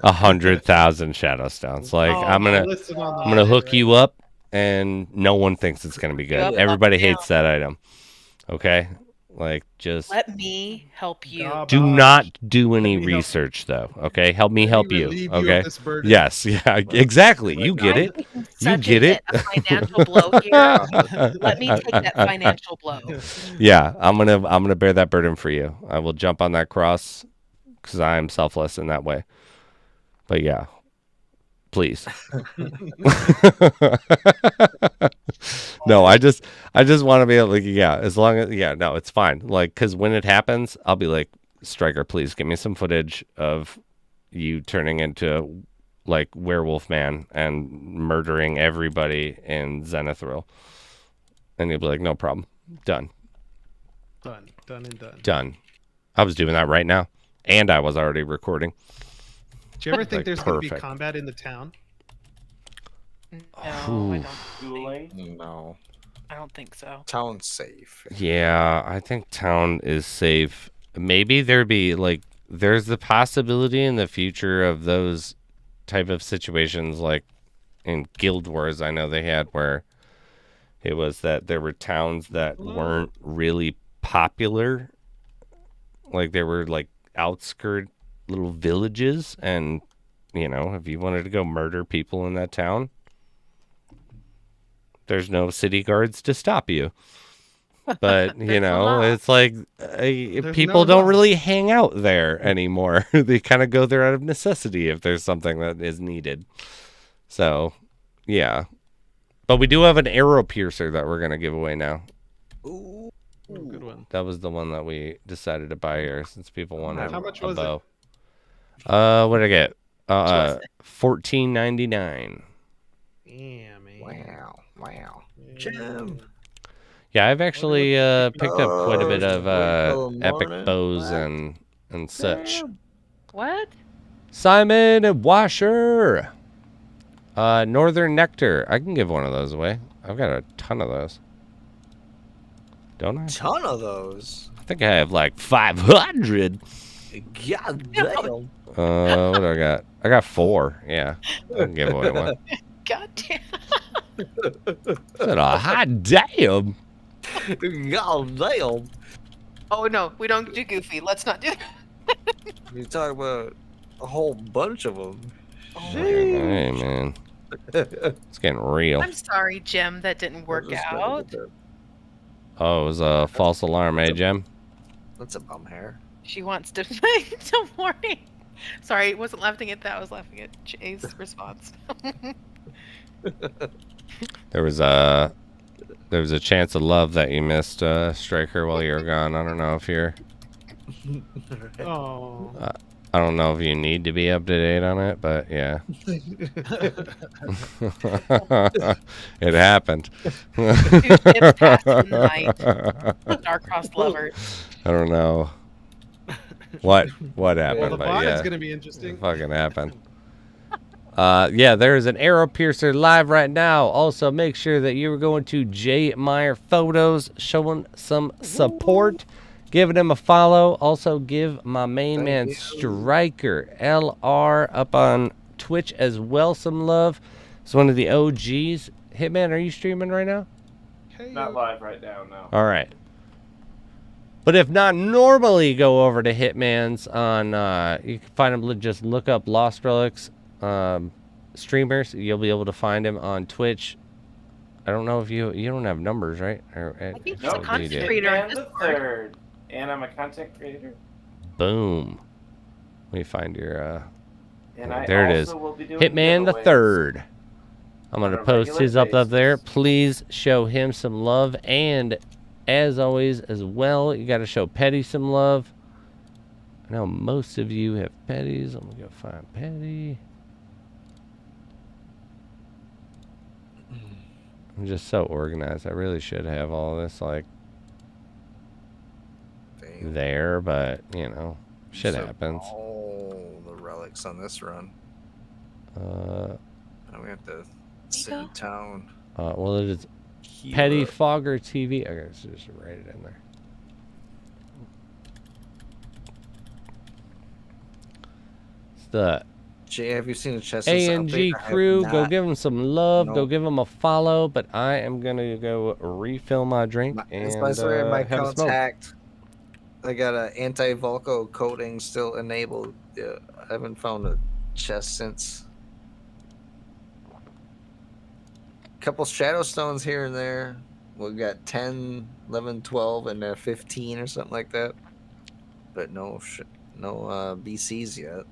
100,000 shadow stones. Like, Oh, I'm gonna listen on the hook right. you up, and no one thinks it's gonna be good. Yep. Everybody Yeah. hates that item. Okay, like just Let me help you. God. do Gosh. not do any Let me help- research though. Okay, help me Let help you. relieve of Okay. this burden. Yes. Yeah. Exactly. You get I'm it. taking such get a it. hit, a financial blow here. Let me take that financial blow. Yeah, I'm gonna bear that burden for you. I will jump on that cross because I am selfless in that way. But yeah, please. No, I just want to be able to, yeah, as long as, yeah, no, it's fine. Like, because when it happens, I'll be like, Striker, please give me some footage of you turning into like werewolf man and murdering everybody in Zenithril. And you'll be like, no problem. Done. Done and done. Done. I was doing that right now. And I was already recording. Do you ever think Like, there's going to be perfect. combat in the town? No, I Dueling. No. don't think so. Town's safe. Yeah, I think town is safe. Maybe there'd be like, there's the possibility in the future of those type of situations, like in Guild Wars. I know they had where it was that there were towns that weren't really popular, like they were like outskirt little villages, and you know, if you wanted to go murder people in that town, there's no city guards to stop you. But you There's a know, law. it's like people no don't law. really hang out there anymore. They kind of go there out of necessity if there's something that is needed. So, yeah. But we do have an arrow piercer that we're gonna give away now. Ooh. Ooh, good one. That was the one that we decided to buy here since people wanted How much a was it? bow. What did I get? was it? $14.99. Damn, man. Wow. Wow. Yeah. Jim. Yeah, I've actually picked up quite a bit of epic morning. bows and such. What? Simon and Washer. Northern Nectar. I can give one of those away. I've got a ton of those. Don't I? Ton of those. I think I have like 500. God damn. What do I got? I got 4. Yeah, I can give away one. God damn. Said a hot damn. God damn. Oh no, we don't do goofy. Let's not do that. You talk about a whole bunch of them. Hey man, it's getting real. I'm sorry, Jim, that didn't work out. Oh, it was a false alarm, eh, Jim? That's a bum hair. She wants to don't worry. Sorry, I wasn't laughing at that. I was laughing at Jay's response. There was a chance of love that you missed, Striker, while you were gone. I don't know if you're. Oh. I don't know if you need to be up to date on it, but yeah. It happened. It's past midnight. Star-crossed lovers. I don't know what Well, happened, the but bot yeah, is going to be interesting. it fucking happened. Yeah, there is an arrow piercer live right now. Also, make sure that you're going to JMeyer showing some support, giving him a follow. Also, give my main man Striker LR up on Twitch as well some love. It's one of the OGs. Hitman, are you streaming right now? Not live right now, no. All right. But if not, normally go over to Hitman's on, you can find him, just look up Lost Relics streamers. You'll be able to find him on Twitch. I don't know if you don't have numbers, right? I think he's No, a content creator. Hitman the Third. And I'm a content creator. Boom. Let me find your, And I there it is. also will be doing Hitman the giveaways. Third. I'm going On to a post regular his up there. basis. Please show him some love. And as always, as well, you got to show Petty some love. I know most of you have Petties. I'm going to go find Petty. I'm just so organized. I really should have all this, like, there. But, you know, shit happens. All the relics on this run. Now we have to sit in town. Well, it is Heal up. PettiFoggerTV. Okay, let's just write it in there. It's the Jay, have you seen the chest? ANG crew. Go give them some love. No. Go give them a follow. But I am going to go refill my drink My and have a smoke. contact. I got an anti-Vulco coating still enabled. Yeah, I haven't found a chest since. Couple shadow stones here and there. We got 10, 11, 12, and 15 or something like that. But no BCs yet.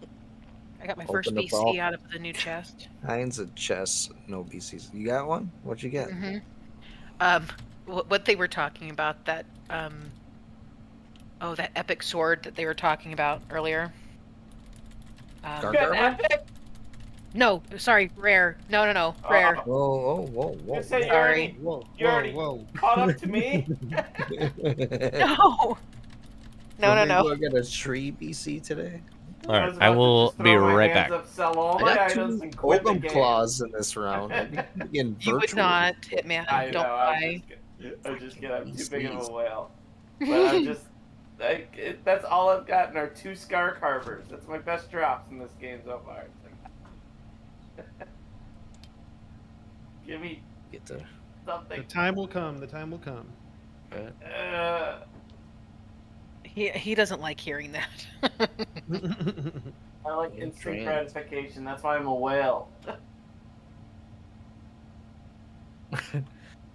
I got my first Opened up BC all out of the new chest. kinds of chests, no BCs. You got one? What'd you get? What they were talking about, that that epic sword that they were talking about earlier. Dark Got armor? epic? No, sorry, rare. No, rare. Whoa. You said you Sorry. already caught up to me? No. No. I got a tree BC today. All right, I will be right back. Sell all I my got items two and quit the Golem game. Claws in this round. Again, You would not, Hitman. I Don't know, lie. I'm just kidding. I'm too big of a whale. But I'm just... that's all I've gotten are 2 Scar Carvers. That's my best drops in this game so far. Give me Get the something. The time will come. The time will come. He doesn't like hearing that. I like instant gratification. That's why I'm a whale.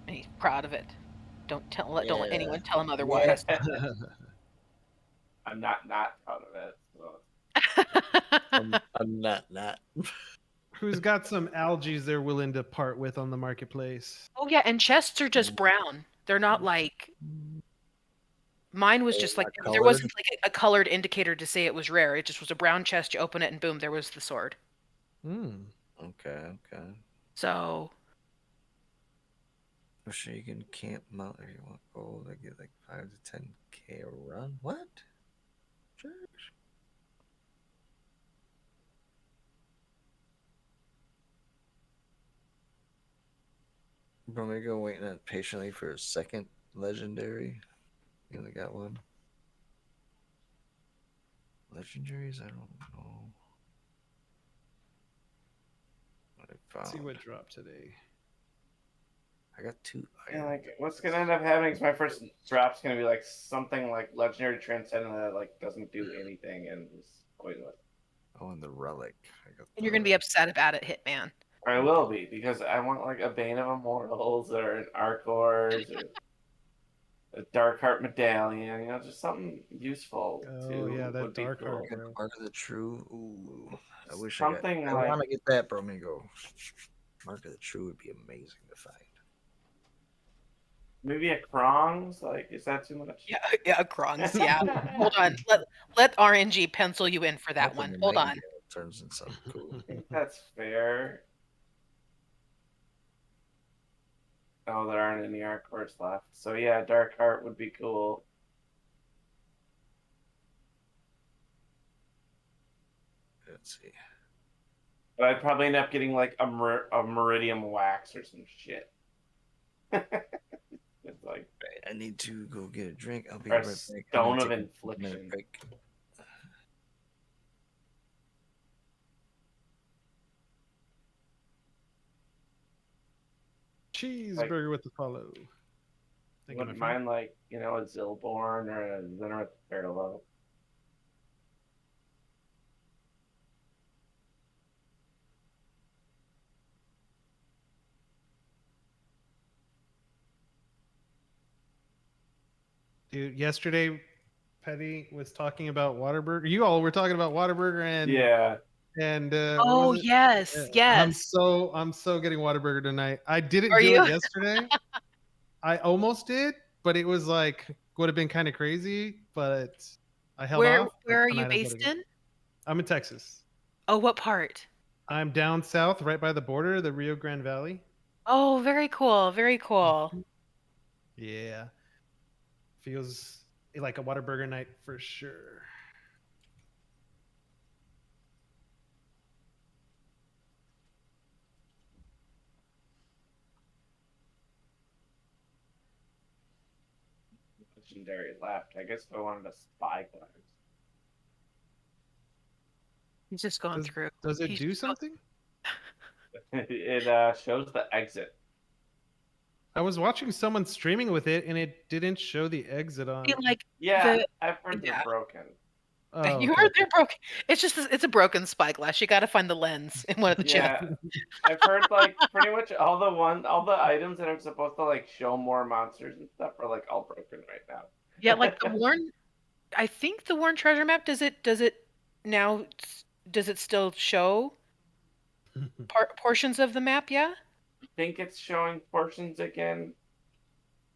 He's proud of it. Don't let anyone tell him otherwise. I'm not proud of it. So. I'm not. Who's got some algaes they're willing to part with on the marketplace? Oh yeah, and chests are just brown. They're not like mine was just like there wasn't like a colored indicator to say it was rare. It just was a brown chest. You open it and boom, there was the sword. Okay. So. I'm sure you can camp mount if you want gold. I get like 5 to 10K a run. What? Sure. Bro, we go waiting patiently for a second legendary. You only got one. Legendaries? I don't know. What I found. Let's see what dropped today. I got 2. Yeah, like what's gonna end up happening is my first drop's gonna be like something like Legendary Transcendent that like doesn't do anything and is pointless. Oh, and the relic. And you're gonna be upset about it, Hitman. I will be, because I want like a Bane of Immortals or an Arcors or a Dark Heart Medallion, you know, just something useful. Oh yeah, that Dark Heart. Bro. Mark of the True. Ooh, I wish something I want to get that, bro. Go. Mark of the True would be amazing to find. Maybe a Krongs? Like, is that too much? Yeah, Krongs. Yeah. Hold on. Let RNG pencil you in for that one. Hold on. Turns into something cool. I think that's fair. Oh, there aren't any Arcors left. So yeah, Dark Heart would be cool. Let's see. But I'd probably end up getting like a meridium wax or some shit. It's like I need to go get a drink. I'll be or right a back. stone of Take a minute infliction. break. Cheeseburger with the follow. Thank you, my Wouldn't friend. mind like a Zilborn or a Zenith parallel. Dude, yesterday, Petty was talking about Whataburger. You all were talking about Whataburger and Yeah. what Oh was it? yes, I'm yes. so getting Whataburger tonight. I didn't Are do you? it yesterday. I almost did, but it was like would have been kind of crazy, but I held Where off. But where are you tonight I'm gonna based go. in? I'm in Texas. Oh, what part? I'm down south, right by the border, the Rio Grande Valley. Oh, very cool, very cool. Yeah. Feels like a Whataburger night for sure. Legendary left. I guess if I wanted a spyglass. He's just going through. Does it He's do just going- something? It shows the exit. I was watching someone streaming with it, and it didn't show the exit on. feel like Yeah, the I've heard yeah. they're broken. Oh, you okay. heard they're broken. It's just it's a broken spyglass. You got to find the lens in one of the Yeah, channels. I've heard like pretty much all the items that are supposed to like show more monsters and stuff are like all broken right now. Yeah, like the Warren. I think the Warren treasure map does it now? Does it still show portions of the map? Yeah, I think it's showing portions again.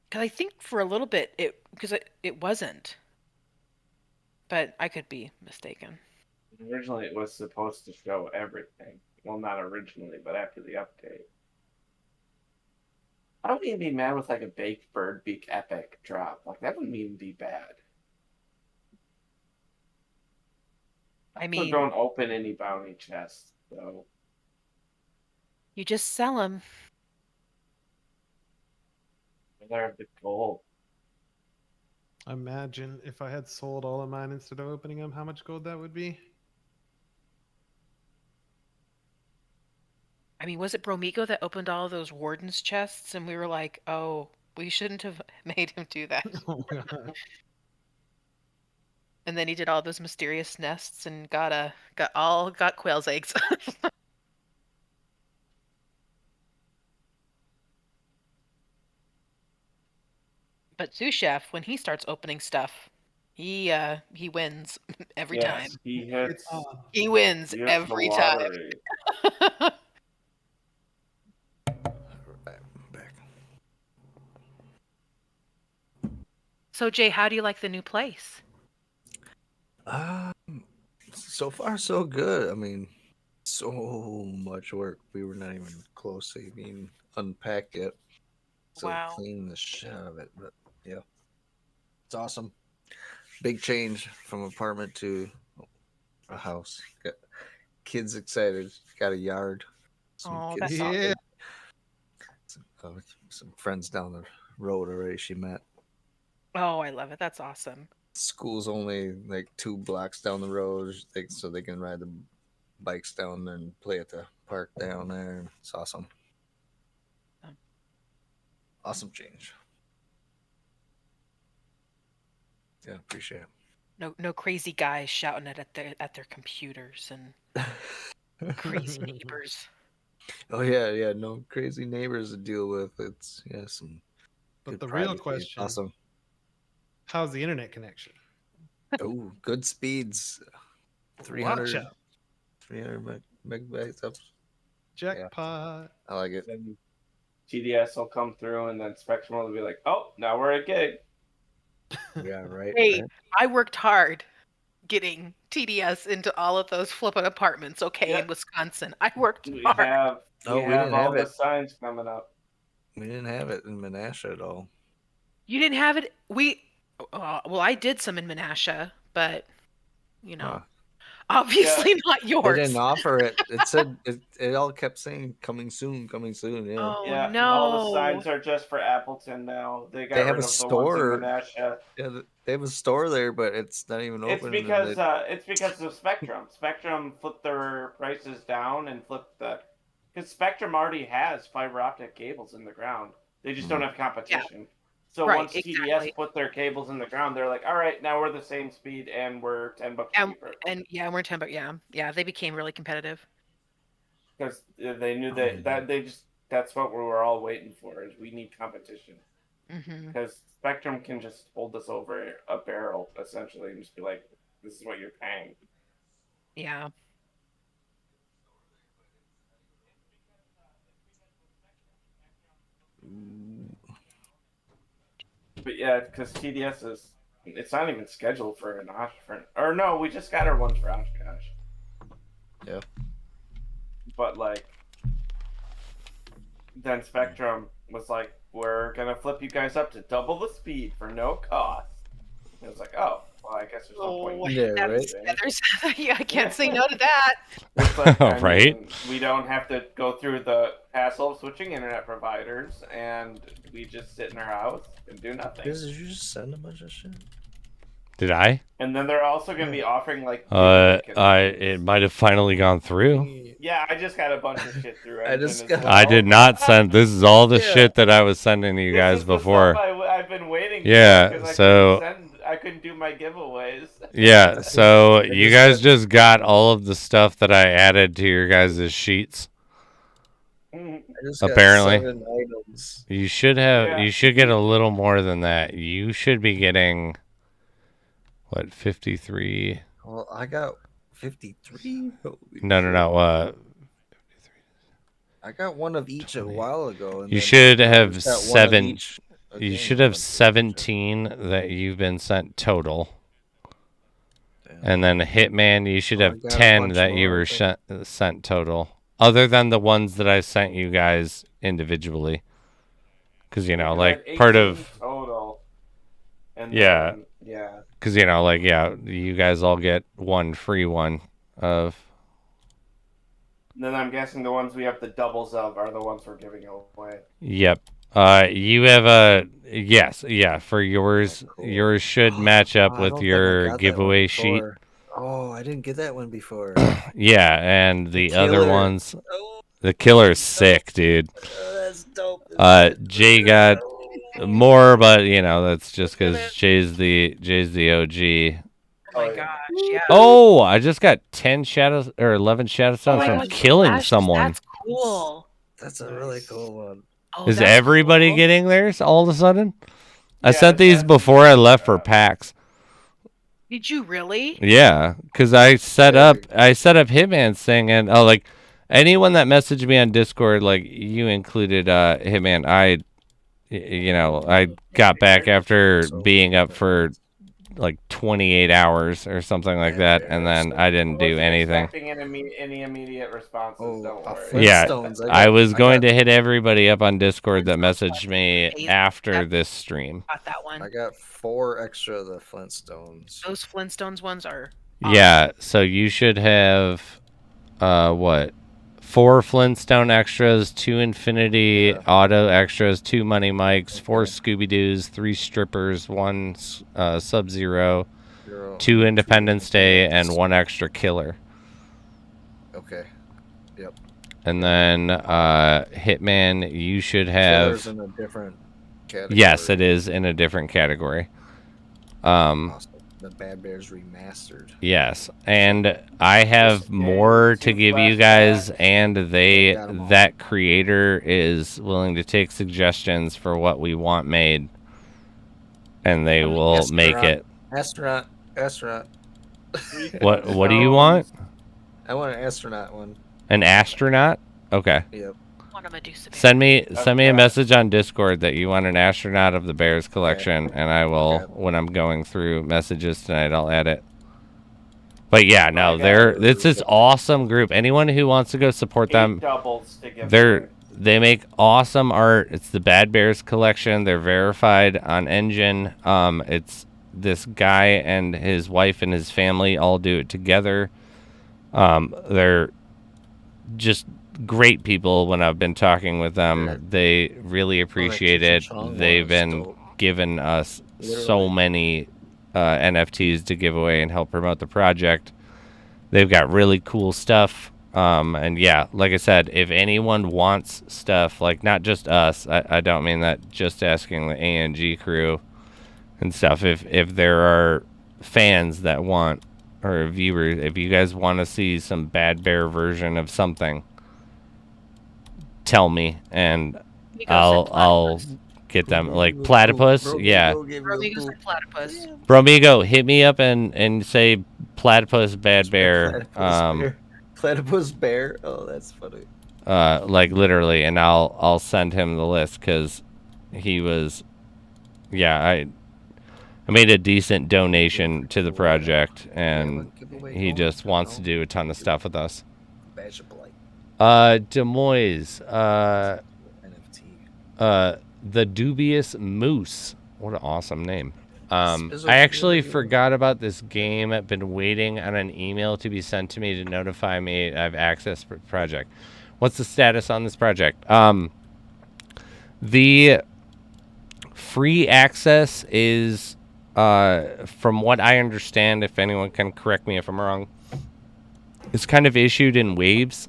because I think for a little bit it wasn't, but I could be mistaken. Originally, it was supposed to show everything. Well, not originally, but after the update. I wouldn't even be mad with like a baked bird beak epic drop. Like that wouldn't even be bad. I So mean, don't open any bounty chests, so you just sell them. rather have the gold. Imagine if I had sold all of mine instead of opening them, how much gold that would be. I mean, was it Bromigo that opened all of those Warden's chests, and we were like, "Oh, we shouldn't have made him do that." Oh, God. And then he did all those mysterious nests and got quail's eggs. But Sous Chef, when he starts opening stuff, he wins every time. Yes, he hits. He wins he hits every the time. lottery. Back. So Jay, how do you like the new place? So far so good. I mean, so much work. We were not even close to being unpacked yet. So Wow. clean the shit out of it. But yeah, it's awesome. Big change from apartment to a house. Got kids excited. Got a yard. Oh, kids that's Yeah. some friends down the road already. She met. Oh, I love it. That's awesome. School's only like 2 blocks down the road, so they can ride the bikes down there and play at the park down there. It's awesome. Awesome change. Yeah, appreciate it. No crazy guys shouting at their computers and crazy neighbors. Oh yeah, no crazy neighbors to deal with. It's some. But good the real privacy. question, Awesome. how's the internet connection? Oh, good speeds. Watch 300 out. 300 megabytes up. Jackpot. I like it. Then TDS will come through, and then Spectrum will be like, "Oh, now we're at gig." Yeah, right. Hey, right. I worked hard getting TDS into all of those flipping apartments, okay, Yep. in Wisconsin. I worked We hard. have Oh, we we have didn't all have the it. signs coming up. We didn't have it in Menasha at all. You didn't have it? Well, I did some in Menasha, but, you know. Huh. Obviously not They yours. didn't offer it. It said it all kept saying coming soon, coming soon. Yeah. Oh Yeah, no. all the signs are just for Appleton now. They got They have rid a of the ones in store. Menasha. Yeah, they have a store there, but it's not even It's open. because of Spectrum. Spectrum flipped their prices down and flipped because Spectrum already has fiber optic cables in the ground. They just don't have competition. So Right, once exactly. TDS put their cables in the ground, they're like, all right, now we're the same speed and we're $10 cheaper. And yeah, we're 10 bucks. Yeah, they became really competitive. Because they knew that they just that's what we were all waiting for is we need competition. Because Spectrum can just hold us over a barrel essentially and just be like, this is what you're paying. Yeah. But yeah, because TDS it's not even scheduled for an Oshkosh. Or no, we just got our ones for Oshkosh. Yeah. But like, then Spectrum was like, we're gonna flip you guys up to double the speed for no cost. And it was like, oh, well, I guess there's no point. Yeah, Yeah, I can't say no to that. It's like, I Right? mean, we don't have to go through the hassle of switching internet providers, and we just sit in our house and do nothing. Did you just send a bunch of shit? Did I? And then they're also going to be offering like. It might have finally gone through. Yeah, I just got a bunch of shit through. I did not send. This is all the shit that I was sending to you guys before. I've been waiting. Yeah, so I couldn't do my giveaways. Yeah, so you guys just got all of the stuff that I added to your guys' sheets. Apparently, 7 items. you should have. Yeah. You should get a little more than that. You should be getting what 53? Well, I got 53. No. I got one of each a while ago. And You then should I have just got one of 7. each You again should have once. 17 that you've been sent total. Damn. And then Hitman, you should Oh, I have got a 10 bunch that you more, were I think. sent total. Other than the ones that I sent you guys individually. Because, you know, like, part of... total. And Yeah. then, yeah. Because, you know, like, yeah, you guys all get one free one of... Then I'm guessing the ones we have the doubles of are the ones we're giving away. Yep. You have a... Yes, yeah, for yours. Cool. Yours should match up I don't with think I your got that giveaway one sheet. before. Oh, I didn't get that one before. Yeah, and the other Killer. ones... Oh, The killer's sick, dude. that's dope. Jay got more, but you know that's just because Jay's the OG. Oh my gosh, yeah. Oh, I just got 10 shadows or 11 shadow stones my from God, killing Flash, someone. That's cool. That's a really cool one. Oh, Is that's everybody cool. getting theirs all of a sudden? I Yeah, sent these before I left for PAX. Did you really? Yeah, because I set up Hitman's thing, and like anyone that messaged me on Discord, like you included Hitman. I got back after being up for like 28 hours or something like that, and then I didn't do Wasn't anything. expecting any immediate responses. Oh, Don't a worry. Yeah, Flintstones. I was going got- to hit everybody up on Discord that messaged me after this stream. Got that one. I got 4 extra of the Flintstones. Those Flintstones ones are. Yeah, so you should have what? 4 Flintstone extras, 2 Infinity Auto extras, 2 Money Mics, 4 Scooby-Doos, 3 Strippers, 1 Sub-Zero, 2 Independence Day, and 1 extra Killer. Okay. Yep. And then Hitman, you should Killer's have... in a different category. Yes, it is in a different category. Awesome. The Bad Bears Remastered. Yes, and I have more to give you guys, and that creator is willing to take suggestions for what we want made, and they will make it. Astronaut. What do you want? I want an astronaut one. An astronaut? Okay. Yep. One of Medusa. Send me a message on Discord that you want an astronaut of the Bears collection, and I will, when I'm going through messages tonight, I'll add it. But yeah, no, it's this awesome group. Anyone who wants to go support them, Doubles to give they make awesome art. It's the Bad Bears collection. They're verified on Engine. It's this guy and his wife and his family all do it together. They're just great people. When I've been talking with them, they really appreciate it. They've been giving us so many NFTs to give away and help promote the project. They've got really cool stuff. And yeah, like I said, if anyone wants stuff, like not just us, I don't mean that just asking the ANG crew and stuff. If there are fans that want, or viewers, if you guys want to see some Bad Bear version of something, tell me and I'll get them. Like platypus, yeah. Bromigo said platypus. Bromigo, hit me up and say platypus Bad Bear. Platypus bear. Oh, that's funny. Like literally, and I'll send him the list because he was, yeah. I made a decent donation to the project, and he just wants to do a ton of stuff with us. Des Moines, the Dubious Moose. What an awesome name. I actually forgot about this game. I've been waiting on an email to be sent to me to notify me I have access for the project. What's the status on this project? The free access is, from what I understand, if anyone can correct me if I'm wrong, it's kind of issued in waves.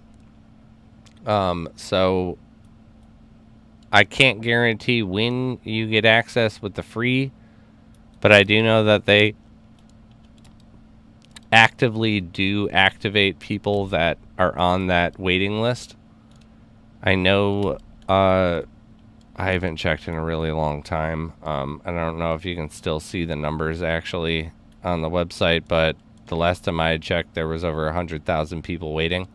So I can't guarantee when you get access with the free, but I do know that they actively do activate people that are on that waiting list. I know, I haven't checked in a really long time. I don't know if you can still see the numbers actually on the website, but the last time I had checked, there was over 100,000 people waiting.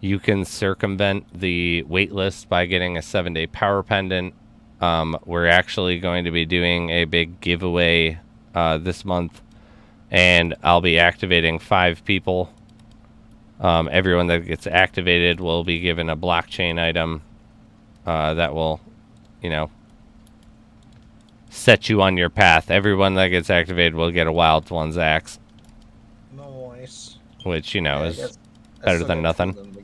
You can circumvent the wait list by getting a 7-day power pendant. We're actually going to be doing a big giveaway this month, and I'll be activating 5 people. Everyone that gets activated will be given a blockchain item that will, you know, set you on your path. Everyone that gets activated will get a Wild Ones axe. Nice. Which, you know, is better than nothing.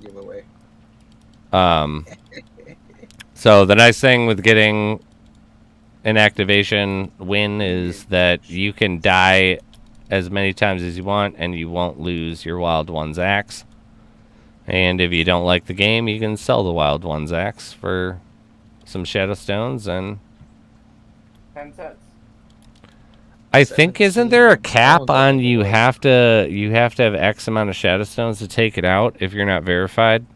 So the nice thing with getting an activation win is that you can die as many times as you want and you won't lose your Wild Ones axe. And if you don't like the game, you can sell the Wild Ones axe for some Shadow Stones and 10 cents. I think, isn't there a cap on you have to have X amount of Shadow Stones to take it out if you're not verified?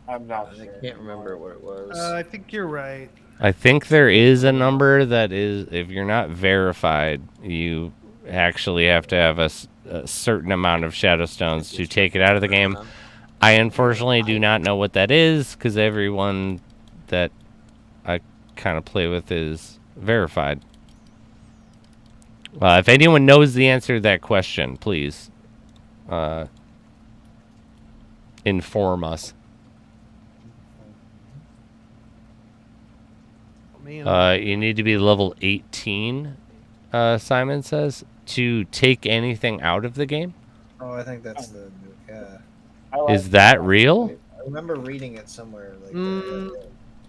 I'm not sure. I can't remember what it was. I think you're right. I think there is a number that is, if you're not verified, you actually have to have a certain amount of Shadow Stones to take it out of the game. I unfortunately do not know what that is because everyone that I kind of play with is verified. If anyone knows the answer to that question, please inform us. You need to be level 18, Simon says, to take anything out of the game. Oh, I think that's the yeah. Is that real? I remember reading it somewhere. Like,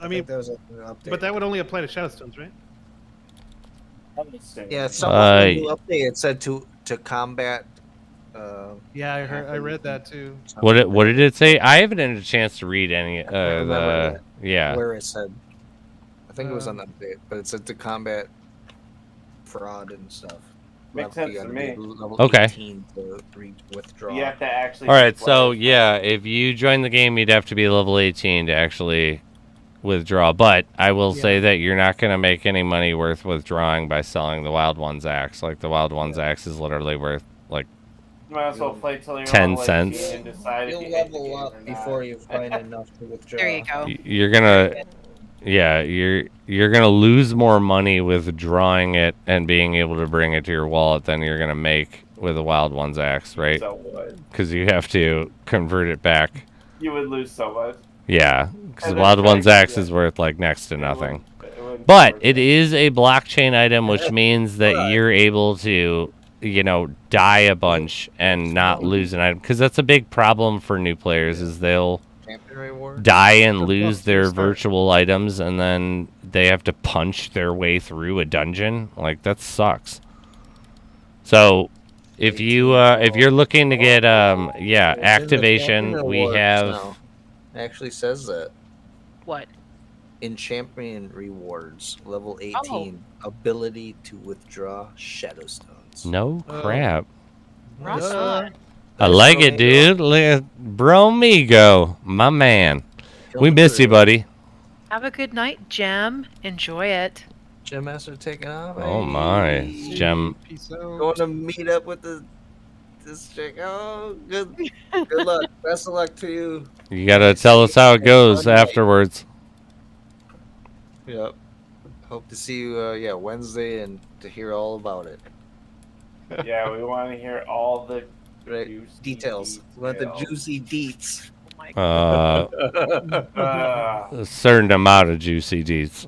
I mean, there was an update. but that would only apply to Shadowstones, right? Yeah, somewhere in the update it said to combat. Yeah, I read that too. What did it say? I haven't had a chance to read any. Yeah. Where it said, I think it was on the update, but it said to combat fraud and stuff. Makes sense to me. Okay. To withdraw. You have to actually. All right, so yeah, if you join the game, you'd have to be level 18 to actually withdraw. But I will say that you're not going to make any money worth withdrawing by selling the Wild Ones axe. Like the Wild Ones axe is literally worth like You might as well play till you're 10 level 18 cents. and decide if You'll you hate the level game up or before not. you find enough to withdraw. There you go. You're gonna, yeah, you're gonna lose more money withdrawing it and being able to bring it to your wallet than you're gonna make with a Wild Ones axe, right? So what? Because you have to convert it back. You would lose so much. Yeah, because And the Wild then Ones like, axe is worth like next to nothing. It wouldn't be But worth it is a blockchain item, which means that you're able to die a bunch and not lose an item, because that's a big problem for new players. Is they'll Champion reward. die and lose Plus, their you start. virtual items, and then they have to punch their way through a dungeon. Like, that sucks. So if you're looking to get activation, we have It actually says that What? in champion rewards, level 18, ability to withdraw shadow stones. no Oh. crap. Rock Duh. on. I like it, dude. Bromigo, my man. We Coming miss you, through. buddy. Have a good night, Gem. Enjoy it. Gem Master taking off. Oh my, Hey. Gem. Peace out. Going to meet up with this chick. Oh, good luck. Best of luck to you. You gotta tell us how it goes afterwards. Yep. Hope to see you Wednesday and to hear all about it. Yeah, we want to hear all the Right. juicy Details. We want the details. juicy deets. Oh my God. A certain amount of juicy deets.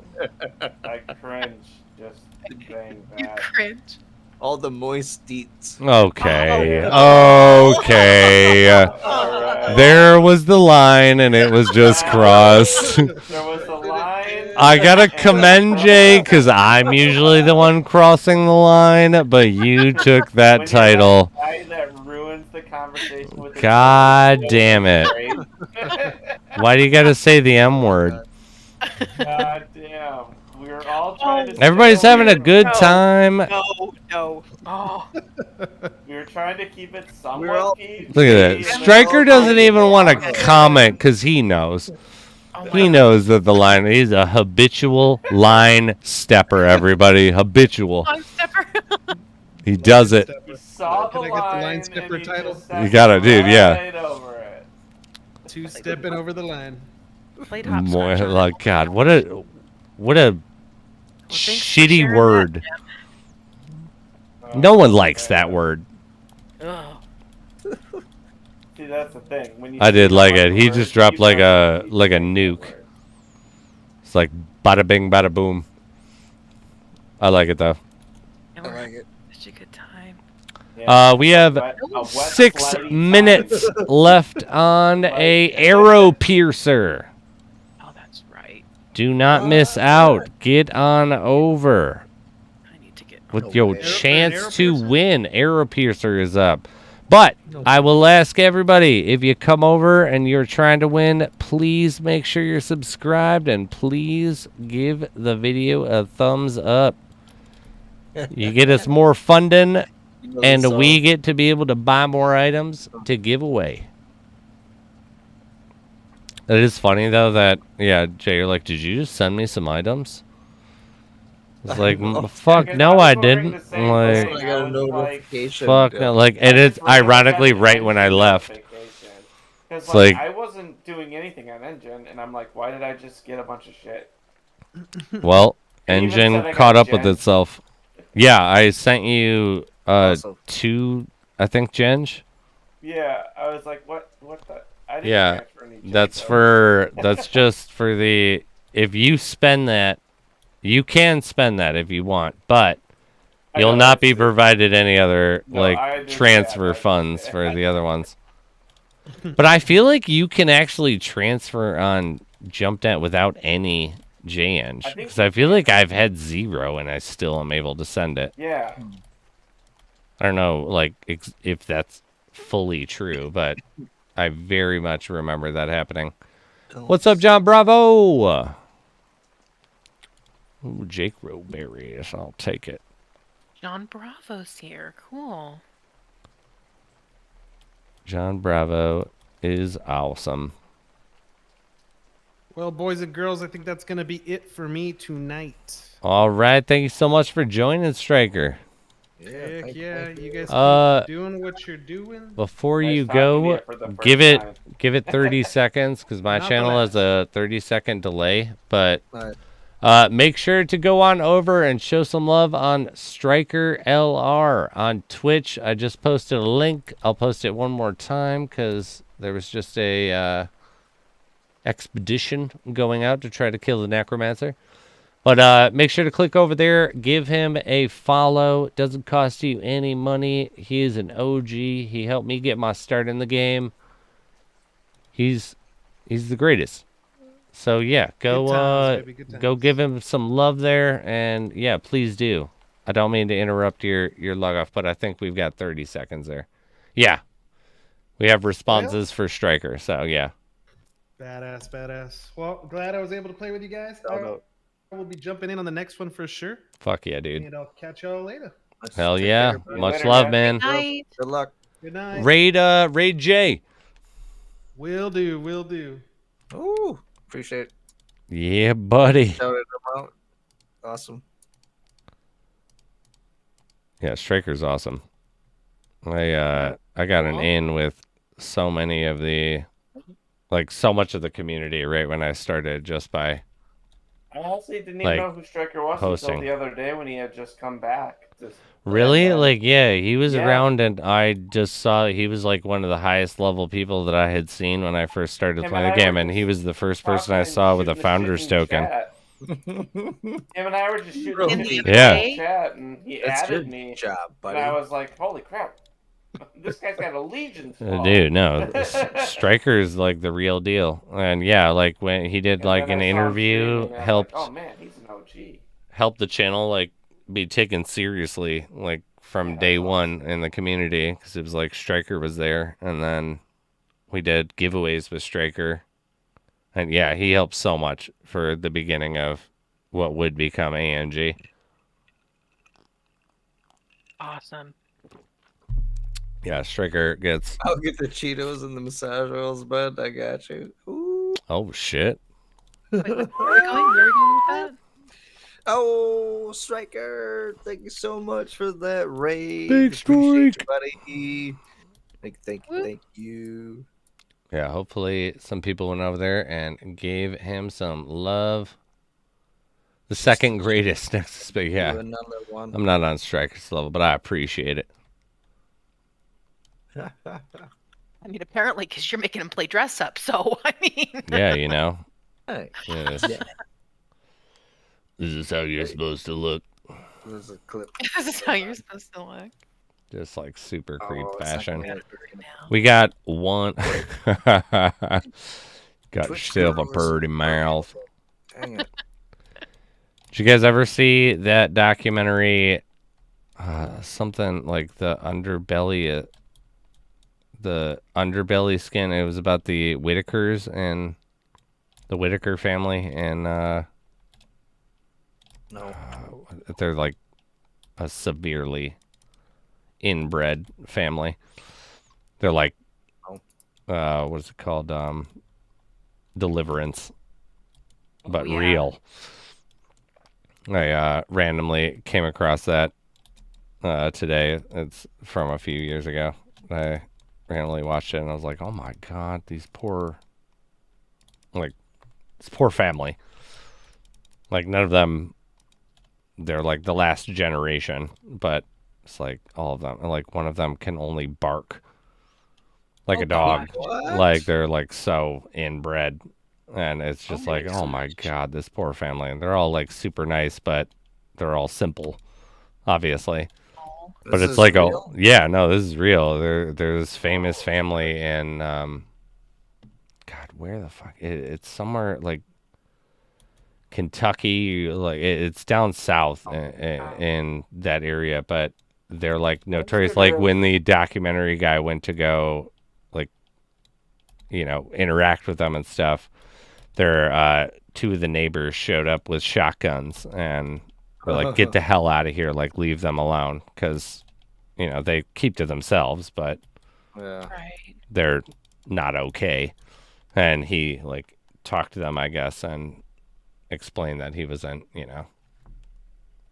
I cringe just saying You that. cringe. All the moist deets. Okay. Oh. Okay. Alright. There was the line, and it was just crossed. There was a line. I gotta and commend a Jay, cross. because I'm usually the one crossing the line, but you took that When you're title. that guy that ruins the conversation with the God joke, damn it. great. Why do you gotta say the M word? God damn. We were all trying to. Everybody's stay having a weird. good No. time. Look No. Oh. We were trying to keep it We're all- somewhat PG. at that. Stryker doesn't even want to comment because he knows. Oh He my knows that the line, he's a habitual line stepper, everybody. Habitual. God. Stepper. He does it. We saw Can the I get the line line skipper and he title? just You got it, dude, yeah. right over it. Two-stepping over the line. Played More hopscotch on like, it. God, what a thanks for shitty sharing word. Oh, No one likes man. that word. Ugh. See, that's the thing. When you I did say like one it. He word, just dropped you like don't a need like a to say nuke. that word. It's like bada bing, bada boom. I like it though. And I we're like having it. such a good time. Yeah, We have a wet, 6 slutty minutes left on a arrow piercer. Oh, that's right. Do not miss out. Get on over I need to get. with No your way. chance Arrow to piercer? win. Arrow piercer is up. But I will ask everybody, if you come over and you're trying to win, please make sure you're subscribed and please give the video a thumbs up. You get us more funding, You know and the we song? get to be able to buy more items to give away. It is funny though that Jay, you're like, did you just send me some items? It's like, fuck, Because no, was I wondering didn't. the same Like, thing. I got a was like, notification. fuck, yeah. like, and it's I just ironically realized right when I Engine left. notification. 'Cause, It's like- I wasn't doing anything on Engine, and I'm like, why did I just get a bunch of shit? Well, It even engine said I caught got up with Gen. itself. Yeah, I sent you Also, 2, I think, Genge. Yeah, I was like, what the? I didn't Yeah, transfer any That's Gen, that's just for the, if you spend that, you can spend that if you want, but I you'll know, not be it's- provided any other No, I like understand, transfer I funds for understand. the other ones. But I feel like you can actually transfer on JumpNet without any JN, I think because I feel like I've had 0 and I still am able to send it. Yeah. I don't know, like if that's fully true, but I very much remember that happening. don't What's up, John Bravo? Ooh, Jake Roberries. I'll take it. John Bravo's here. Cool. John Bravo is awesome. Well, boys and girls, I think that's going to be it for me tonight. All right. Thank you so much for joining, Striker. Heck thank yeah, you. you guys keep doing what you're doing. Before Nice you talking to go, you for the give first it time. give it 30 seconds because my Not channel the has a 30-second delay. But Alright. make sure to go on over and show some love on Striker LR on Twitch. I just posted a link. I'll post it one more time because there was just a expedition going out to try to kill the necromancer. But make sure to click over there. Give him a follow. It doesn't cost you any money. He is an OG. He helped me get my start in the game. He's the greatest. So yeah, Good times, baby, good go times. give him some love there, and yeah, please do. I don't mean to interrupt your log off, but I think we've got 30 seconds there. Yeah, we have responses for Striker. So yeah, Badass, badass. Well, glad I was able to play with you guys. I will be jumping in on the next one for sure. fuck yeah, dude. And I'll catch y'all later. Hell Take yeah, care, buddy. much Later, love, guys. man. Night. Good luck. Good night. Raid J. Will do, will do. Ooh, appreciate it. Yeah, buddy. Shouted them out. Awesome. Yeah, Striker's awesome. I got an in with so many of the, like, so much of the community right when I started just by I honestly didn't even like, know who Striker was hosting. until the other day when he had just come back. Really? And, Like, yeah, he was yeah. around, and I just saw he was like one of the highest level people that I had seen when I first started Him playing and the I game, were and he just was the first person I talking and saw with a shooting the founder's shit in token. chat. Him and I were just shooting Really? the shit Yeah. in chat, and he That's your added me. job, And I buddy. was like, holy crap. This guy's got allegiance. Dude, no, Striker's like the real deal, and yeah, like when he did like an interview, helped oh man, he's an OG. helped the channel like be taken seriously, like from day one in the community, because it was like Striker was there, and then we did giveaways with Striker, and yeah, he helped so much for the beginning of what would become ANG. Awesome. Yeah, Striker gets. I'll get the Cheetos and the massage oils, bud. I got you. Ooh. Oh shit! Wait, where are we going? Where are we going with that? Oh, Striker! Thank you so much for that raid. Big Appreciate strike. you, buddy. Thank you. Yeah, hopefully some people went over there and gave him some love. The second greatest next, but yeah, Do another one. I'm not on Striker's level, but I appreciate it. I mean, apparently, because you're making him play dress up. So, I mean. Yeah, you know. Hey, Yeah, yeah. this is how you're supposed to look. There's a clip. This is how you're supposed to look. Just like super creep Oh, it's not fashion. gonna work. We got one. got Twitch still a girls. birdie mouth. Dang it. Did you guys ever see that documentary? Something like the underbelly skin. It was about the Whitakers and the Whitaker family, and No. they're like a severely inbred family. They're like, what is it called? Deliverance, but yeah. real. I randomly came across that today. It's from a few years ago. I randomly watched it, and I was like, oh my god, this poor family. Like, none of them, they're like the last generation, but it's like all of them. Like, one of them can only bark like a dog. What? Like, they're like so inbred. And it's just Oh my like, oh my god, this poor family. And they're all like super nice, but they're all simple, obviously. But This it's is like, real? yeah, no, this is real. There's famous family in, God, where the fuck? It's somewhere like Kentucky. Like, it's down south in that area, but they're like notorious. Like, when the documentary guy went to go, like, you know, interact with them and stuff, their two of the neighbors showed up with shotguns and were like, get the hell out of here, like, leave them alone, because, you know, they keep to themselves, but Yeah. Right. they're not okay. And he like talked to them, I guess, and explained that he wasn't, you know,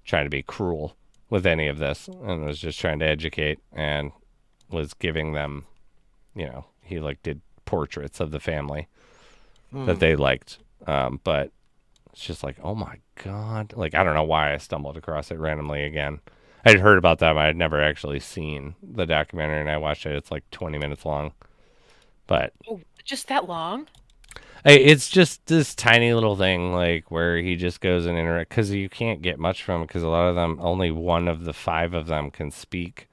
trying to be cruel with any of this, and was just trying to educate, and was giving them, you know, he like did portraits of the family that they liked, but it's just like, oh my god, like, I don't know why I stumbled across it randomly again. I'd heard about them, I had never actually seen the documentary, and I watched it. It's like 20 minutes long, but Oh, just that long? It's just this tiny little thing, like, where he just goes and interact, because you can't get much from him, because a lot of them, only one of the 5 of them can speak.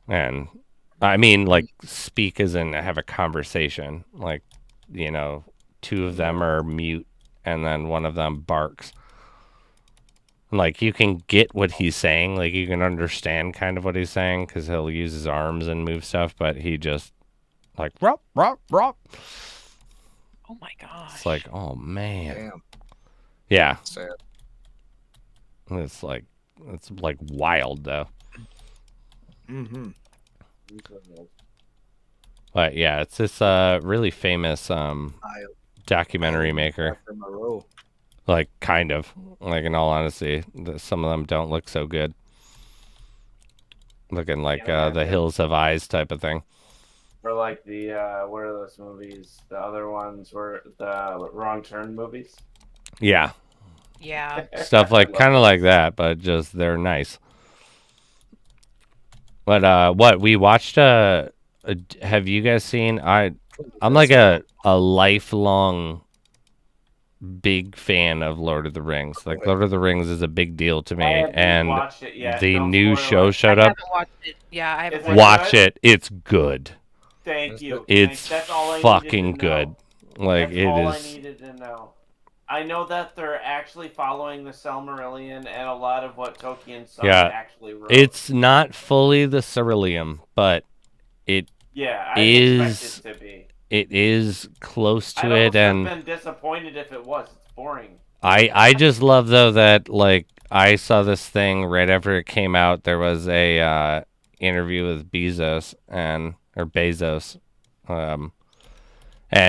And, I mean, like, speak as in have a conversation. Like, 2 of them are mute, and then one of them barks. Like, you can get what he's saying, like, you can understand kind of what he's saying, because he'll use his arms and move stuff, but he just, like, rop, rop, rop. Oh my gosh. It's like, oh man. Damn. Yeah. Sad. It's like wild though. Mm-hmm. But yeah, it's this really famous documentary maker. After Moreau. Like, kind of. Like, in all honesty, some of them don't look so good. Looking like the Hills Have Eyes type of thing. Or like the what are those movies? The other ones were the Wrong Turn movies. Yeah. Yeah. Stuff like kind of like that, but just they're nice. But what we watched have you guys seen I'm like a lifelong big fan of Lord of the Rings. Like, Lord of the Rings is a big deal to me, and the new show showed up. I haven't watched it. Yeah, I haven't Watch it. It's good. Thank you. It's That's all I fucking needed to good. know. Like, That's all I needed to know. I know that they're actually following the Silmarillion and a lot of what Tolkien actually wrote. It's not fully the Cerulean, but it I is. expect it to be. It is close to I'd it, and been disappointed if it was. It's boring. I just love though that, like, I saw this thing right after it came out. There was a interview with Bezos, and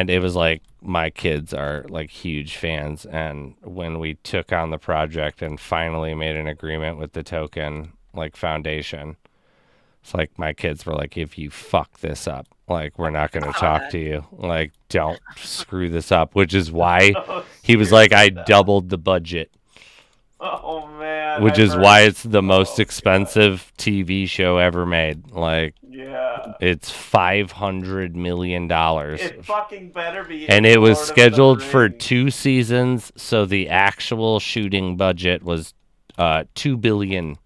it was like, my kids are like huge fans, and when we took on the project and finally made an agreement with the Token Foundation, it's like my kids were like, if you fuck this up, like, we're not going to talk to you. Like, don't screw this up, which is why he was like, I doubled the budget. Oh man. Which is why it's the most expensive TV show ever made. Like, it's $500 million. It fucking better be. And it was scheduled for 2 seasons, so the actual shooting budget was $1 billion.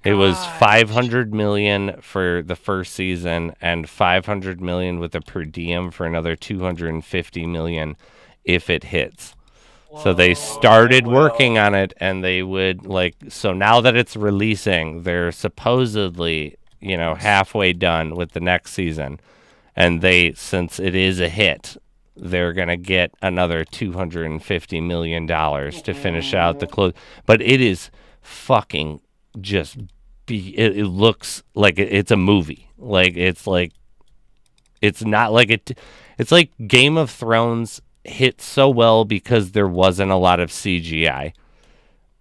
It was $500 million for the first season, and $500 million with a per diem for another $250 million if it hits. So they started working on it, and they would, so now that it's releasing, they're supposedly, halfway done with the next season. And since it is a hit, they're going to get another $250 million to finish out the close. But it is fucking just, it looks like it's a movie. It's not like it. It's like Game of Thrones hit so well because there wasn't a lot of CGI,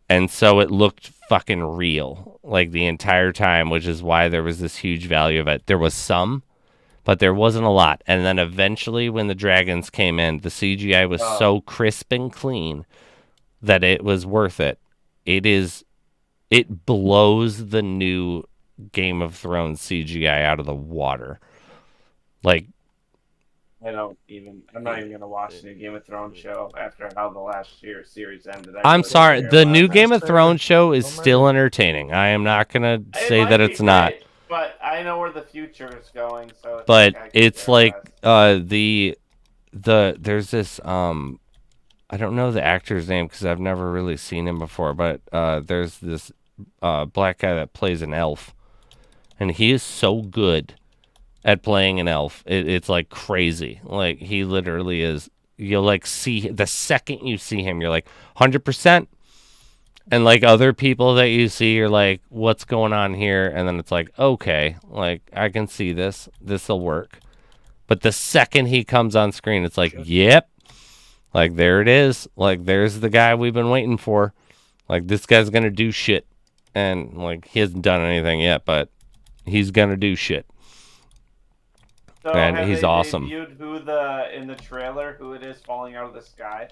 and so it looked fucking real the entire time, which is why there was this huge value of it. There was some, but there wasn't a lot, and then eventually when the dragons came in, the CGI was so crisp and clean that it was worth it. It blows the new Game of Thrones CGI out of the water. I'm not even going to watch the Game of Thrones show after how the last series ended. I'm sorry. The new Game of Thrones show is still entertaining. I am not going to say that it's not. But I know where the future is going. So it's like there's this I don't know the actor's name because I've never really seen him before, but there's this black guy that plays an elf, and he is so good at playing an elf. It's like crazy. Like, he literally is. You'll see the second you see him, you're like 100%. And other people that you see, you're like, what's going on here? And then it's like, okay, I can see this. This'll work. But the second he comes on screen, it's like, yep. There it is. There's the guy we've been waiting for. This guy's gonna do shit. And he hasn't done anything yet, but he's gonna do shit. So and he's awesome. In the trailer, who it is falling out of the sky?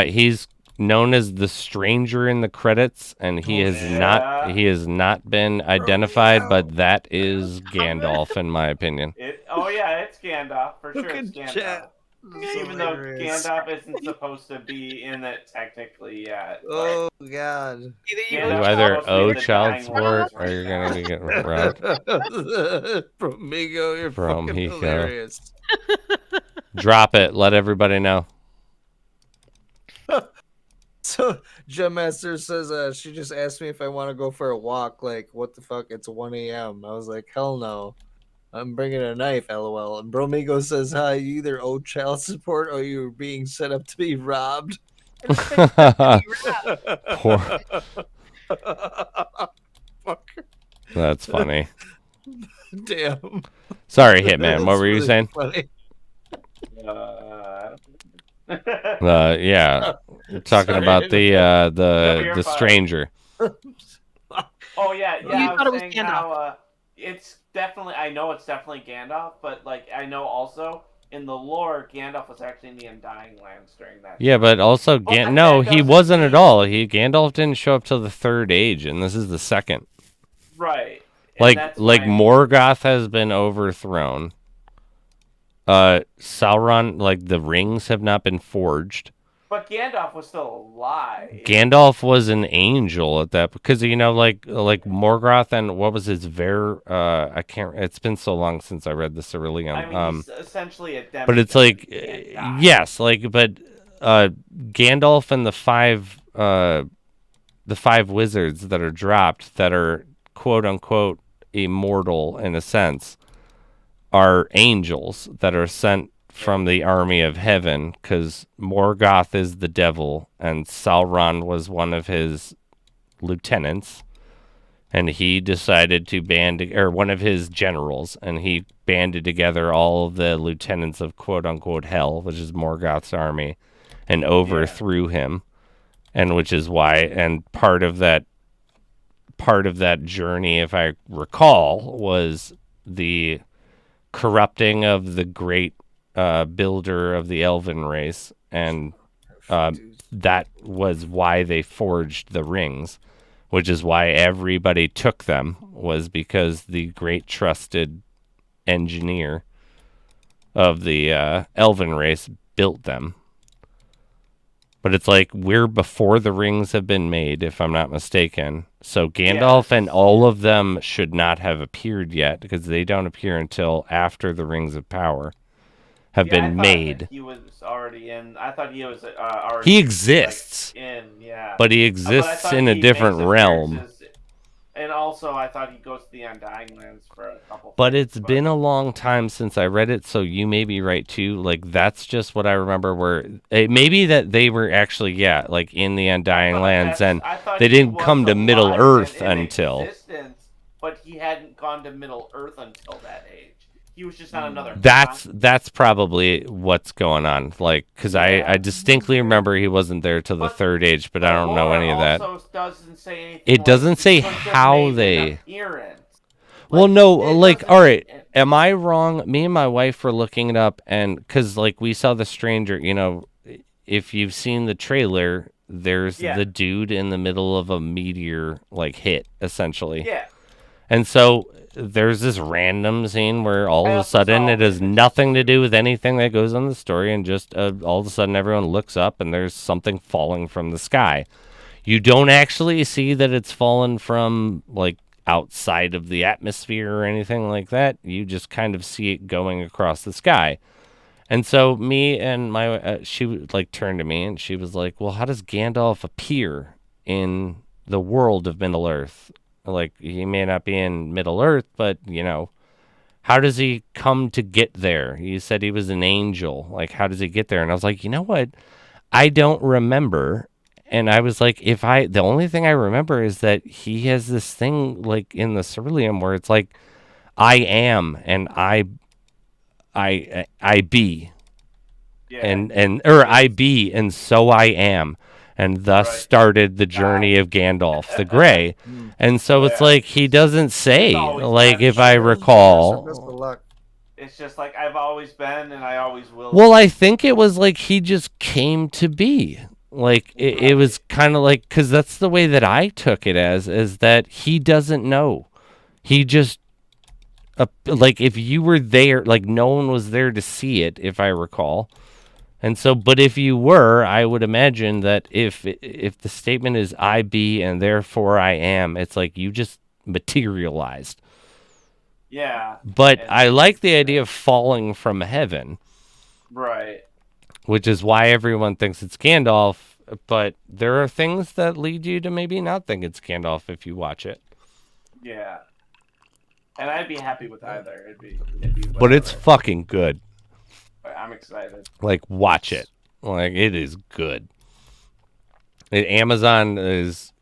He's known as the Stranger in the credits, and he has not been identified, but that is Gandalf, in my opinion. It's it's Gandalf for sure. Look It's at Gandalf. chat. Even though Gandalf isn't supposed to be in it technically yet. Oh God. Either You Gandalf's either supposed to be owe the child dying support ones or you're right gonna now. be getting robbed. Bromigo, you're From fucking Hiko. hilarious. Drop it. Let everybody know. So Master says she just asked me if I want to go for a walk. Like, what the fuck? It's 1 a.m. I was like, hell no. I'm bringing a knife, lol. And Bromigo says, hi, you either owe child support or you're being set up to be robbed. Poor. Fuck. That's funny. Damn. Sorry, Hitman. What That's were you really saying? funny. Yeah. We're talking Sorry. about the you're the fine. stranger. Oh yeah, You I thought it was was saying how it's definitely. I know it's definitely Gandalf, but like I know also in the lore, Gandalf was actually in the Undying Lands during that. Yeah, but also But no, that he doesn't wasn't at mean- all. Gandalf didn't show up till the third age, and this is the second. Right. And Like that's what I mean. Morgoth has been overthrown. Sauron, like the rings have not been forged. But Gandalf was still alive. Gandalf was an angel at that because like Morgoth and what was his I can't. It's been so long since I read the Cerulean. I mean, he's essentially a demigod. But it's like He can't die. yes, like but Gandalf and the five wizards that are dropped that are quote unquote immortal in a sense are angels that are sent from the army of heaven because Morgoth is the devil and Sauron was one of his lieutenants and he decided to one of his generals and he banded together all of the lieutenants of quote unquote hell, which is Morgoth's army, and overthrew him, and which is why and part of that journey, if I recall, was the corrupting of the great builder of the elven race, and that was why they forged the rings, which is why everybody took them, was because the great trusted engineer of the elven race built them. But it's like we're before the rings have been made, if I'm not mistaken. So Gandalf and all of them should not have appeared yet because they don't appear until after the Rings of Power have Yeah, I been thought made. that he was already in. I thought he was already. He exists, like, in, yeah. but he But I exists thought in a he different makes realm. appearances- And also, I thought he goes to the Undying Lands for a couple. But things, it's been a long time since I read it, so you may be right too. Like that's just what I remember. Where it may be that they were actually, like in the Undying But Lands, and I thought they he didn't was come to Middle alive Earth and in until. existence, but he hadn't gone to Middle Earth until that age. He was just on another. That's probably what's going on. Like, because I distinctly remember he wasn't there till the But third age, but I don't know any of that. Also doesn't say anything It like doesn't he say couldn't have how made an they. appearance. Well, Like, no, it like, doesn't- all right. Am I wrong? Me and my wife were looking it up, and because like we saw the stranger, if you've seen the trailer, there's the dude in the middle of a meteor like hit essentially. Yeah. And so there's this random scene where all of a also sudden saw it has images. nothing to do with anything that goes on the story, and just all of a sudden everyone looks up and there's something falling from the sky. You don't actually see that it's fallen from like outside of the atmosphere or anything like that. You just kind of see it going across the sky. And so me and my she like turned to me and she was like, well, how does Gandalf appear in the world of Middle Earth? Like, he may not be in Middle Earth, but how does he come to get there? You said he was an angel. Like, how does he get there? And I was like, you know what? I don't remember. And I was like, the only thing I remember is that he has this thing like in the Cerulean where it's like, I am and I be, or I be and so I am, and thus started the journey of Gandalf the Grey. And so it's like he doesn't say, like, if I recall. Best of luck. It's just like I've always been and I always will. Well, I think it was like he just came to be. Like, it was kind of like, because that's the way that I took it as, is that he doesn't know. He just like if you were there, like no one was there to see it, if I recall. And so, but if you were, I would imagine that if the statement is I be and therefore I am, it's like you just materialized. Yeah. But And- I like the idea of falling from heaven, Right. which is why everyone thinks it's Gandalf. But there are things that lead you to maybe not think it's Gandalf if you watch it. Yeah. And I'd be happy with either. It'd be But it's whatever. fucking good. I'm excited. Like, watch it. Like, it is good. Amazon is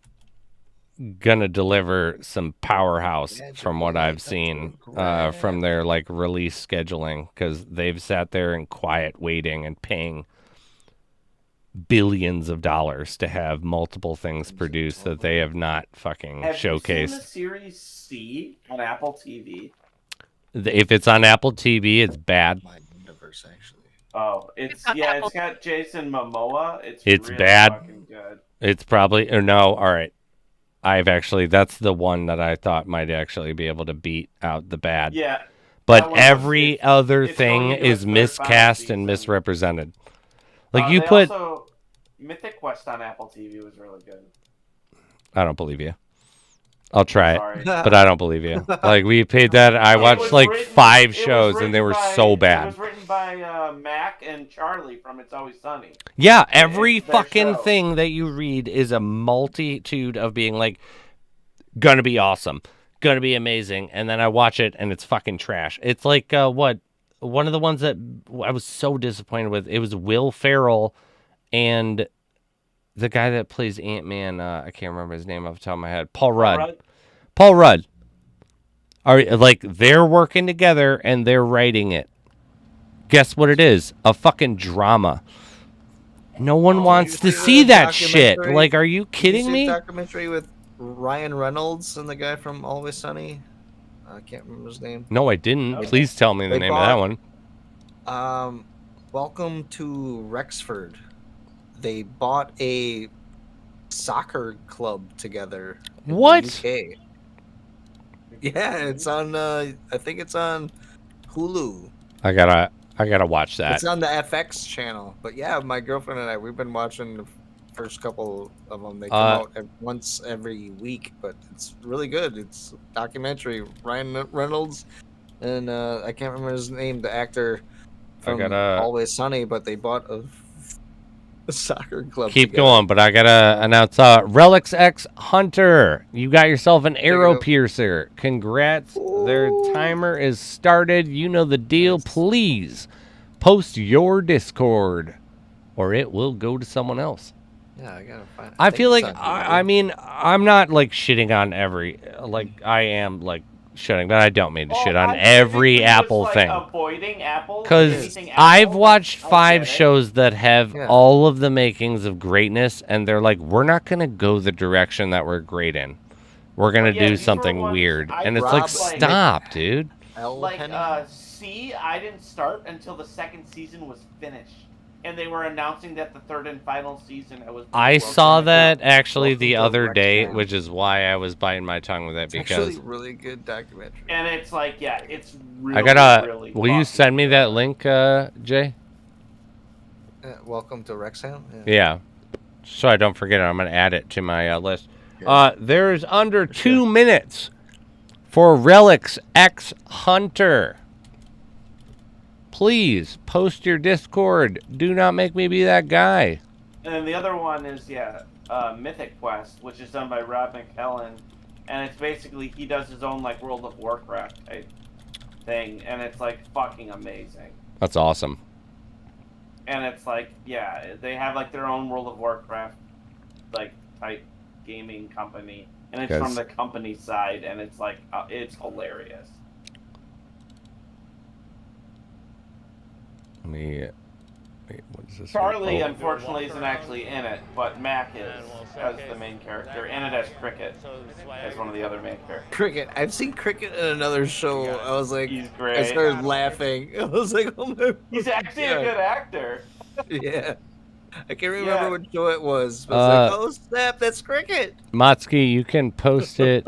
gonna deliver some powerhouse from what I've seen from their like release scheduling, because they've sat there in quiet waiting and paying billions of dollars to have multiple things produced that they have not fucking Have you showcased. seen the Series C on Apple TV? If it's on Apple TV, it's bad. My universe, actually. Oh, it's on Apple. it's got Jason Momoa. It's It's really bad. fucking good. It's probably, or no, all right. That's the one that I thought might actually be able to beat out the bad. Yeah. that But one was- every other it's thing going into is its third miscast final and season. misrepresented. Like They you put, also, Mythic Quest on Apple TV was really good. I don't believe you. I'll try it, Sorry. but I don't believe you. Like we paid that. I It watched was like written- 5 it was shows and they written were by- so It bad. was written by Mac and Charlie from It's Always Sunny. Yeah, every it's their fucking show. thing that you read is a multitude of being like, gonna be awesome, gonna be amazing, and then I watch it and it's fucking trash. It's like what? One of the ones that I was so disappointed with. It was Will Ferrell and the guy that plays Ant-Man. I can't remember his name off the top of my head. Paul Rudd. Right? Paul Rudd. Are like they're working together and they're writing it. Guess what it is? A fucking drama. No one wants to you see the that shit. documentary? Like, are you Did you kidding see me? the documentary with Ryan Reynolds and the guy from Always Sunny. I can't remember his name. No, I didn't. Okay. Please tell me the They name of that one. Welcome to Rexford. They bought a soccer club together. in the What? UK. Yeah, it's on. I think it's on Hulu. I gotta watch that. It's on the FX channel. But yeah, my girlfriend and I, we've been watching the first couple of them. They come out once every week, but it's really good. It's a documentary. Ryan Reynolds and I can't remember his name, the actor from gotta- Always Sunny, but they bought a soccer club. Keep together. going, but I gotta announce Relics X Hunter. You got yourself an arrow go. piercer. Congrats. Their timer is started. You know the deal. Please post your Discord or it will go to someone else. Yeah, I gotta find. I think feel it's like on I Hulu. mean I'm not like shitting on every like I am like shitting, but I don't mean to shit on I every typically Apple was, thing. Avoiding Apple. Because anything Apple, I've watched I 5 get it. shows that have Yeah. all of the makings of greatness, and they're like, we're not going to go the direction that we're great in. We're going to Yeah, do these were something ones weird. I And it's Rob, like, like- stop, dude. L. Like Penny? C, I didn't start until the second season was finished, and they were announcing that the third and final season was. I saw that actually Welcome the to other day, Wrexham. which is why I was biting my tongue with it, It's because actually a really good documentary. And it's like, yeah, it's really. I gotta. Really Will you fucking send me good. that link, Jay? Welcome to Wrexham. Yeah. So I don't forget it. I'm going to add it to my list. There's under 2 minutes for Relics X Hunter. Please post your Discord. Do not make me be that guy. And then the other one is Mythic Quest, which is done by Rob McKellen, and it's basically he does his own like World of Warcraft type thing, and it's like fucking amazing. That's awesome. And it's like, yeah, they have like their own World of Warcraft like type gaming company, and it's Yes. from the company side, and it's like it's hilarious. Let me. Wait, what is this? Charlie, Oh. unfortunately, isn't actually in it, but Mac is as the main character, and it has Cricket as one of the other main characters. Cricket. I've seen Cricket in another show. I was like, He's I great. started laughing. I was like, oh my. He's actually a good actor. Yeah. I can't remember Yeah. what show it was. But I was like, oh snap, that's Cricket. Motsky, you can post it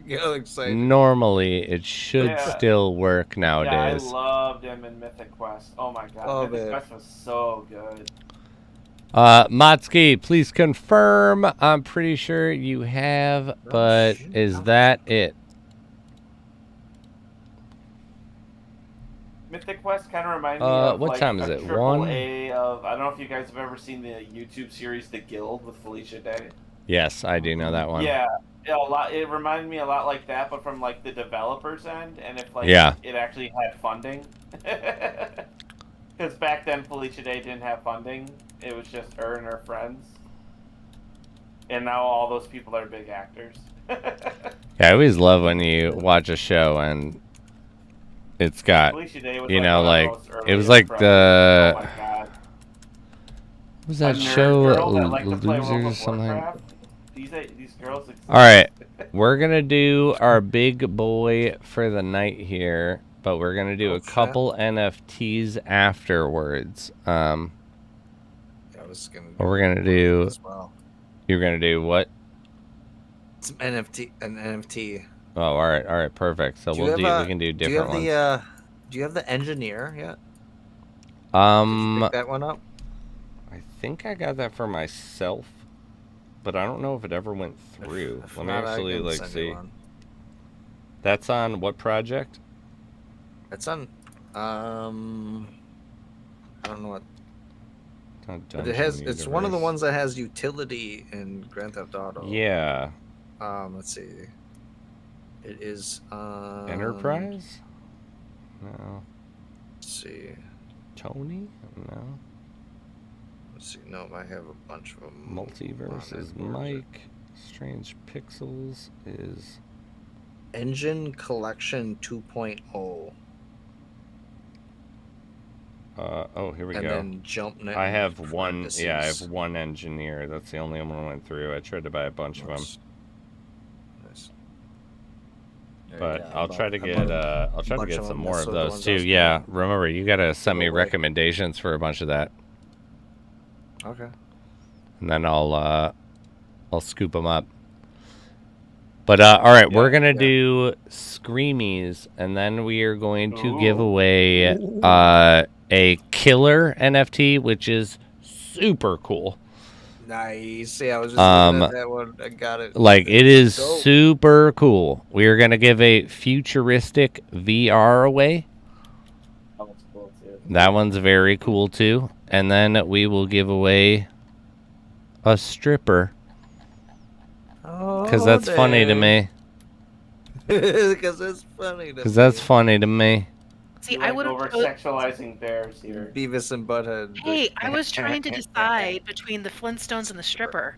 Get all excited. normally it should Yeah. still work Yeah, I nowadays. loved him in Mythic Quest. Oh my god, Oh, Mythic man. Quest was so good. Motsky, please confirm. I'm pretty sure you have, but shit. is that it? Mythic Quest kind of reminded me of what like time is a it? triple 1? A of, I don't know if you guys have ever seen the YouTube series The Guild with Felicia Day. Yes, I do know that one. Yeah, a lot. It reminded me a lot like that, but from like the developer's end, and if like Yeah. it actually had funding. Because back then Felicia Day didn't have funding; it was just her and her friends. And now all those people are big actors. Yeah, I always love when you watch a show and it's got, Felicia Day was you like know, one of like those it was earliest like friends. the Oh my god! what was that A nerd show, girl that liked to play World Losers or of something? Warcraft? These girls exist. All right, we're gonna do our big boy for the night here, but we're gonna do a couple NFTs afterwards. I was gonna. What we're gonna do? As well. You're gonna do what? Some NFT, an NFT. Oh, all right, perfect. So we can do different ones. Do you have the engineer yet? Did you I pick that one up? think I got that for myself, but I don't know if it ever went through. If Let me not, I actually can like send see. you one. That's on what project? It's on. I don't know what. But it has. It's one of the ones that has utility in Grand Theft Auto. Yeah. Let's see. It is. Enterprise? No. Let's see. Tony? No. Let's see. No, I have a bunch of them. Multiverse is Mike. Strange Pixels is Engine Collection 2.0. oh, here we and go. then jump net. I have one. Yeah, I have one engineer. That's the only one I went through. I tried to buy a bunch of them, Nice. but I'll try to get some more of the those ones too. I was Yeah, remember you gotta send me away. recommendations for a bunch of that, Okay. and then I'll scoop them up. But all right, we're gonna do Screamies, and then we are going to give away a killer NFT, which is super cool. Nice. Yeah, I was just looking at that one. I got it. Like, it is dope. super cool. We are gonna give a futuristic VR away. That one's cool too. That one's very cool too. And then we will give away a stripper. Because that's funny to me. Because it's funny to Because that's funny to me. See, You I like would over sexualizing bears here. Beavis and Butthead. Hey, I was trying to decide between the Flintstones and the stripper.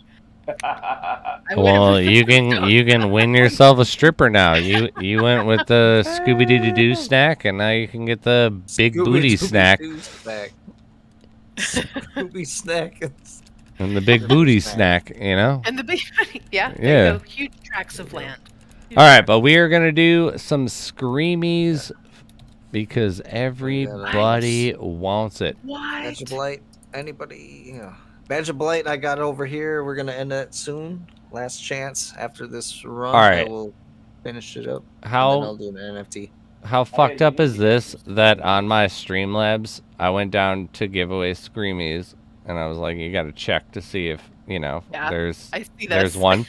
Well, you can win yourself a stripper now. You went with the Scooby Doo Doo snack, and now you can get the big booty snack. Scooby snack. And the big booty snack, you know? And the big, yeah, there Yeah. you go. Huge tracts of land. All right, but we are going to do some Screamies because everybody wants it. Badge of What? Blight. Anybody? Yeah. Badge of Blight, I got over here. We're going to end that soon. Last chance after this run. All right. I will finish it up. And then How I'll do an NFT. how fucked up is this that on my Streamlabs, I went down to give away Screamies, and I was like, you got to check to see if, you know, Yeah, there's I see there's this. one.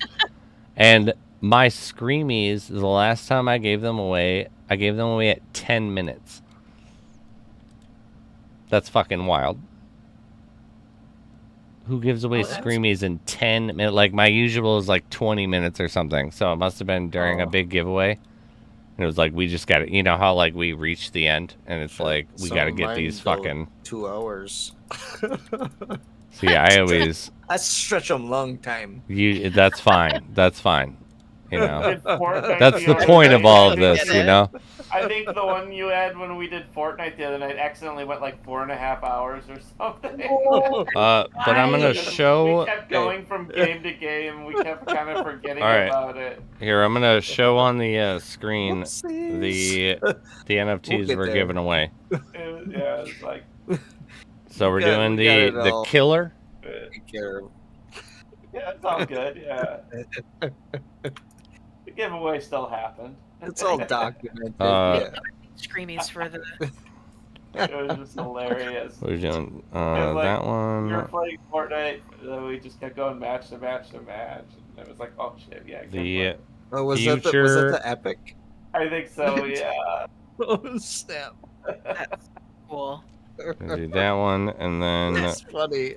And my Screamies, the last time I gave them away at 10 minutes. That's fucking wild. Who gives away Screamies in 10 minutes? Like, my usual is like 20 minutes or something. So it must have been during a big giveaway. And it was like, we just got to, you know how like we reached the end and it's like, we Some got to of get mine these go fucking. 2 hours. So yeah, I always. I stretch them long time. That's fine. That's fine. You know. Did Fortnite That's the other point of night. all of this, you know? I think the one you had when we did Fortnite the other night accidentally went like 4.5 hours or something. But I'm gonna We show. kept going from game to game. We kept kind of forgetting All right. about it. Here, I'm gonna show on the screen Whoopsies. the NFTs get we're there. giving away. Yeah, it's like So we're got- doing we got it the all. killer. Take care of yeah, it's all good. Yeah. The giveaway still happened. It's all documented. Uh, Screamies for the. It was just hilarious. What are you doing? And, like, That We were one. playing Fortnite, and then we just kept going match to match to match. And it was like, oh shit, yeah. The Oh, was that future. the epic? I think so, yeah. Oh snap! That's cool. Gonna do that one, and then That's funny.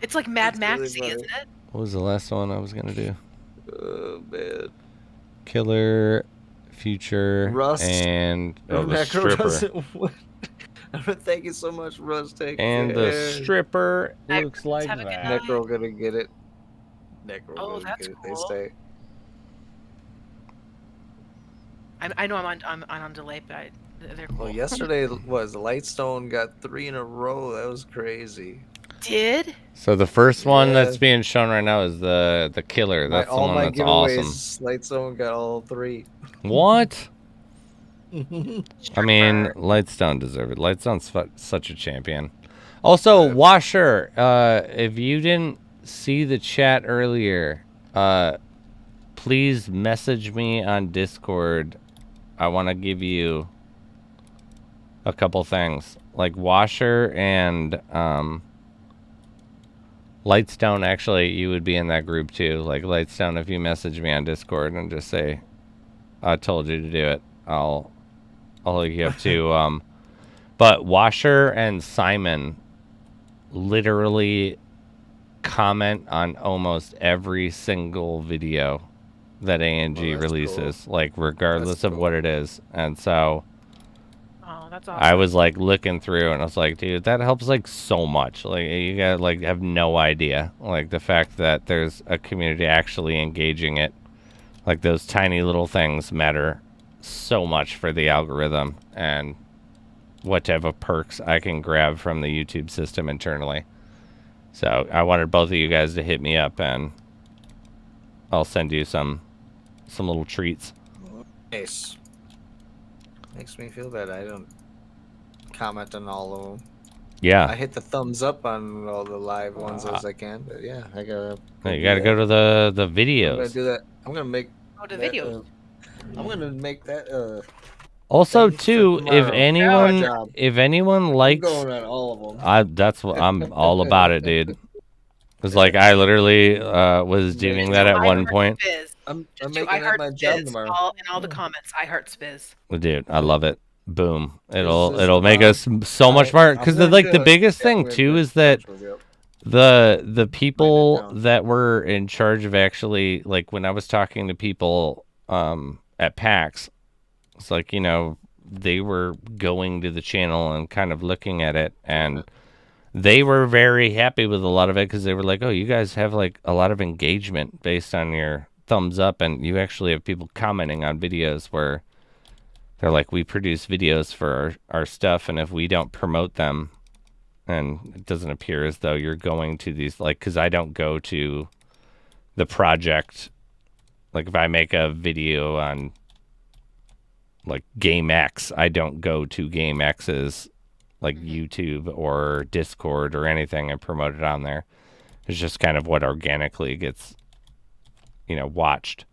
It's like Mad That's really Maxy, funny. isn't it? what was the last one I was gonna do? Oh man. Killer, future, Rust. and the Necro stripper. doesn't win. Thank you so much, Russ. Take And care. the stripper Necro, looks like have a good that. night. Necro gonna get it. Necro Oh, gonna that's get it. cool. They say. I know I'm on delay, but they're cool. Well, yesterday was Lightstone got 3 in a row. That was crazy. Did? So the first one Yeah. that's being shown right now is the killer. That's the all one my that's giveaways, awesome. Lightstone got all 3. What? I mean, Lightstone deserved it. Lightstone's such a champion. Also, Washer, if you didn't see the chat earlier, please message me on Discord. I want to give you a couple things. Like Washer and Lightstone, actually, you would be in that group too. Like Lightstone, if you message me on Discord and just say, I told you to do it, I'll hook you up too. But Washer and Simon literally comment on almost every single video that ANG that's releases, like regardless of cool. what it is. And so Oh, that's awesome. I was like looking through and I was like, dude, that helps like so much. Like you gotta like have no idea. Like the fact that there's a community actually engaging it. Like those tiny little things matter so much for the algorithm and what type of perks I can grab from the YouTube system internally. So I wanted both of you guys to hit me up and I'll send you some little treats. Nice. Makes me feel bad. I don't comment on all of them. I Yeah. hit the thumbs up on all the live ones as I can, but yeah, I gotta. You gotta go to the I'm gonna videos. do that. I'm gonna make. Go to that, videos. I'm gonna make that. Also, thing for too, if tomorrow. Job. anyone I'm likes, going on all of them. that's what I'm all about it, dude. It's like I literally was doing that at I one heart point. Spiz. I'm Just do making I that heart my job Spiz. tomorrow. In all the comments, I heart Spiz. Dude, I love it. Boom. It'll This is, make us so much more. Because I'm like gonna the do it. biggest Yeah, thing I'm gonna too do it. is that Yep. the people down. that were in charge of actually, like when I was talking to people at PAX, it's like, you know, they were going to the channel and kind of looking at it, and they were very happy with a lot of it because they were like, oh, you guys have like a lot of engagement based on your thumbs up, and you actually have people commenting on videos where they're like, we produce videos for our stuff, and if we don't promote them, and it doesn't appear as though you're going to these, like, because I don't go to the project. Like, if I make a video on, like, Game X, I don't go to Game X's, like, YouTube or Discord or anything and promote it on there. It's just kind of what organically gets, you know, watched.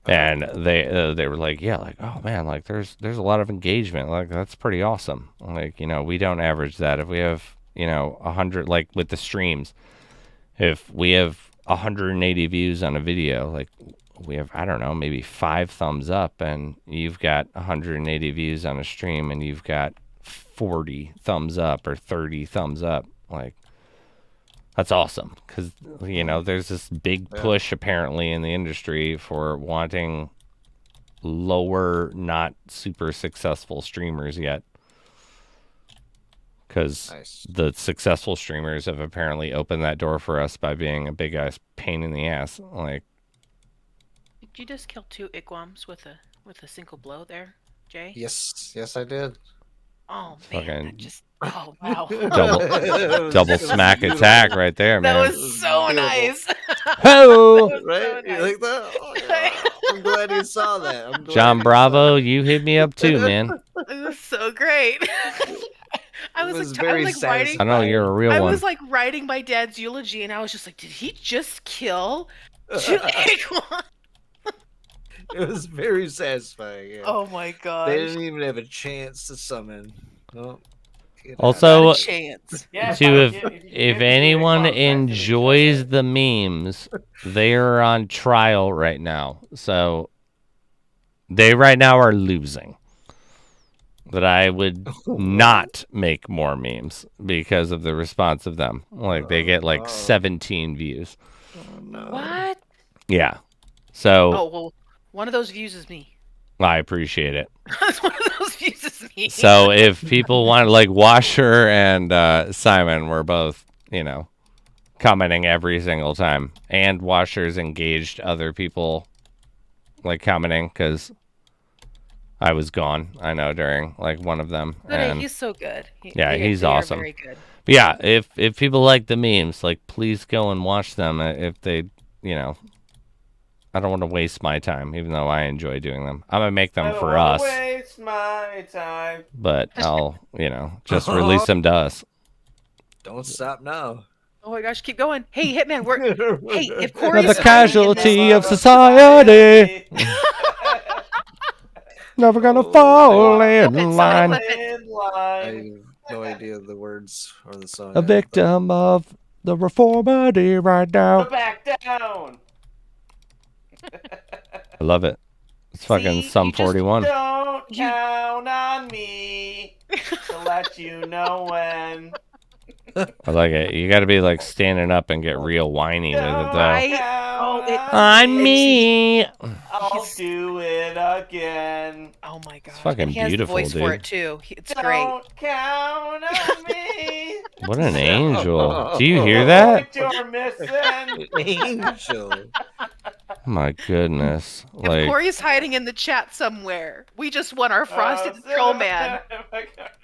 And they were like, yeah, like, oh man, like there's a lot of engagement, like that's pretty awesome. Like, you know, we don't average that. If we have, you know, 100, like with the streams, if we have 180 views on a video, like we have, I don't know, maybe 5 thumbs up, and you've got 180 views on a stream, and you've got 40 thumbs up or 30 thumbs up, like. That's awesome because, you know, there's this big push apparently in the industry for wanting lower, not super successful streamers yet. Because the successful streamers have apparently opened that door for us by being a big ass pain in the ass. Like, Did you just kill 2 Igwams with a single blow there, Jay? Yes, I did. Oh man, Fucking that just oh wow. double smack attack right there, man. That was so nice. Ho! Right? You like that? Oh, yeah. I'm glad you saw that. I'm glad John you Bravo, you hit me up too, man. It was so great. I was was like, very writing. I know you're a real I one. was like writing my dad's eulogy, and I was just like, did he just kill 2 Igwams? It was very satisfying. Yeah. Oh my They gosh. didn't even have a chance to summon. Oh, get out. Also, Not a chance. Yeah, if anyone enjoys the memes, they are on trial right now. So they right now are losing. But I would not make more memes because of the response of them. Like they get like 17 views. Oh, no. What? Yeah. So Oh well, one of those views is me. I appreciate it. One of those views is me. So if people want, like Washer and Simon were both, commenting every single time, and Washer's engaged other people, like commenting because I was gone. I know during like one of them. But he's so good. He's awesome. Very good. But yeah, if people like the memes, like please go and watch them. If they, I don't want to waste my time, even though I enjoy doing them. I'm gonna make them for us. Waste my time. But I'll, just release them to us. Don't stop now. Oh my gosh, keep going. Hey, Hitman, hey, if Corey's The hiding in casualty this- of society. Never gonna fall in It's line. not I have no idea the words or the song. A victim of the reformity right now. Go back down. I love it. It's fucking See, Sum you just 41. Don't count on me to let you know when. I like it. You gotta be like standing up and get real whiny with it though. Right? I'm me. I'll do it again. Oh my god. fucking he has beautiful, the voice for dude. it too. It's great. Don't count on me. What an angel. Do you hear that? What you're missing. Angel. My goodness. If Like, Corey's hiding in the chat somewhere, we just won our Frosted the Troll Man.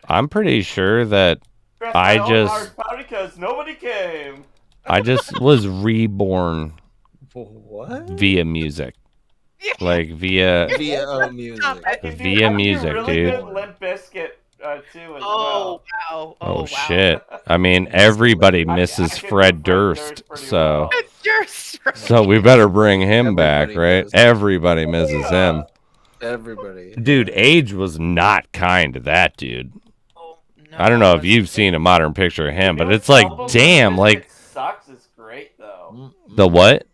I'm pretty sure that because nobody came. I just was reborn What? via music. Like via Via music. Via music, really dude. Good Limp Bizkit, too, as Oh well. wow. Oh wow. shit. I mean, everybody misses I could Fred do Fred Durst, pretty so well. so we better bring him back, Everybody right? does. Everybody misses him. Everybody. Dude, age was not kind to that dude. Oh, no. I don't know if you've seen a modern picture of him, but it's like, damn, like Sucks is great though. the what?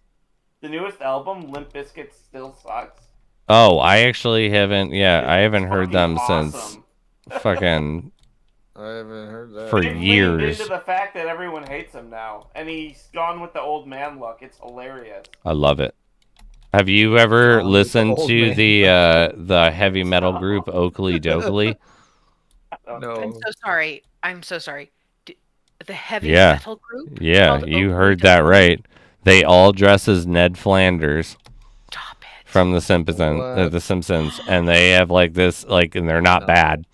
The newest album, Limp Bizkit, still sucks. Oh, I actually haven't. Yeah, I haven't heard them Fucking since awesome. fucking I haven't heard that. For They've leaned years. into the fact that everyone hates him now, and he's gone with the old man look. It's hilarious. I love it. Have you ever Oh, listened old to man. the heavy metal group Oakley Dokley? I'm No. so sorry. I'm so sorry. The heavy Yeah. metal group? Yeah, Called you Oakley heard that Dokley? right. They all dress as Ned Flanders Stop it. from The Simpsons, and they have like this, like, and they're not bad.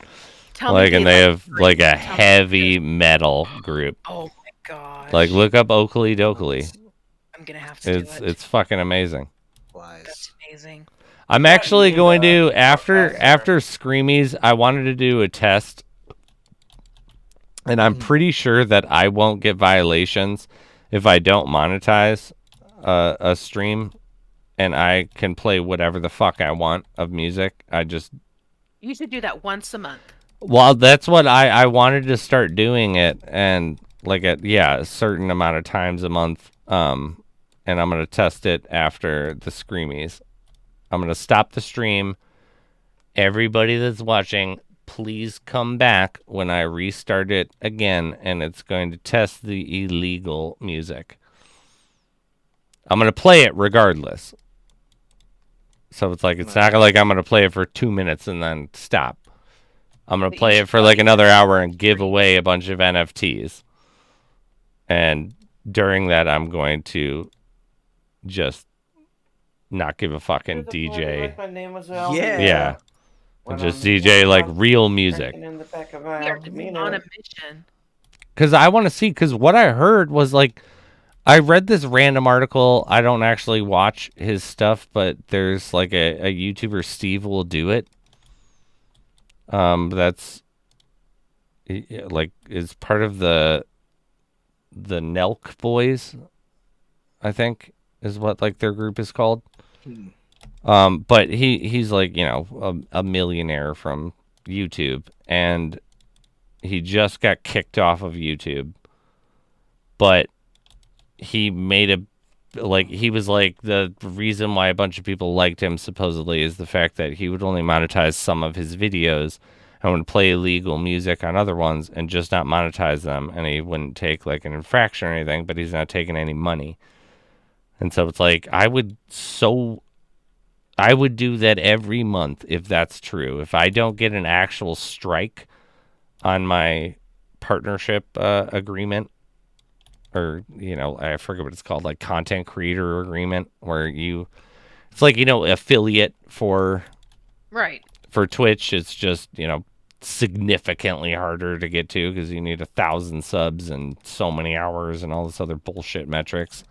Tell Like, me and they have look like great. a Tell me heavy metal group. Oh my gosh. Like, look up Oakley Dokley. I'm gonna have to do it. It's fucking amazing. Lies. That's amazing. I'm Yeah, actually you going need, to after professor. Screamies. I wanted to do a test, and I'm pretty sure that I won't get violations if I don't monetize a stream, and I can play whatever the fuck I want of music. You should do that once a month. Well, that's what I wanted to start doing it, and like a certain amount of times a month. And I'm gonna test it after the Screamies. I'm gonna stop the stream. Everybody that's watching, please come back when I restart it again, and it's going to test the illegal music. I'm gonna play it regardless. So it's like it's not like I'm gonna play it for 2 minutes and then stop. I'm gonna But you play it should for like probably another test hour the and give stream. away a bunch of NFTs. And during that, I'm going to just not give a fucking DJ. My name was Yeah. Yeah. When And just I'm DJ like walking real around music. drinking in the back of We my are Camino. on a mission. Because I want to see, because what I heard was like, I read this random article. I don't actually watch his stuff, but there's like a YouTuber, Steve Will Do It. That's like is part of the Nelk Boys, I think is what like their group is called. But he's like, you know, a millionaire from YouTube, and he just got kicked off of YouTube. But he made he was like, the reason why a bunch of people liked him supposedly is the fact that he would only monetize some of his videos and would play illegal music on other ones and just not monetize them, and he wouldn't take like an infraction or anything, but he's not taking any money. And so it's like, I would do that every month if that's true. If I don't get an actual strike on my partnership agreement, or, you know, I forget what it's called, like content creator agreement, where it's like, you know, affiliate for Twitch. It's just, you know, significantly harder to get to because you need 1,000 subs and so many hours and all this other bullshit metrics.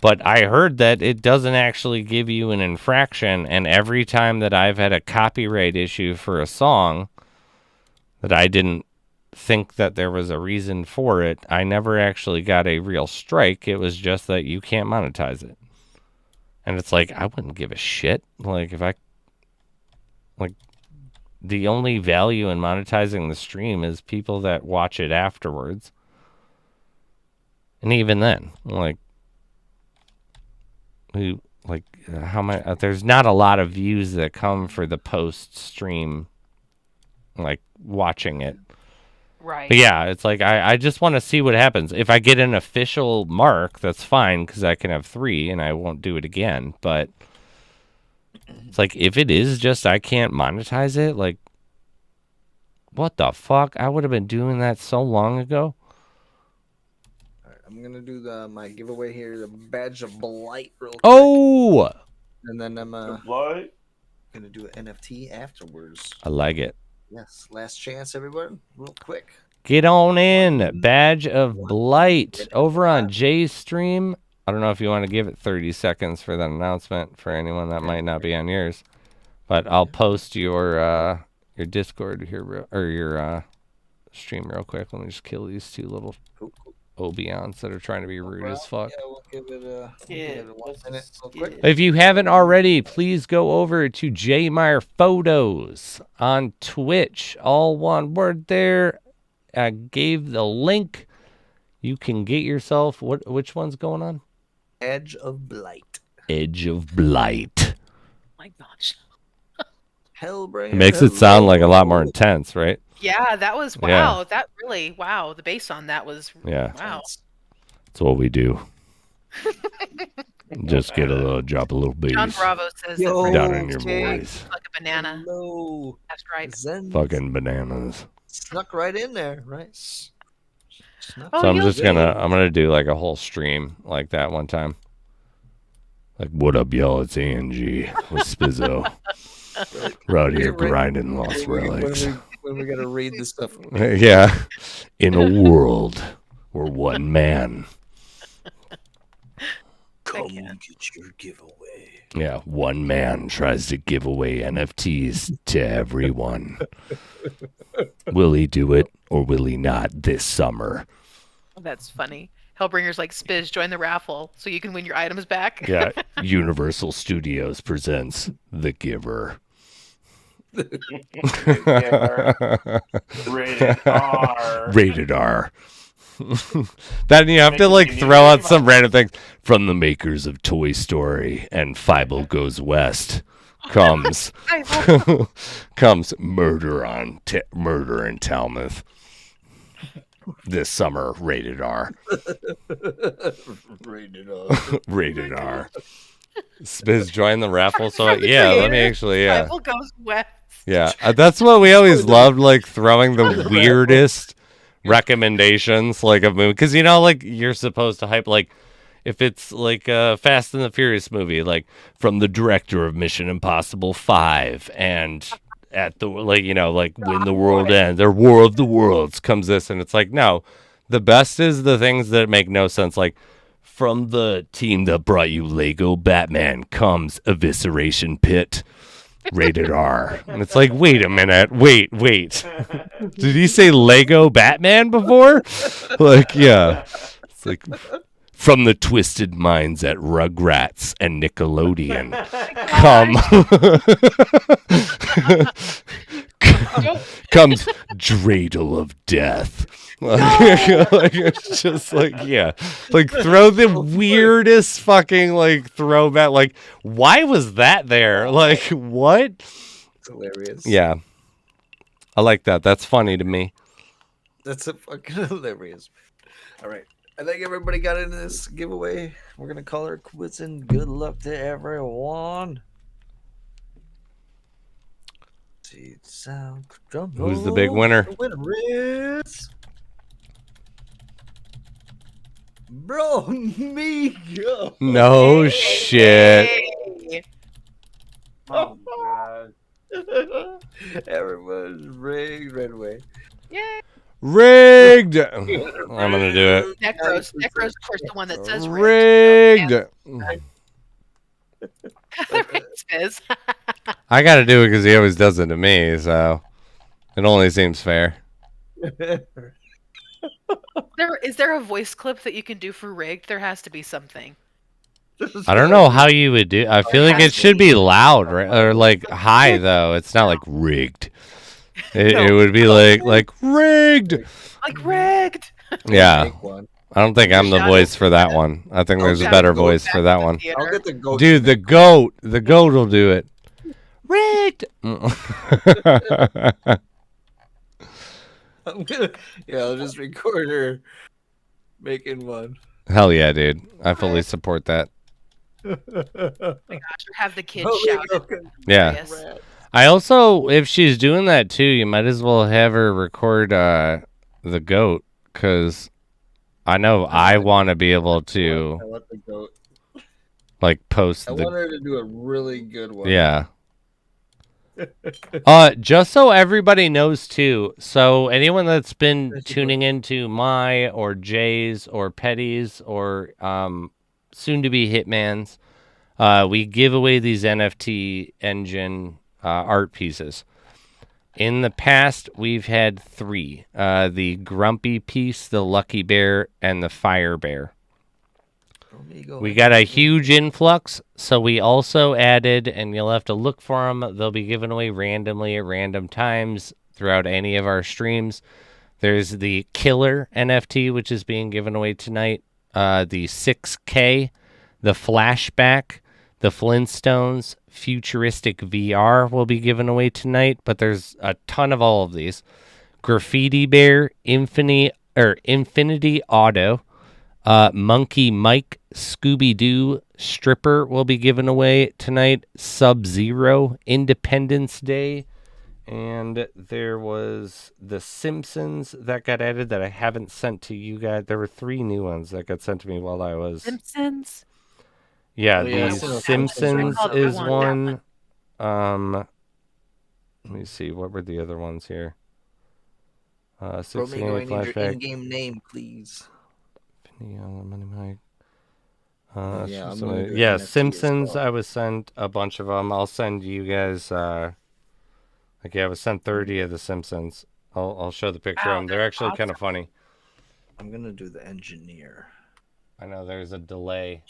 But I heard that it doesn't actually give you an infraction, and every time that I've had a copyright issue for a song that I didn't think that there was a reason for it, I never actually got a real strike. It was just that you can't monetize it. And it's like, I wouldn't give a shit. Like, if the only value in monetizing the stream is people that watch it afterwards. And even then, there's not a lot of views that come for the post stream, like watching it. Right. But yeah, it's like, I just want to see what happens. If I get an official mark, that's fine, because I can have 3 and I won't do it again. But it's like, if it is just I can't monetize it, like, what the fuck? I would have been doing that so long ago. All right, I'm gonna do my giveaway here, the badge of blight, real quick. Oh, and then I'm What? gonna do an NFT afterwards. I like it. Yes, last chance, everyone, real quick. Get on in. Badge of Blight over on Jay's stream. I don't know if you want to give it 30 seconds for that announcement for anyone that might not be on yours, but I'll post your Discord here, or your stream real quick. Let me just kill these 2 little Obions that are trying to be rude as fuck. Yeah, we'll give it 1 minute real quick. If you haven't already, please go over to JMeyer on Twitch. All one word there. I gave the link. You can get yourself, which one's going on? Edge of Blight. Edge of Blight. My gosh. Hellbringer. It makes it sound like a lot more intense, right? Yeah, that was wow. Yeah. That really wow. The bass on that was wow. That's what we do. Just drop a little bass. John Bravo says down in your Jay. voice. like a banana. Hello. That's right. Zen Fucking bananas. snuck right in there, right? Oh, So I'm you'll just see. gonna do like a whole stream like that one time. Like, what up, y'all? It's Angie with Spizzo. We're out here grinding Lost Relics. When we gotta read this stuff. Yeah. In a world where one man. Come get your giveaway. Yeah, one man tries to give away NFTs to everyone. Will he do it or will he not this summer? That's funny. Hellbringer's like, Spiz, join the raffle so you can win your items back. Yeah, Universal Studios presents The Giver. Rated R. Rated R. Then you have to like throw out some random things. From the makers of Toy Story and Fievel Goes West comes Murder in Talmouth this summer. Rated R. Rated R. Rated R. Spiz join the raffle. So yeah, let me actually Fievel Goes West. Yeah, that's what we always loved, like throwing the weirdest recommendations like of movie, because you know, like you're supposed to hype, like if it's like a Fast and the Furious movie, like from the director of Mission Impossible 5, and at the like, you know, like when the world ends, or War of the Worlds comes this, and it's like, no, the best is the things that make no sense, like from the team that brought you Lego Batman comes Evisceration Pit. Rated R. And it's like, wait a minute. Wait. Did he say Lego Batman before? Like, yeah. It's like from the twisted minds at Rugrats and Nickelodeon. Comes Dreidel of Death. Like, it's just like, yeah, like throw the weirdest fucking like throwback. Like, why was that there? Like, what? It's hilarious. Yeah, I like that. That's funny to me. That's a fucking hilarious. All right. I think everybody got into this giveaway. We're gonna call her quits and good luck to everyone. See, sound drum. Who's the big winner? The winner is Bro Miko. No shit. Oh god. Everyone's rigged right away. Yay! Rigged. I'm gonna do it. Necro's, of course, the one that says Rigged. Spiz. I gotta do it because he always does it to me, so it only seems fair. Is there a voice clip that you can do for rigged? There has to be something. I don't know how you would do. I feel like it should be loud, right? Or like high though. It's not like rigged. It would be like rigged. Like rigged. Yeah. Make one. I don't think I'm the voice for that one. I think there's a better voice for that one. I'll get the goat. Dude, the goat. The goat will do it. Rigged. I'll just record her making one. Hell yeah, dude. I fully support that. Oh my gosh, or have the kids Oh, shout. okay. Yeah. Yes. I also, if she's doing that too, you might as well have her record the goat, because I know I want to be able to I want the goat. like post I the want her to do a really good one. yeah. Just so everybody knows too, so anyone that's been tuning into my or Jay's or Petty's or soon to be Hitman's, we give away these NFT engine art pieces. In the past, we've had 3: the Grumpy piece, the Lucky Bear, and the Fire Bear. We got a huge influx, so we also added, and you'll have to look for them. They'll be given away randomly at random times throughout any of our streams. There's the Killer NFT, which is being given away tonight. The 6K, the Flashback, the Flintstones, Futuristic VR will be given away tonight, but there's a ton of all of these. Graffiti Bear, Infinity Auto, Monkey Mike, Scooby-Doo, Stripper will be given away tonight. Sub-Zero, Independence Day, and there was The Simpsons that got added that I haven't sent to you guys. There were 3 new ones that got sent to me while I was... Simpsons? Yeah, yeah, The Simpsons. Simpsons Oh, is that one. Let me see, what were the other ones here? Bro, 16 I need your flashback. in-game name, please. Yeah, I'm gonna do Yeah, NFT as Simpsons. well. I was sent a bunch of them. I'll send you guys. I was sent 30 of the Simpsons. I'll show the picture Wow, of them. They're that's actually kind of funny. I'm gonna do the engineer. I know there's a delay,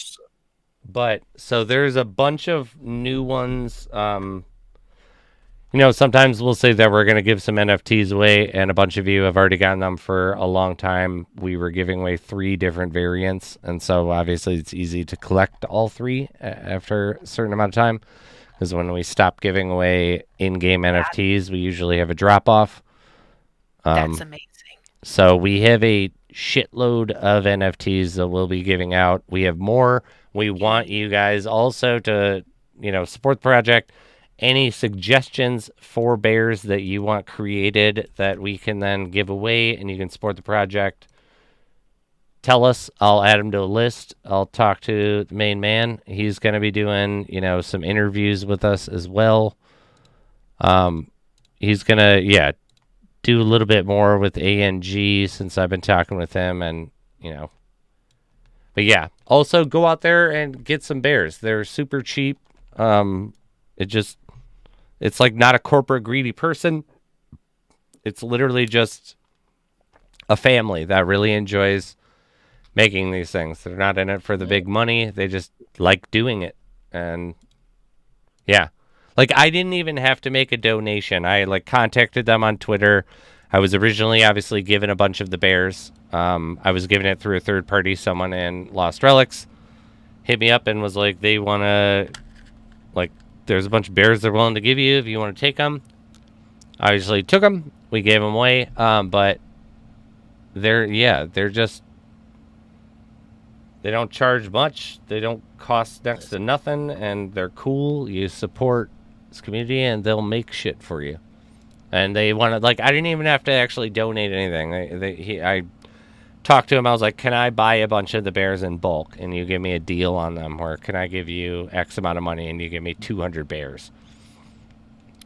but so there's a bunch of new ones. Sometimes we'll say that we're going to give some NFTs away, and a bunch of you have already gotten them for a long time. We were giving away 3 different variants, and so obviously it's easy to collect all 3 after a certain amount of time, because when we stop giving away in-game NFTs, we usually have a drop-off. That's amazing. So we have a shitload of NFTs that we'll be giving out. We have more. We want you guys also to, support the project. Any suggestions for bears that you want created that we can then give away and you can support the project, tell us. I'll add them to a list. I'll talk to the main man. He's going to be doing, some interviews with us as well. He's going to, do a little bit more with ANG since I've been talking with him and, But yeah, also go out there and get some bears. They're super cheap. It's like not a corporate greedy person. It's literally just a family that really enjoys making these things. They're not in it for the big money. They just like doing it. And yeah. Like, I didn't even have to make a donation. I like contacted them on Twitter. I was originally obviously given a bunch of the bears. I was given it through a third party. Someone in Lost Relics hit me up and was like, they want to, like, there's a bunch of bears they're willing to give you if you want to take them. I obviously took them. We gave them away. But they're just, they don't charge much. They don't cost next to nothing, and they're cool. You support this community, and they'll make shit for you. And they want to, like, I didn't even have to actually donate anything. I talked to him. I was like, can I buy a bunch of the bears in bulk, and you give me a deal on them? Or can I give you X amount of money, and you give me 200 bears?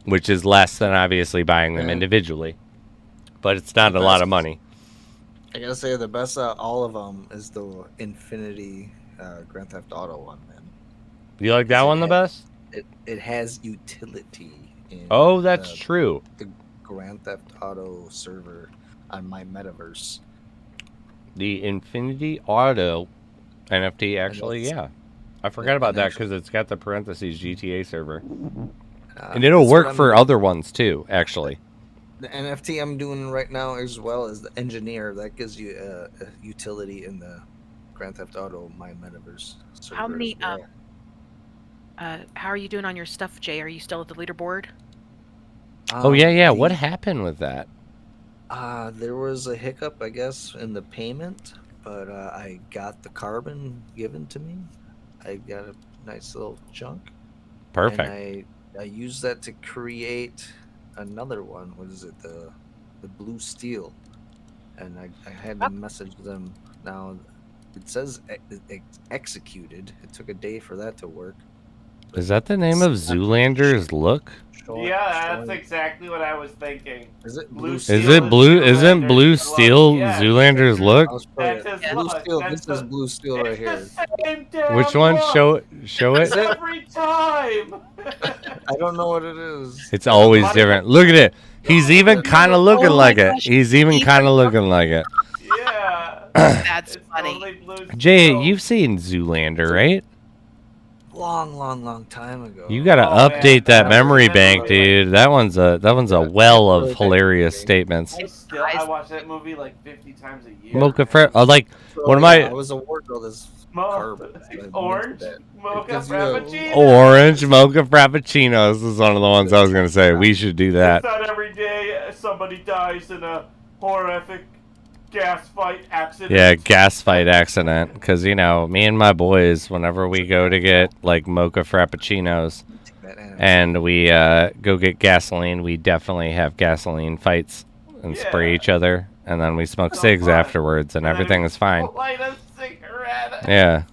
Which is less than, obviously, buying them individually. But it's not a lot of money. I gotta say, the best out of all of them is the Infinity Grand Theft Auto one, man. You like that one the best? It has utility. Oh, that's true. The Grand Theft Auto server on my metaverse. The Infinity Auto NFT, actually, yeah. I forgot about that because it's got the parentheses GTA server. And it'll work for other ones, too, actually. The NFT I'm doing right now, as well as the Engineer, that gives you a utility in the Grand Theft Auto My Metaverse server. How many? How are you doing on your stuff, Jay? Are you still at the leaderboard? Oh yeah. What happened with that? There was a hiccup, I guess, in the payment, but I got the carbon given to me. I got a nice little chunk. Perfect. And I used that to create another one. What is it? The blue steel. And I had to message them. Now it says executed. It took a day for that to work. Is that the name of Zoolander's look? Yeah, that's exactly what I was thinking. Is it blue? Isn't blue steel Zoolander's look? That's his Blue look. steel. That's This is blue steel right here. the same damn Which one? look. Show it. Every time. I don't know what it is. It's always different. Look at it. He's even kind of looking like it. He's even kind of looking like it. Yeah. That's It's funny. totally blue Jay, steel. you've seen Zoolander, right? Long time ago. You gotta update that memory bank, dude. That one's a well of hilarious statements. I watch that movie like 50 times a year. Like one of my I was a ward girl this carbon. Orange mocha frappuccino. orange mocha frappuccinos is one of the ones I was gonna say. We should do that. It's not every day somebody dies in a horrific gas fight accident. Yeah, gas fight accident. Because, you know, me and my boys, whenever we go to get, like, mocha frappuccinos and we go get gasoline, we definitely have gasoline fights and spray each other. And then we smoke cigs afterwards, and everything is fine. Light a cigarette. Yeah.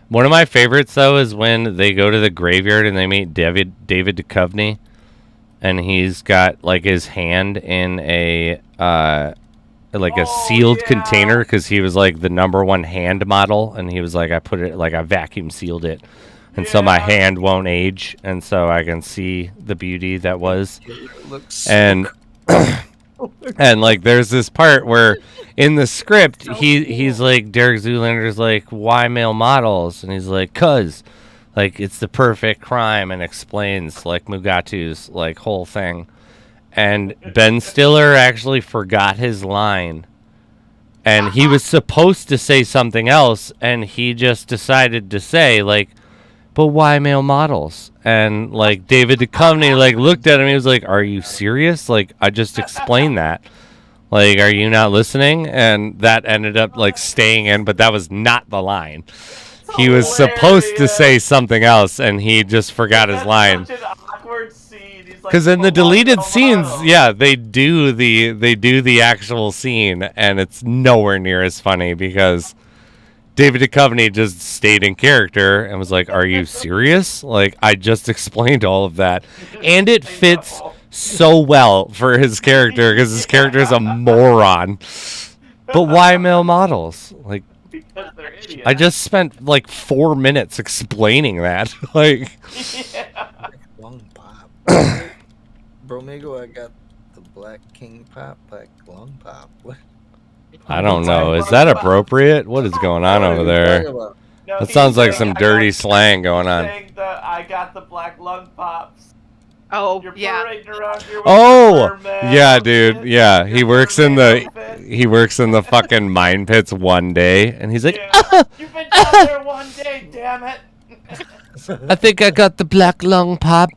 One of my favorites, though, is when they go to the graveyard and they meet David Duchovny. And he's got, like, his hand in a sealed container because he was like the #1 hand model, and he was like, I put it like I vacuum sealed it, and so my hand won't age, and so I can see the beauty that was. And and like there's this part where in the script he's like, Derek Zoolander's like, why male models? And he's like, cuz like it's the perfect crime, and explains like Mugatu's like whole thing. And Ben Stiller actually forgot his line. And he was supposed to say something else, and he just decided to say, like, but why male models? And, like, David Duchovny, like, looked at him, he was like, are you serious? Like, I just explained that. Like, are you not listening? And that ended up, like, staying in, but that was not the line. He was supposed to say something else, and he just forgot his line. Such an awkward scene. Because in the deleted scenes, yeah, they do the actual scene, and it's nowhere near as funny because David Duchovny just stayed in character and was like, "Are you serious? Like, I just explained all of that," and it fits so well for his character because his character is a moron. But why male models? Like, Because they're idiots. I just spent like 4 minutes explaining that. Like, Lung pop. Bromigo, I got the Black King pop, Black Lung pop. What? I don't know. Is that appropriate? What is going on over there? No, That he's sounds like saying, some dirty slang he's going on. saying I got the black lung pops. Oh, You're yeah. parading around here with Oh, your merman yeah, dude. outfit, Yeah, he your works in merman the outfit. fucking mine pits one day, and he's like, Yeah. You've been down there one day, damn it. I think I got the black lung pop.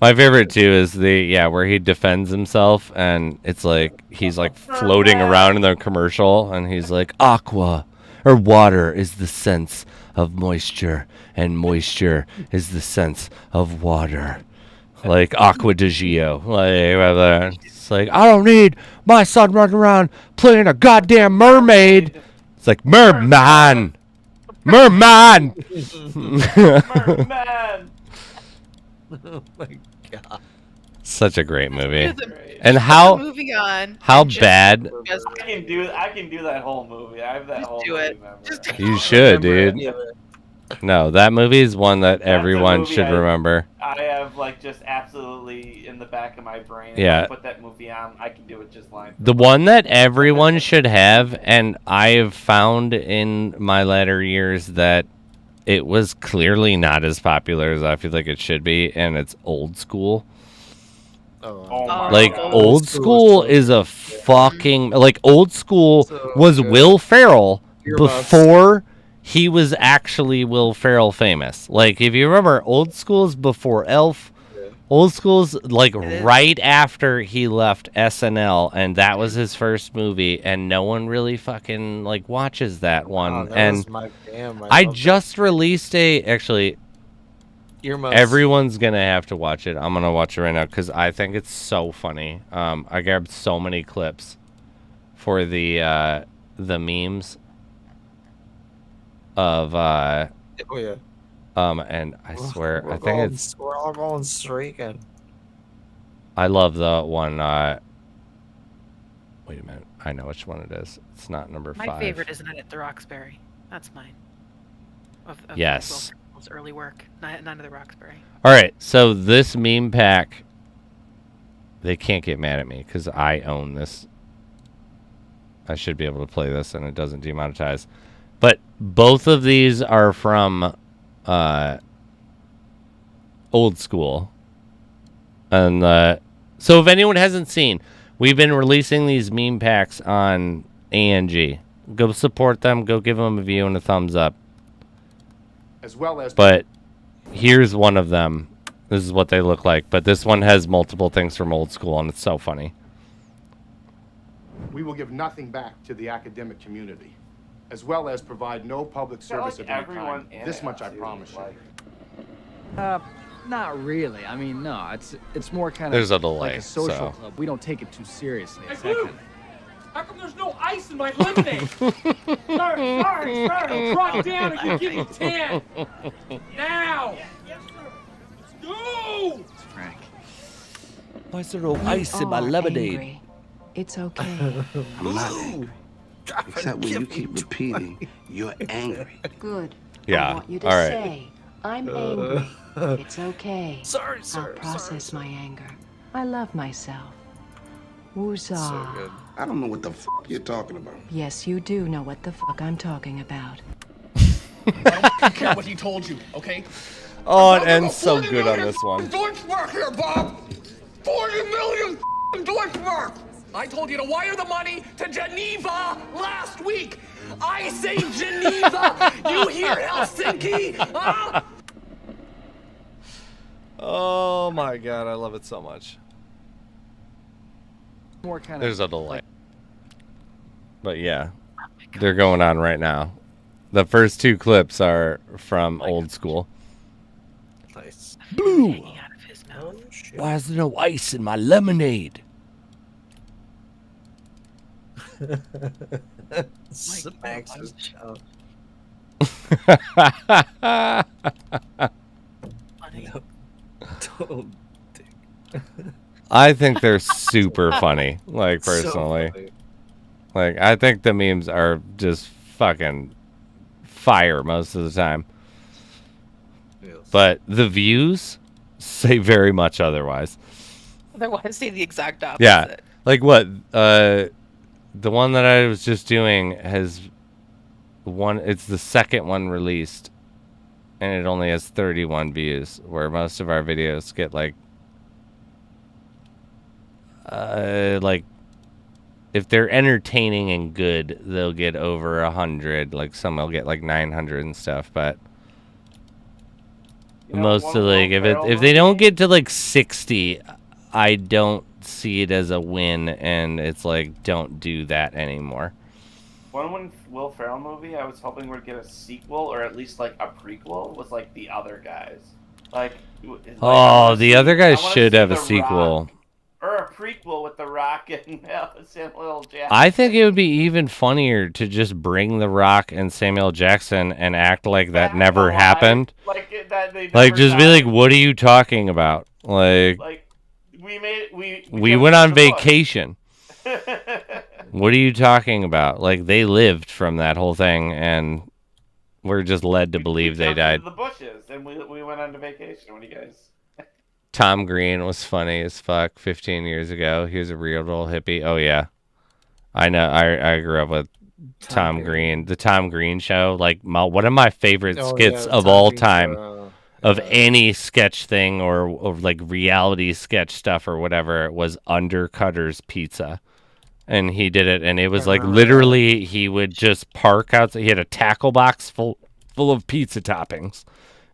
My favorite too is where he defends himself, and it's like he's like floating around in the commercial, and he's like, aqua or water is the sense of moisture, and moisture is the sense of water, like aqua di Gio. Like it's like, I don't need my son running around playing a goddamn mermaid. It's like merman. Merman! Merman! Oh my god. Such a great movie. Great. And how Moving on. bad I can do that whole movie. I have that Just whole do movie it. memorized. you should, dude. Yeah, No, that movie is one that That's a everyone movie should I- remember. I have like just absolutely in the back of my brain. Yeah. If I put that movie on, I can do it just line. The one that everyone should have, and I have found in my latter years that it was clearly not as popular as I feel like it should be, and it's Old School. Oh my Like God. Old School is a fucking like Old School So was good. Will Ferrell Earmuffs. before he was actually Will Ferrell famous. Like if you remember, Old School's before Elf. Yeah. Old School's like is. right after he left SNL, and that was his first movie, and no one really fucking like watches that one. Oh, that and was my jam. I love just released actually. that. Earmuffs. Everyone's gonna have to watch it. I'm gonna watch it right now because I think it's so funny. I grabbed so many clips for the memes of Oh yeah. and I swear I think it's we're all going streaking. I love the one. Wait a minute, I know which one it is. It's not number My 5. favorite is Night at the Roxbury. That's mine. Of Yes. Will Ferrell's early work. Night at the Roxbury. All right, so this meme pack, they can't get mad at me because I own this. I should be able to play this and it doesn't demonetize. But both of these are from Old School. And so if anyone hasn't seen, we've been releasing these meme packs on ANG. Go support them. Go give them a view and a thumbs up. As well as But here's one of them. This is what they look like. But this one has multiple things from Old School, and it's so funny. we will give nothing back to the academic community, as well as provide no public service of any everyone kind. in This it, much I too, promise you. like- Not really. I mean, no. It's more kind of There's a like delay, a social so. club. We don't take it too seriously. It's Hey, that Blue! kind of- How come there's no ice in my lemonade? sorry, I'll drop down and you give me 10. Now! Let's go! Frank. Why is there no You are angry. It's okay. I'm not angry. Except when you keep repeating, you're angry. Good. Yeah, I want you to all right. say, I'm angry. It's okay. Sorry, I'll sorry. process my anger. I love myself. Woozah. So good. I don't know what the fuck you're talking about. Yes, you do know what the fuck I'm talking about. I don't care what he told you, okay? Oh, it ends so good on this one. Deutschmark here, Bob! 40 million Deutschmark! I told you to wire the money to Geneva last week! I say Geneva! You hear Helsinki? Huh? Oh my god, I love it so much. More kind of. There's a delay. But yeah, they're going on right now. The first 2 clips are from Old School. Nice. Blue! Hanging out of his mouth. Oh, shit. Why is there no ice in my lemonade? Smacks his jaw. Funny. Total dick. I think they're super funny, like So personally. funny. Like I think the memes are just fucking fire most of the time. Yes. But the views say very much otherwise. Otherwise, say the exact opposite. Yeah. Like what? The one that I was just doing has one. It's the second one released, and it only has 31 views. Where most of our videos get like if they're entertaining and good, they'll get over 100. Like some will get like 900 and stuff. But most of like if they don't get to like 60, I don't see it as a win, and it's like don't do that anymore. One Will Ferrell movie I was hoping would get a sequel or at least like a prequel was like The Other Guys. The Other Guys should have a sequel. Or a prequel with The Rock and Samuel L. Jackson. I think it would be even funnier to just bring The Rock and Samuel Jackson and act like that never happened. Like just be like, what are you talking about? Like we went on vacation. What are you talking about? Like they lived from that whole thing, and we're just led to believe they died. The bushes, and we went on vacation. What do you guys? Tom Green was funny as fuck 15 years ago. He was a real little hippie. Oh yeah, I know. I grew up with Tom Green. The Tom Green Show, like one of my favorite skits of all time. Of any sketch thing or like reality sketch stuff or whatever, was Undercutter's Pizza. And he did it, and it was like literally he would just park outside. He had a tackle box full of pizza toppings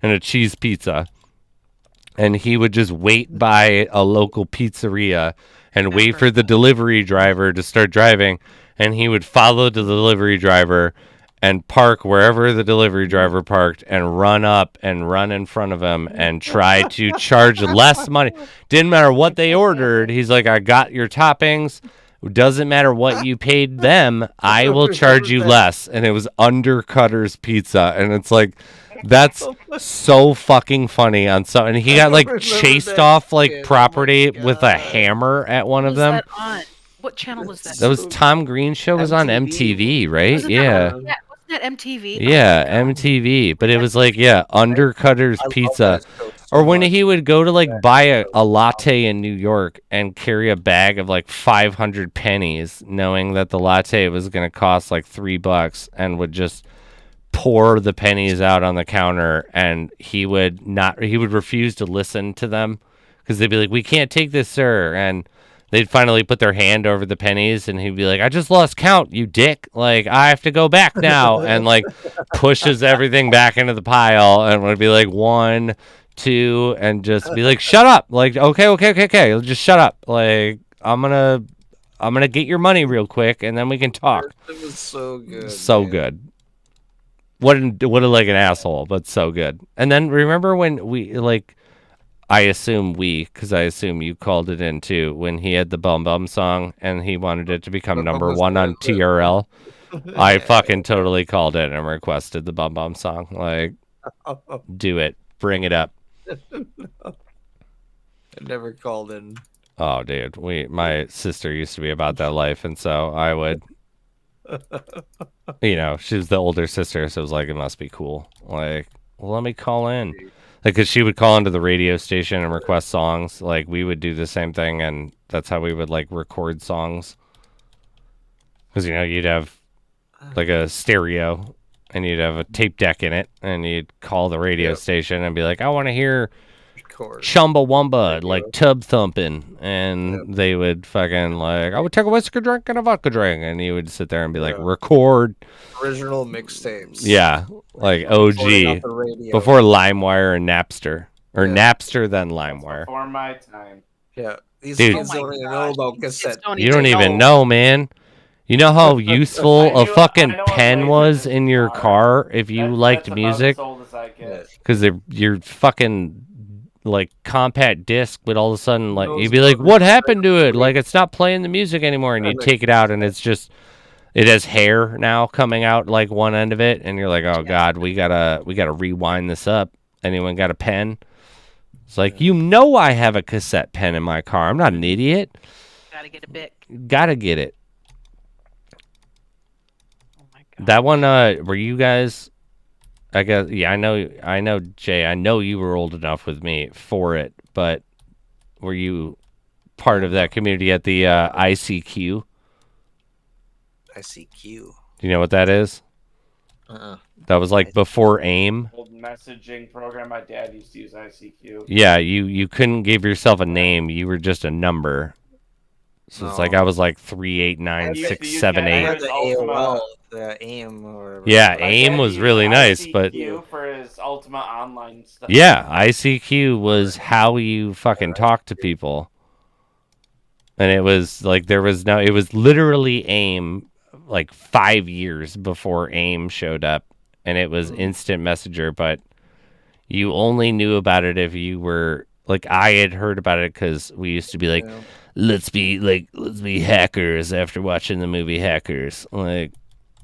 and a cheese pizza. And he would just wait by a local pizzeria and wait for the delivery driver to start driving. And he would follow the delivery driver and park wherever the delivery driver parked and run up and run in front of him and try to charge less money. Didn't matter what they ordered. He's like, I got your toppings. Doesn't matter what you paid them. I will charge you less. And it was Undercutter's Pizza. And it's like, that's so fucking funny on some. And he got like chased off like property with a hammer at one of them. What channel was that? That was Tom Green Show. Was on MTV, right? Yeah. Wasn't that MTV? Yeah, MTV. But it was like, Undercutter's Pizza. Or when he would go to like buy a latte in New York and carry a bag of like 500 pennies, knowing that the latte was going to cost like $3, and would just pour the pennies out on the counter, and he would refuse to listen to them because they'd be like, we can't take this, sir. And they'd finally put their hand over the pennies, and he'd be like, I just lost count, you dick. Like, I have to go back now. And like pushes everything back into the pile and would be like 1, 2, and just be like, shut up. Like, okay. Just shut up. Like, I'm gonna get your money real quick, and then we can talk. It was so good. So good. What like an asshole, but so good. And then remember when we like, I assume because I assume you called it in too, when he had the Bum Bum song and he wanted it to become number 1 on TRL. I fucking totally called it and requested the Bum Bum song. Like, do it. Bring it up. I never called in. Oh, dude. My sister used to be about that life, and so I would... she was the older sister, so it was like, it must be cool. Like, well, let me call in. Like, because she would call into the radio station and request songs. Like, we would do the same thing, and that's how we would, like, record songs. Because, you'd have, like, a stereo, and you'd have a tape deck in it, and you'd call the radio station and be like, I want to hear Chumbawamba, like tub thumping, and they would fucking like, I would take a whiskey drink and a vodka drink, and you would sit there and be like, record original mixtapes. Yeah, like OG before LimeWire and Napster, or Napster then LimeWire. Before my time. Yeah, these dude, kids don't even know about cassette. You don't even know, man. You know how useful a fucking pen was in your car if you liked music? Because your fucking like compact disc would all of a sudden like you'd be like, what happened to it? Like, it's not playing the music anymore, and you take it out and it's just, it has hair now coming out like one end of it, and you're like, oh god, we gotta rewind this up. Anyone got a pen? It's like, I have a cassette pen in my car. I'm not an idiot. Gotta get a Bic. Gotta get it. Oh my god. That one, were you guys? I guess, yeah, I know, Jay, I know you were old enough with me for it, but were you part of that community at the ICQ? ICQ. Do you know what that is? That was like before AIM. Old messaging program. My dad used to use ICQ. Yeah, you couldn't give yourself a name. You were just a number. So it's like I was like 3896778. The AOL, the AIM or whatever. Yeah, AIM was really nice, but ICQ for his Ultima Online stuff. yeah, ICQ was how you fucking talk to people. And it was like it was literally AIM like 5 years before AIM showed up, and it was instant messenger, but you only knew about it if you were like, I had heard about it because we used to be like, let's be hackers after watching the movie Hackers. Like,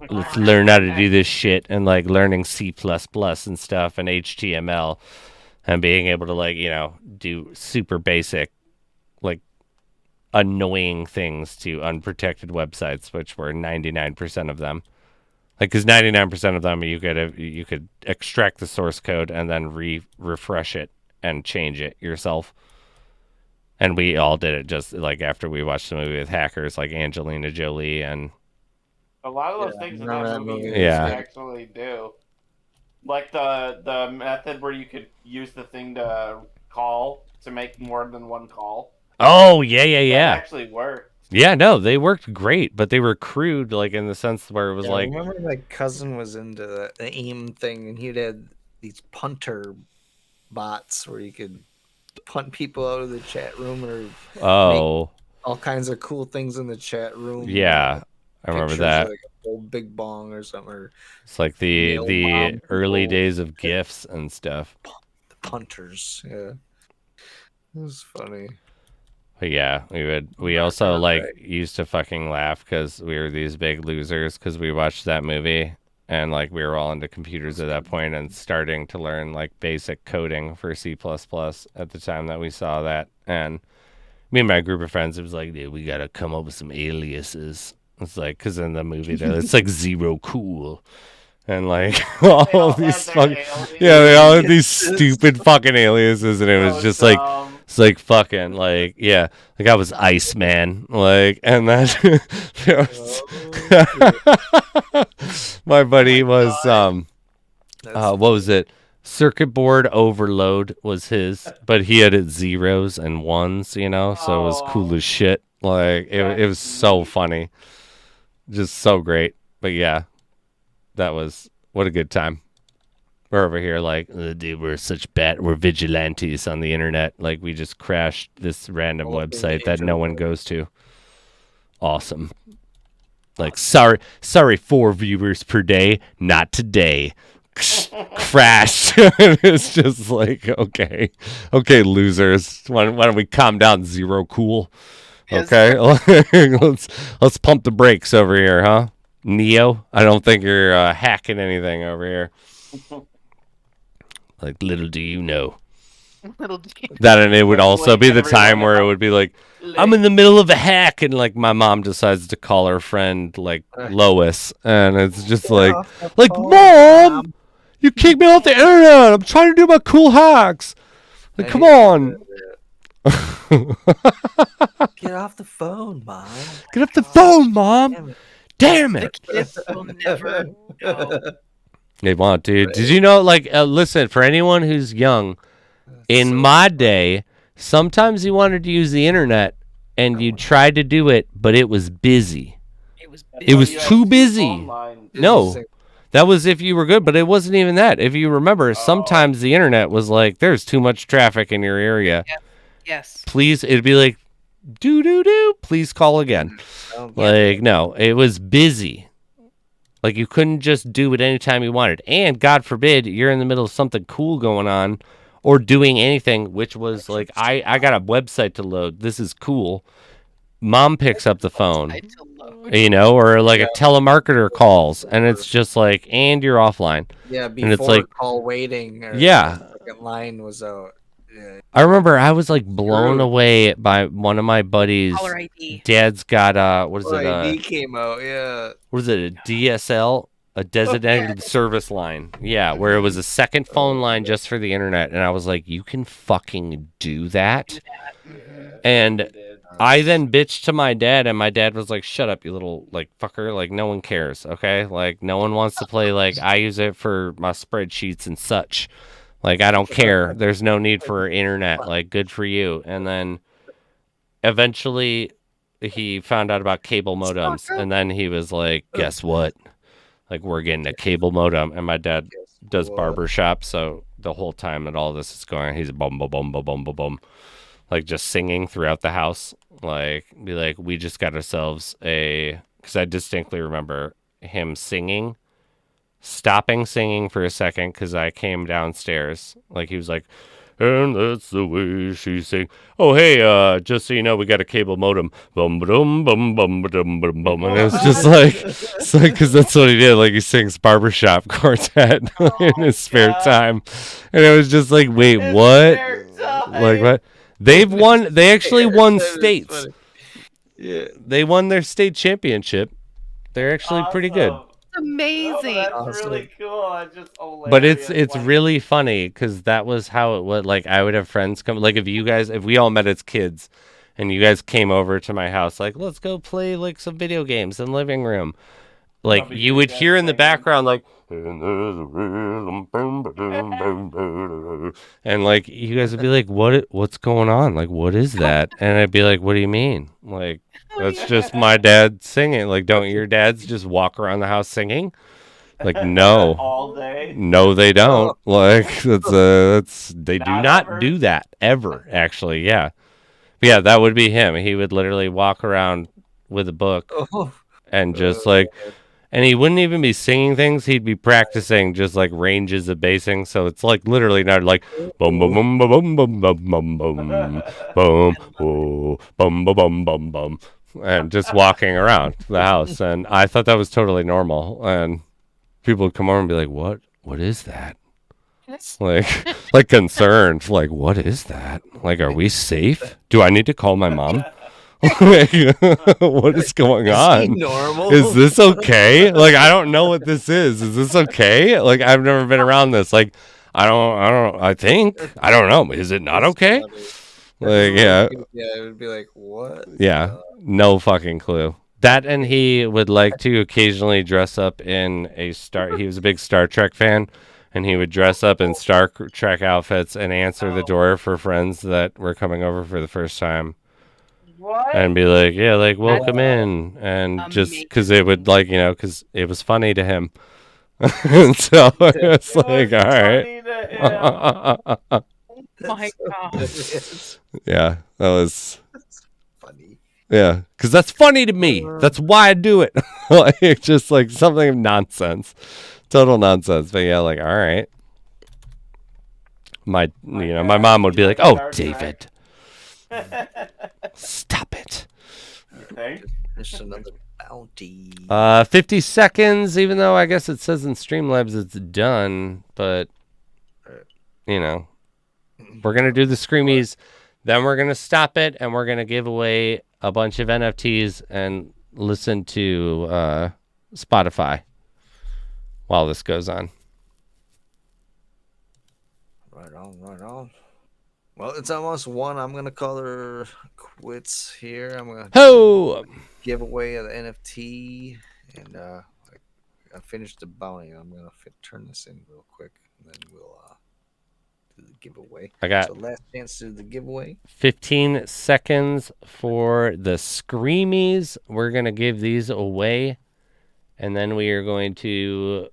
let's learn how to do this shit, and like learning C++ and stuff and HTML and being able to like, do super basic, like annoying things to unprotected websites, which were 99% of them. Like, because 99% of them you could extract the source code and then refresh it and change it yourself. And we all did it just like after we watched the movie with Hackers, like Angelina Jolie and a lot of those things in that movie you actually do. Like the method where you could use the thing to call to make more than one call. Oh, yeah. That actually worked. Yeah, no, they worked great, but they were crude, like in the sense where it was like. I remember my cousin was into the AIM thing, and he'd had these punter bots where you could punt people out of the chat room or make all kinds of cool things in the chat room. Yeah, I remember that. Like a old big bong or something. Or it's like the early days of GIFs and stuff. The punters, yeah. It was funny. But yeah, we also like used to fucking laugh because we were these big losers because we watched that movie and like we were all into computers at that point and starting to learn like basic coding for C++ at the time that we saw that. And me and my group of friends, it was like, dude, we gotta come up with some aliases. It's like, because in the movie it's like Zero Cool. And like all these fucking they all had these stupid fucking aliases, and it was just like it's like fucking like like I was Iceman, like, and then my buddy was what was it? Circuit board overload was his, but he had it zeros and ones, so it was cool as shit. Like it was so funny, just so great. But yeah. That was, what a good time. We're over here like, dude, we're vigilantes on the internet. Like, we just crashed this random website that no one goes to. Awesome. Like, sorry, 4 viewers per day, not today. Crashed. It's just like, okay, losers. Why don't we calm down, Zero Cool? Okay, let's pump the brakes over here, huh? Neo, I don't think you're hacking anything over here. Like, little do you know. That, and it would also be the time where it would be like, I'm in the middle of a hack, and like my mom decides to call her friend like Lois, and it's just like Mom, you kicked me off the internet. I'm trying to do my cool hacks. Like, come on. Get off the phone, Mom. Get off the phone, Mom. Damn it! The kids will never know. They won't, dude. Did you know, like, listen, for anyone who's young, in my day, sometimes you wanted to use the internet and you tried to do it, but it was busy. It was too busy. No, that was if you were good, but it wasn't even that. If you remember, sometimes the internet was like, there's too much traffic in your area. Yes. Please, it'd be like, do, please call again. Like, no, it was busy. Like, you couldn't just do it anytime you wanted. And God forbid you're in the middle of something cool going on or doing anything, which was like, I got a website to load. This is cool. Mom picks up the phone, or like a telemarketer calls, and it's just like, and you're offline. Yeah, before and it's like call waiting. Or the second line was out. Yeah. I remember I was like blown away by one of my buddies. Caller ID. Dad's got what is it? ID came out, yeah. What is it? A DSL, a designated service line. Yeah, where it was a second phone line just for the internet, and I was like, you can fucking do that. And I then bitched to my dad, and my dad was like, "Shut up, you little like fucker! Like no one cares, okay? Like no one wants to play. Like I use it for my spreadsheets and such. Like I don't care. There's no need for internet. Like good for you." And then eventually, he found out about cable modems, and then he was like, "Guess what? Like we're getting a cable modem." And my dad does barbershop, so the whole time that all this is going on, he's bum bum bum bum bum bum bum. Like just singing throughout the house, like be like, we just got ourselves because I distinctly remember him singing, stopping singing for a second because I came downstairs. Like he was like, and that's the way she sing. Oh hey, just so you know, we got a cable modem. Bum bum bum bum bum bum bum. And it was just like, it's like because that's what he did. Like he sings barbershop quartet in his spare time, and it was just like, wait, what? Like what? They've won. They actually won states. Yeah, they won their state championship. They're actually pretty good. Amazing. That's really cool. It's just hilarious. But it's really funny because that was how it was. Like I would have friends come. Like if we all met as kids, and you guys came over to my house, like let's go play like some video games in the living room. Like you would hear in the background like. And like you guys would be like, what's going on? Like what is that? And I'd be like, what do you mean? Like that's just my dad singing. Like don't your dads just walk around the house singing? Like no. All day? No, they don't. Like that's they do not do that ever, actually. Yeah. But yeah, that would be him. He would literally walk around with a book and just like and he wouldn't even be singing things. He'd be practicing just like ranges of basing. So it's like literally not like boom, boom, boom, boom, boom, boom, boom, boom, boom, boom, boom, boom, boom, boom, and just walking around the house. And I thought that was totally normal. And people would come over and be like, "What is that?" Like concerned. Like, what is that? Like, are we safe? Do I need to call my mom? What is going on? Normal? Is this okay? Like I don't know what this is. Is this okay? Like I've never been around this. Like I don't know. Is it not okay? Like yeah. Yeah, it would be like what? Yeah. No fucking clue. That and he would like to occasionally dress up in he was a big Star Trek fan, and he would dress up in Star Trek outfits and answer the door for friends that were coming over for the first time. What? And be like, yeah, like welcome in, and just because it would like because it was funny to him, and so it's like all right. Oh my god. Yeah, that was funny. Yeah, because that's funny to me. That's why I do it. Like just like something of nonsense, total nonsense. But yeah, like all right. My mom would be like, "Oh, David." Stop it. There's another bounty. 50 seconds, even though I guess it says in Streamlabs it's done, but we're gonna do the Screamies, then we're gonna stop it, and we're gonna give away a bunch of NFTs and listen to Spotify while this goes on. Right on. Well, it's almost 1. I'm gonna call her quits here. I'm gonna give away the NFT, and I finished the bounty. I'm gonna turn this in real quick, and then we'll do the giveaway. So last chance to do the giveaway. 15 seconds for the Screamies. We're gonna give these away, and then we are going to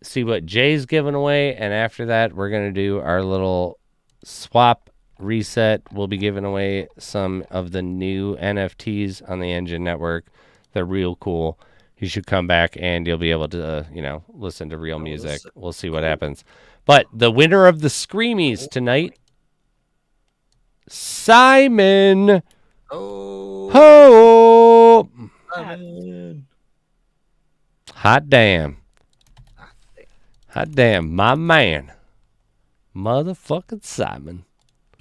see what Jay's giving away, and after that, we're gonna do our little swap reset. We'll be giving away some of the new NFTs on the Engine Network. They're real cool. You should come back and you'll be able to, listen to real music. We'll see what happens. But the winner of the Screamies tonight, Simon. Ho! Hot damn. Hot damn, my man. Motherfucking Simon.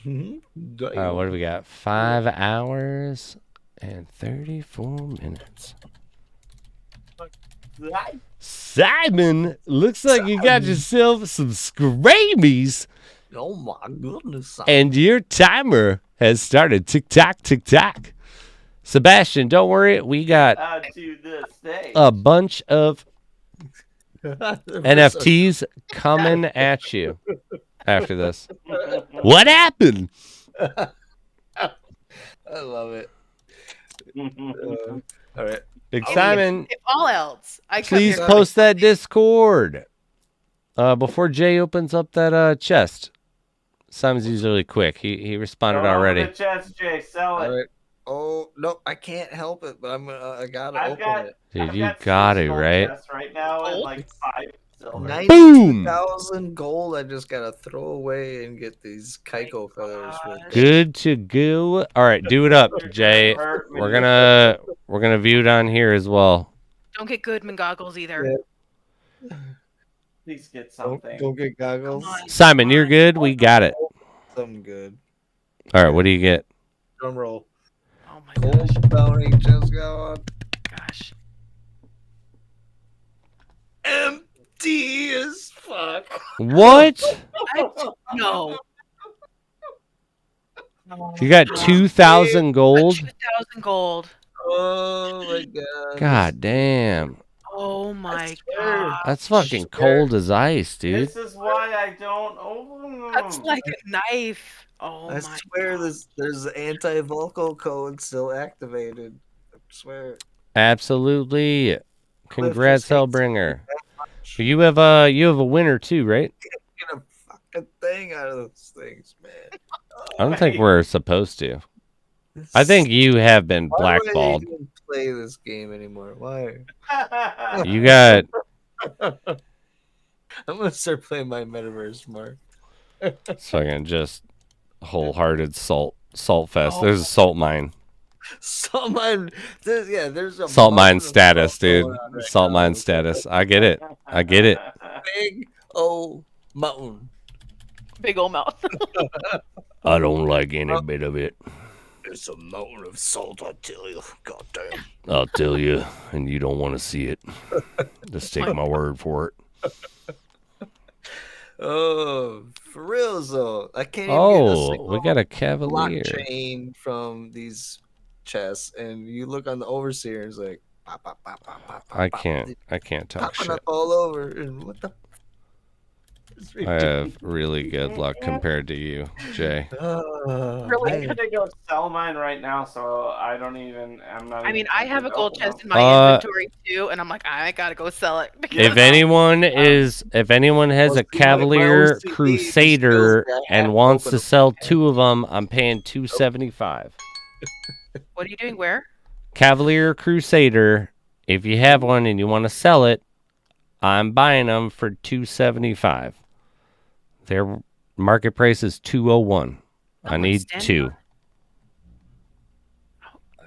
What do we got? 5 hours and 34 minutes. Simon, looks like you got yourself some Screamies. Oh my goodness. And your timer has started. Tick-tock, tick-tock. Sebastian, don't worry. We got To the stage. a bunch of NFTs coming at you after this. What happened? I love it. All right. Big Simon, If all else, I come please here. post that Discord before Jay opens up that chest. Simon's usually quick. He responded Go on already. with the chest, Jay. Sell it. All right. Oh no, I can't help it, but I gotta open it. Dude, you got it, right? Right now, and like 5 silver. 92,000 gold. I just gotta throw away and get these Kaiko feathers. Good to go. All right, do it up, Jay. We're gonna view it on here as well. Don't get Goodman goggles either. Please get something. Don't get goggles. Simon, you're good. We got it. Something good. All right, what do you get? Drum roll. Oh my gosh. Bounty just got gosh. empty as fuck. What? No. You got 2,000 gold? 2,000 gold. Oh my god. God damn. Oh my god. That's fucking cold as ice, dude. This is why I don't open them. That's like a knife. Oh I my swear there's an anti-Volco code still activated. I swear. Absolutely. Congrats, Hellbringer. You have a winner too, right? Get a fucking thing out of those things, man. I don't think we're supposed to. I think you have been blackballed. Why do I even play this game anymore? Why? You got. I'm gonna start playing my metaverse more. It's fucking just wholehearted salt fest. There's a salt mine. Salt mine. There's a Salt mine mountain of status, salt dude. going on right Salt now. mine status. I get it. I get it. Big old mountain. Big old mouth. I don't like any bit of it. It's a mountain of salt, I tell you. Goddamn. I'll tell you, and you don't want to see it. Just take my word for it. Oh, for real though. I can't even get a Oh, single we got a cavalier. blockchain from these chests, and you look on the overseer, it's like pop, pop, pop, pop, pop, pop, I pop. can't talk Popping shit. up all over, and what the? It's I have really good luck compared to you, Jay. Really, I'm gonna go sell mine right now, so I don't even. I'm not. I mean, I have a gold chest in my inventory too, and I'm like, I gotta go sell it. If anyone has a Cavalier Crusader and wants to sell 2 of them, I'm paying $275. What are you doing? Where? Cavalier Crusader. If you have one and you want to sell it, I'm buying them for $275. Their market price is $201. I need 2.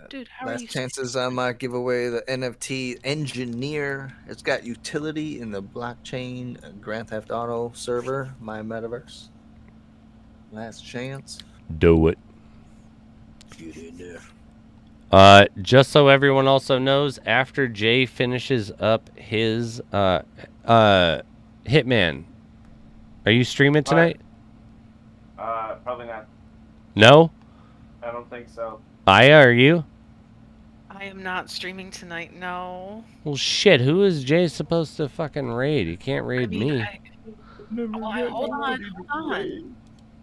Dude, how are you? Last chances I might give away the NFT Engineer. It's got utility in the blockchain Grand Theft Auto server, my metaverse. Last chance. Do it. Get in there. Just so everyone also knows, after Jay finishes up his Hitman, are you streaming tonight? Probably not. No? I don't think so. Aya, are you? I am not streaming tonight. No. Well, shit. Who is Jay supposed to fucking raid? He can't raid me. Hold on.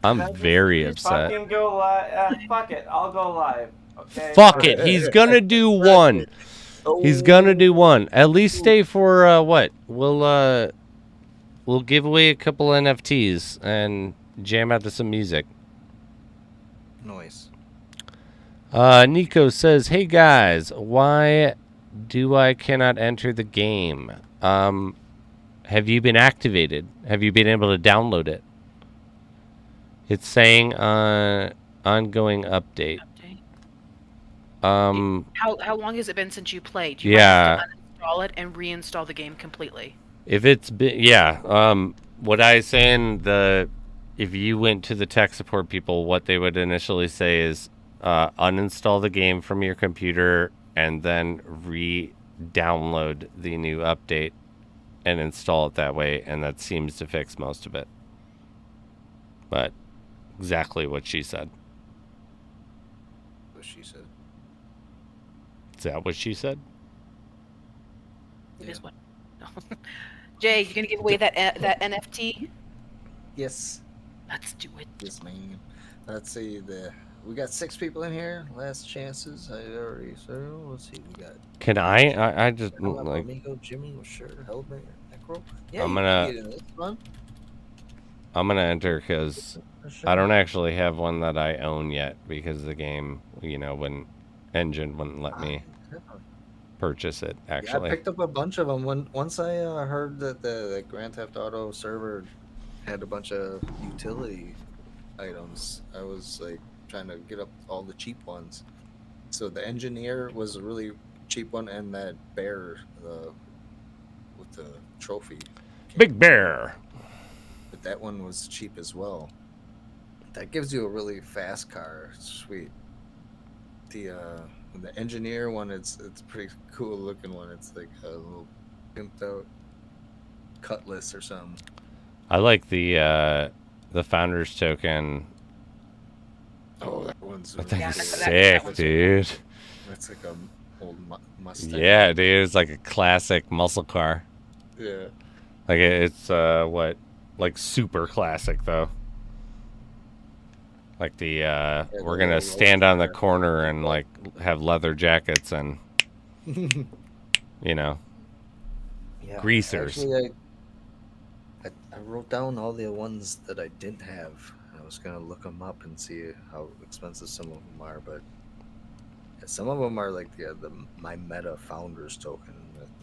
I'm very upset. Fucking go live. Fuck it. I'll go live. Okay. Fuck it. He's gonna do one. He's gonna do one. At least stay for what? We'll give away a couple NFTs and jam out to some music. Noise. Nico says, "Hey guys, why do I cannot enter the game? Have you been activated? Have you been able to download it? It's saying ongoing update. How long has it been since you played? You Yeah. have to uninstall it and reinstall the game completely. If it's been, yeah. What I was saying, if you went to the tech support people, what they would initially say is uninstall the game from your computer and then re-download the new update and install it that way, and that seems to fix most of it. But exactly what she said. what she said. Is that what she said? It is what. No. Jay, you gonna give away that NFT? Yes. Let's do it. Yes, man. Let's see. We got 6 people in here. Last chances. I already. So let's see. We got. Can I just like. Amigo, Jimmy, sure. Hellbear, Necro. Yeah, I'm you gonna. can get in this one. I'm gonna enter because I don't actually have one that I own yet because the game, when Engine wouldn't let me purchase it. Actually, Yeah, I picked up a bunch of them once I heard that the Grand Theft Auto server had a bunch of utility items. I was like trying to get up all the cheap ones. So the Engineer was a really cheap one, and that bear with the trophy. Big Bear. But that one was cheap as well. That gives you a really fast car. It's sweet. The Engineer one, it's pretty cool looking one. It's like a little pimped out Cutlass or something. I like the Founders Token. Oh, that one's I think really it's cool. sick, dude. That's like a old Mustang. Yeah, dude, it's like a classic muscle car. Yeah. Like it's like super classic though. Like we're gonna stand on the corner and like have leather jackets and Yeah, greasers. Actually, I wrote down all the ones that I didn't have. I was gonna look them up and see how expensive some of them are, but some of them are like my Meta Founders Token.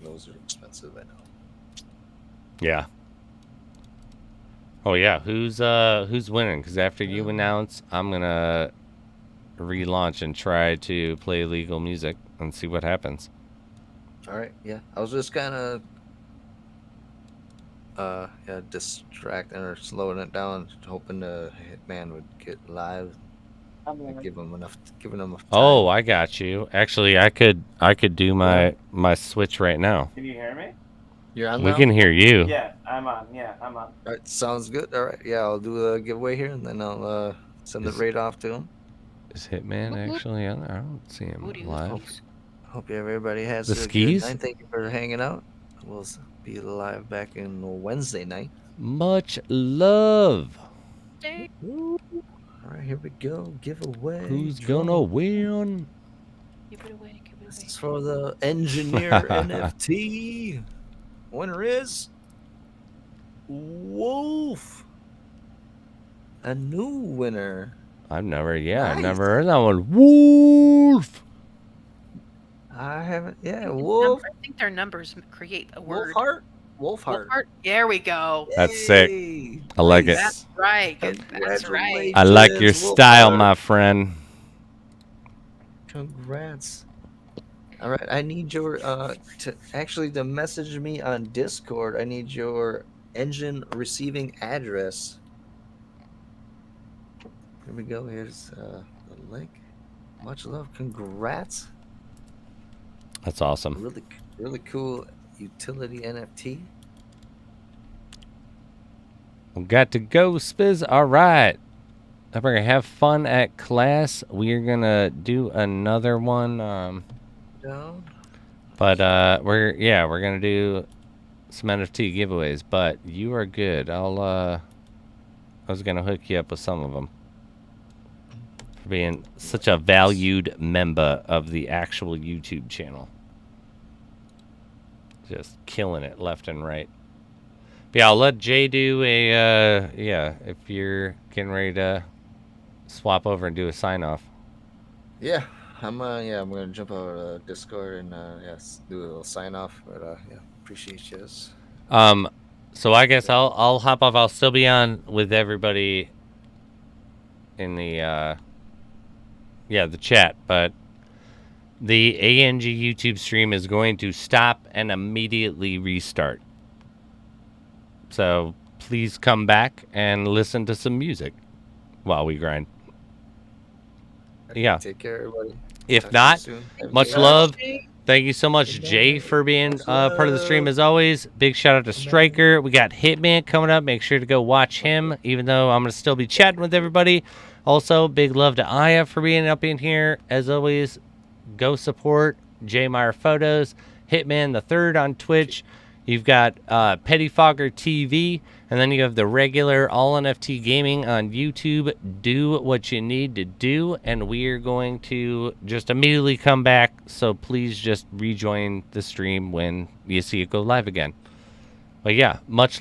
Those are expensive, I know. Yeah. Oh yeah, who's winning? Because after you announce, I'm gonna relaunch and try to play legal music and see what happens. All right, yeah. I was just kind of distracting or slowing it down, hoping the Hitman would get live. Giving him enough time. Oh, I got you. Actually, I could do my Switch right now. Can you hear me? You're on We now? can hear you. Yeah, I'm on. All right, sounds good. All right, yeah, I'll do a giveaway here, and then I'll send it right off to him. Is Hitman actually on? I don't see him live. Hope everybody has The a skis? good night. Thank you for hanging out. We'll be live back in Wednesday night. Much love. All right, here we go. Giveaway. Who's gonna win? This is for the Engineer NFT. Winner is Wolf. A new winner. I've never heard that one. Wolf. I haven't. Yeah, Wolf. I think their numbers create a word. Wolfheart. There we go. That's sick. I like it. That's right. That's right. I like your style, my friend. Congrats. All right, I need your to message me on Discord. I need your engine receiving address. Here we go. Here's the link. Much love. Congrats. That's awesome. Really cool utility NFT. We got to go, Spiz. All right. We're gonna have fun at class. We're gonna do another one. But we're gonna do some NFT giveaways. But you are good. I was gonna hook you up with some of them for being such a valued member of the actual YouTube channel. Just killing it left and right. But yeah, I'll let Jay do a if you're getting ready to swap over and do a sign off. Yeah, I'm gonna jump over to Discord and do a little sign off. But appreciate you. So I guess I'll hop off. I'll still be on with everybody in the the chat, but the ANG YouTube stream is going to stop and immediately restart. So please come back and listen to some music while we grind. Yeah. Take care, everybody. If Talk not, to you soon. much love. Thank you so much, Jay, for being part of the stream as always. Big shout out to Striker. We got Hitman coming up. Make sure to go watch him, even though I'm going to still be chatting with everybody. Also, big love to Aya for being up in here. As always, go support JMeyer Hitman the Third on Twitch. You've got PettiFoggerTV, and then you have the regular All NFT Gaming on YouTube. Do what you need to do, and we are going to just immediately come back, so please just rejoin the stream when you see it go live again. But yeah, much